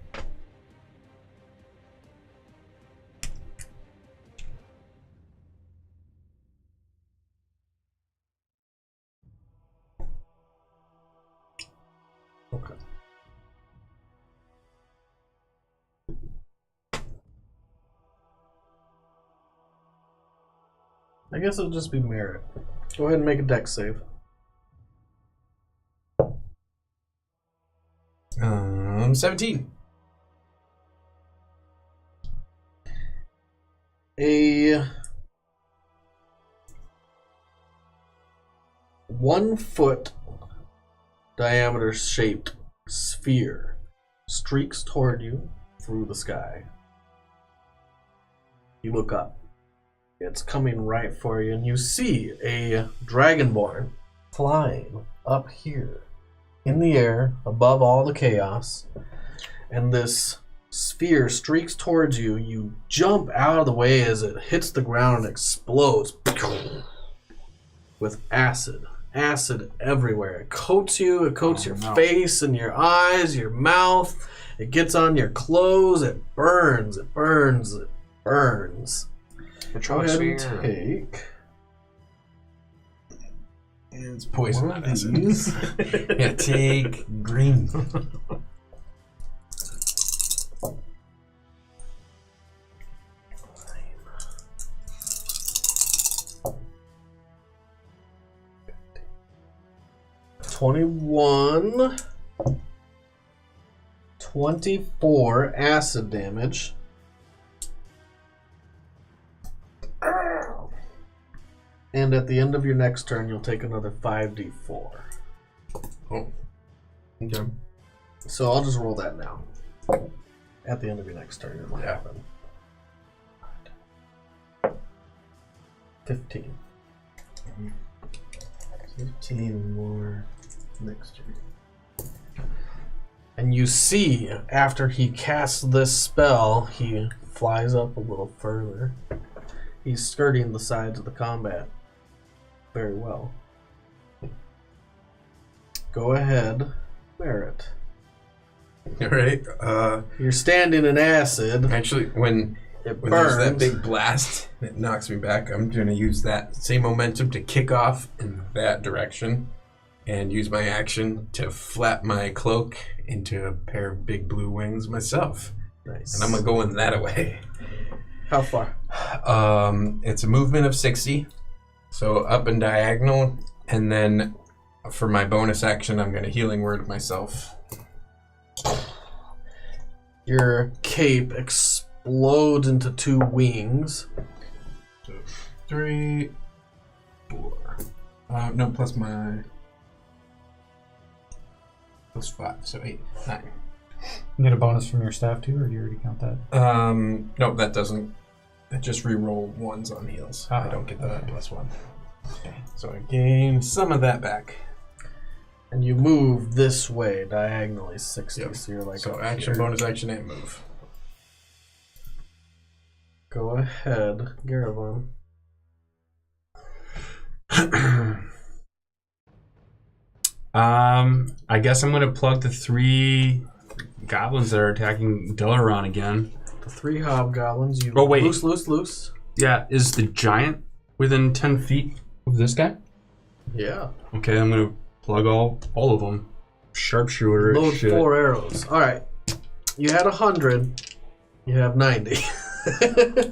Okay. I guess it'll just be merit. Go ahead and make a dex save. 17. A 1 foot diameter shaped sphere streaks toward you through the sky. You look up. It's coming right for you, and you see a dragonborn flying up here in the air above all the chaos. And this sphere streaks towards you. You jump out of the way as it hits the ground and explodes with acid. Acid everywhere. It coats you. It coats your face and your eyes, your mouth. It gets on your clothes. It burns. It burns. It burns. Go ahead and take. It's poison, One not of acid. these. Yeah, take green. 21, 24 acid damage. And at the end of your next turn, you'll take another 5d4. Oh. Okay. So I'll just roll that now. At the end of your next turn, it'll happen. 15. 15 more next turn. And you see, after he casts this spell, he flies up a little further. He's skirting the sides of the combat very well. Go ahead, Barrett. All right. You're standing in acid. Actually, when It there's burns. that big blast that knocks me back, I'm going to use that same momentum to kick off in that direction and use my action to flap my cloak into a pair of big blue wings myself. Nice. And I'm going to go in that way. How far? It's a movement of 60, so up and diagonal, and then for my bonus action, I'm going to healing word myself. Your cape explodes into 2 wings. So 3, 4. No, plus my plus 5, so 8, 9. You get a bonus from your staff too, or do you already count that? No, that doesn't. I just re-roll ones on heals. I don't get the plus 1. So I gain some of that back. And you move this way diagonally 60, Yep. so you're like So up action, here. bonus action, and move. Go ahead, Garavon. I guess I'm gonna plug the 3 goblins that are attacking Delaron again. The 3 hobgoblins. You Oh, wait. Loose. Yeah, is the giant within 10 feet of this guy? Yeah. Okay, I'm gonna plug all of them. Sharpshooter. Load shit. 4 arrows. All right. You had 100. You have 90.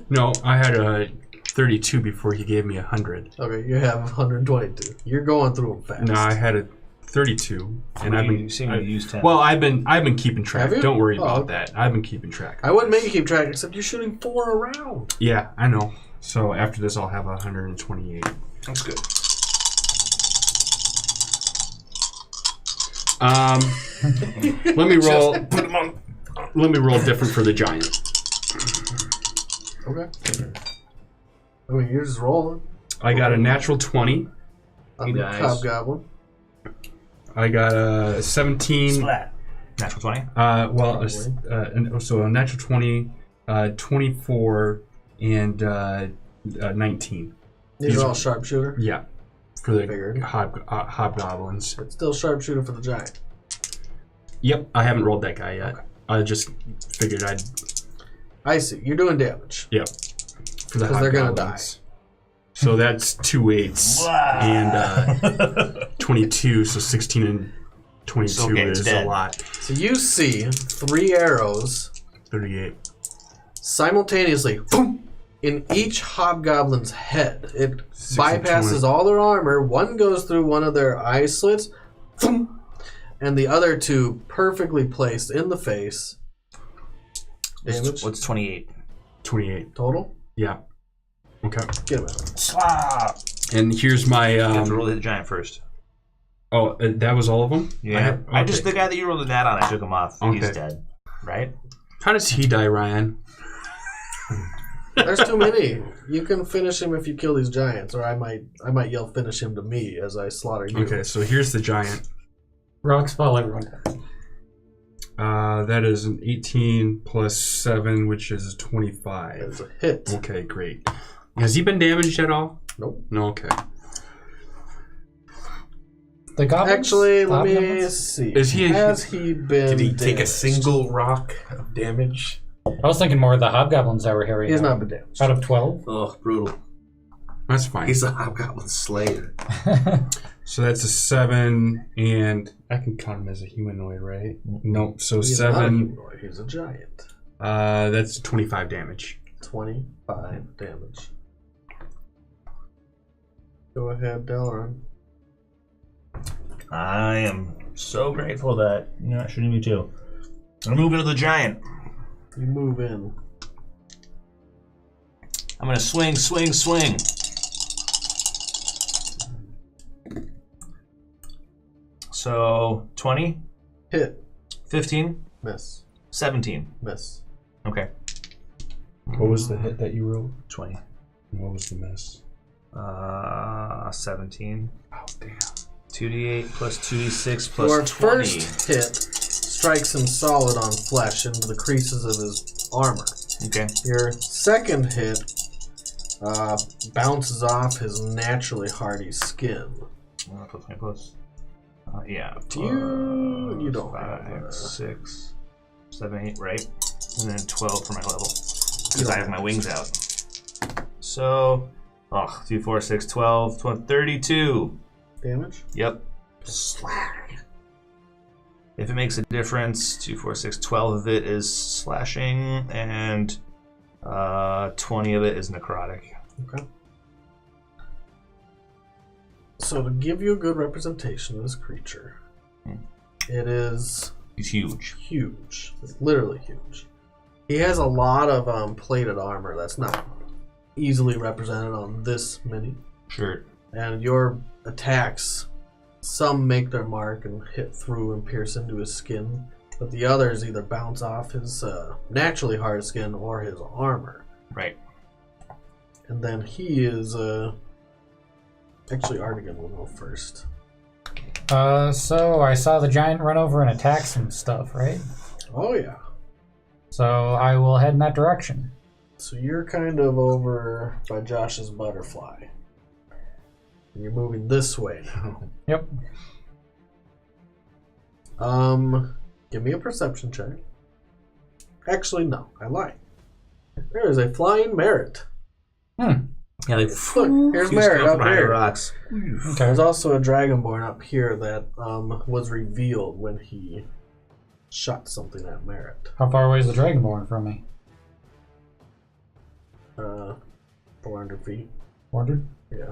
No, I had a 32 before he gave me 100. Okay, you have 122. You're going through them fast. No, I had a 32, and I've You been. seem to use 10. Well, I've been keeping track. Have you? Don't worry Oh, about okay. that. I've been keeping track. I wouldn't make you keep track, except you're shooting 4 around. Yeah, I know. So after this, I'll have 128. That's good. Let me roll. Let me roll different for the giant. Okay. I mean, you're just rolling. I got a natural 20. On the dies. hobgoblin. I got a 17. Splat. Natural 20. So a natural 20, 24, and 19. These are all sharpshooter. Yeah, for the Figured. hobgoblins. But still sharpshooter for the giant. Yep, I haven't rolled that guy yet. I just figured I'd. I see. You're doing damage. Yep. For the 'Cause they're gonna hobgoblins. So that's 2 8s and 22. So 16 and 22 So okay, it's is dead. a lot. So you see 3 arrows 38. simultaneously boom, in each hobgoblin's head. It 6 and bypasses 20. all their armor. One goes through one of their eye slits, boom, and the other 2 perfectly placed in the face. Damage What's 28? 28. total. Yeah. Okay. Get him out. Slap. And here's my. You have to roll the giant first. That was all of them? Yeah. I just okay. the guy that you rolled the nat on, I took him off. He's Okay. dead. Right? How does he die, Ryan? There's too many. You can finish him if you kill these giants, or I might yell finish him to me as I slaughter you. Okay, so here's the giant. Rocks fall everyone. That is an 18 plus 7, which is 25. That's a hit. Okay, great. Has he been damaged at all? Nope. No, okay. The goblins? Actually, let me Hobgoblins? see. Is he- Has he been Did he take a damaged? single rock of damage? I was thinking more of the hobgoblins that were here. He has not been damaged. Out of 12? Oh, brutal. That's fine. He's a hobgoblin slayer. So that's a 7, and I can count him as a humanoid, right? Nope. So He's not a 7. humanoid, he's a giant. That's 25 damage. 25 damage. Go ahead, Delaron. I am so grateful that you're not shooting me too. I'm moving to the giant. You move in. I'm gonna swing. So 20, Hit. 15, Miss. 17. Miss. Okay. What was the hit that you rolled? 20. And what was the miss? 17. Oh, damn. 2d8 plus 2d6 plus Your 20. first hit strikes him solid on flesh into the creases of his armor. Okay. Your second hit bounces off his naturally hardy skin. Plus 20 plus. Yeah. You don't have 5, 6, 7, 8, right? And then 12 for my level. Because I have my wings out. So, 2, 4, 6, 12, 32. damage. Yep. Slash. If it makes a difference, 2, 4, 6, 12 of it is slashing, and 20 of it is necrotic. Okay. So to give you a good representation of this creature, it is He's huge. huge. It's literally huge. He has a lot of plated armor that's not easily represented on this mini. Sure. And your attacks, some make their mark and hit through and pierce into his skin, but the others either bounce off his naturally hard skin or his armor. Right. And then he is actually Artigan will go first. So I saw the giant run over and attack some stuff, right? Oh yeah. So I will head in that direction. So you're kind of over by Josh's butterfly. And you're moving this way now. Yep. Give me a perception check. Actually, no, I lied. There is a flying merit. Yeah, like, Look, here's merit up here. rocks. Okay. There's also a dragonborn up here that was revealed when he shot something at merit. How far away is the Dragonborn from me? 400 feet. 400? Yeah.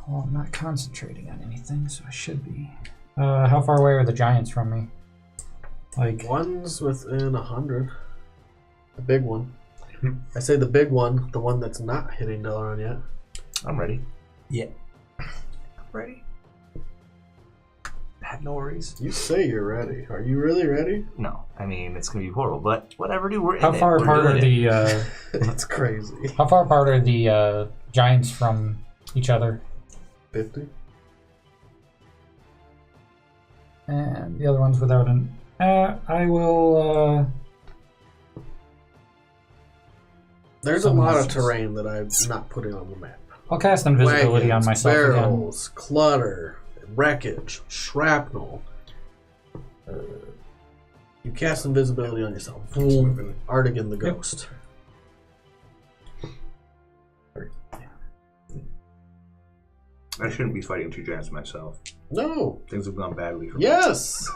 Well, I'm not concentrating on anything, so I should be. How far away are the giants from me? Like, One's within 100. The big one. I say the big one, the one that's not hitting Delaron yet. I'm ready. Yeah. I'm ready. I have no worries. You say you're ready. Are you really ready? No, I mean it's gonna be horrible, but whatever, dude. We're how in far it. We're apart are doing it. the It's crazy. how far apart are the giants from each other? 50? And the other one's without an. I will. There's a lot of terrain that I'm not putting on the map. I'll cast invisibility on Wagons, myself again. barrels, clutter, wreckage, shrapnel. You cast invisibility on yourself. Boom. Artigan the ghost. I shouldn't be fighting two giants myself. No. Things have gone badly for me. Yes.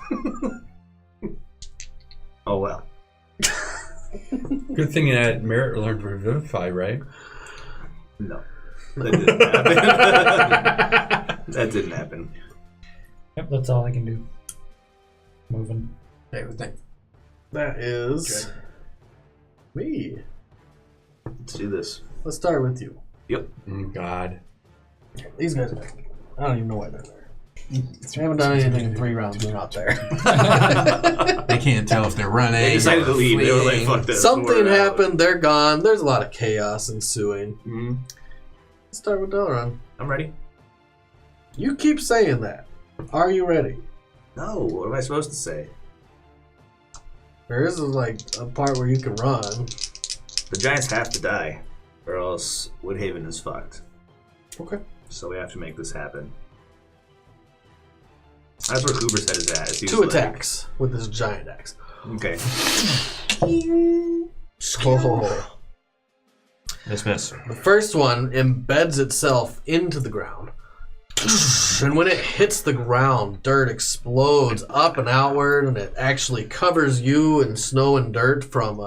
Oh well. Good thing that Merit learned Revivify, right? No. That didn't happen. That didn't happen. Yep, that's all I can do. Moving. Hey, what's next? That is me. Let's do this. Let's start with you. Yep. Oh, God. These guys are there. I don't even know why they're there. I haven't done anything in 3 rounds. They're not there. They can't tell if they're running. They decided to or leave. They were like, fleeing. fuck this. Something We're out. happened. They're gone. There's a lot of chaos ensuing. Mhm. Let's start with Delaron. I'm ready. You keep saying that. Are you ready? No, what am I supposed to say? There is like a part where you can run. The giants have to die, or else Woodhaven is fucked. Okay. So we have to make this happen. That's where Cooper's head is at. He's 2 like- attacks with this giant axe. Okay. Oh. Miss. The first one embeds itself into the ground. And when it hits the ground, dirt explodes up and outward, and it actually covers you in snow and dirt from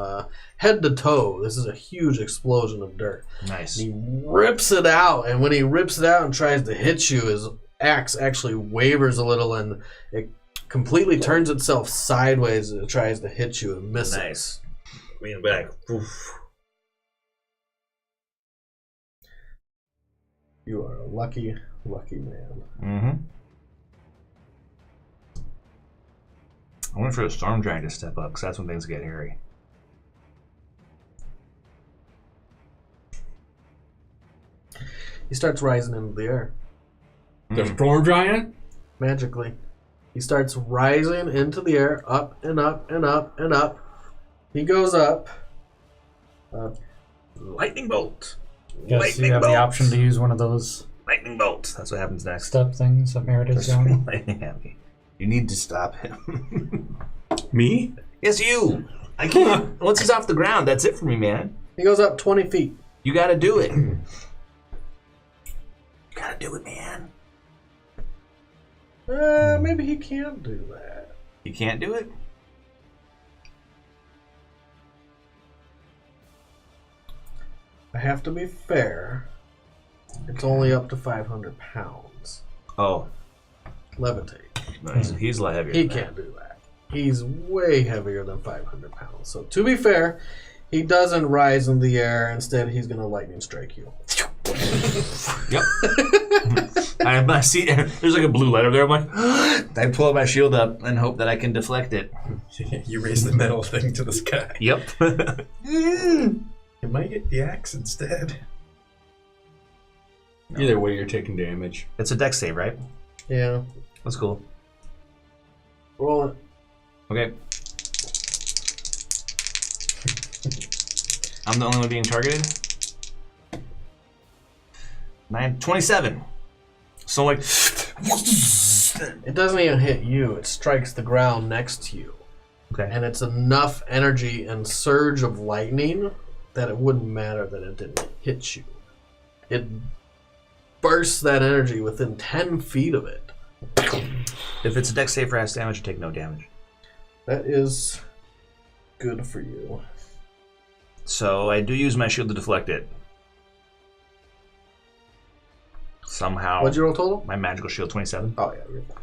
head to toe. This is a huge explosion of dirt. Nice. He rips it out, and when he rips it out and tries to hit you, his axe actually wavers a little, and it completely turns itself sideways and it tries to hit you and misses. Nice. Me in the back. Oof. You are a lucky, lucky man. Mm-hmm. I went for a storm giant to step up, because that's when things get hairy. He starts rising into the air. The Storm Giant? Magically. He starts rising into the air, up and up and up and up. He goes up. Lightning bolt. Guess you have the option to use one of those Lightning bolt. That's what happens next. step things that Merit is doing. Lightning at me. You need to stop him. Me? Yes, you. I can't. Once he's off the ground, that's it for me, man. He goes up 20 feet. You gotta do it. You gotta do it, man. Maybe he can't do that. You can't do it? I have to be fair. It's only up to 500 pounds. Oh, Levitate. nice. He's a lot heavier. He than that. can't do that. He's way heavier than 500 pounds. So to be fair, he doesn't rise in the air. Instead, he's going to lightning strike you. Yep. I see. There's like a blue light over there. I'm like, I pull my shield up and hope that I can deflect it. You raise the metal thing to the sky. Yep. You might get the axe instead. Either way, you're taking damage. It's a dex save, right? Yeah. That's cool. Roll it. Okay. I'm the only one being targeted? 27. So like, It doesn't even hit you. It strikes the ground next to you. okay. And it's enough energy and surge of lightning that it wouldn't matter that it didn't hit you. It bursts that energy within 10 feet of it. If it's a dex save for half damage, you take no damage. That is good for you. So I do use my shield to deflect it. Somehow. What'd you roll total? My magical shield 27. Oh, yeah. You're fine.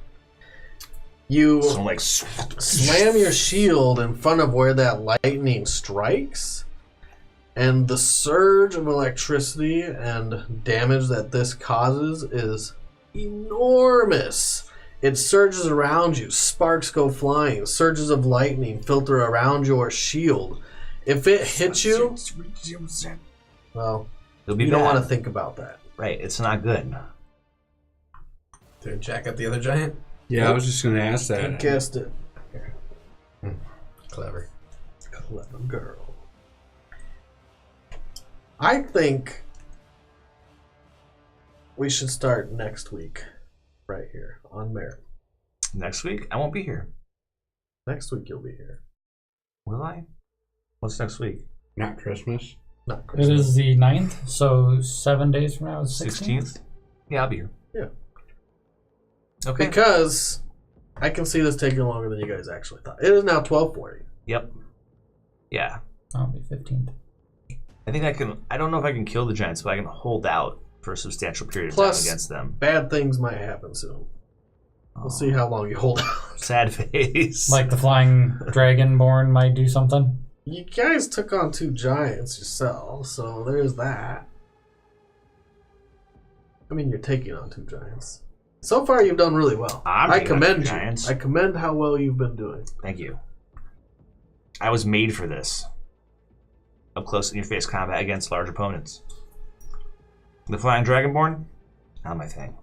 You So like, slam your shield in front of where that lightning strikes, and the surge of electricity and damage that this causes is enormous. It surges around you, sparks go flying, surges of lightning filter around your shield. If it hits you, well, it'll be you don't bad. want to think about that. Right, it's not good. Did it jack up the other giant? Yeah, I was just gonna ask You that. guessed it. Clever. Clever girl. I think we should start next week, right here on Merit. Next week, I won't be here. Next week you'll be here. Will I? What's next week? Not Christmas. Not It Christmas. is the 9th, so 7 days from now is 16th. Yeah, I'll be here. Yeah. Okay. Because I can see this taking longer than you guys actually thought. It is now 12:40. Yep. Yeah. I'll be 15th. I think I can. I don't know if I can kill the giants, but I can hold out for a substantial period of Plus- time against them. Bad things might happen soon. We'll see how long you hold out. Sad face. Like the flying dragonborn might do something. You guys took on 2 giants yourselves, so there's that. I mean, you're taking on 2 giants. So far, you've done really well. I'm I taking on commend 2 you. giants. I commend how well you've been doing. Thank you. I was made for this. Up close in your face combat against large opponents. The flying dragonborn, not my thing.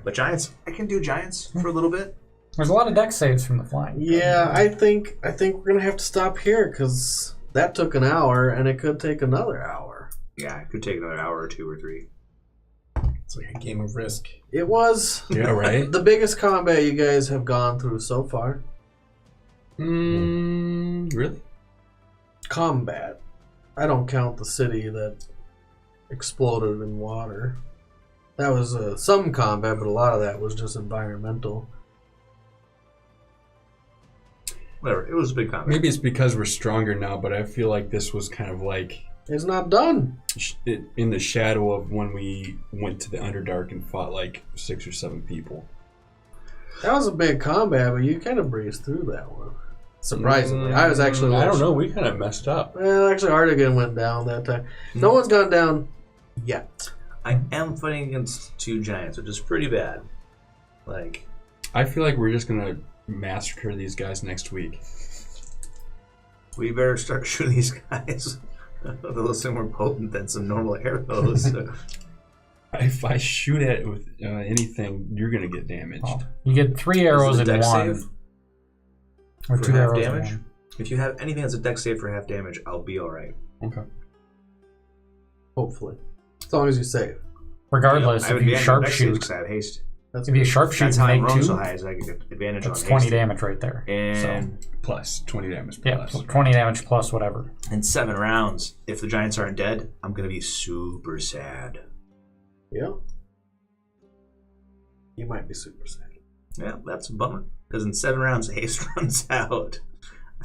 But giants, I can do giants for a little bit. There's a lot of deck saves from the flying. Yeah, I think we're gonna have to stop here because that took an hour, and it could take another hour. Yeah, it could take another hour or 2 or 3. It's like a game of Risk. It was Yeah, right. the biggest combat you guys have gone through so far. Really? Combat. I don't count the city that exploded in water. That was some combat, but a lot of that was just environmental. Whatever. It was a big combat. Maybe it's because we're stronger now, but I feel like this was kind of like It's not done. in the shadow of when we went to the Underdark and fought like 6 or 7 people. That was a big combat, but you kind of breezed through that one. Surprisingly, I was actually. I don't know. We kind of messed up. Well, actually, Artigan went down that time. No one's gone down yet. I am fighting against 2 giants, which is pretty bad. Like, I feel like we're just gonna massacre these guys next week. we better start shooting these guys. Those are more potent than some normal arrows. If I shoot at it with anything, you're gonna get damaged. Oh, you get 3 arrows Is it in a dex one. save Or for 2 half arrows in damage? one. If you have anything that's a dex save for half damage, I'll be alright. Okay. Hopefully, as long as you save. Regardless, I have if you advantage on dex saves sharpshoot, because I have haste. That's if you sharpshoot That's how and I'm make rolling 2, so high, is I get advantage that's on 20 haste. damage right there. And Plus 20 damage. Yeah, Plus. so 20 damage plus whatever. in 7 rounds, if the giants aren't dead, I'm gonna be super sad. Yeah. You might be super sad. Yeah, that's a bummer. Because in 7 rounds, haste runs out.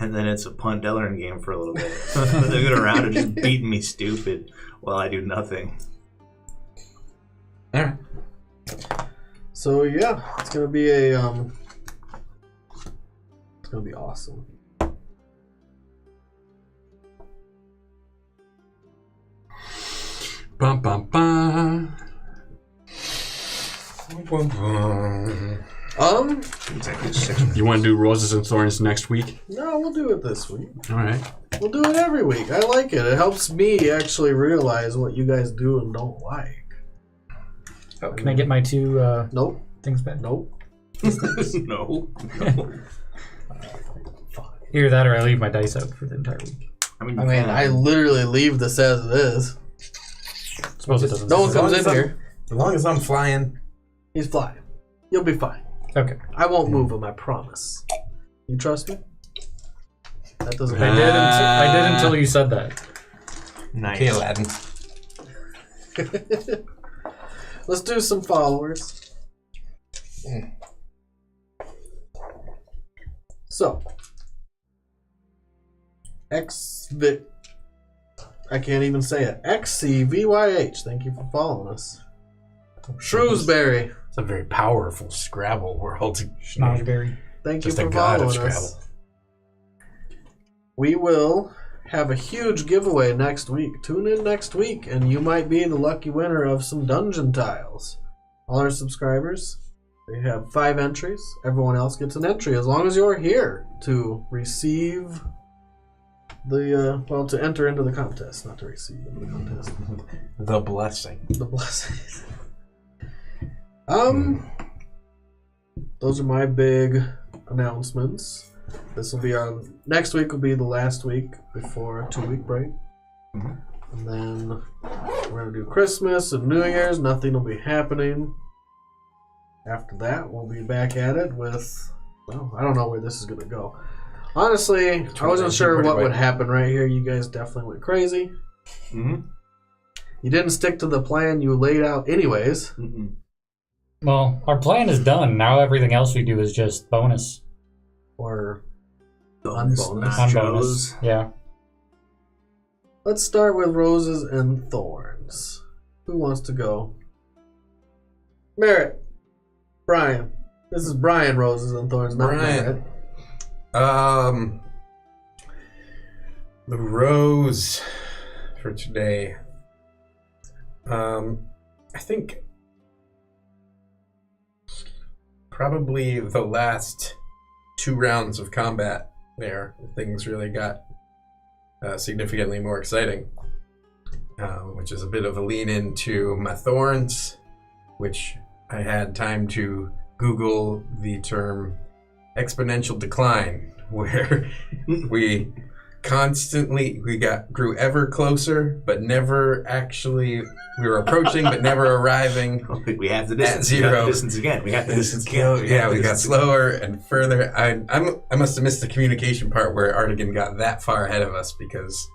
And then it's a punt Delaran game for a little bit. They're going around and just beating me stupid while I do nothing. All right. So yeah, it's gonna be a it's gonna be awesome. Bum bum bum. Exactly 6. You want to do roses and thorns next week? No, we'll do it this week. All right. We'll do it every week. I like it. It helps me actually realize what you guys do and don't like. Can I get my 2 Nope. things back? Nope. No. Either that or I leave my dice out for the entire week. I mean, I literally leave this as it is. Suppose it doesn't. No one As long comes as in I'm- here. As long as I'm flying. He's flying. You'll be fine. Okay. I won't move him, I promise. You trust me? That doesn't I did. I did until you said that. Nice. Okay, Aladdin. Let's do some followers. So, I can't even say it. XCVYH. Thank you for following us. Shrewsbury. It's a very powerful Scrabble world. Schnozberry. Thank you Just a for god of following Scrabble. us. We will have a huge giveaway next week. Tune in next week, and you might be the lucky winner of some dungeon tiles. All our subscribers, they have 5 entries. Everyone else gets an entry as long as you're here to receive the to enter into the contest, not to receive into the contest. The blessing. The blessings. Those are my big announcements. This will be next week will be the last week before a 2-week break. And then we're gonna do Christmas and New Year's. Nothing will be happening. After that, we'll be back at it with, well, I don't know where this is gonna go. Honestly, I wasn't sure what would happen right here. You guys definitely went crazy. Mm-hmm. You didn't stick to the plan you laid out anyways. Mm-mm. Well, our plan is done. Now everything else we do is just bonus. Or Bonus unbonus. Unbonus. Yeah. Let's start with roses and thorns. Who wants to go? Merritt. Brian. This is Brian Roses and Thorns, not Merritt. The rose for today. I think probably the last 2 rounds of combat there, things really got significantly more exciting, which is a bit of a lean into my thorns, which I had time to Google the term exponential decline, where we grew ever closer, but never actually, we were approaching, but never arriving. We have the distance. At 0. We have the distance again. We have the distance again. Yeah, we got slower and further. I must have missed the communication part where Artigan got that far ahead of us because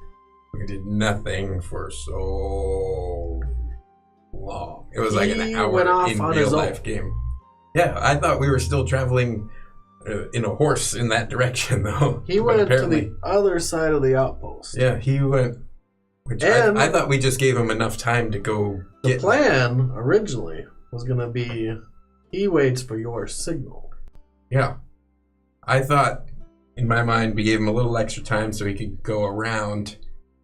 we did nothing for so long. It was like an He hour went off in on real his own. life game. Yeah, I thought we were still traveling in a horse in that direction, though. He But went to apparently, the other side of the outpost. yeah, he went. Which And- I thought we just gave him enough time to go The get. plan originally was going to be he waits for your signal. Yeah, I thought in my mind we gave him a little extra time so he could go around,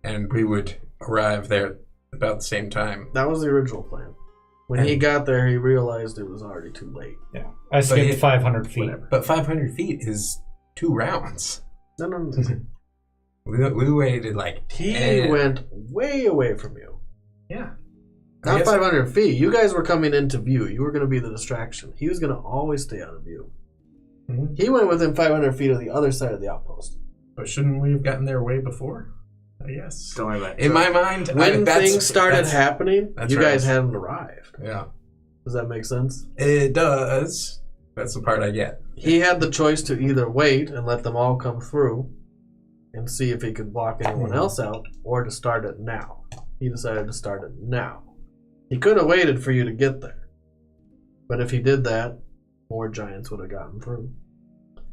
and we would arrive there about the same time. That was the original plan. When he got there, he realized it was already too late. Yeah. I skipped 500 feet. Whatever. But 500 feet is 2 rounds. No. We waited like He went way away from you. Yeah. Not Yes. 500 feet. You guys were coming into view. You were going to be the distraction. He was going to always stay out of view. Mhm. He went within 500 feet of the other side of the outpost. But shouldn't we have gotten there way before? Yes. Don't worry about it. In my mind, When things started happening, that's you right. guys hadn't arrived. Yeah, Does that make sense? it does. That's the part I get. He had the choice to either wait and let them all come through and see if he could block anyone else out, or to start it now. He decided to start it now. He could have waited for you to get there. But if he did that, more giants would have gotten through.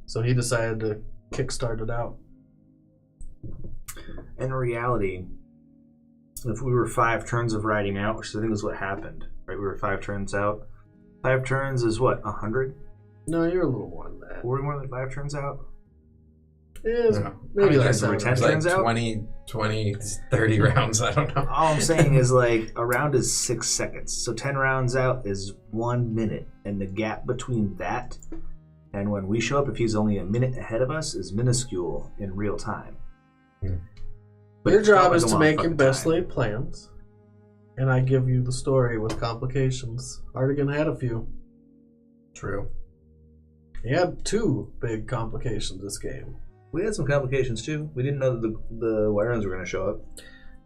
So he decided to kickstart it out. In reality, if we were 5 turns of riding out, which I think is what happened, right? We were 5 turns out. 5 turns is what, 100? No, you're a little more than that. Were we more than 5 turns out? It's Yeah. maybe How many like turns were we 7 10 or It's like turns out? 20, 30 rounds. I don't know. All I'm saying is like a round is 6 seconds. So 10 rounds out is 1 minute. And the gap between that and when we show up, if he's only a minute ahead of us, is minuscule in real time. But Your it felt job like is a to long make your fucking best time. laid plans, and I give you the story with complications. Artigan had a few. True. He had 2 big complications this game. We had some complications too. We didn't know that the Wyrens were going to show up.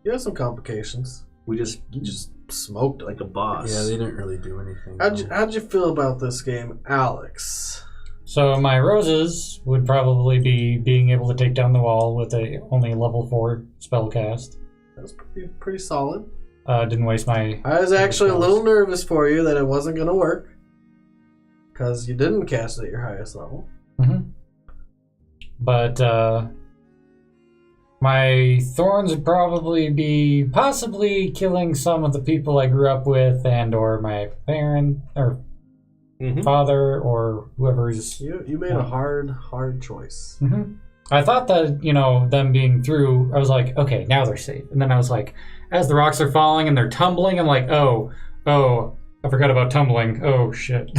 You had some complications. You just Smoked it. like a boss. Yeah, they didn't really do anything. How'd you feel about this game, Alex? So my roses would probably be being able to take down the wall with a only level 4 spell cast. That was pretty solid. Didn't waste my... I was actually a little nervous for you that it wasn't going to work. Because you didn't cast it at your highest level. Mm-hmm. But my thorns would probably be possibly killing some of the people I grew up with and or my parent or father or whoever's... You made a hard choice. Mm-hmm. I thought that, them being through, I was like, okay, now they're safe. And then I was like, as the rocks are falling and they're tumbling, I'm like, oh, I forgot about tumbling. Oh, shit.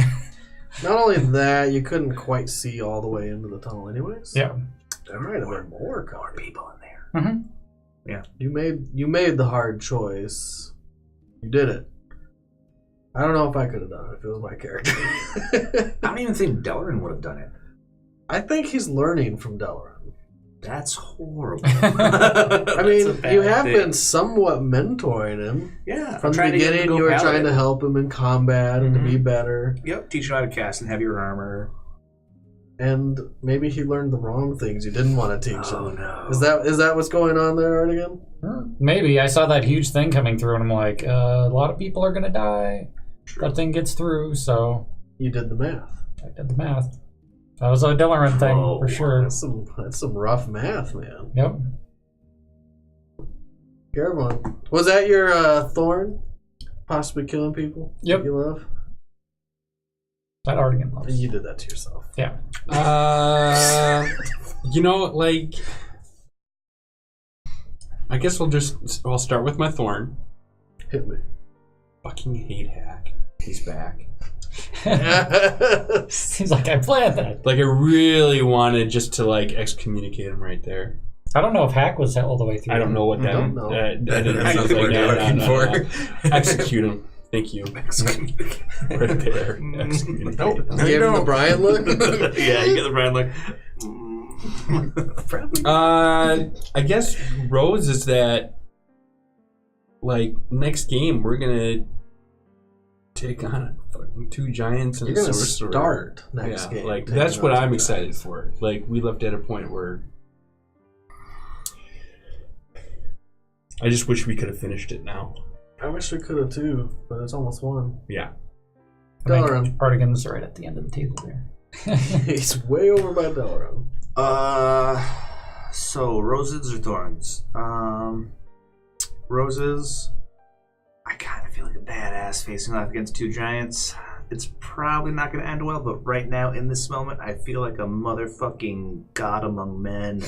Not only that, you couldn't quite see all the way into the tunnel anyways. Yeah. There might have been more people in there. Mm-hmm. Yeah. You made the hard choice. You did it. I don't know if I could have done it if it was my character. I don't even think Delaran would have done it. I think he's learning from Delaran. That's horrible. I mean, you have been somewhat mentoring him. Yeah. From the beginning, you were trying to help him in combat and to be better. Yep, teach him how to cast and heavier armor. And maybe he learned the wrong things you didn't want to teach him. No. Is that what's going on there, Artigan? Maybe. I saw that huge thing coming through, and I'm like, a lot of people are going to die. That thing gets through, so... You did the math. I did the math. That was a Delaran thing, for sure. That's some rough math, man. Yep. Everyone. Was that your thorn? Possibly killing people? Yep. You love? That Artigan loves. You did that to yourself. Yeah. I guess I'll start with my thorn. Hit me. Fucking hate Hack. He's back. He's like, I planned that. Like, I really wanted just to, excommunicate him right there. I don't know if Hack was all the way through. I don't know what that... don't know. I didn't know That's what you're looking for. Execute him. Thank you. Excommunicate. Right there. Excommunicate. Nope. You gave him the Brian look? Yeah, you get the Brian look. I guess Rose is that, next game we're gonna take on fucking 2 giants and You're gonna sorcerer. start next game. That's what I'm excited for. We left at a point where I just wish we could have finished it now. I wish we could have too, but it's almost won. Yeah. Delaran. Artigan's right at the end of the table there. He's way over by Delaran. So roses or thorns? Roses. I kind of feel like a badass facing off against 2 giants. It's probably not going to end well, but right now in this moment, I feel like a motherfucking god among men.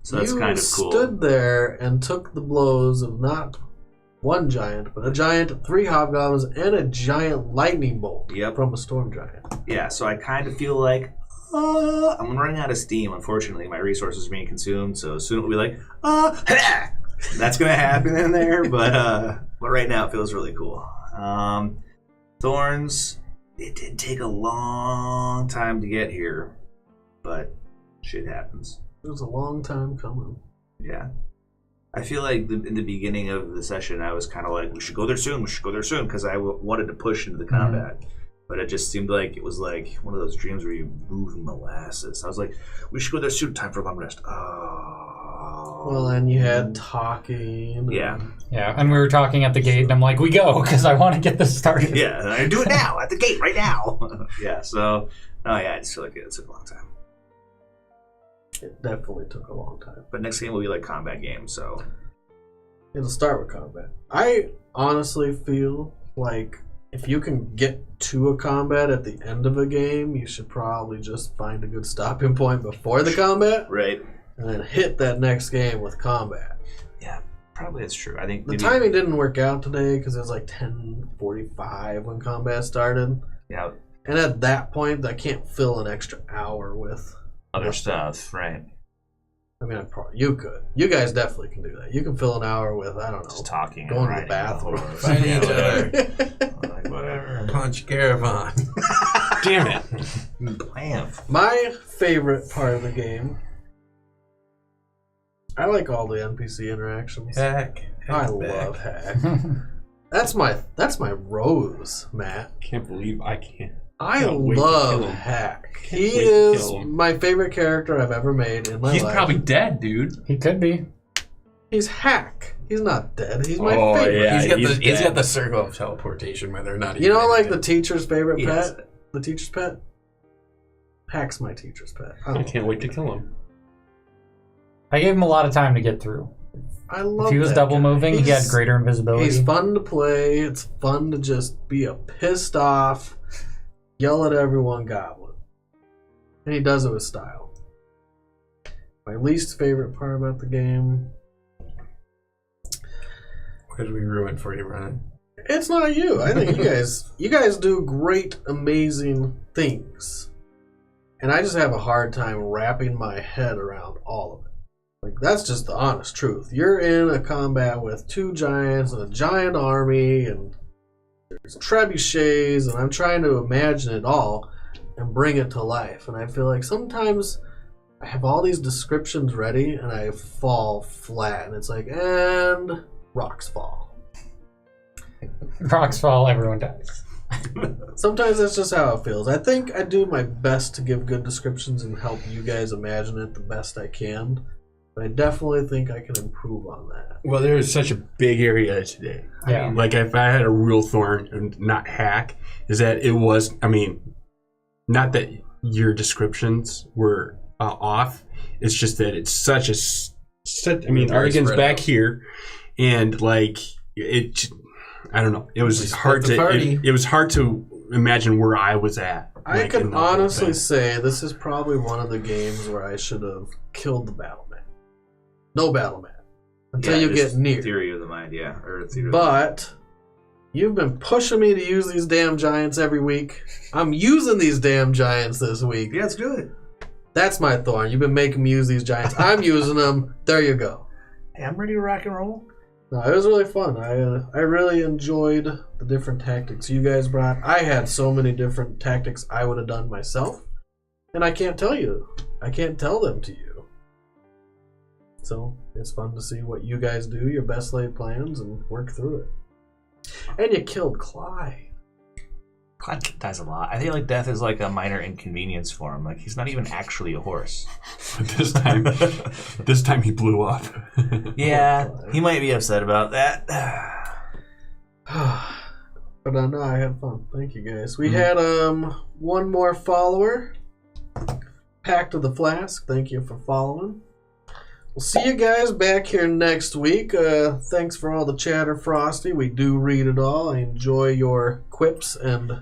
So that's kind of cool. You stood there and took the blows of not 1 giant, but a giant, 3 hobgoblins, and a giant lightning bolt from a storm giant. Yeah, so I kind of feel like I'm running out of steam. Unfortunately, my resources are being consumed, so soon it'll be like, that's going to happen in there, but right now it feels really cool. Thorns, it did take a long time to get here, but shit happens. It was a long time coming. Yeah. I feel like in the beginning of the session, I was kind of like, we should go there soon, because I wanted to push into the combat. But it just seemed like it was like one of those dreams where you move molasses. I was like, we should go there soon, time for a long rest. Oh. Well, and you had talking. Yeah. Yeah, and we were talking at the gate, and I'm like, we go, because I want to get this started. Yeah, and I do it now, at the gate, right now. Yeah, so, I just feel like it took a long time. It definitely took a long time. But next game will be like combat game, so. It'll start with combat. I honestly feel like if you can get to a combat at the end of a game, you should probably just find a good stopping point before the combat. Right. And then hit that next game with combat. Yeah, probably that's true. I think the timing didn't work out today because it was like 10:45 when combat started. Yeah. And at that point, I can't fill an extra hour with other stuff, right? I mean, you could. You guys definitely can do that. You can fill an hour with, I don't know, just talking, going to the bathroom. Fighting each other. Whatever. Punch Caravan. Damn it. Blam. My favorite part of the game I like all the NPC interactions. Heck. I love Hack. That's my rose, Matt. Can't believe I can't. I wait to love kill him. Hack. Can't He wait to is kill him. my favorite character I've ever made in my He's life. probably dead, dude. He could be. He's Hack. He's not dead. He's my Oh, favorite. yeah. He's got the circle of teleportation where they're not even. You know, like anything. the teacher's favorite Yes. pet? The teacher's pet? Hack's my teacher's pet. I can't wait to kill him. I gave him a lot of time to get through. I love If he was that double guy. moving, he had greater invisibility. He's fun to play. It's fun to just be a pissed off, yell at everyone goblin. And he does it with style. My least favorite part about the game... What did we ruin for you, Ryan? It's not you. I think you guys do great, amazing things. And I just have a hard time wrapping my head around all of it. Like, that's just the honest truth. You're in a combat with 2 giants and a giant army, and there's trebuchets, and I'm trying to imagine it all and bring it to life. And I feel like sometimes I have all these descriptions ready, and I fall flat. And it's like, and rocks fall. Rocks fall, everyone dies. Sometimes that's just how it feels. I think I do my best to give good descriptions and help you guys imagine it the best I can. But I definitely think I can improve on that. Well, there is such a big area today. Yeah. Like, if I had a real thorn and not Hack, is that it was, not that your descriptions were off. It's just that it's such a, Argon's spread back out. here, and like, I don't know. It was split hard the to, party. it was hard to imagine where I was at. I like, in can the whole honestly thing. say this is probably one of the games where I should have killed the battle man. No battle man. Until you get near. Theory of the mind, yeah. Or theory But you've been pushing me to use these damn giants every week. I'm using these damn giants this week. yeah, let's do it. That's my thorn. You've been making me use these giants. I'm using them. There you go. Hey, I'm ready to rock and roll. No, it was really fun. I really enjoyed the different tactics you guys brought. I had so many different tactics I would have done myself, and I can't tell you. I can't tell them to you. So it's fun to see what you guys do, your best laid plans, and work through it. And you killed Clyde. Clyde dies a lot. I think like death is like a minor inconvenience for him. Like he's not even actually a horse. But this time he blew up. Yeah, he might be upset about that. But no, I had fun. Thank you guys. We had one more follower. Pact of the Flask. Thank you for following. We'll see you guys back here next week. Thanks for all the chatter, Frosty. We do read it all. I enjoy your quips and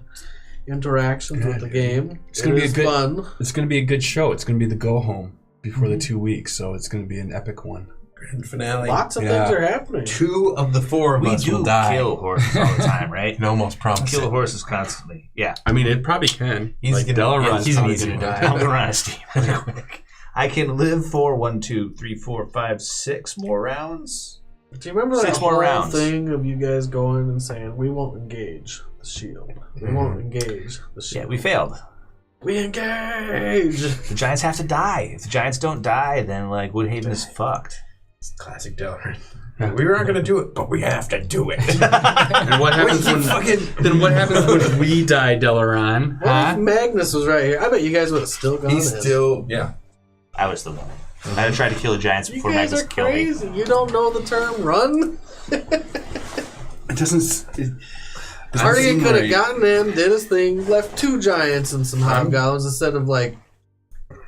interactions with the game. It's gonna be fun. It's going to be a good show. It's going to be the go home before the 2 weeks, so it's going to be an epic one. Grand finale. Lots of Yeah. things are happening. 2 of the 4 of We us will do die. kill horses all the time, right? Can almost promise Kill it. horses constantly. Yeah. I mean, it probably can. He's like gonna- Delaron's he's probably easy to gonna die. I'm gonna run out of steam really quick. I can live for 1, 2, 3, 4, 5, 6 more rounds. Do you remember 6 that more whole rounds. thing of you guys going and saying, we won't engage the shield. We won't engage the shield. Yeah, we failed. We engage! The Giants have to die. If the Giants don't die, then like Woodhaven is fucked. It's classic Delrin. We weren't going to do it, but we have to do it. And what happens when then what happens when we die, Delaron? What if Magnus was right here? I bet you guys would have still gone He's in. still, yeah. I was the one. I had to try to kill the Giants You before guys Magnus are killed me. crazy. You don't know the term run? It doesn't. Artie could have right. gotten in, did his thing, left 2 giants and some hobgoblins instead of like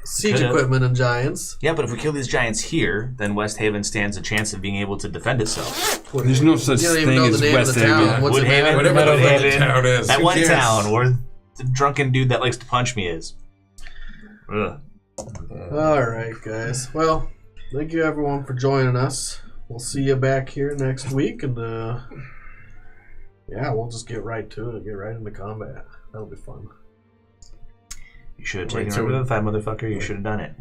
siege Could've. equipment and giants. Yeah, but if we kill these Giants here, then West Haven stands a chance of being able to defend itself. There's no such You don't even thing know as the name of West the town. Haven. What's it Woodhaven, matter? Whatever the Woodhaven, fucking town is. that who one cares? town where the drunken dude that likes to punch me is. Ugh. Alright, guys. Well, thank you everyone for joining us. We'll see you back here next week, and yeah, we'll just get right to it. Get right into combat. That'll be fun. You should have Wait, taken so- a Revivify, motherfucker. You should have done it.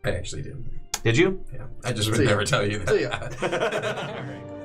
I actually did. Did you? Yeah. I just would See ya. never tell you that. See ya. All right.